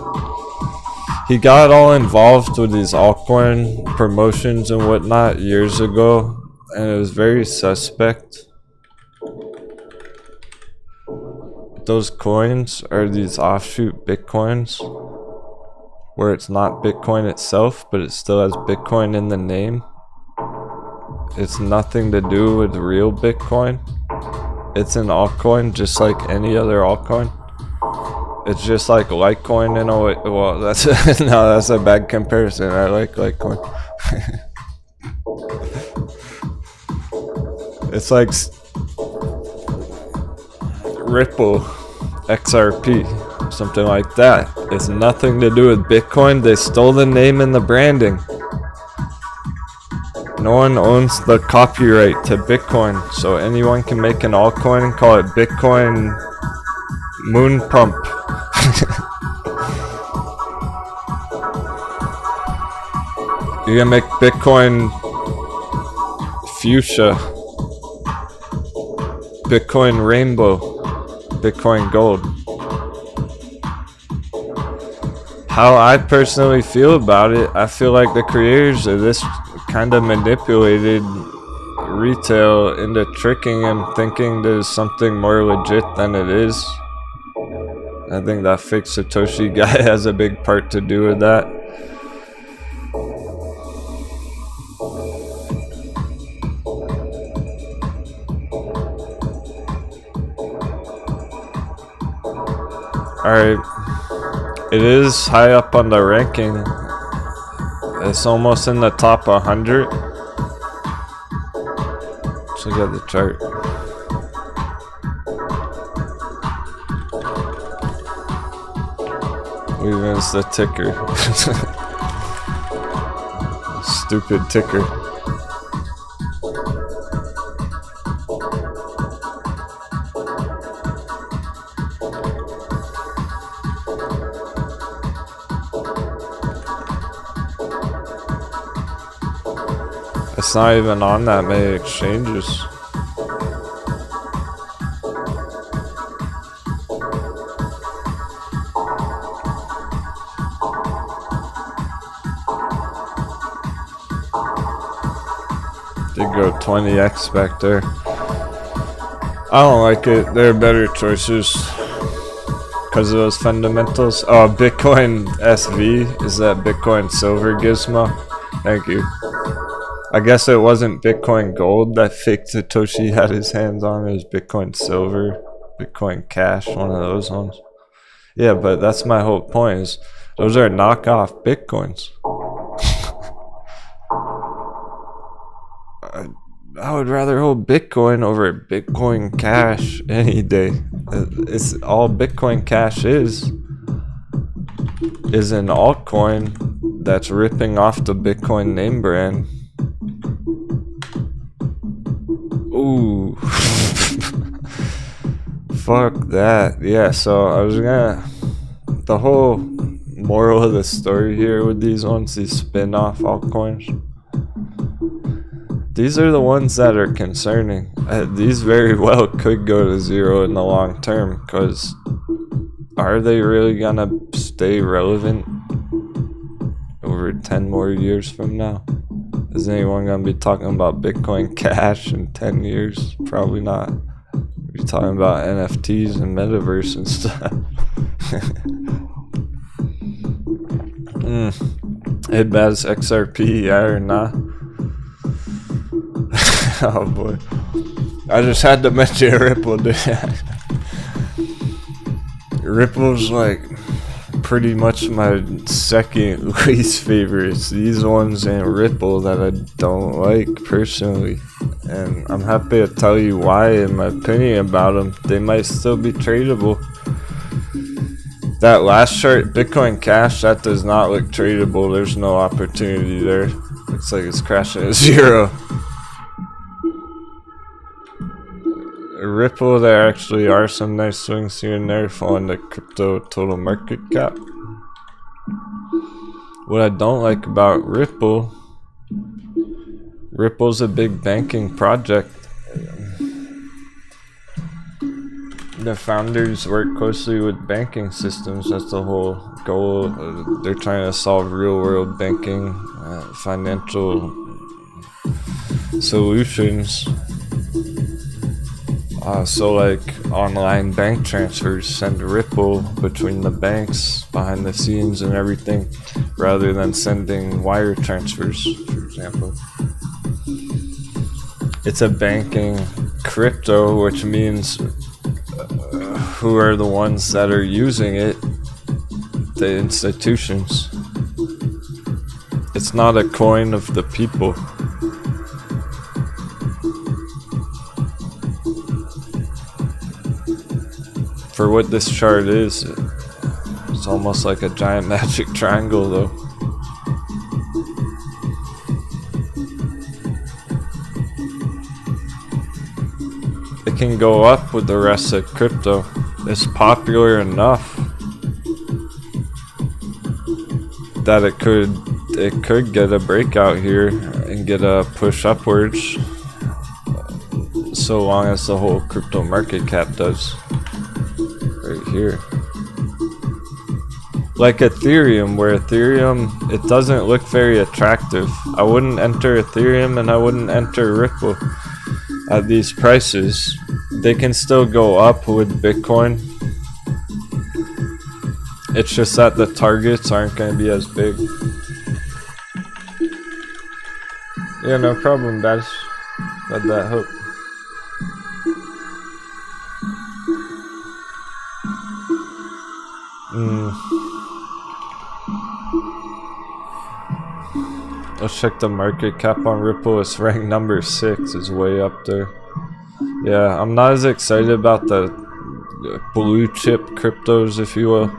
He got all involved with these altcoin promotions and whatnot years ago, and it was very suspect. Those coins are these offshoot Bitcoins, where it's not Bitcoin itself, but it still has Bitcoin in the name. It's nothing to do with real Bitcoin. It's an altcoin just like any other altcoin. It's just like Litecoin in a way. Well, that's no, that's a bad comparison. I like Litecoin. It's like Ripple XRP, something like that. It's nothing to do with Bitcoin. They stole the name and the branding. No one owns the copyright to Bitcoin, so anyone can make an altcoin and call it Bitcoin Moon Pump. You can make Bitcoin Fuchsia, Bitcoin Rainbow, Bitcoin Gold. How I personally feel about it, I feel like the creators of this kind of manipulated retail into tricking him, thinking there's something more legit than it is. I think that fake Satoshi guy has a big part to do with that. Alright, it is high up on the ranking. It's almost in the top 100. Let's look at the chart. We missed the ticker. Stupid ticker. It's not even on that many exchanges. Did go 20x back there. I don't like it. There are better choices because of those fundamentals. Oh, Bitcoin SV is that Bitcoin Silver gizmo. Thank you. I guess it wasn't Bitcoin Gold that fake Satoshi had his hands on. It was Bitcoin Silver, Bitcoin Cash, one of those ones. Yeah, but that's my whole point, is those are knockoff Bitcoins. I would rather hold Bitcoin over Bitcoin Cash any day. It's all Bitcoin Cash is an altcoin that's ripping off the Bitcoin name brand. Ooh. Fuck that. Yeah, so I was gonna... The whole moral of the story here with these ones, these spin-off altcoins. these are the ones that are concerning. These very well could go to zero in the long term, because are they really gonna stay relevant over 10 more years from now? Is anyone gonna be talking about Bitcoin Cash in 10 years? Probably not. We're talking about NFTs and metaverse and stuff. Hey Baz, XRP, yeah or nah? Oh boy. I just had to mention Ripple, dude. Ripple's like pretty much my second least favorites. These ones and Ripple that I don't like personally. And I'm happy to tell you why in my opinion about them. They might still be tradable. That last chart, Bitcoin Cash, that does not look tradable. There's no opportunity there. Looks like it's crashing at zero. Ripple, there actually are some nice swings here and there following the crypto total market cap. What I don't like about Ripple's a big banking project. The founders work closely with banking systems. That's the whole goal. They're trying to solve real-world banking, financial solutions. So like online bank transfers send Ripple between the banks behind the scenes and everything, rather than sending wire transfers, for example. It's a banking crypto, which means who are the ones that are using it? The institutions. It's not a coin of the people. For what this chart is, it's almost like a giant magic triangle though. It can go up with the rest of crypto. It's popular enough that it could get a breakout here and get a push upwards, so long as the whole crypto market cap does. Right here, like Ethereum, where Ethereum, it doesn't look very attractive. I wouldn't enter Ethereum and I wouldn't enter Ripple at these prices. They can still go up with Bitcoin. It's just that the targets aren't going to be as big. Yeah, no problem, Bash. Let that hope. Let's check the market cap on Ripple. It's ranked number 6. It's way up there. Yeah, I'm not as excited about the blue chip cryptos, if you will.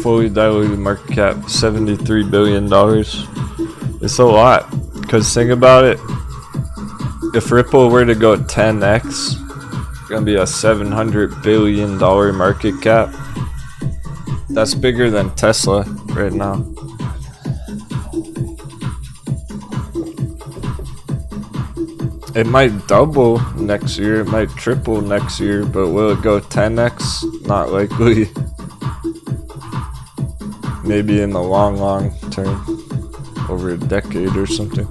Fully diluted market cap, $73 billion. It's a lot. Because think about it. If Ripple were to go 10x, it's going to be a $700 billion market cap. That's bigger than Tesla right now. It might double next year, it might triple next year, but will it go 10x? Not likely. Maybe in the long term, over a decade or something.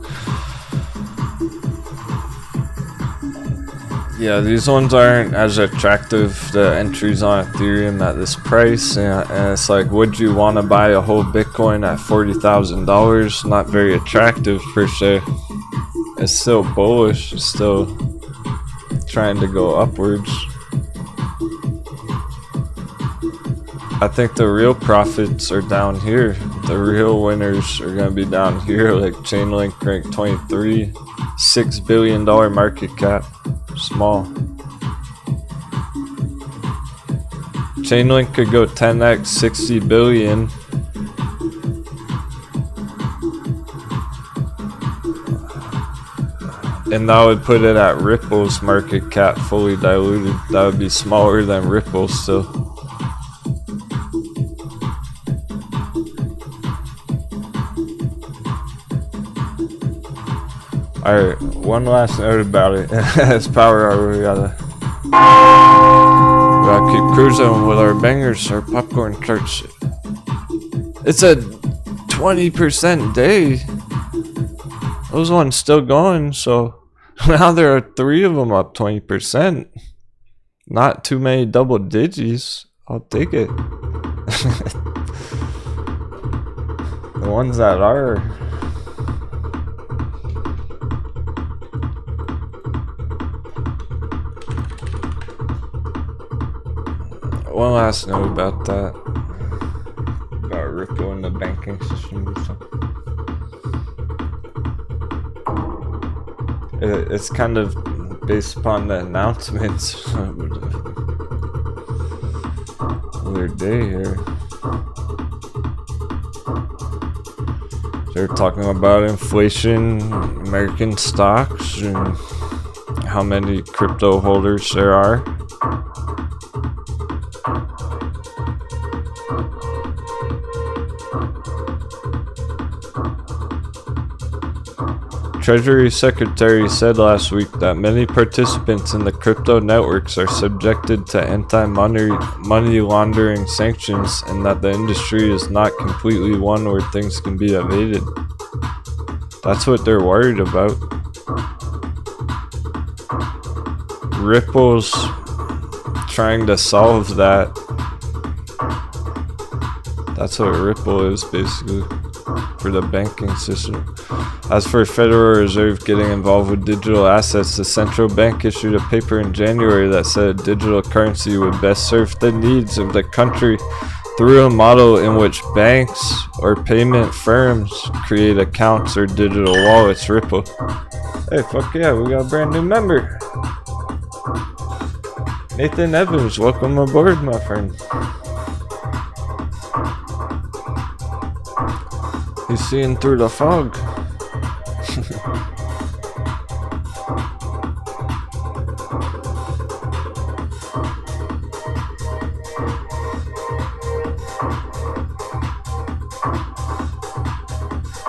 Yeah, these ones aren't as attractive, the entries on Ethereum at this price, and it's like, would you want to buy a whole Bitcoin at $40,000? Not very attractive per se. It's still bullish, it's still trying to go upwards. I think the real profits are down here. The real winners are going to be down here, like Chainlink ranked 23, $6 billion market cap. Small. Chainlink could go 10x, 60 billion. And that would put it at Ripple's market cap fully diluted. That would be smaller than Ripple still. Alright, one last note about it. It's power hour, we gotta keep cruising with our bangers, our popcorn charts. It's a 20% day. Those ones still going, so now there are 3 of them up 20%. Not too many double digits. I'll take it. The ones that are. One last note about that. About Ripple in the banking system or something. It's kind of based upon the announcements other day here. They're talking about inflation, American stocks, and how many crypto holders there are. Treasury Secretary said last week that many participants in the crypto networks are subjected to anti-money laundering sanctions and that the industry is not completely one where things can be evaded. That's what they're worried about. Ripple's trying to solve that. That's what Ripple is basically for the banking system. As for Federal Reserve getting involved with digital assets, the central bank issued a paper in January that said digital currency would best serve the needs of the country through a model in which banks or payment firms create accounts or digital wallets. Ripple. Hey, fuck yeah, we got a brand new member. Nathan Evans, welcome aboard, my friend. He's seeing through the fog.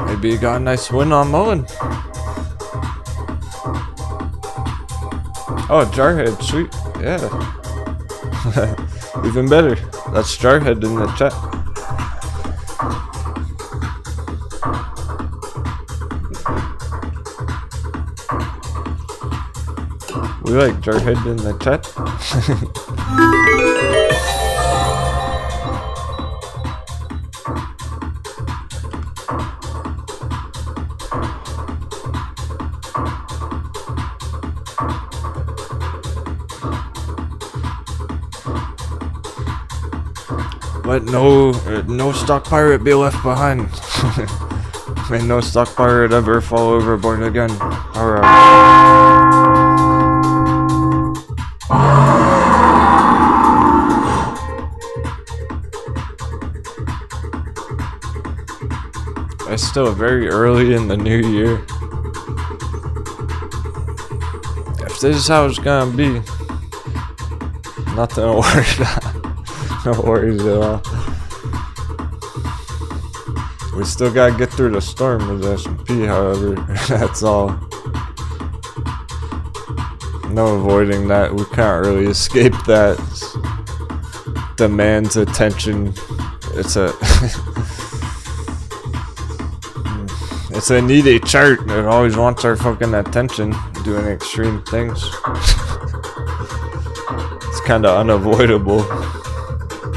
Maybe you got a nice win on Mullen. Oh, Jarhead, sweet. Yeah. Even better. That's Jarhead in the chat. We like Jarhead in the chat. Let no stock pirate be left behind. May no stock pirate ever fall overboard again. Alright. It's still very early in the new year. If this is how it's gonna be, nothing to worry about. No worries at all. We still gotta get through the storm with S&P, however. That's all. No avoiding that. We can't really escape that. Demands attention. It's a it's a needy chart. It always wants our fucking attention, doing extreme things. It's kind of unavoidable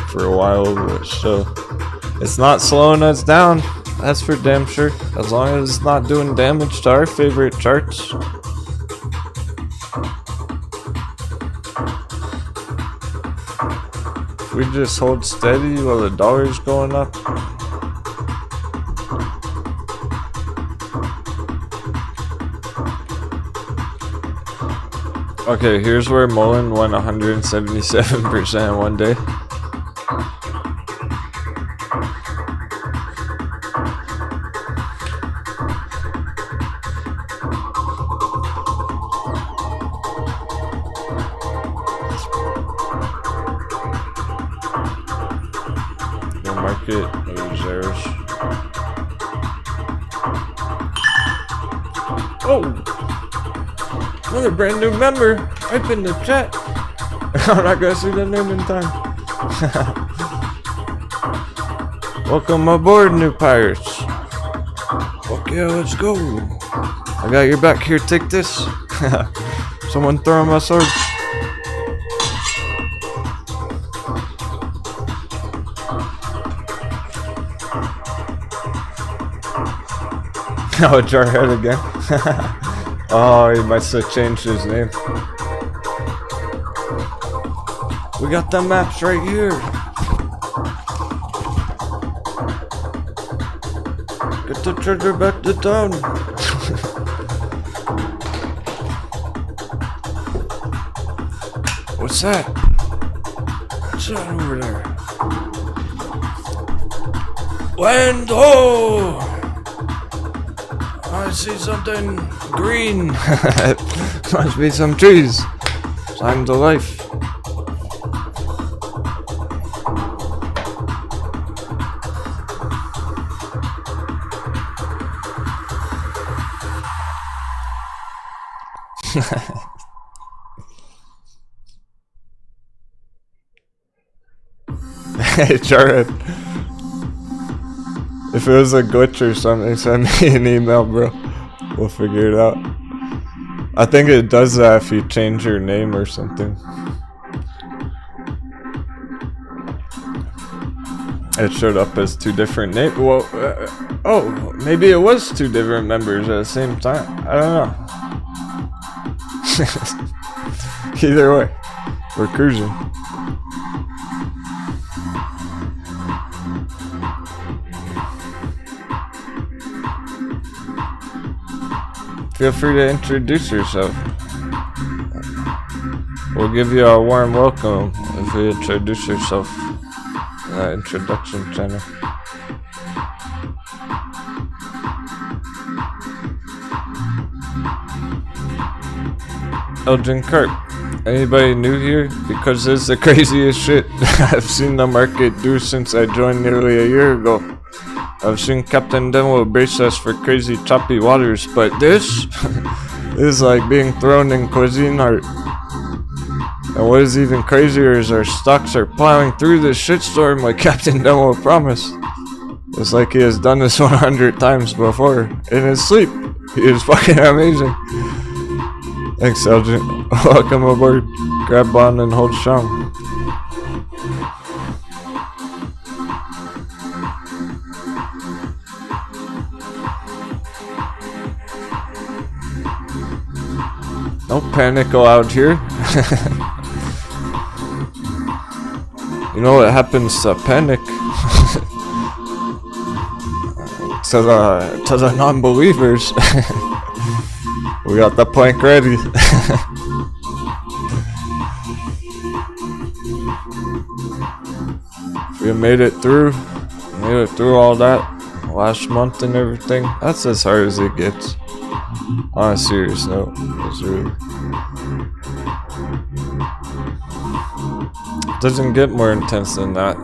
for a while, but still, it's not slowing us down. That's for damn sure. As long as it's not doing damage to our favorite charts. If we just hold steady while the dollar's going up. Okay, here's where Mullen won 177% one day. The market reserves. Oh! Another brand new member! Type in the chat! I'm not gonna see the name in time. Welcome aboard, new pirates. Fuck yeah, let's go. I got your back here, take this. Someone throw my sword. Oh, Jarhead again. Oh, he must have changed his name. We got the maps right here. Get the treasure back to town. What's that? What's that over there? Land ho! I see something green. Must be some trees. Signs of life. Hey, Jared. If it was a glitch or something, send me an email, bro. We'll figure it out. I think it does that if you change your name or something. It showed up as two different names. Well, oh, maybe it was two different members at the same time. I don't know. Either way, we're cruising. Feel free to introduce yourself. We'll give you a warm welcome if you introduce yourself in that introduction channel. Elgin Kurt. Anybody new here? Because this is the craziest shit I've seen the market do since I joined nearly a year ago. I've seen Captain Denwo brace us for crazy choppy waters, but this is like being thrown in cuisine art. And what is even crazier is our stocks are plowing through this shitstorm like Captain Denwo promised. It's like he has done this 100 times before in his sleep. He is fucking amazing. Thanks, Elgin. Welcome aboard. Grab on and hold strong. No panic out here. You know what happens to panic? to the non-believers. We got the plank ready. We made it through all that last month and everything. That's as hard as it gets. On a serious note, it's really doesn't get more intense than that.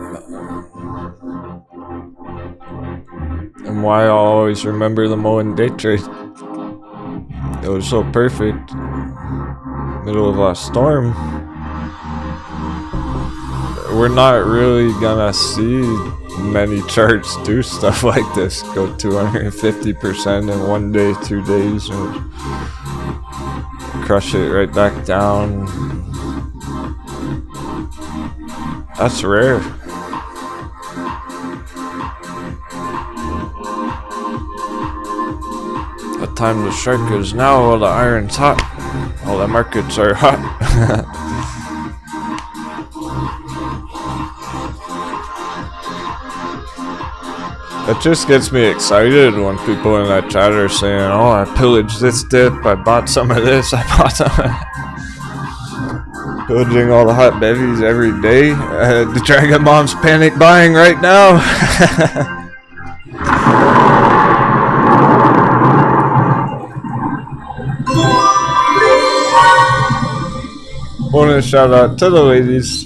And why I'll always remember the Mullen day trade. It was so perfect. Middle of a storm. We're not really gonna see many charts do stuff like this. Go 250% in 1 day, 2 days, and crush it right back down. That's rare. The time to strike is now while the iron's hot. While the markets are hot. It just gets me excited when people in that chat are saying, oh, I pillaged this dip, I bought some of this, I bought some of that. Pillaging all the hot bevies every day. The Dragon Mom's panic buying right now. Want to shout out to the ladies.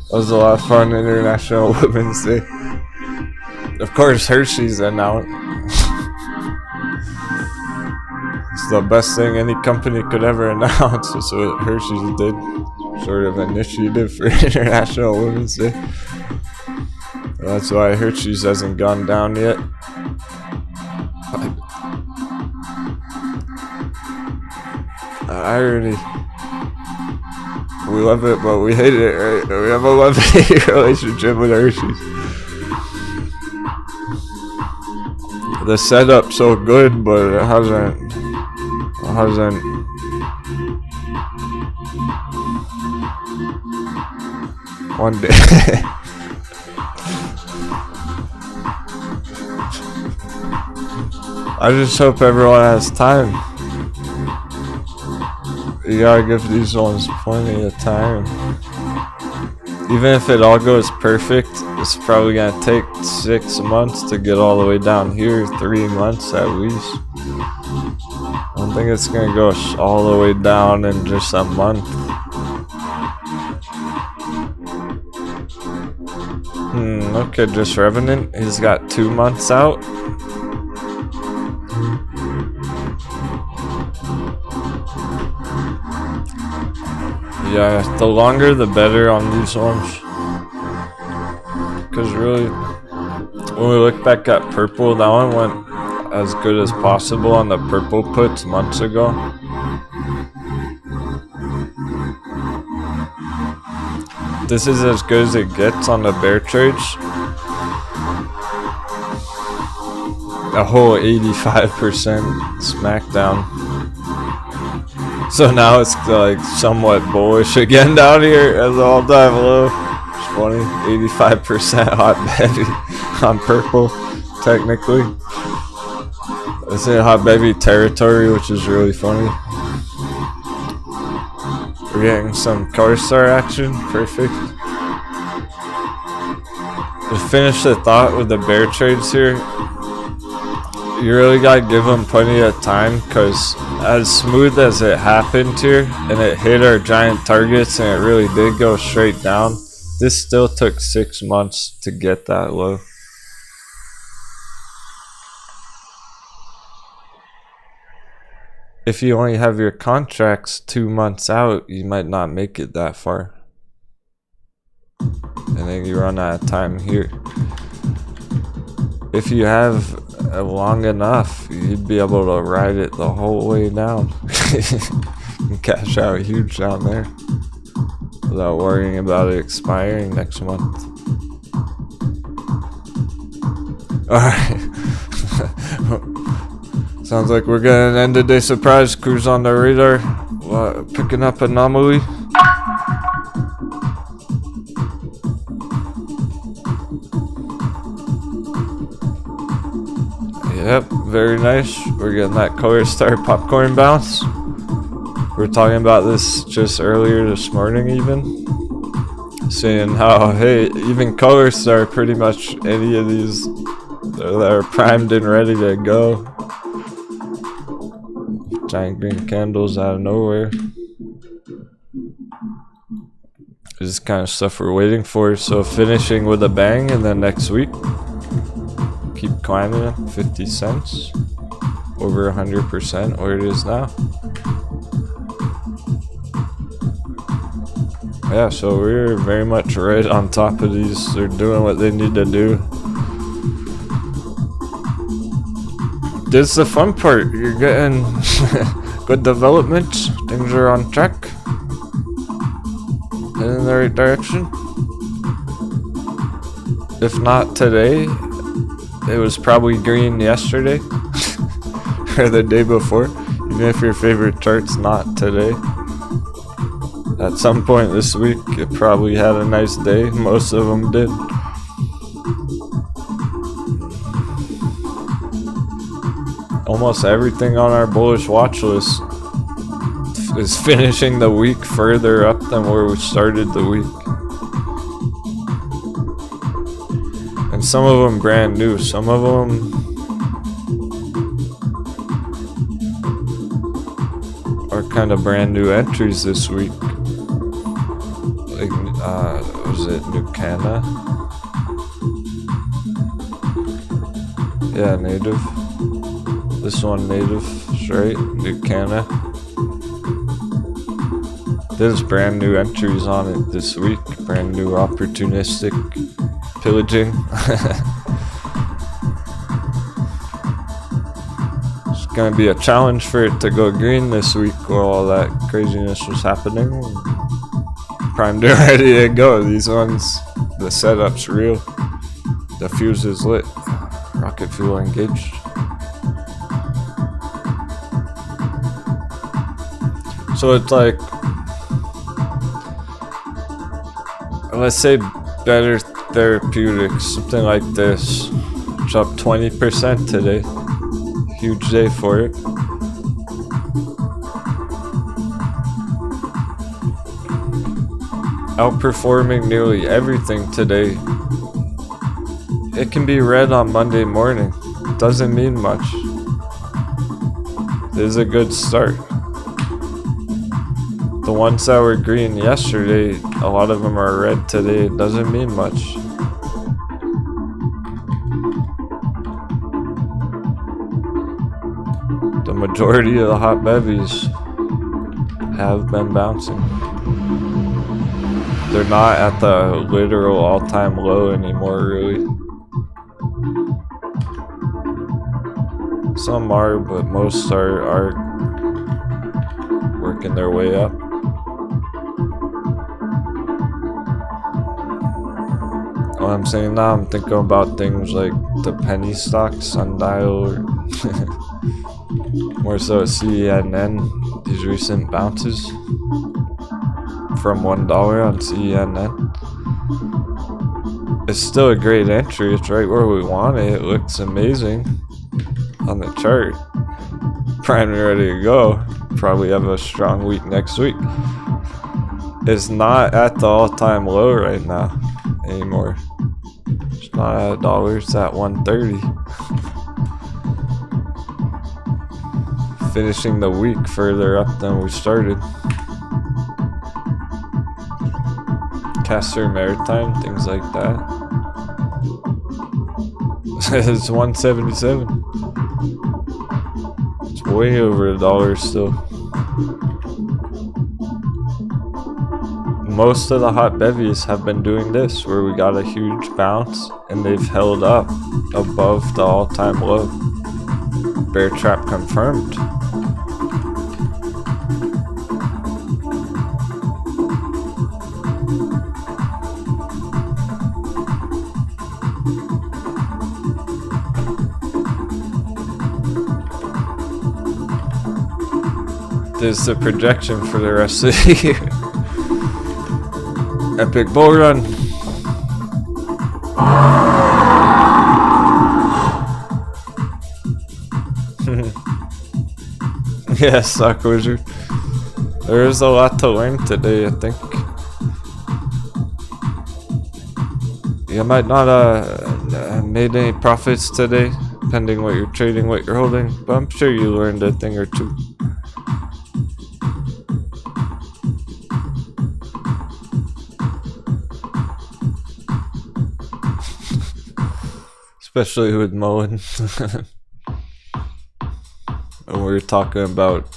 That was a lot of fun. International Women's Day. Of course, Hershey's announced. It's the best thing any company could ever announce. That's what Hershey's did. Sort of initiative for International Women's Day. That's why Hershey's hasn't gone down yet. Irony. We love it, but we hate it, right? We have a love-hate relationship with Hershey's. The setup's so good, but it hasn't. One day. I just hope everyone has time. You gotta give these ones plenty of time. Even if it all goes perfect, it's probably gonna take 6 months to get all the way down here, 3 months at least. I don't think it's gonna go all the way down in just a month. Okay, just Revenant. He's got 2 months out. Yeah, the longer the better on these ones. Because really, when we look back at purple, that one went as good as possible on the purple puts months ago. This is as good as it gets on the bear trades. A whole 85% smackdown. So now it's like somewhat bullish again down here as all-time low. It's funny, 85% hot baby on purple, technically. It's in hot baby territory, which is really funny. We're getting some color star action, perfect. To finish the thought with the bear trades here, you really gotta give them plenty of time, because as smooth as it happened here and it hit our giant targets and it really did go straight down, this still took 6 months to get that low. If you only have your contracts 2 months out, you might not make it that far. And then you run out of time here. If you have long enough, you'd be able to ride it the whole way down. And cash out huge down there without worrying about it expiring next month. Alright. Sounds like we're getting an end of day surprise cruise on the radar. Picking up anomaly. Yep, very nice. We're getting that color star popcorn bounce. We were talking about this just earlier this morning even. Seeing how, hey, even color star, pretty much any of these that are primed and ready to go. Giant green candles out of nowhere. This is kind of stuff we're waiting for. So finishing with a bang, and then next week keep climbing 50 cents over 100% where it is now. Yeah, so we're very much right on top of these. They're doing what they need to do. This is the fun part. You're getting good developments. Things are on track and in the right direction. If not today, it was probably green yesterday or the day before. Even if your favorite chart's not today, at some point this week it probably had a nice day. Most of them did. Almost everything on our bullish watch list is finishing the week further up than where we started the week. And some of them brand new, some of them are kind of brand new entries this week. Like, was it Nucana? Yeah, native. This one native, straight, Lucana. There's brand new entries on it this week. Brand new opportunistic pillaging. It's gonna be a challenge for it to go green this week while all that craziness was happening. Primed and ready to go. These ones, the setup's real. The fuse is lit. Rocket fuel engaged. So it's like, let's say better therapeutics, something like this. It's up 20% today. Huge day for it. Outperforming nearly everything today. It can be red on Monday morning. Doesn't mean much. It is a good start. The ones that were green yesterday, a lot of them are red today. It doesn't mean much. The majority of the hot bevies have been bouncing. They're not at the literal all-time low anymore, really. Some are, but most are working their way up. What I'm saying now, I'm thinking about things like the penny stocks, Sundial, or more so CNN, these recent bounces from $1 on CNN. It's still a great entry. It's right where we want it. It looks amazing on the chart. Primed and ready to go. Probably have a strong week next week. It's not at the all-time low right now anymore. It's not at $1, it's at 130. Finishing the week further up than we started. Castor Maritime, things like that. It's 177. It's way over $1 still. Most of the hot bevies have been doing this, where we got a huge bounce and they've held up above the all-time low. Bear trap confirmed. This is the projection for the rest of the year. Epic bull run. Yeah, stock wizard. There is a lot to learn today, I think. You might not made any profits today, depending what you're trading, what you're holding, but I'm sure you learned a thing or two. Especially with Mullen. And we're talking about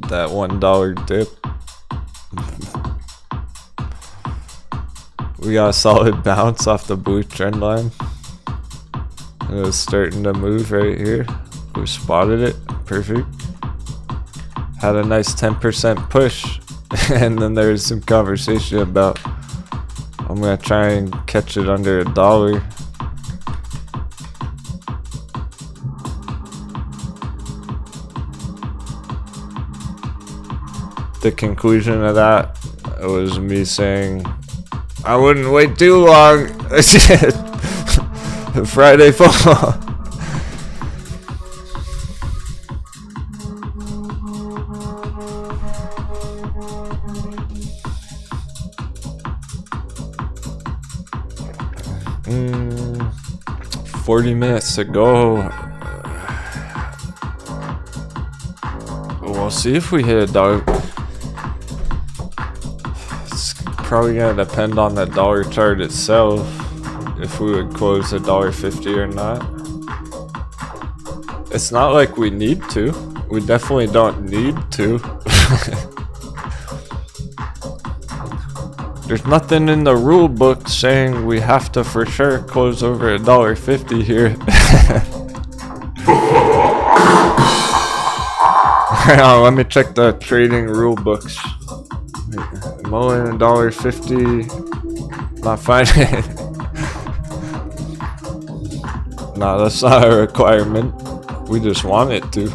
that $1 dip. We got a solid bounce off the blue trend line. It was starting to move right here. We spotted it. Perfect. Had a nice 10% push. And then there was some conversation about I'm gonna try and catch it under $1. The conclusion of that was me saying I wouldn't wait too long. Friday fall. Mm, 40 minutes to go. We'll see if we hit $1. Probably gonna depend on the dollar chart itself, if we would close $1.50 or not. It's not like we need to. We definitely don't need to. There's nothing in the rule book saying we have to for sure close over $1.50 here. Hang on, let me check the trading rule books. Mullen $1.50. Not finding it. No, that's not a requirement. We just want it to.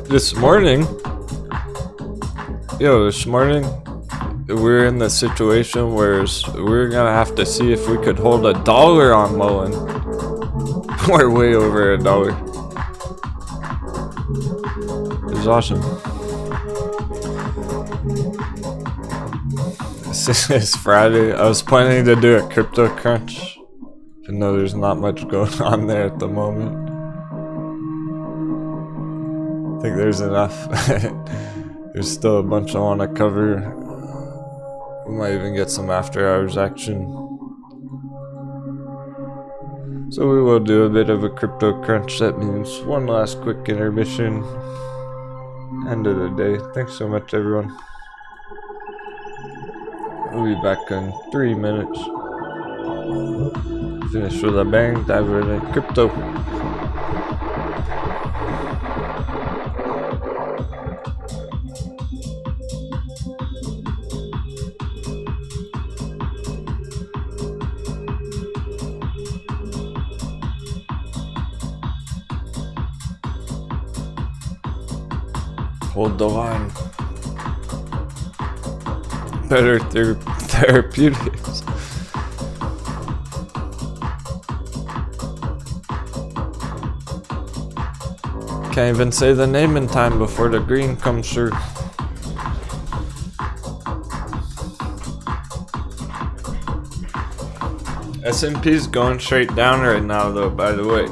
This morning, we're in the situation where we're gonna have to see if we could hold $1 on Mullen. We're way over $1. It's awesome. This is Friday. I was planning to do a crypto crunch, even though there's not much going on there at the moment. I think there's enough. There's still a bunch I want to cover. We might even get some after hours action. So we will do a bit of a crypto crunch. That means one last quick intermission. End of the day. Thanks so much, everyone. We'll be back in 3 minutes. Finish with a bang, dive into crypto. Hold the line. Better therapeutics. Can't even say the name in time before the green comes through. S&P's going straight down right now though, by the way.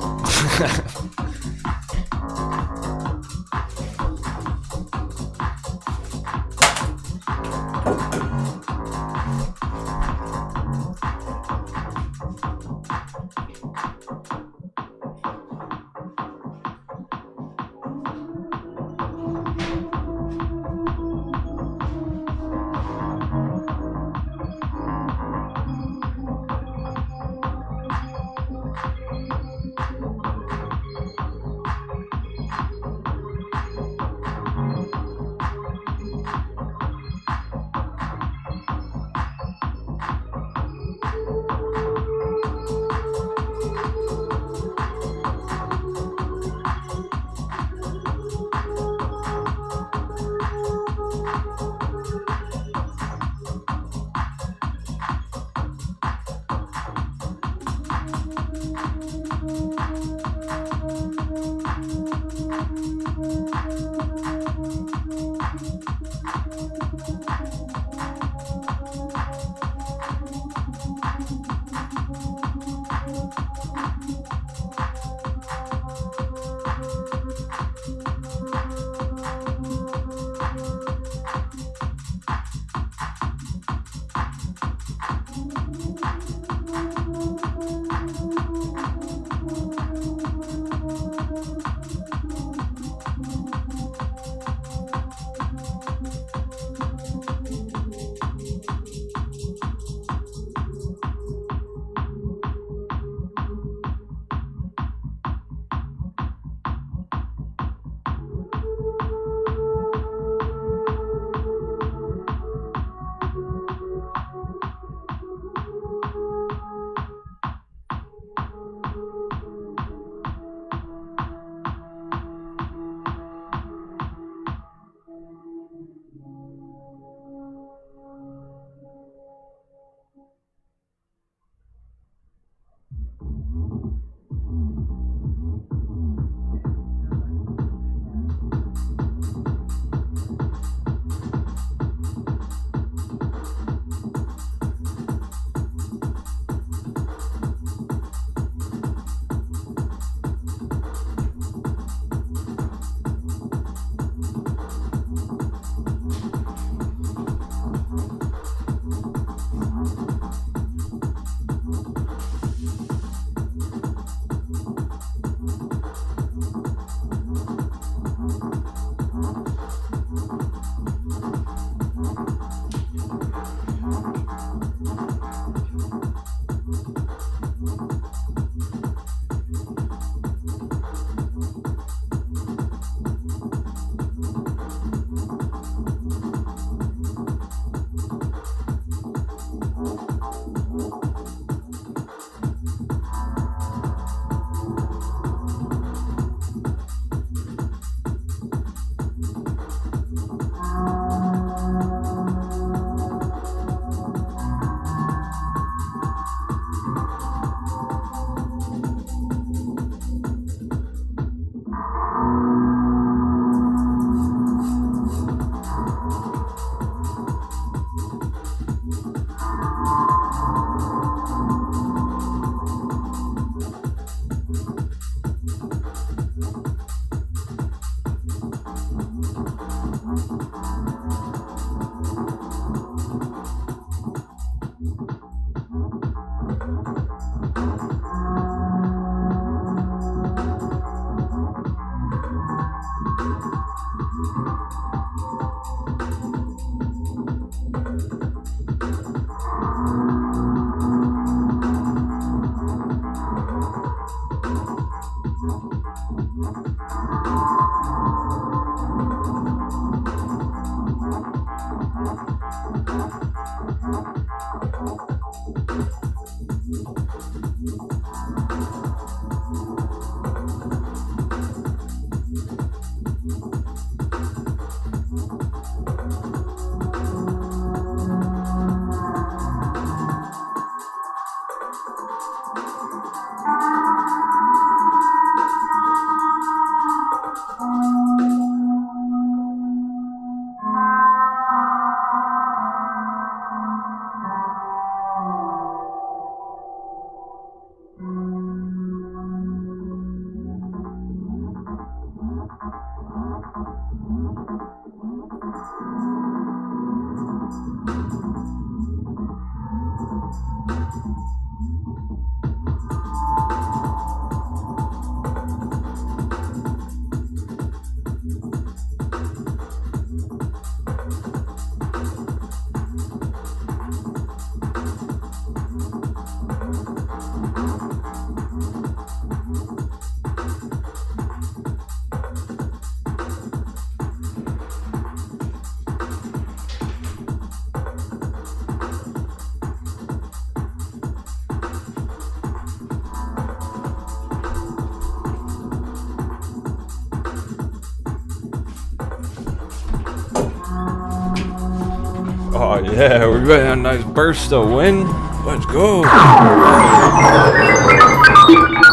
Oh yeah, we're getting a nice burst of wind. Let's go.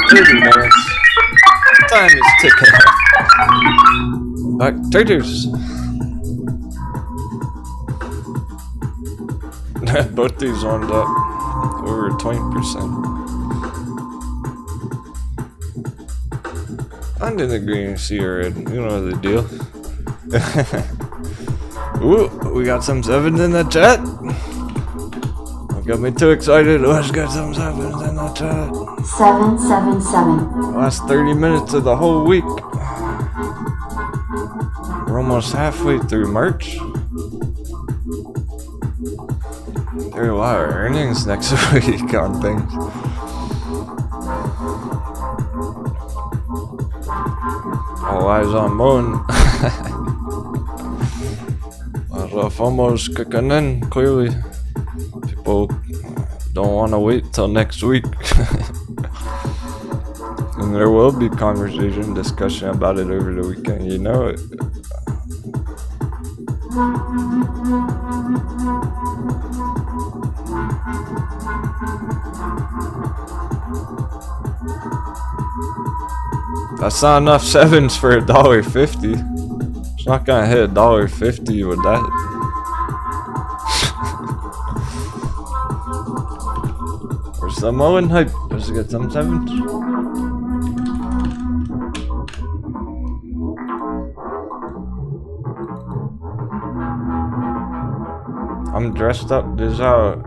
30 minutes. Time is ticking. Back traders. Both these wound up over 20%. I'm in the green sea red. You know the deal. Ooh, we got some sevens in the chat. Don't get me too excited. Let's get some sevens in the chat. 777. Last 30 minutes of the whole week. We're almost halfway through March. There are a lot of earnings next week on things. All eyes on Moon. FOMO's kicking in, clearly. People don't want to wait till next week. And there will be conversation, discussion about it over the weekend, you know it. That's not enough sevens for $1.50. It's not gonna hit $1.50 with that. Where's the Mullen hype? Let's get some sevens. I'm dressed up. This is how a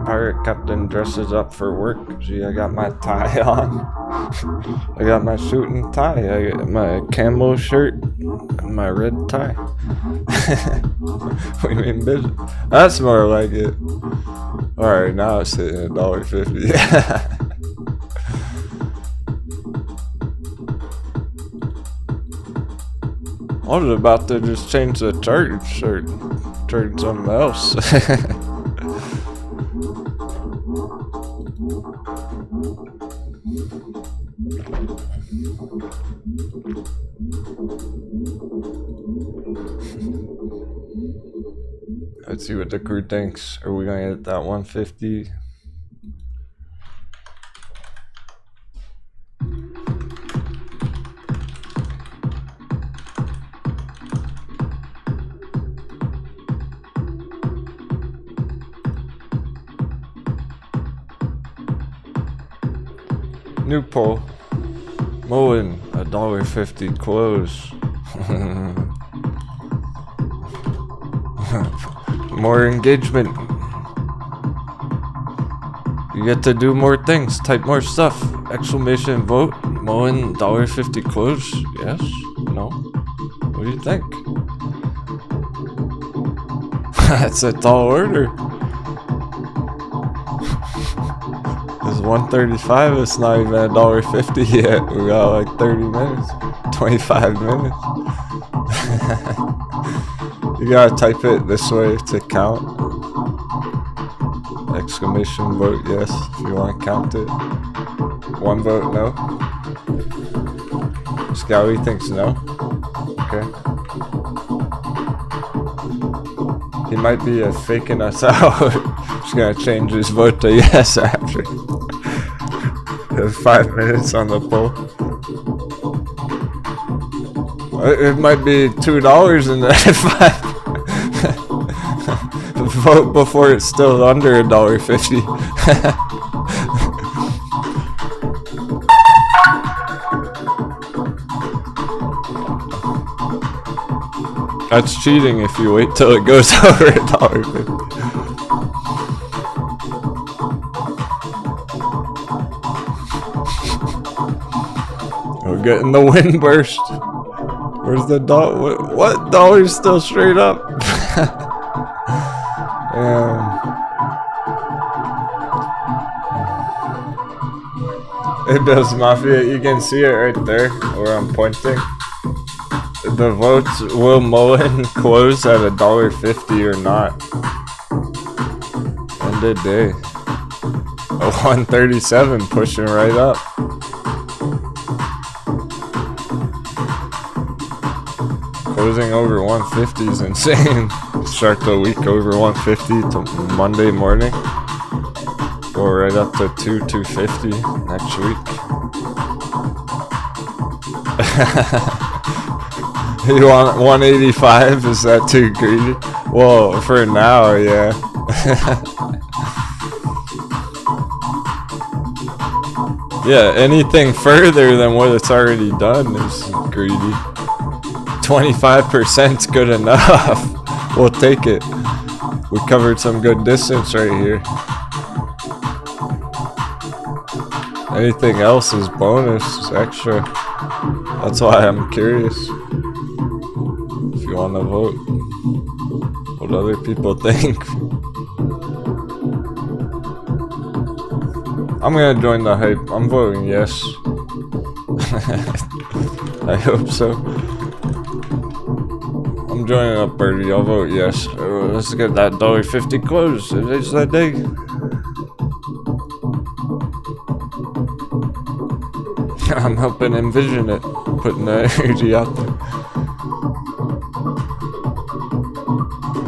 pirate captain dresses up for work. See, I got my tie on. I got my suit and tie. I got my camo shirt and my red tie. We mean business. That's more like it. Alright, now it's hitting $1.50. I was about to just change the chart or turn something else. Let's see what the crew thinks. Are we gonna hit that 150? New poll. Mullen, $1.50 close. More engagement. You get to do more things, type more stuff. Exclamation vote. Mullen, $1.50 close. Yes? No? What do you think? That's a tall order. It's 135. It's not even $1.50 yet. We got like 30 minutes, 25 minutes. You gotta type it this way to count. Exclamation vote yes if you want to count it. One vote no. Scouty thinks no. Okay. He might be faking us out. Just gonna change his vote to yes after. There's 5 minutes on the poll. It might be $2 in the 5. Vote before it's still under $1.50. That's cheating if you wait till it goes over $1.50. We're getting the wind burst. Where's the dollar? What dollar's still straight up? It does, Mafia. You can see it right there where I'm pointing. The votes, will Mullen close at $1.50 or not? End of day. A 137 pushing right up. Closing over 150 is insane. Start the week over 150 to Monday morning. Go right up to 250 next week. You want 185? Is that too greedy? Well, for now, yeah. Yeah, anything further than what it's already done is greedy. 25%'s good enough. We'll take it. We covered some good distance right here. Anything else is bonus, is extra. That's why I'm curious. If you want to vote, what other people think. I'm gonna join the hype. I'm voting yes. I hope so. I'm joining up, Birdie. I'll vote yes. Let's get that $1.50 close. It's that day. I'm helping envision it, putting the energy out there.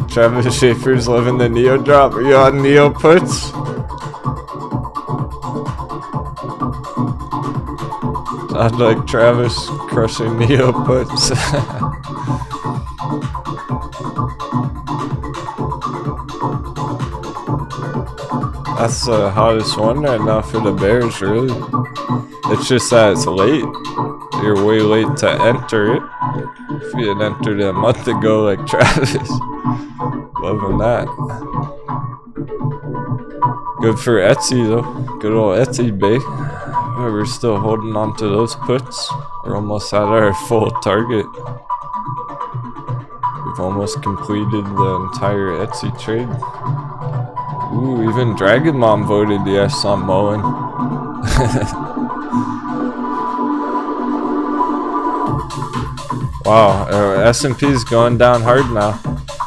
Travis Schaefer's loving the Neo drop. Are you on Neo puts? I'd like Travis crushing Neo puts. That's the hottest one right now for the Bears, really. It's just that it's late. You're way late to enter it. If you had entered it a month ago like Travis. Loving that. Good for Etsy though. Good old Etsy Bay. We're still holding on to those puts. We're almost at our full target. We've almost completed the entire Etsy trade. Ooh, even Dragon Mom voted yes on Mullen. Wow, S&P's going down hard now.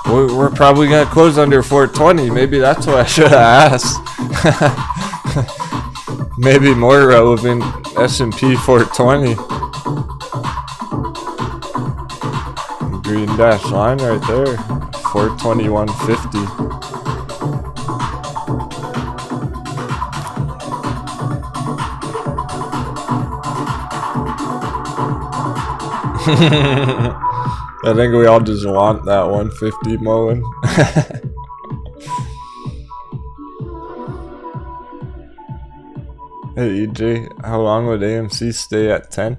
We're probably gonna close under 420. Maybe that's what I should have asked. Maybe more relevant, S&P 420. Green dash line right there, 421.50. I think we all just want that 150 Mullen. Hey EJ, how long would AMC stay at 10?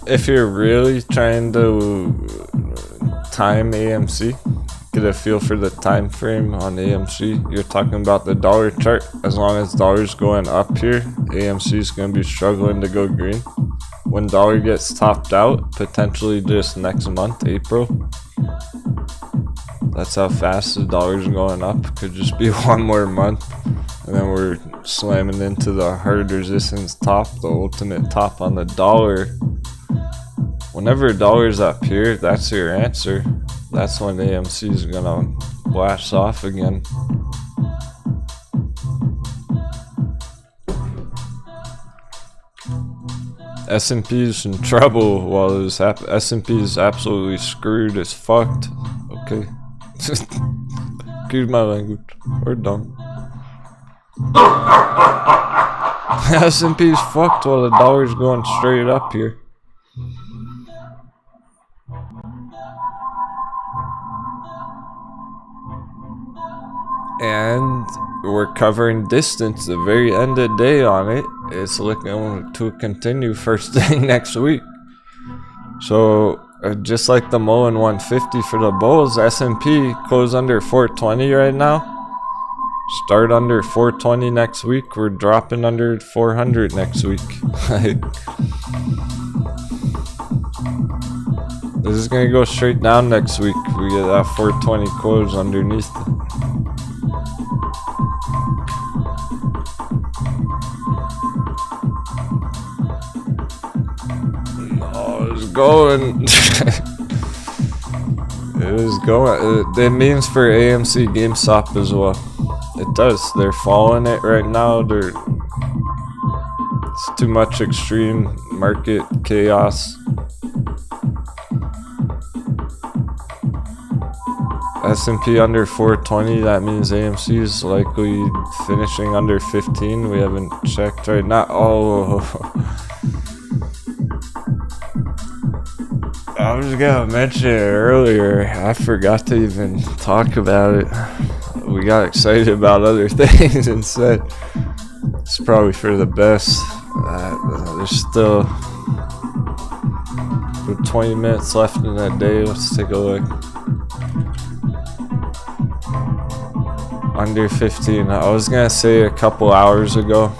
If you're really trying to time AMC, get a feel for the time frame on AMC. You're talking about the dollar chart. As long as dollar's going up here, AMC is going to be struggling to go green. When dollar gets topped out, potentially just next month, April. That's how fast the dollar's going up. Could just be one more month, and then we're slamming into the hard resistance top, the ultimate top on the dollar. Whenever dollar's up here, that's your answer. That's when AMC is gonna blast off again. S&P is in trouble while this S&P is absolutely screwed. It's fucked. Okay. Excuse my language. We're done. S&P is fucked while the dollar's going straight up here. And we're covering distance the very end of the day on it. It's looking to continue first thing next week. So just like the Mullen 150 for the bulls, S&P close under 420 right now. Start under 420 next week. We're dropping under 400 next week. This is gonna go straight down next week. We get that 420 close underneath it. Going. It is going. It means for AMC GameStop as well. It does. They're following it right now. It's too much extreme market chaos. S&P under 420. That means AMC is likely finishing under 15. We haven't checked right now. Oh. I was gonna mention it earlier. I forgot to even talk about it. We got excited about other things instead. It's probably for the best. There's still 20 minutes left in that day. Let's take a look. Under 15. I was gonna say a couple hours ago.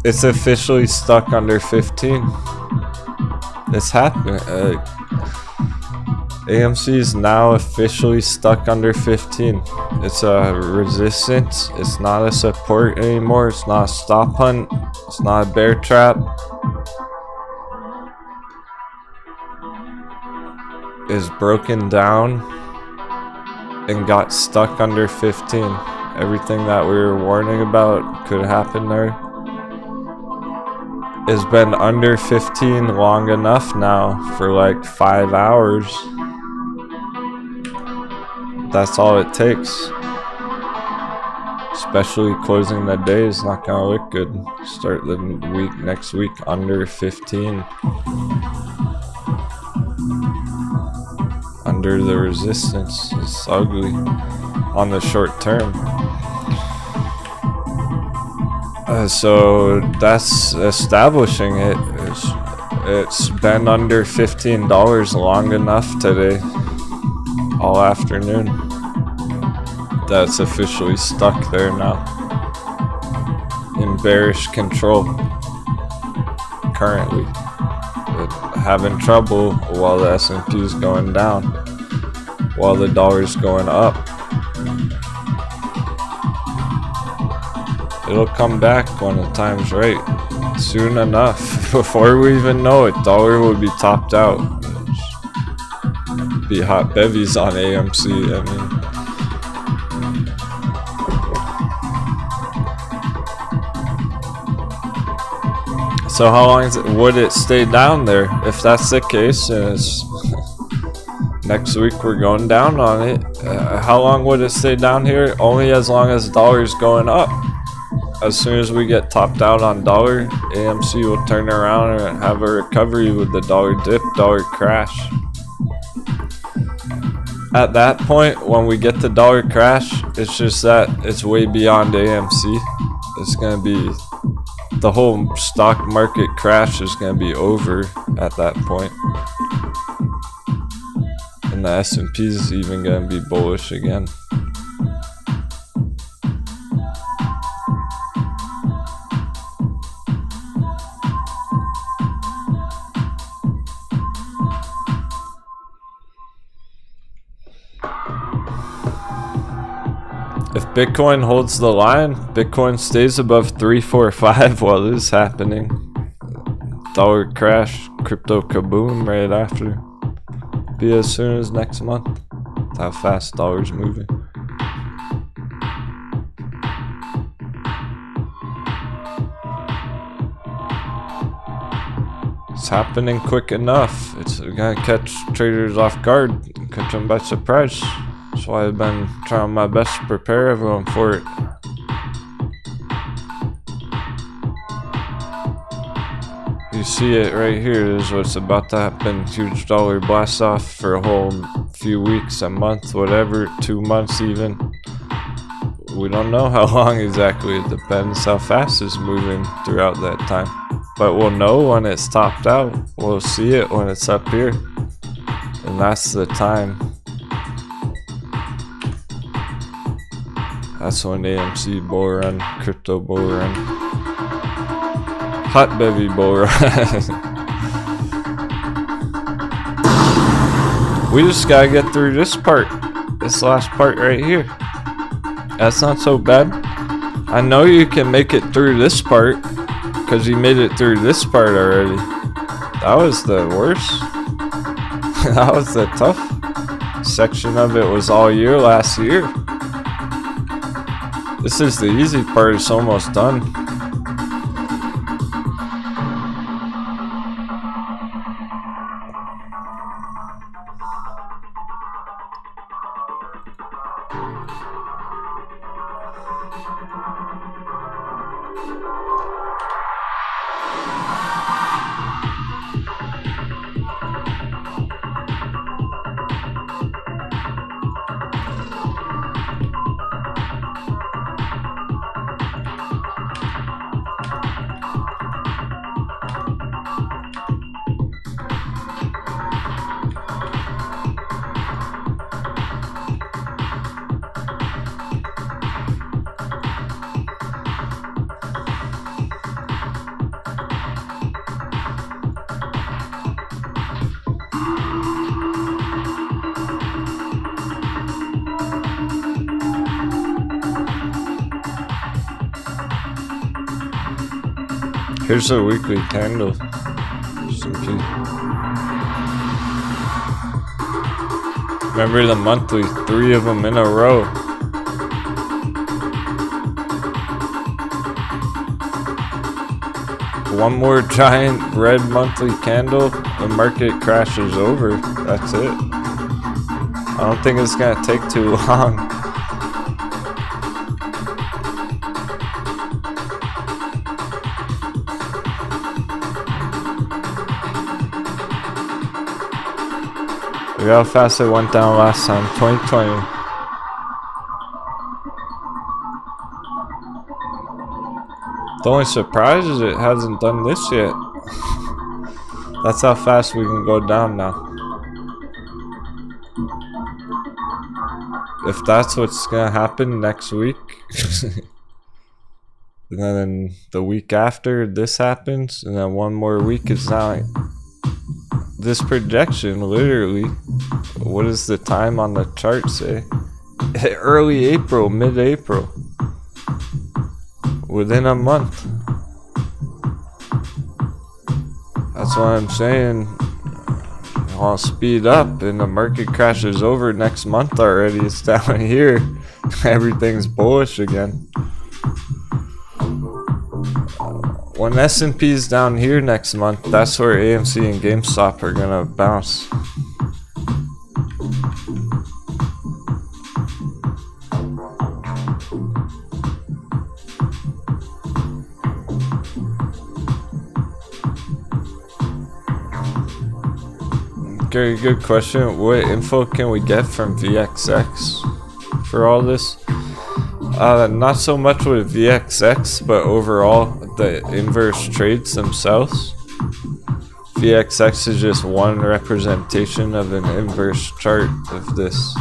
It's officially stuck under 15. It's happening. AMC is now officially stuck under 15. It's a resistance. It's not a support anymore. It's not a stop hunt. It's not a bear trap. It's broken down and got stuck under 15. Everything that we were warning about could happen there. It's been under 15 long enough now for like 5 hours. That's all it takes. Especially closing the day is not gonna look good. Start the week next week under 15. Under the resistance. It's ugly on the short term. So that's establishing it. It's been under $15 long enough today, all afternoon. That's officially stuck there now. In bearish control currently. But having trouble while the S&P is going down, while the dollar's going up. It'll come back when the time's right. Soon enough. Before we even know it, dollar will be topped out. Be hot bevies on AMC, I mean. So how long would it stay down there? If that's the case, and it's next week we're going down on it, how long would it stay down here? Only as long as dollar's going up. As soon as we get topped out on dollar, AMC will turn around and have a recovery with the dollar dip, dollar crash. At that point, when we get the dollar crash, it's just that it's way beyond AMC. It's gonna be, the whole stock market crash is gonna be over at that point. And And the S&P is even gonna be bullish again. If Bitcoin holds the line, Bitcoin stays above 345 while this is happening. Dollar crash, crypto kaboom right after. Be as soon as next month. That's how fast dollar's moving. It's happening quick enough. It's gonna catch traders off guard, catch them by surprise. That's why I've been trying my best to prepare everyone for it. You see it right here. This is what's about to happen. Huge dollar blast off for a whole few weeks, a month, whatever, 2 months even. We don't know how long exactly. It depends how fast it's moving throughout that time. But we'll know when it's topped out. We'll see it when it's up here. And that's the time. That's when AMC bull run, crypto bull run, hot bevy bull run. We just gotta get through this part, this last part right here. That's not so bad. I know you can make it through this part, because you made it through this part already. That was the worst. That was the tough section of it. Was all year last year. This is the easy part, it's almost done. Here's a weekly candle. Remember the monthly, 3 of them in a row. One more giant red monthly candle, the market crashes over. That's it. I don't think it's gonna take too long. Look how fast it went down last time, 2020. The only surprise is it hasn't done this yet. That's how fast we can go down now. If that's what's gonna happen next week, and then the week after this happens, and then one more week is not. This projection, literally, what does the time on the chart say? Early April, mid-April. Within a month. That's what I'm saying. I'll speed up and the market crashes over next month already. It's down here. Everything's bullish again. When S&P is down here next month, that's where AMC and GameStop are gonna bounce. Very good question. What info can we get from VXX for all this? Not so much with VXX, but overall the inverse trades themselves. VXX is just one representation of an inverse chart of this.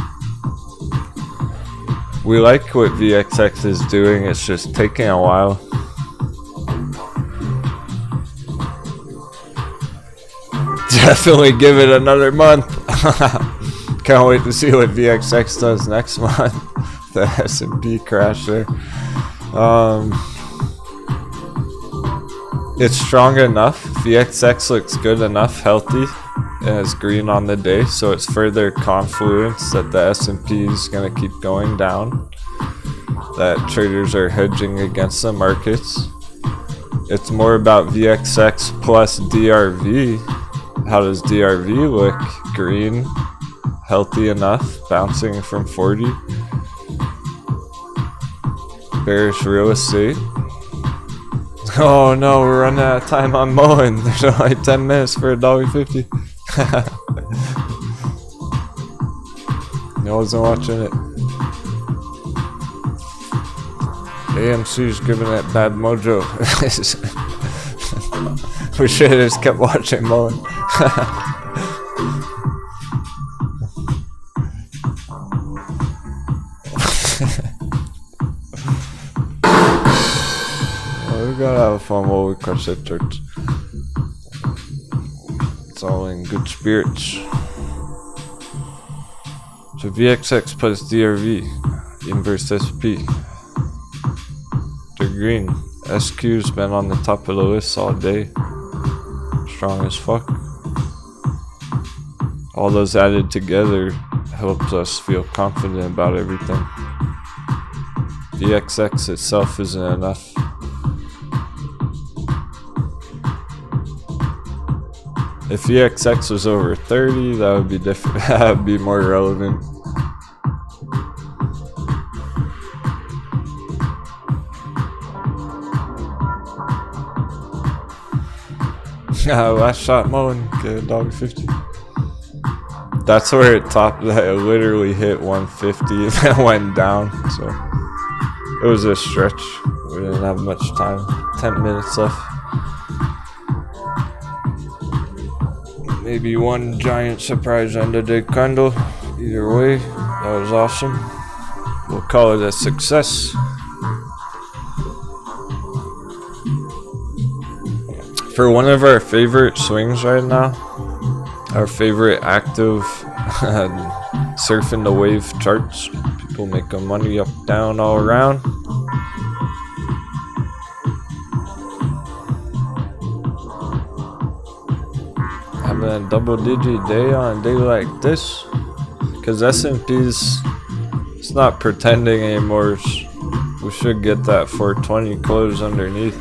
We like what VXX is doing, it's just taking a while. Definitely give it another month. Can't wait to see what VXX does next month. The S&P crash there. It's strong enough. VXX looks good enough, healthy, and it's green on the day, so it's further confluence that the S&P is going to keep going down. That traders are hedging against the markets. It's more about VXX plus DRV. How does DRV look? Green, healthy enough, bouncing from 40. Bearish real estate. Oh no, we're running out of time on mowing. There's only 10 minutes for $1.50. I wasn't watching it. AMC's giving it bad mojo. We should have just kept watching mowing. We gotta have fun while we crush that church. It's all in good spirits. So VXX plus DRV, inverse SP. They're green. SQ's been on the top of the list all day. Strong as fuck. All those added together helps us feel confident about everything. VXX itself isn't enough. If VXX was over 30, that would be different. That would be more relevant. Last shot mowing, get $1.50. That's where it topped. That it literally hit 150 and then went down. So it was a stretch. We didn't have much time. 10 minutes left. Maybe one giant surprise end of day candle. Either way, that was awesome. We'll call it a success. For one of our favorite swings right now, our favorite active surfing the wave charts, people making money up, down, all around. Having a double-digit day on a day like this, because S&P's, it's not pretending anymore. We should get that 420 close underneath.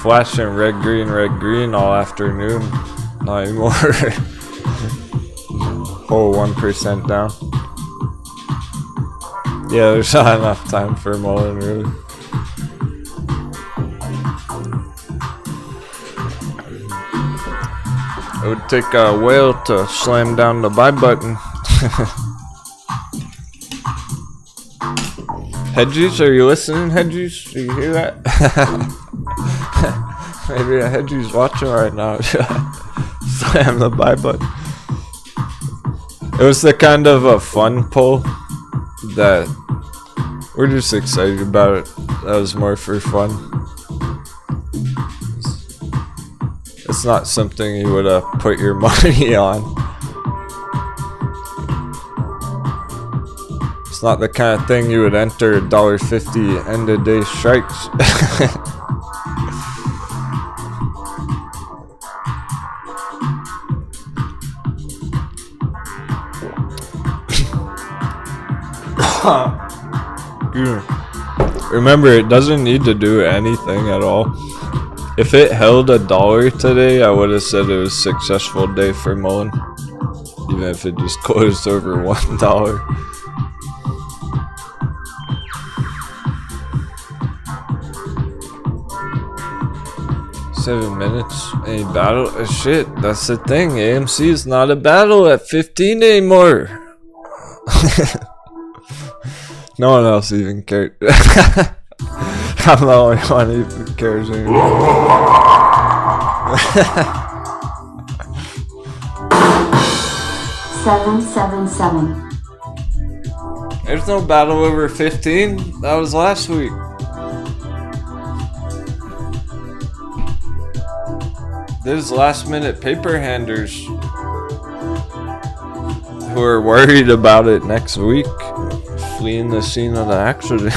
Flashing red green all afternoon. Not anymore. Whole 1% down. Yeah, there's not enough time for mowing really. It would take a whale to slam down the buy button. Hedges, are you listening, Hedges? Do you hear that? Maybe a Hedgie's watching right now. Slam the buy button. It was the kind of a fun pull that we're just excited about it. That was more for fun. It's not something you would put your money on. It's not the kind of thing you would enter $1.50 end of day strikes. Remember, it doesn't need to do anything at all. If it held $1 today, I would have said it was a successful day for Mullen. Even if it just closed over $1. 7 minutes. Any battle? Shit, that's the thing. AMC is not a battle at 15 anymore. No one else even cared. I'm the only one who cares anymore. 777. There's no battle over 15. That was last week. There's last minute paper handers who are worried about it next week, fleeing the scene of the accident.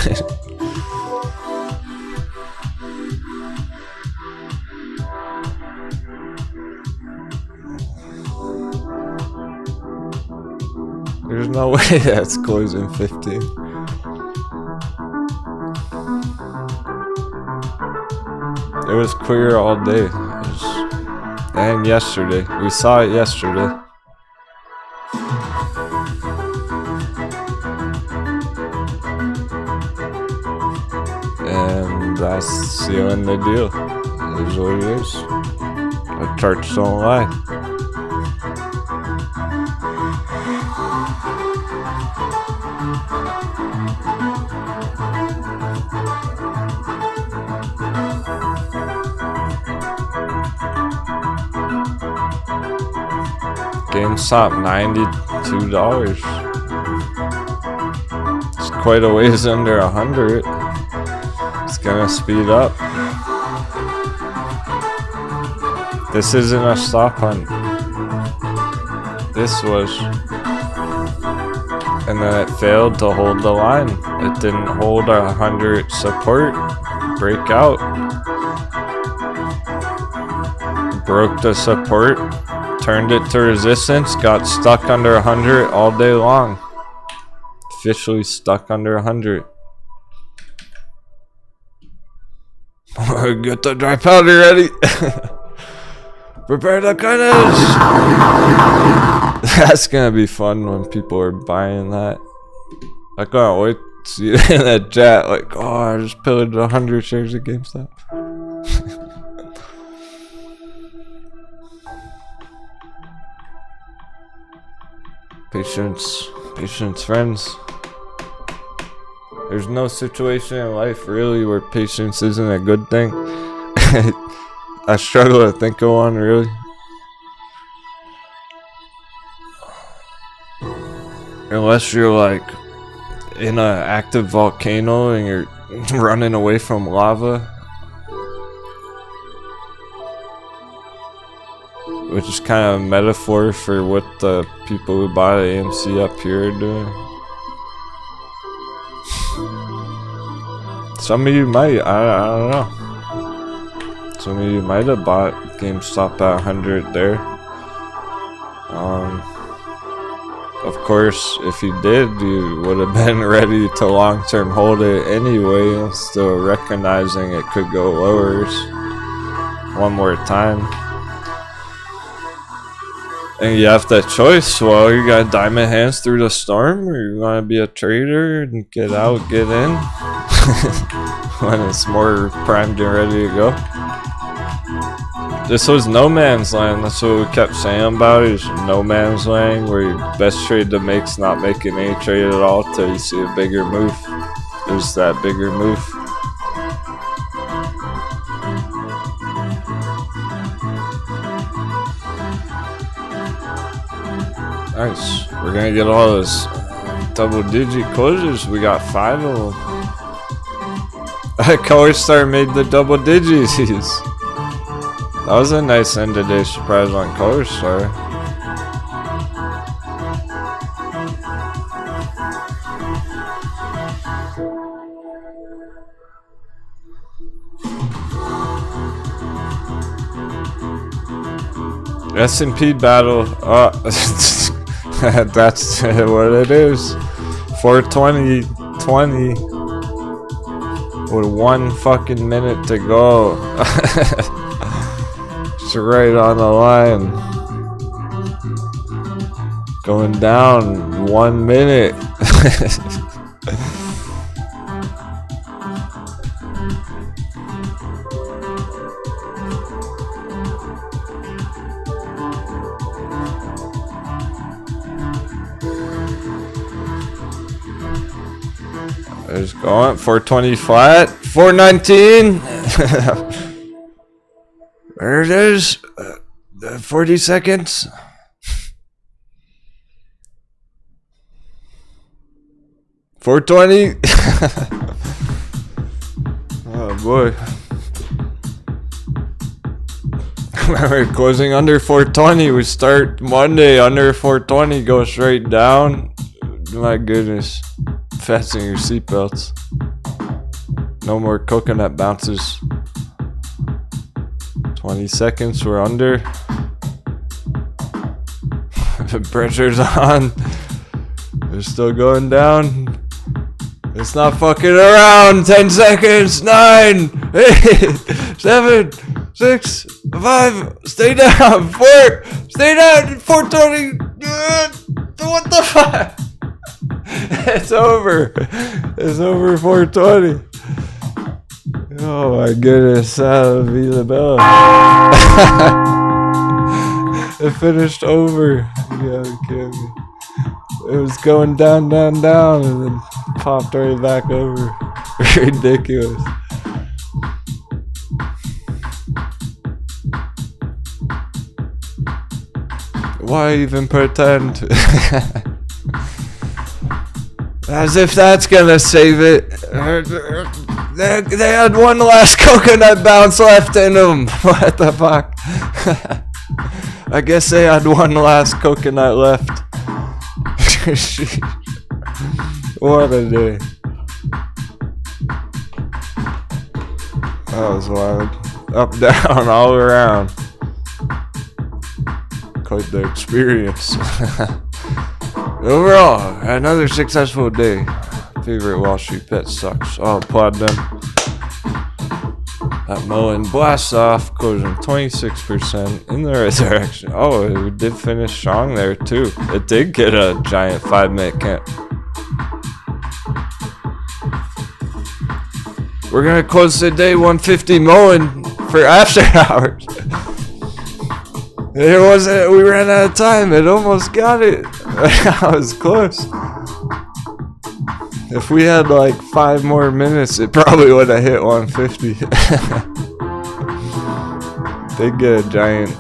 There's no way that's closing 15. It was clear all day. And yesterday. We saw it yesterday. And that's sealing the deal. It is what it is. The charts don't lie. GameStop $92. It's quite a ways under 100. It's gonna speed up. This isn't a stop hunt. This was. And then it failed to hold the line. It didn't hold 100 support. Breakout. Broke the support. Turned it to resistance, got stuck under 100 all day long. Officially stuck under 100. Get the dry powder ready. Prepare the carnage. That's gonna be fun when people are buying that. I can't wait to see it in that chat. Like, oh, I just pillaged 100 shares of GameStop. Patience, friends. There's no situation in life really where patience isn't a good thing. I struggle to think of one really. Unless you're like in an active volcano and you're running away from lava. Which is kind of a metaphor for what the people who buy the AMC up here are doing. Some of you might, I don't know. Some of you might have bought GameStop at 100 there. Of course, if you did, you would have been ready to long-term hold it anyway, still recognizing it could go lower one more time. And you have that choice. Well, you got diamond hands through the storm, or you want to be a trader and get out, get in when it's more primed and ready to go. This was no man's land. That's what we kept saying about it. Is no man's land, where your best trade to make's not making any trade at all till you see a bigger move. There's that bigger move. Nice. We're gonna get all those double-digit closures. We got 5 of them. Color Star made the double digits. That was a nice end of day surprise on Color Star. S&P battle. That's what it is. 420.20 with 1 fucking minute to go. It's right on the line. Going down 1 minute. Just going 420 flat, 419. There it is. 40 seconds. $420. Oh boy. Remember, closing under 420. We start Monday under 420, go straight down. My goodness. Fasten your seatbelts. No more coconut bounces. 20 seconds, we're under. The pressure's on. We're still going down. It's not fucking around. 10 seconds. 9, 8, 7, 6, 5. Stay down. 4. Stay down. 420. What the fuck? It's over. It's over 420. Oh my goodness. Viva Bella. It finished over. You gotta be kidding me. It was going down, down, down, and then popped right back over. Ridiculous. Why even pretend? As if that's gonna save it. They had one last coconut bounce left in them. What the fuck? I guess they had one last coconut left. What a day. That was wild. Up, down, all around. Quite the experience. Overall, another successful day. Favorite Wall Street bet sucks. I'll applaud them. That Mullen blasts off, closing 26% in the right direction. Oh, it did finish strong there too. It did get a giant 5-minute camp. We're gonna close the day 150 Mullen for after hours. It wasn't. We ran out of time. It almost got it. I was close. If we had like 5 more minutes, it probably would have hit 150. They get a giant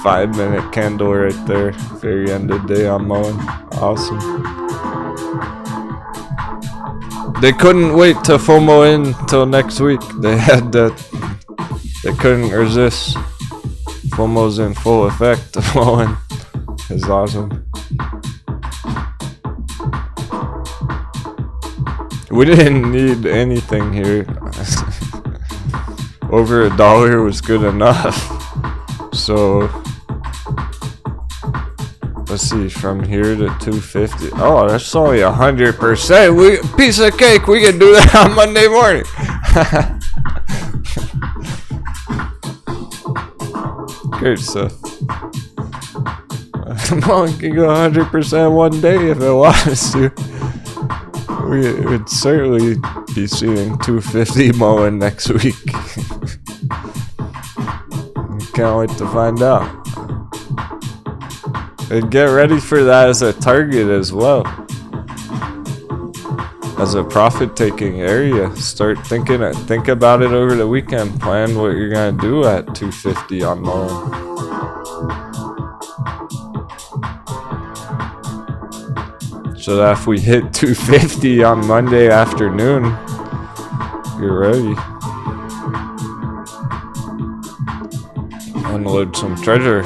5-minute candle right there. Very end of the day on Mullen. Awesome. They couldn't wait to FOMO in till next week. They had to. They couldn't resist. FOMO's in full effect. Mullen is awesome. We didn't need anything here. Over $1 was good enough. So let's see, from here to 250. Oh, that's only 100%. Piece of cake. We can do that on Monday morning. Great stuff. Mullen can go 100% one day if it wants to. We would certainly be seeing 250 Mullen next week. Can't wait to find out. And get ready for that as a target as well. As a profit-taking area. Think about it over the weekend. Plan what you're gonna do at 250 on Mullen. So that if we hit 250 on Monday afternoon, you're ready. Unload some treasure.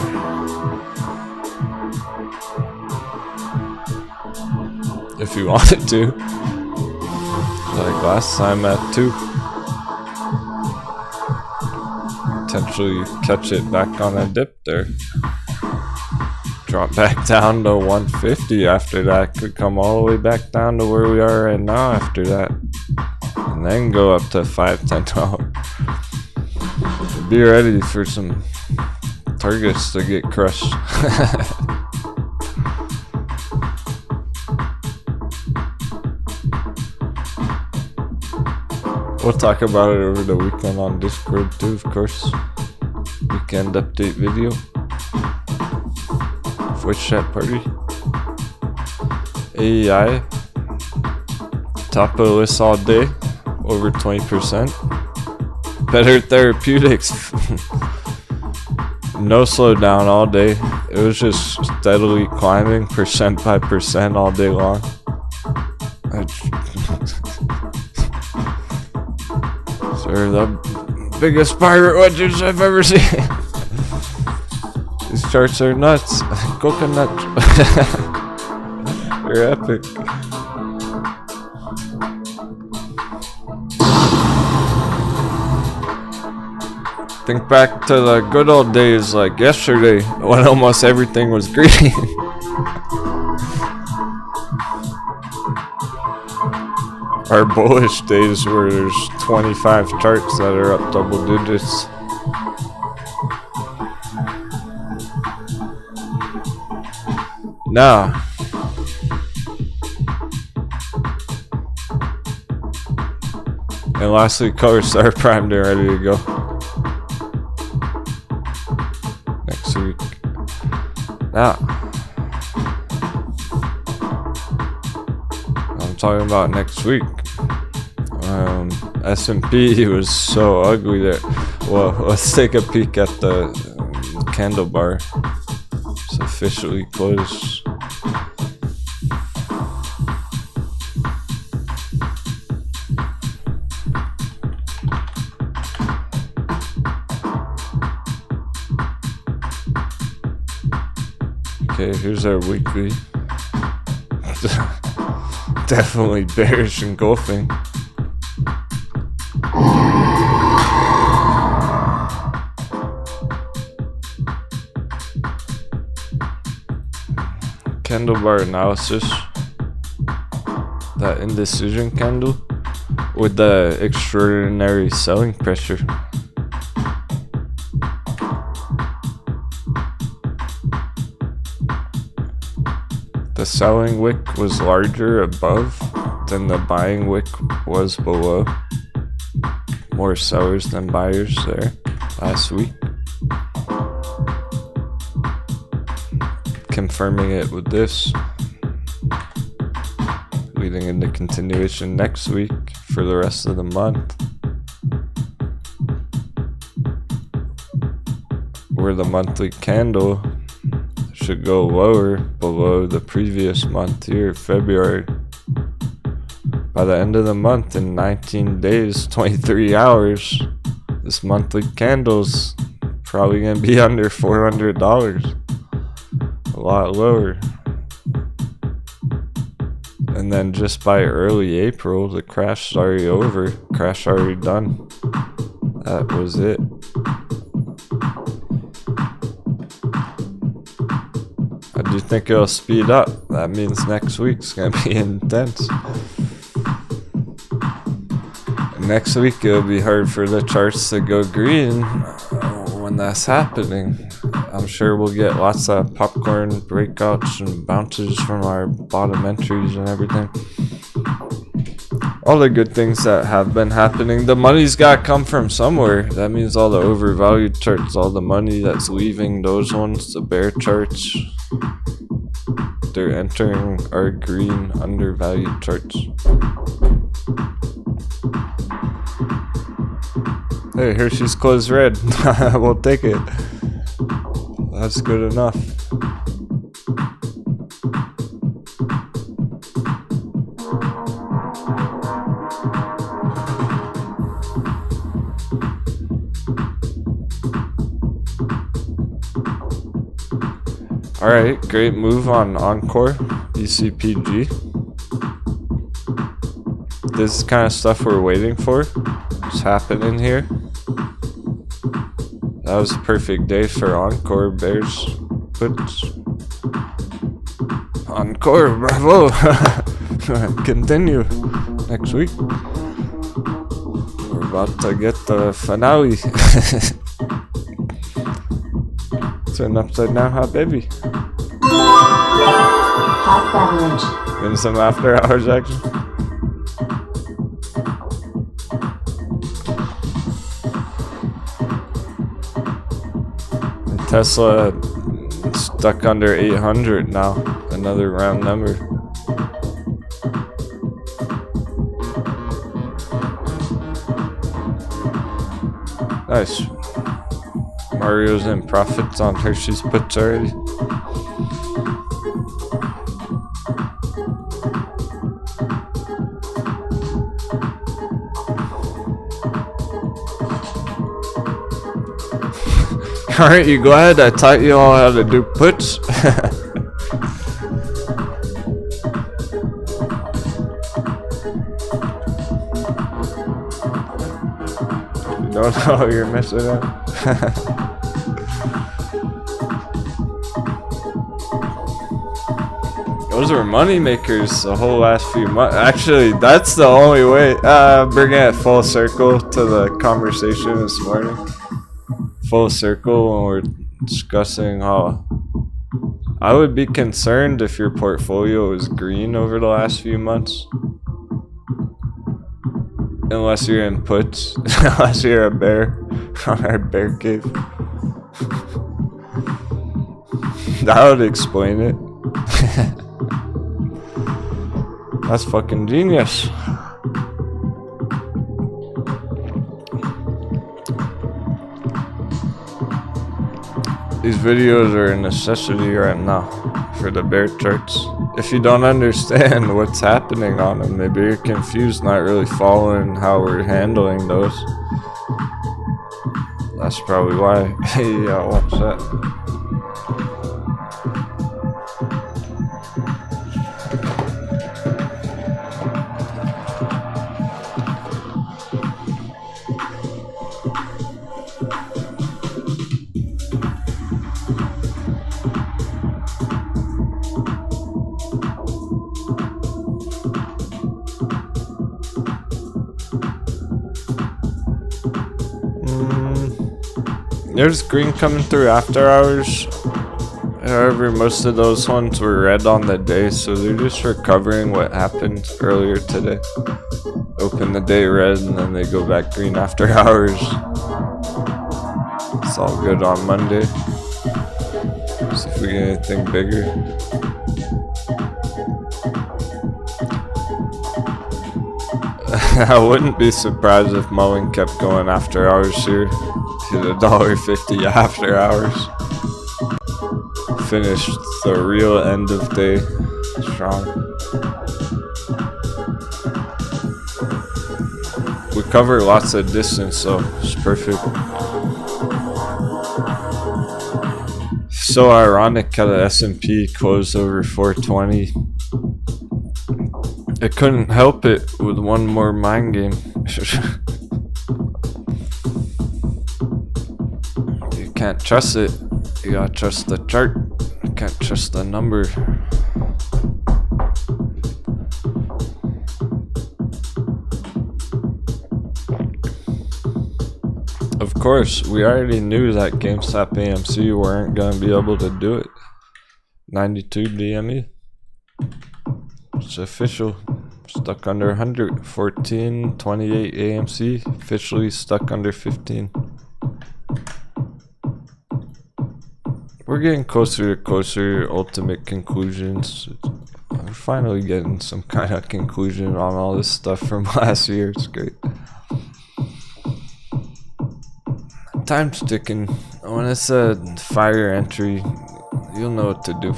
If you wanted to. Like last time at 2. Potentially catch it back on a dip there. Drop back down to 150 after that. Could come all the way back down to where we are right now after that. And then go up to $5, $10. Be ready for some targets to get crushed. We'll talk about it over the weekend on Discord too, of course. Weekend update video. Voice chat party. AEI. Top of the list all day, over 20%. Better therapeutics. No slowdown all day. It was just steadily climbing percent by percent all day long. They're the biggest pirate wedges I've ever seen. These charts are nuts. Coconut. They're epic. Think back to the good old days like yesterday when almost everything was green. Our bullish days where there's 25 charts that are up double digits. Now, and lastly, colors are primed and ready to go. Next week. Now, I'm talking about next week. S&P was so ugly that. Well, let's take a peek at the candle bar. It's officially closed. Okay, here's our weekly. Definitely bearish engulfing. Candle bar analysis. That indecision candle with the extraordinary selling pressure. The selling wick was larger above than the buying wick was below. More sellers than buyers there last week. Confirming it with this. Leading into continuation next week for the rest of the month. Where the monthly candle should go lower below the previous month here, February. By the end of the month, in 19 days, 23 hours, this monthly candle's probably gonna be under $400. A lot lower. And then just by early April, the crash's already over. Crash already done. That was it. I do think it'll speed up. That means next week's gonna be intense. Next week it'll be hard for the charts to go green when that's happening. I'm sure we'll get lots of popcorn breakouts and bounces from our bottom entries and everything. All the good things that have been happening. The money's got to come from somewhere. That means all the overvalued charts, all the money that's leaving those ones, the bear charts, they're entering our green undervalued charts. Hey, Hershey's closed red. We'll take it. That's good enough. Alright, great move on Encore, ECPG. This is kind of stuff we're waiting for. It's happening here. That was a perfect day for Encore bears puts. Encore, bravo! Continue next week. We're about to get the finale. It's an upside down hot baby. Hot beverage. Getting some after hours action. Tesla stuck under 800 now, another round number. Nice. Mario's in profits on Hershey's puts already. Aren't you glad I taught you all how to do puts? You don't know you're messing up. Those were money makers the whole last few months. Actually, that's the only way. Bringing it full circle to the conversation this morning. Full circle when we're discussing how I would be concerned if your portfolio was green over the last few months. Unless you're in puts. Unless you're a bear on our bear cave. That would explain it. That's fucking genius. These videos are a necessity right now for the bear charts. If you don't understand what's happening on them, maybe you're confused, not really following how we're handling those. That's probably why. Yeah, watch that. There's green coming through after hours. However, most of those ones were red on the day, so they're just recovering what happened earlier today. Open the day red and then they go back green after hours. It's all good on Monday. See if we get anything bigger. I wouldn't be surprised if Mullen kept going after hours here. Hit $1.50 after hours. Finished the real end of day strong. We cover lots of distance, so it's perfect. So ironic how the S&P closed over 420. It couldn't help it with one more mind game. You can't trust it. You gotta trust the chart. You can't trust the number. Of course, we already knew that GameStop AMC weren't gonna be able to do it. 92 DME. It's official. Stuck under 100. 14.28 AMC. Officially stuck under 15. We're getting closer to closer ultimate conclusions. We're finally getting some kind of conclusion on all this stuff from last year. It's great. Time's ticking. When it's a fire entry, you'll know what to do.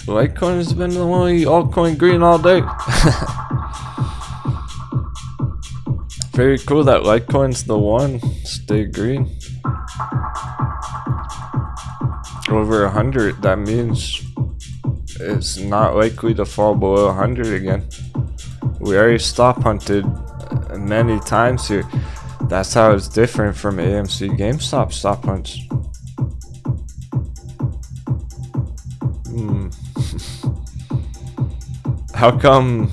Litecoin has been the only altcoin green all day. Very cool that Litecoin's the one. Stay green. Over 100, that means it's not likely to fall below 100 again. We already stop hunted many times here. That's how it's different from AMC GameStop stop hunts. How come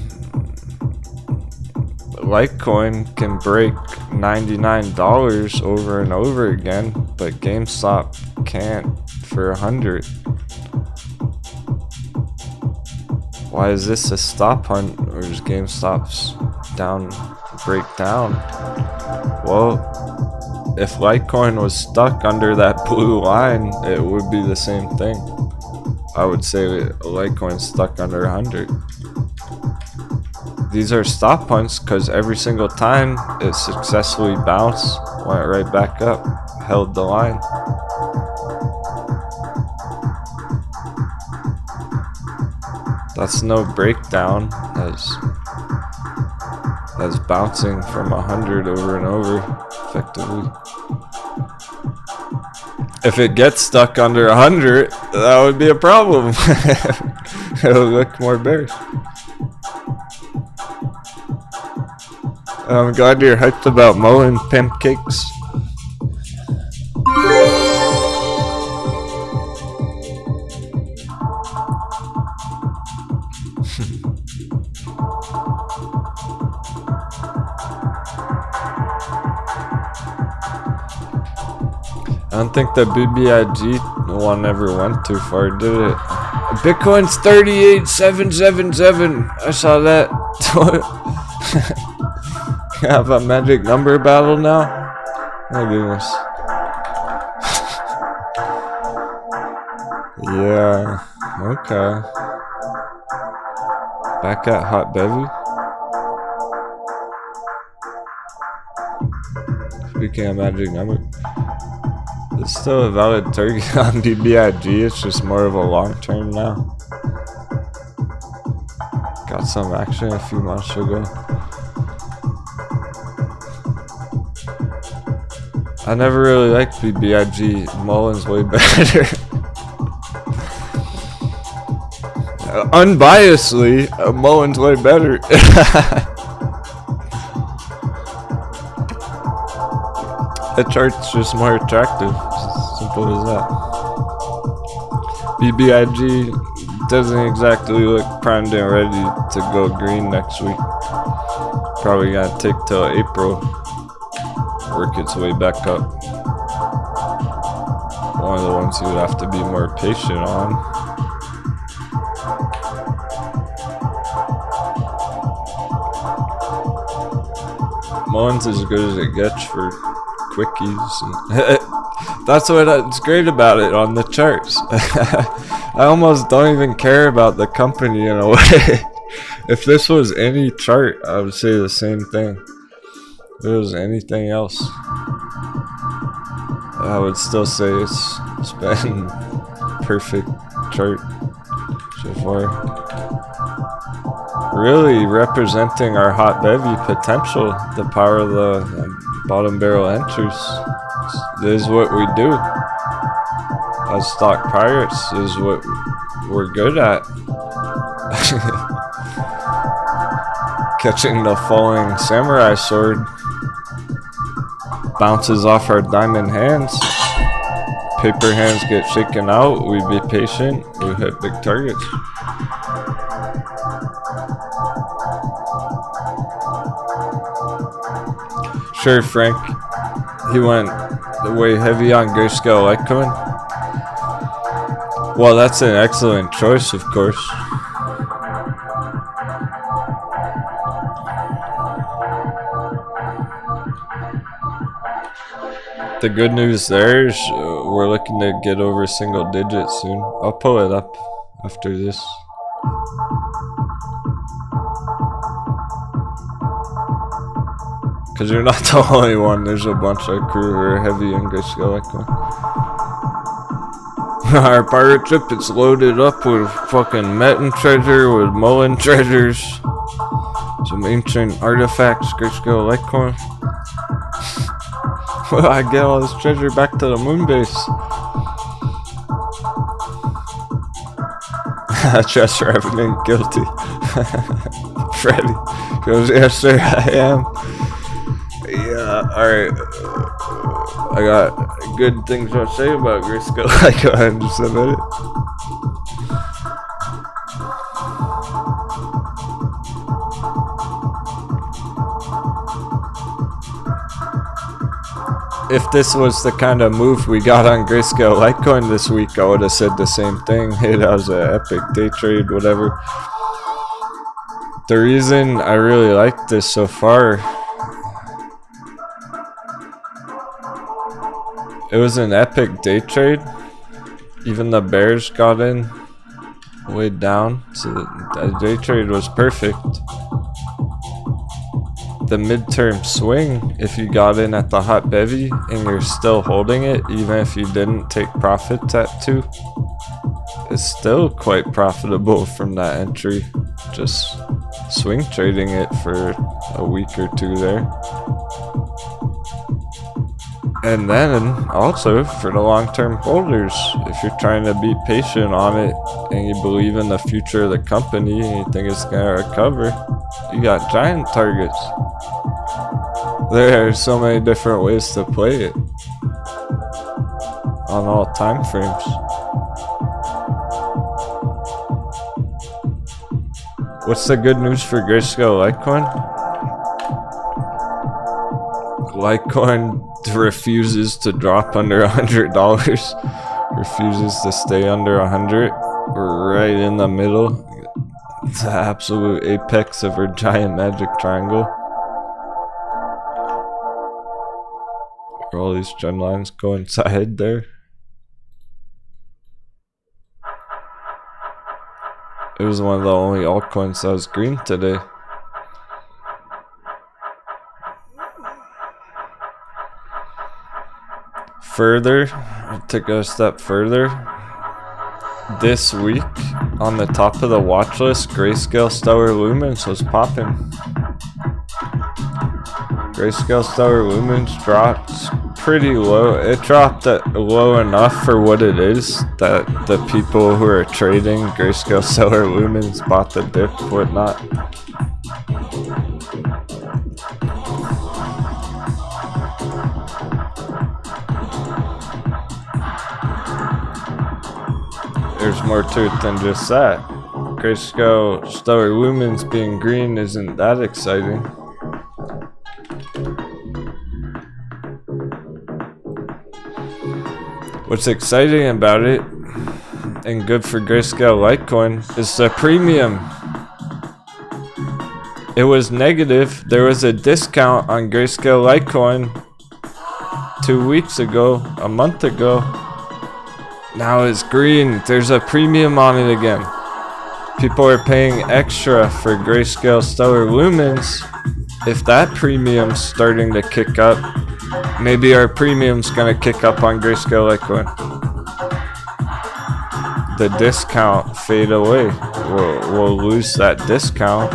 Litecoin can break $99 over and over again, but GameStop can't for 100? Why is this a stop hunt, or is GameStop's break down? Well, if Litecoin was stuck under that blue line, it would be the same thing. I would say Litecoin stuck under 100. These are stop points because every single time it successfully bounced, went right back up, held the line. That's no breakdown, as bouncing from 100 over and over, effectively. If it gets stuck under 100, that would be a problem. It would look more bearish. I'm glad you're hyped about Mullen pancakes. I don't think the BBIG one ever went too far, did it? Bitcoin's 38,777. I saw that. Have a magic number battle now? My goodness. Yeah. Okay. Back at Hot Bevy. Speaking of magic number. It's still a valid target on BBIG, it's just more of a long term now. Got some action a few months ago. I never really liked BBIG. Mullen's way better. Unbiasedly, Mullen's way better. The chart's just more attractive. Simple as that. BBIG doesn't exactly look primed and ready to go green next week. Probably gonna take till April. Work its way back up. One of the ones you would have to be more patient on. Mullen's as good as it gets for quickies. That's what's great about it on the charts. I almost don't even care about the company in a way. If this was any chart, I would say the same thing. If it was anything else, I would still say it's been perfect chart so far. Really representing our hot bevy potential, the power of the bottom barrel entries. This is what we do as stock pirates, is what we're good at. Catching the falling samurai sword. Bounces off our diamond hands. Paper hands get shaken out. We be patient. We hit big targets. Sure, Frank. He went way heavy on grayscale Litecoin. Well, that's an excellent choice, of course. The good news there is we're looking to get over single digits soon. I'll pull it up after this. Because you're not the only one, there's a bunch of crew who are heavy in grayscale Litecoin. Our pirate ship, it's loaded up with fucking Metin treasure, with Mullen treasures, some ancient artifacts, grayscale Litecoin. Well, I get all this treasure back to the moon base. Chess revenant guilty. Freddy goes, yes sir, I am. Yeah, alright. I got good things to say about grayscale Litecoin in just a minute. If this was the kind of move we got on grayscale Litecoin this week, I would have said the same thing. Hey, that was an epic day trade, whatever. The reason I really like this so far It was an epic day trade. Even the bears got in way down, so the day trade was perfect. The midterm swing, if you got in at the hot bevy and you're still holding it, even if you didn't take profits at 2, is still quite profitable from that entry. Just swing trading it for a week or 2 there. And then also for the long-term holders, if you're trying to be patient on it and you believe in the future of the company and you think it's gonna recover, you got giant targets. There are so many different ways to play it on all time frames. What's the good news for Grayscale Litecoin? Litecoin refuses to drop under $100, refuses to stay under 100. We're right in the middle. It's the absolute apex of our giant magic triangle. Where all these trend lines coincide there. It was one of the only altcoins that was green today. Further, I'll take it a step further. This week, on the top of the watch list, Grayscale Stellar Lumens was popping. Grayscale Stellar Lumens dropped pretty low. It dropped at low enough for what it is that the people who are trading Grayscale Stellar Lumens bought the dip, whatnot. There's more to it than just that. Grayscale Stellar Lumens being green isn't that exciting. What's exciting about it, and good for Grayscale Litecoin, is the premium. It was negative. There was a discount on Grayscale Litecoin 2 weeks ago, a month ago. Now it's green. There's a premium on it again. People are paying extra for Grayscale Stellar Lumens. If that premium's starting to kick up, maybe our premium's gonna kick up on Grayscale Litecoin. The discount fade away. We'll lose that discount.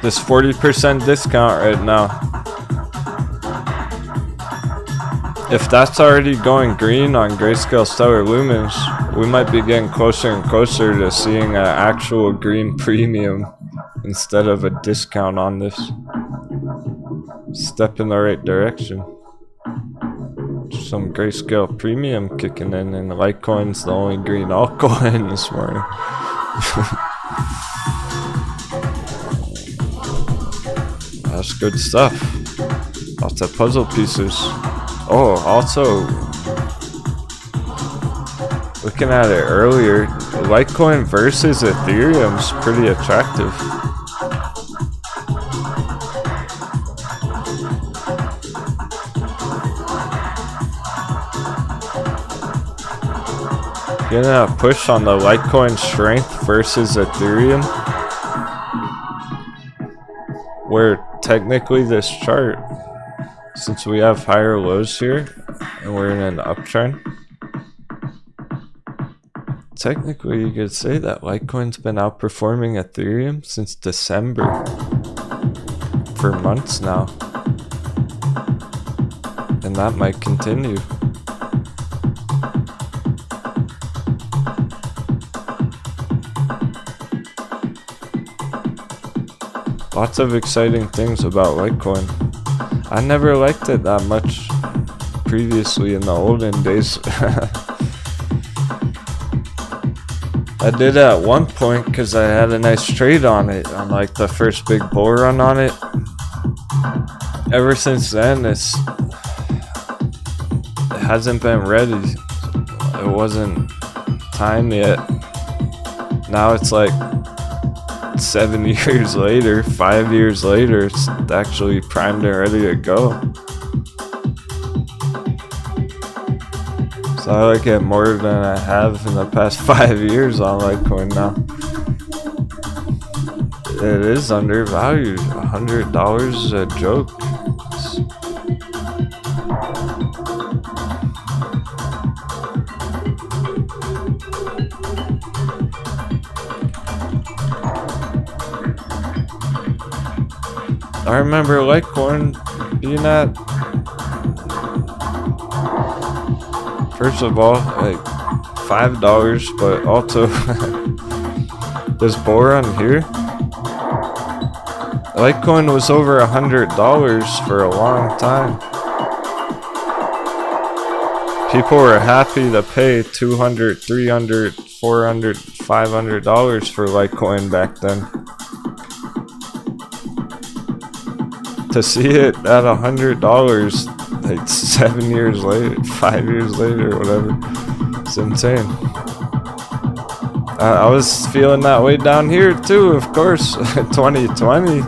This 40% discount right now. If that's already going green on Grayscale Stellar Lumens, we might be getting closer and closer to seeing an actual green premium instead of a discount on this. Step in the right direction. Some Grayscale premium kicking in, and Litecoin's the only green altcoin this morning. That's good stuff. Lots of puzzle pieces. Oh, also, looking at it earlier, Litecoin versus Ethereum's pretty attractive. Getting a push on the Litecoin strength versus Ethereum, where technically this chart, since we have higher lows here and we're in an uptrend, technically you could say that Litecoin's been outperforming Ethereum since December for months now, and that might continue. Lots of exciting things about Litecoin. I never liked it that much previously in the olden days. I did at one point because I had a nice trade on it, on like the first big bull run on it. Ever since then, hasn't been ready. It wasn't time yet. Now it's like 7 years later, 5 years later, it's actually primed and ready to go. So I like it more than I have in the past 5 years on Litecoin now. It is undervalued. $100 is a joke. I remember Litecoin being at, first of all, like $5, but also this bull run here. Litecoin was over $100 for a long time. People were happy to pay $200, $300, $400, $500 for Litecoin back then. To see it at $100 like 7 years later, 5 years later, whatever, it's insane. I was feeling that way down here too, of course. 2020,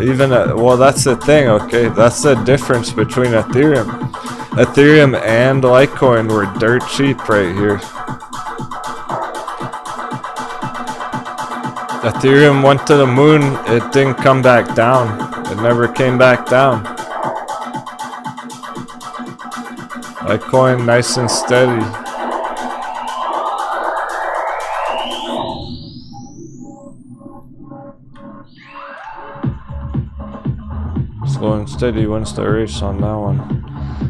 even well, that's the thing. Okay, that's the difference between Ethereum and Litecoin were dirt cheap right here. Ethereum went to the moon, it didn't come back down. It never came back down. Litecoin nice and steady. Slow and steady wins the race on that one.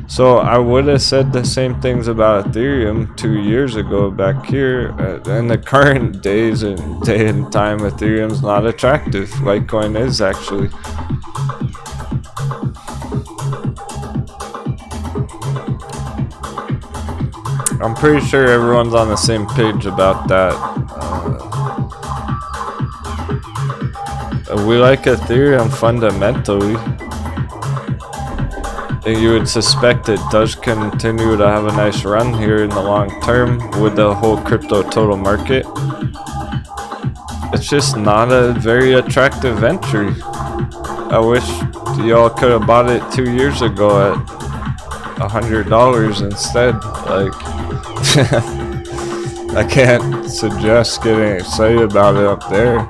So I would have said the same things about Ethereum 2 years ago back here. In the current days and day and time, Ethereum's not attractive. Litecoin is actually. I'm pretty sure everyone's on the same page about that. We like Ethereum fundamentally. And you would suspect it does continue to have a nice run here in the long term with the whole crypto total market. It's just not a very attractive entry. I wish y'all could have bought it 2 years ago at $100 instead. Like, I can't suggest getting excited about it up there.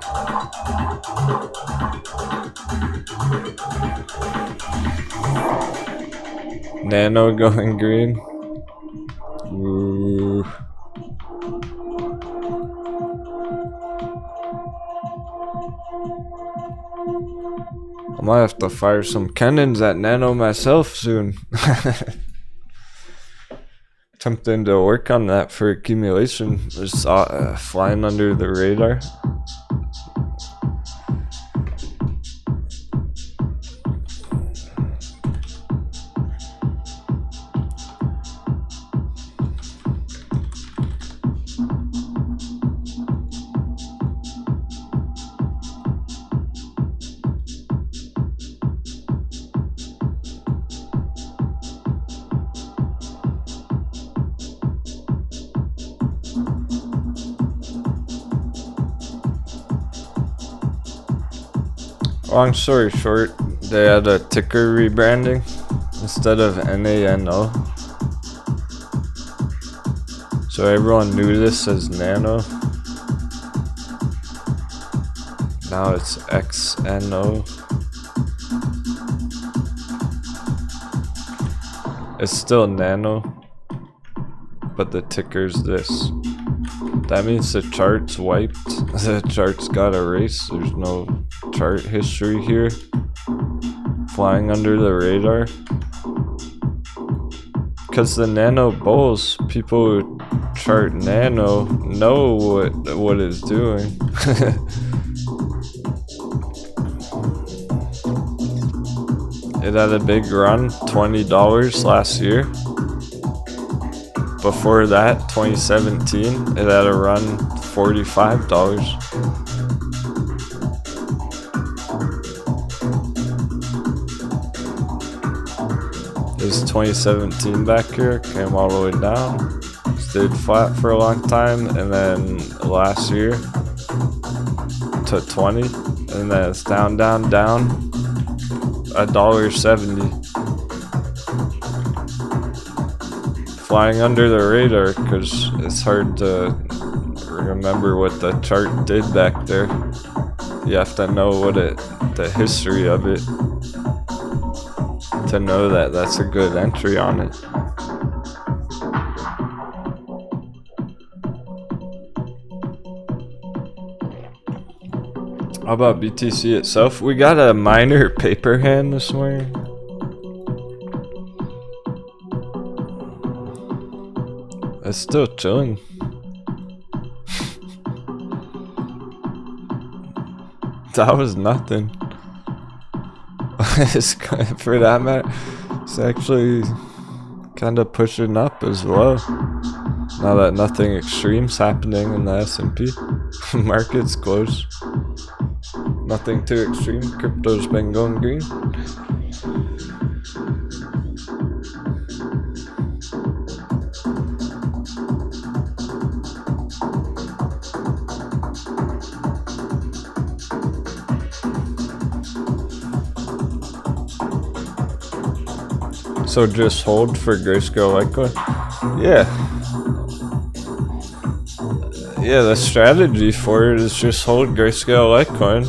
Nano going green. Ooh. I might have to fire some cannons at Nano myself soon. Attempting to work on that for accumulation. Just flying under the radar. Long story short, they had a ticker rebranding instead of NANO. So everyone knew this as Nano. Now it's XNO. It's still Nano, but the ticker's this. That means the chart's wiped. The chart's got erased. There's no chart history here. Flying under the radar. Because the Nano bulls, people who chart Nano know what it's doing. It had a big run, $20 last year. Before that, 2017, it had a run $45. It is 2017 back here. Came all the way down. Stayed flat for a long time, and then last year to 20, and then it's down, down, down. $1.70. Flying under the radar because it's hard to remember what the chart did back there. You have to know the history of it to know that that's a good entry on it. How about BTC itself? We got a minor paper hand this morning. It's still chilling. That was nothing. For that matter, it's actually kind of pushing up as well. Now that nothing extreme's happening in the S&P. Market's closed. Nothing too extreme. Crypto's been going green. So just hold for Grayscale Litecoin? Yeah. Yeah, the strategy for it is just hold Grayscale Litecoin,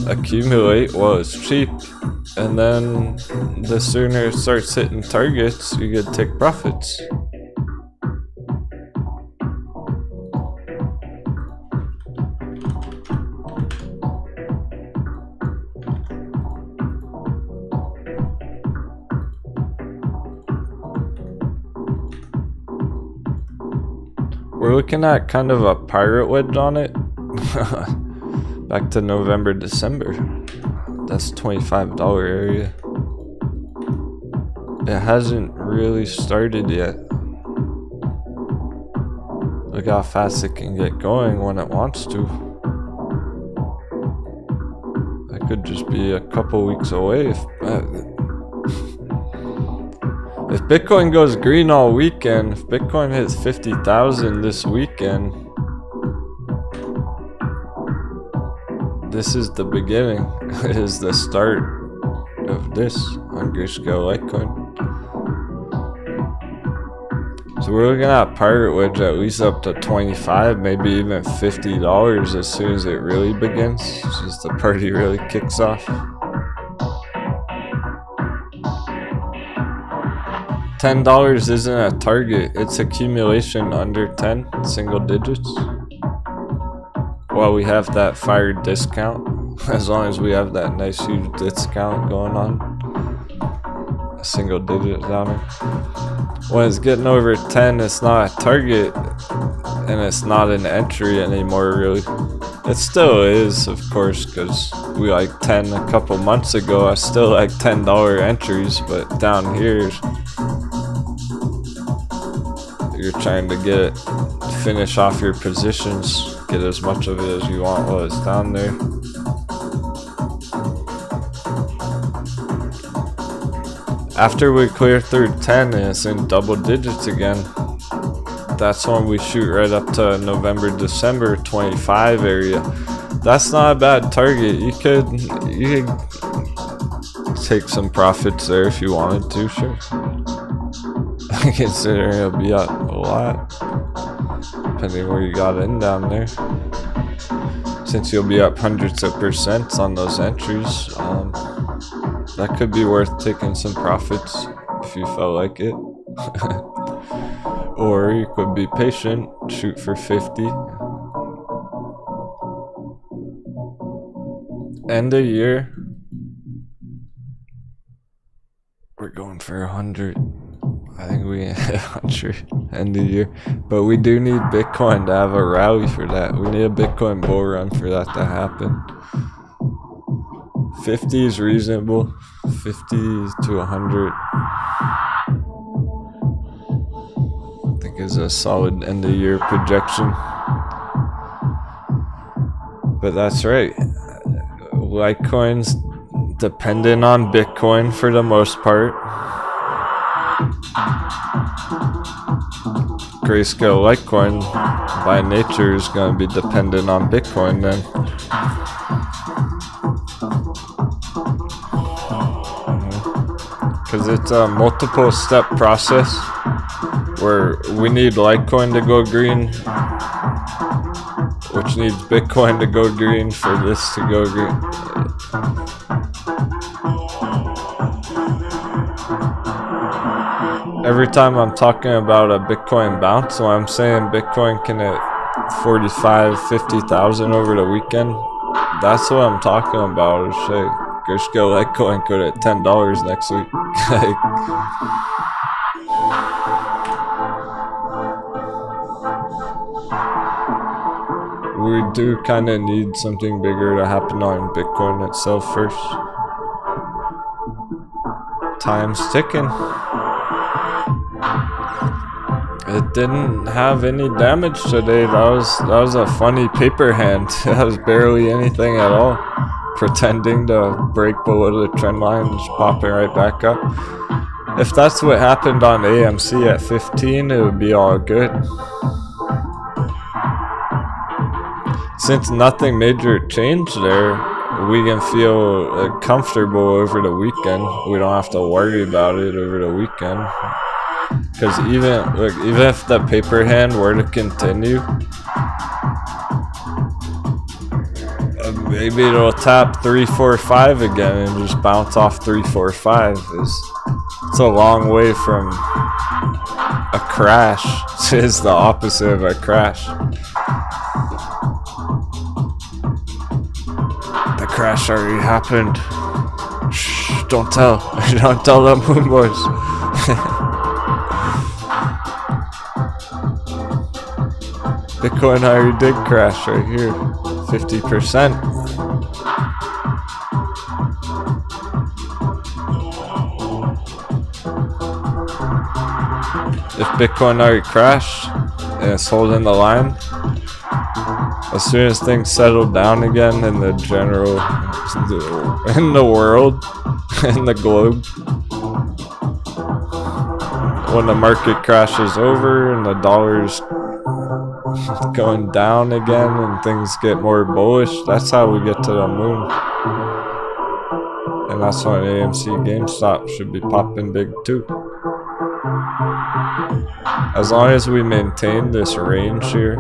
accumulate while it's cheap, and then the sooner it starts hitting targets, you get to take profits. We're looking at kind of a pirate wedge on it. Back to November, December. That's $25 area. It hasn't really started yet. Look how fast it can get going when it wants to. That could just be a couple weeks away. If Bitcoin goes green all weekend, if Bitcoin hits 50,000 this weekend, this is the beginning. It is the start of this on Grayscale Litecoin. So we're looking at pirate wedge at least up to 25, maybe even $50 as soon as it really begins. Just the party really kicks off. $10 isn't a target, it's accumulation under 10 single digits. While we have that fire discount, as long as we have that nice huge discount going on, a single digit downer. When it's getting over 10, it's not a target, and it's not an entry anymore really. It still is, of course, because we like 10 a couple months ago. I still like $10 entries, but down here, you're trying to finish off your positions, get as much of it as you want while it's down there. After we clear through 10 and it's in double digits again, that's when we shoot right up to November, December 25 area. That's not a bad target. You could take some profits there if you wanted to, sure. Considering it'll be up a lot, depending where you got in down there. Since you'll be up hundreds of percents on those entries, that could be worth taking some profits if you felt like it. Or you could be patient, shoot for 50. End of year, we're going for 100. I think we hit 100 end of year, but we do need Bitcoin to have a rally for that. We need a Bitcoin bull run for that to happen. 50 is reasonable. 50 to 100, I think, is a solid end of year projection. But that's right. Litecoin's dependent on Bitcoin for the most part. Grayscale Litecoin by nature is going to be dependent on Bitcoin then. Because it's a multiple step process where we need Litecoin to go green, which needs Bitcoin to go green for this to go green. Every time I'm talking about a Bitcoin bounce, so I'm saying Bitcoin can hit 45, 50,000 over the weekend. That's what I'm talking about. Is shit. Grayscale Litecoin could hit $10 next week. We do kind of need something bigger to happen on Bitcoin itself first. Time's ticking. It didn't have any damage today. That was a funny paper hand. That was barely anything at all. Pretending to break below the trend line, just popping right back up. If that's what happened on AMC at 15, it would be all good. Since nothing major changed there, we can feel comfortable over the weekend. We don't have to worry about it over the weekend. Because even if the paper hand were to continue, maybe it'll tap 345 again and just bounce off 345. It's a long way from a crash. It's the opposite of a crash. The crash already happened. Shh, don't tell. Don't tell them moon boys. Bitcoin already did crash right here. 50%. If Bitcoin already crashed and it's holding the line, as soon as things settle down again in the general, in the world, in the globe, when the market crashes over and the dollar's going down again and things get more bullish, that's how we get to the moon. And that's when AMC GameStop should be popping big too. As long as we maintain this range here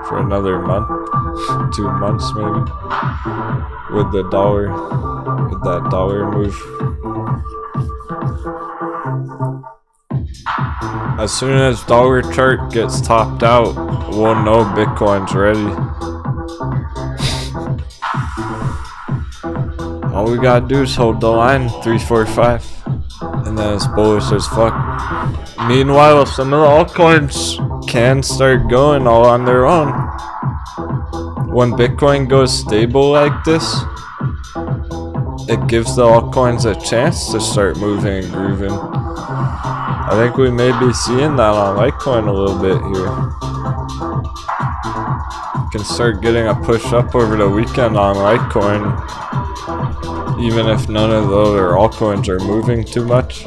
for another month, 2 months maybe, with the dollar, with that dollar move. As soon as dollar chart gets topped out, we'll know Bitcoin's ready. All we gotta do is hold the line, 345, and then it's bullish as fuck. Meanwhile, some of the altcoins can start going all on their own. When Bitcoin goes stable like this, it gives the altcoins a chance to start moving and grooving. I think we may be seeing that on Litecoin a little bit here. Can start getting a push up over the weekend on Litecoin, even if none of the other altcoins are moving too much.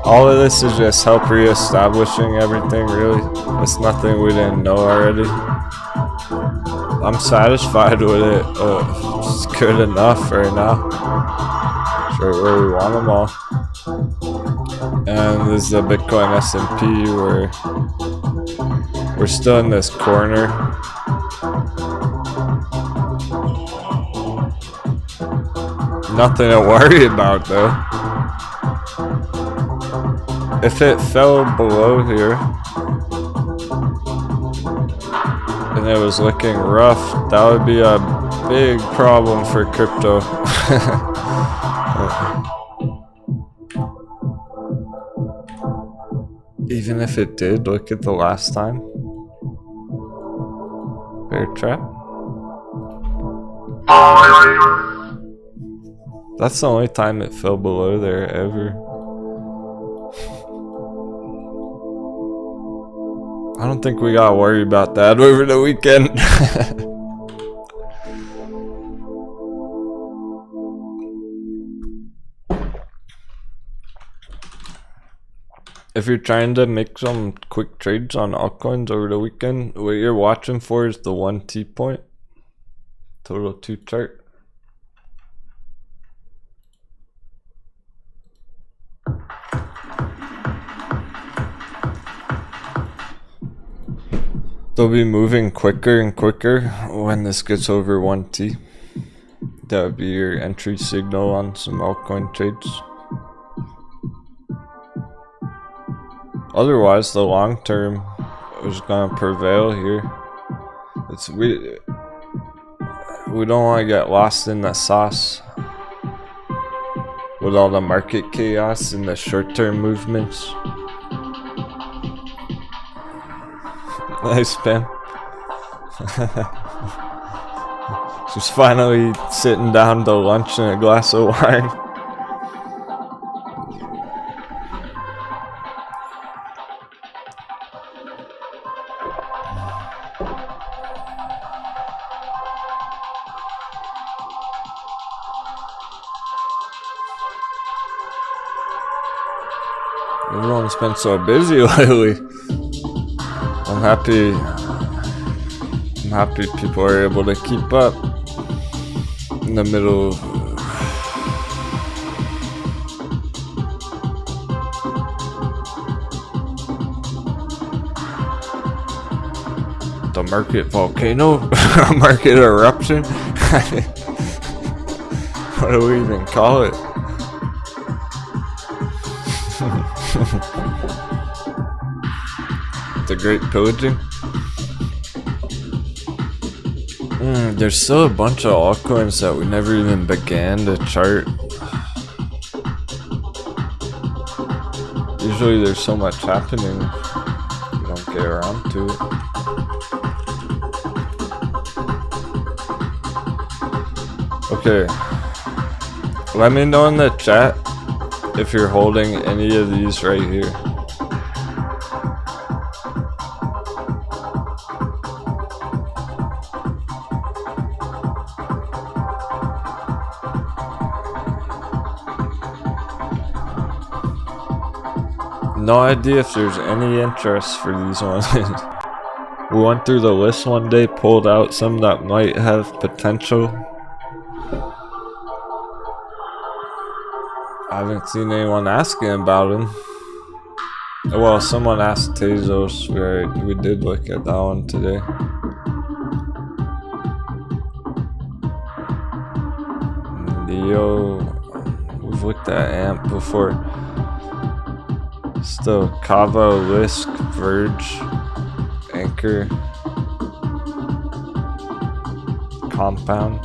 All of this is just help re-establishing everything, really. It's nothing we didn't know already. I'm satisfied with it. It's good enough right now. It's right where we want them all. And this is the Bitcoin S&P where we're still in this corner. Nothing to worry about though. If it fell below here and it was looking rough, that would be a big problem for crypto. Even if it did, look at the last time. Bear trap. That's the only time it fell below there ever. I don't think we gotta worry about that over the weekend. if you're trying to make some quick trades on altcoins over the weekend, what you're watching for is the 1T point, total 2 chart. They'll be moving quicker and quicker when this gets over 1T. That would be your entry signal on some altcoin trades. Otherwise, the long term is gonna prevail here. We don't want to get lost in the sauce with all the market chaos and the short term movements. Nice, Pam. She's finally sitting down to lunch and a glass of wine. Everyone's been so busy lately. I'm happy people are able to keep up in the middle. The market volcano, market eruption. What do we even call it? The Great Pillaging. There's still a bunch of altcoins that we never even began to chart. Usually there's so much happening, you don't get around to it. Okay, let me know in the chat if you're holding any of these right here. No idea if there's any interest for these ones. We went through the list one day, pulled out some that might have potential. I haven't seen anyone asking about them. Well, someone asked Tezos. We did look at that one today. Neo, we've looked at AMP before. Still Kava, Lisk, Verge, Anchor, Compound,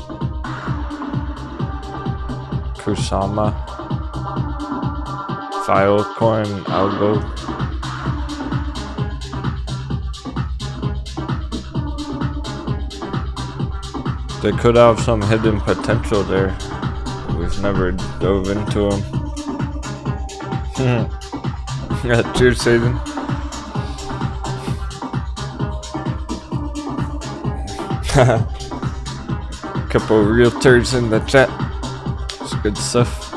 Kusama, Filecoin, Algo. They could have some hidden potential there. We've never dove into them. Cheers, Hayden. Couple of realtors in the chat. It's good stuff.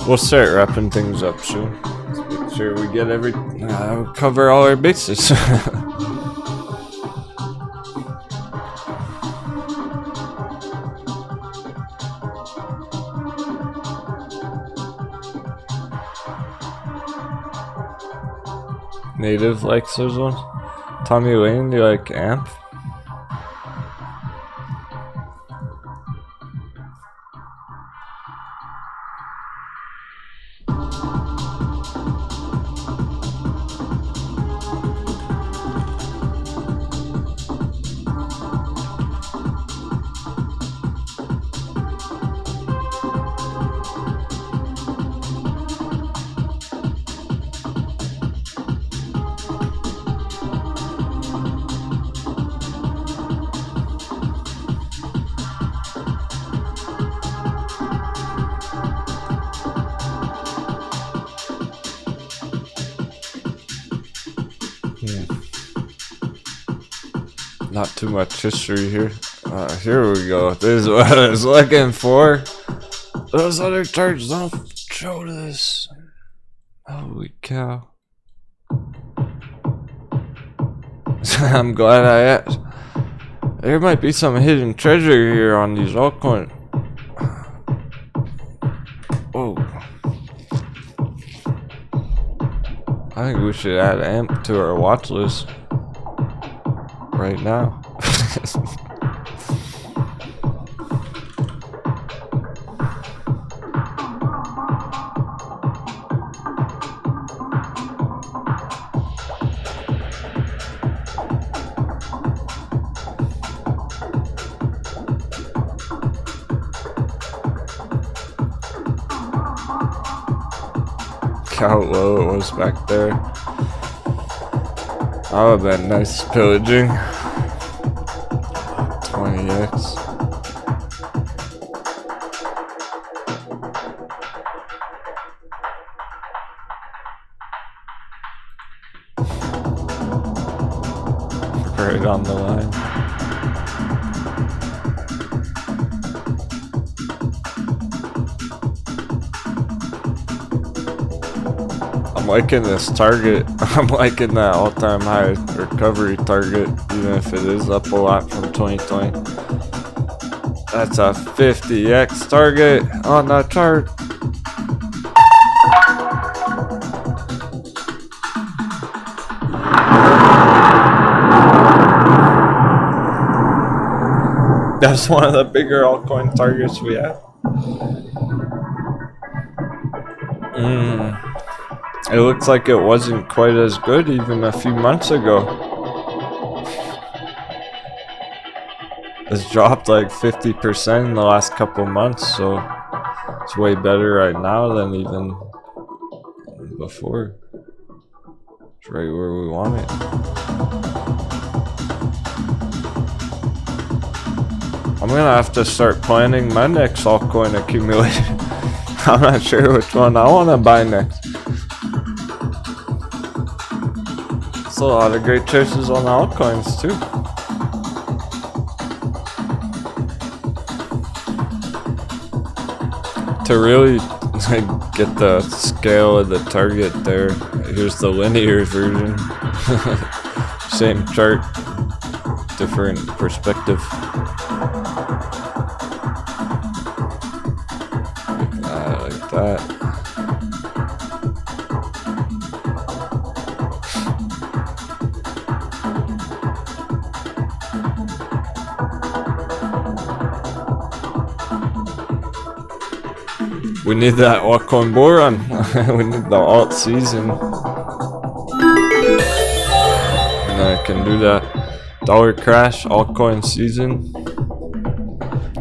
We'll start wrapping things up soon. Let's make sure we get cover all our bases. Native likes those ones. Tommy Lane, do you like AMP? Not too much history here. Here we go. This is what I was looking for. Those other charts don't show this. Holy cow. I'm glad I asked. There might be some hidden treasure here on these altcoins. Oh. I think we should add AMP to our watch list right now. How low it was back there. That would have been nice pillaging. 20x. Right on the line. I'm liking this target. I'm liking that all-time high recovery target, even if it is up a lot from 2020. That's a 50x target on the chart. That's one of the bigger altcoin targets we have. It looks like it wasn't quite as good even a few months ago. It's dropped like 50% in the last couple months, so it's way better right now than even before. It's right where we want it. I'm gonna have to start planning my next altcoin accumulation. I'm not sure which one I want to buy next. A lot of great choices on the altcoins too. To really get the scale of the target there, here's the linear version. Same chart, different perspective. Like that. We need that altcoin bull run. We need the alt season. And I can do that dollar crash altcoin season.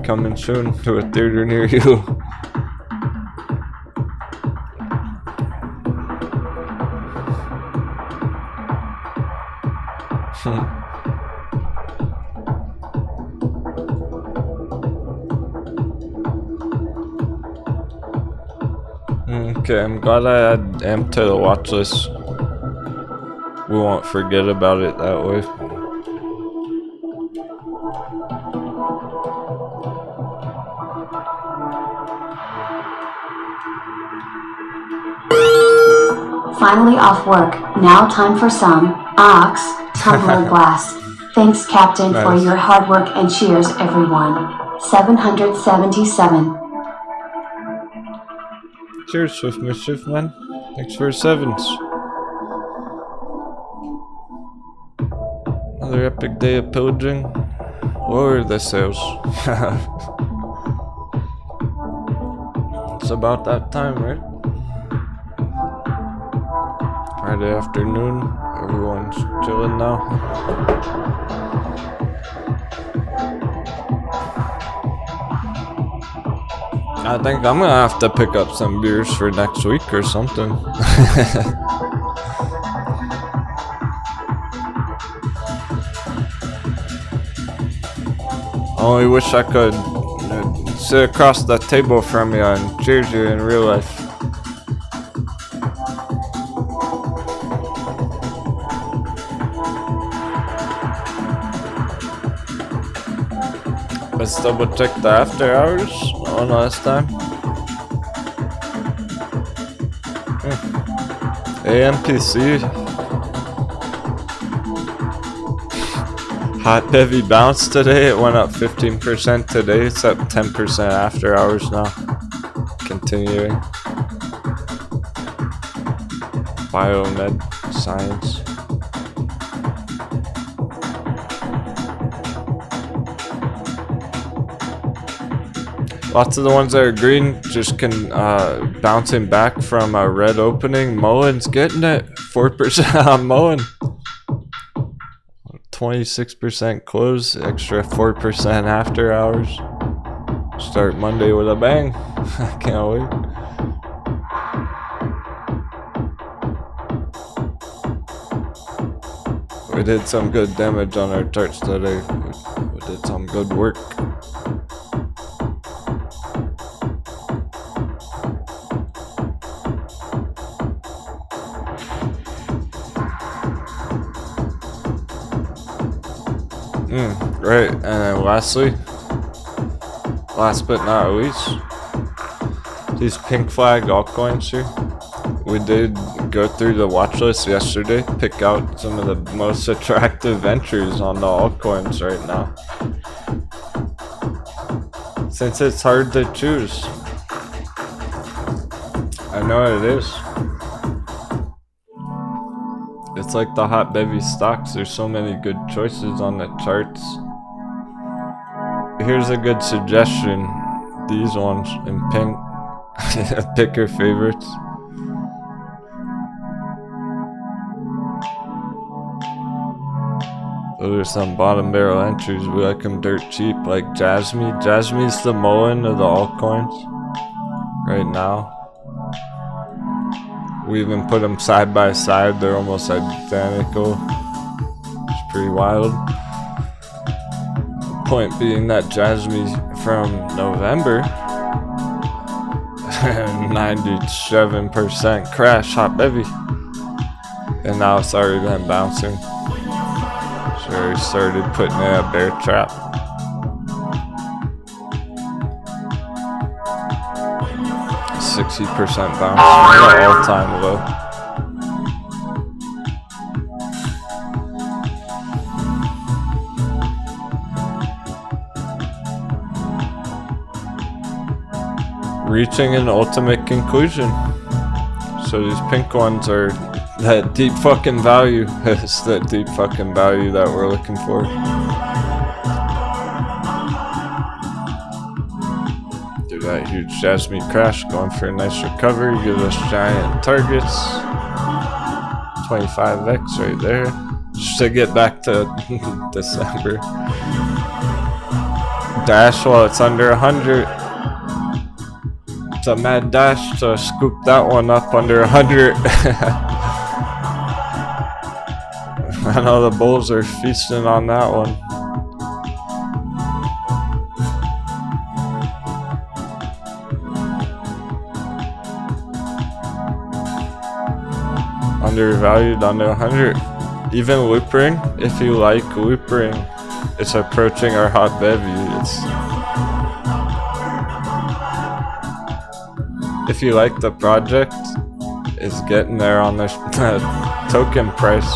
Coming soon to a theater near you. Okay, I'm glad I had AMP to the watch list. We won't forget about it that way. Finally off work. Now time for some ox tumbler blast. Thanks, Captain, for your hard work, and cheers, everyone. 777. Cheers, Swift Mischief, man. Thanks for 7s. Another epic day of pillaging. Lower the sales. It's about that time, right? Friday afternoon. Everyone's chilling now. I think I'm gonna have to pick up some beers for next week or something. I only wish I could sit across the table from you and cheers you in real life. Let's double check the after hours one last time. AMPC. Hot heavy bounce today. It went up 15% today. It's up 10% after hours now. Continuing. Biomed science. Lots of the ones that are green just can bouncing back from a red opening. Mullen's getting it. 4% on Mullen. 26% close. Extra 4% after hours. Start Monday with a bang. I can't wait. We did some good damage on our charts today. We did some good work. Right, and then lastly, last but not least, these pink flag altcoins here. We did go through the watch list yesterday, pick out some of the most attractive entries on the altcoins right now. Since it's hard to choose. I know it is. It's like the hot bevy stocks, there's so many good choices on the charts. Here's a good suggestion, these ones in pink. Pick your favorites. Those are some bottom barrel entries. We like them dirt cheap, like Jasmine. Jasmine's the Mullen of the altcoins right now. We even put them side by side. They're almost identical. It's pretty wild. The point being that Jasmine from November, 97% crash, hot bevy, and now it's already been bouncing. So we started putting in a bear trap. 60% bounce, all-time low. Reaching an ultimate conclusion. So these pink ones are that deep fucking value. It's that deep fucking value that we're looking for. That huge Jasmine crash, going for a nice recovery, give us giant targets. 25x right there. Just to get back to December. Dash while it's under 100. It's a mad dash to scoop that one up under 100. I know the bulls are feasting on that one. Undervalued under 100. Even loopring, if you like loopring, it's approaching our hot bevy. If you like the project, it's getting there on the token price.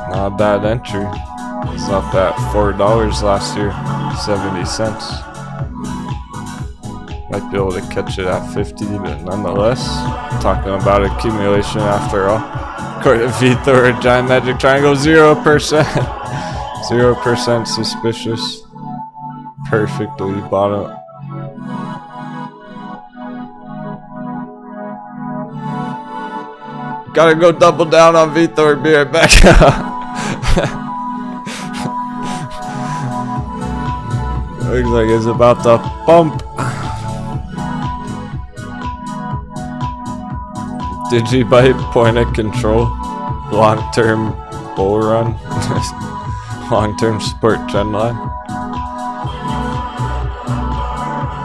Not a bad entry. It's up at $4 last year, 70 cents. Might be able to catch it at 50, but nonetheless, talking about accumulation after all. According to Vthor, giant magic triangle, 0%. 0% suspicious. Perfectly bottom. Gotta go double down on Vthor, be right back. Looks like it's about to pump. Digibyte point of control. Long-term bull run. Long-term support trend line.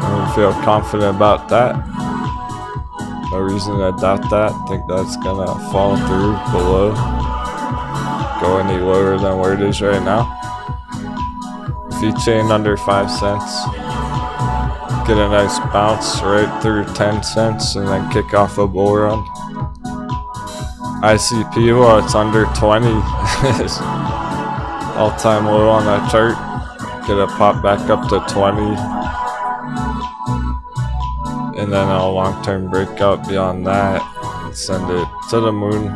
I don't feel confident about that. No reason to doubt that. Think that's gonna fall through below. Go any lower than where it is right now. Vechain under 5 cents. get a nice bounce right through 10 cents and then kick off a bull run. ICP, well, it's under 20. All-time low on that chart. Get a pop back up to 20. And then a long-term breakout beyond that. And send it to the moon.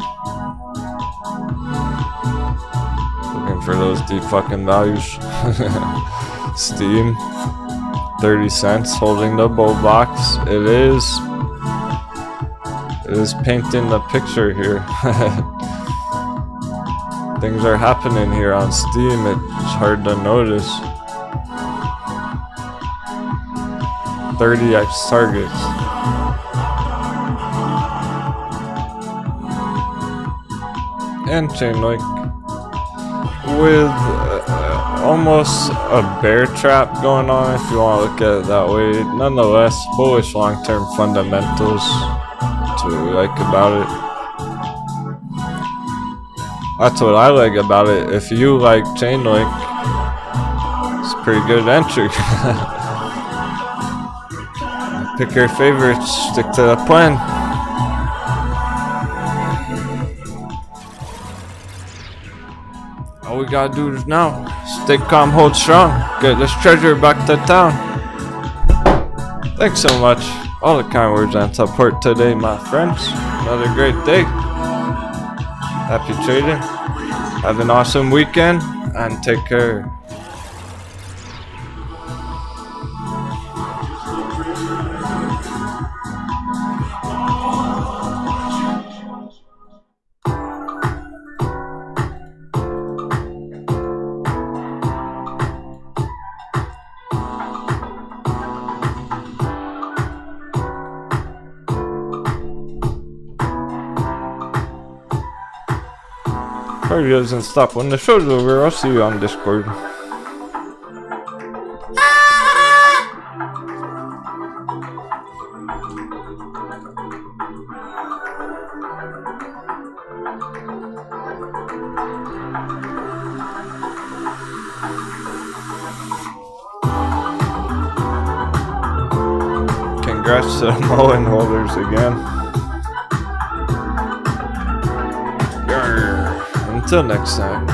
Looking for those deep fucking values. Steam. 30 cents holding the bull box. It is painting the picture here. Things are happening here on Steam. It's hard to notice. 30x targets. And chainlink with almost a bear trap going on, if you want to look at it that way. Nonetheless, bullish long-term fundamentals. That's what we like about it. That's what I like about it. If you like chainlink, it's a pretty good entry. Pick your favorites, stick to the plan. All we gotta do is now stay calm, hold strong, get this treasure back to town. Thanks so much. All the kind words and support today, my friends. Another great day. Happy trading. Have an awesome weekend and take care. Party doesn't stop when the show's over. I'll see you on Discord. Congrats to the Mullen holders again. Until next time.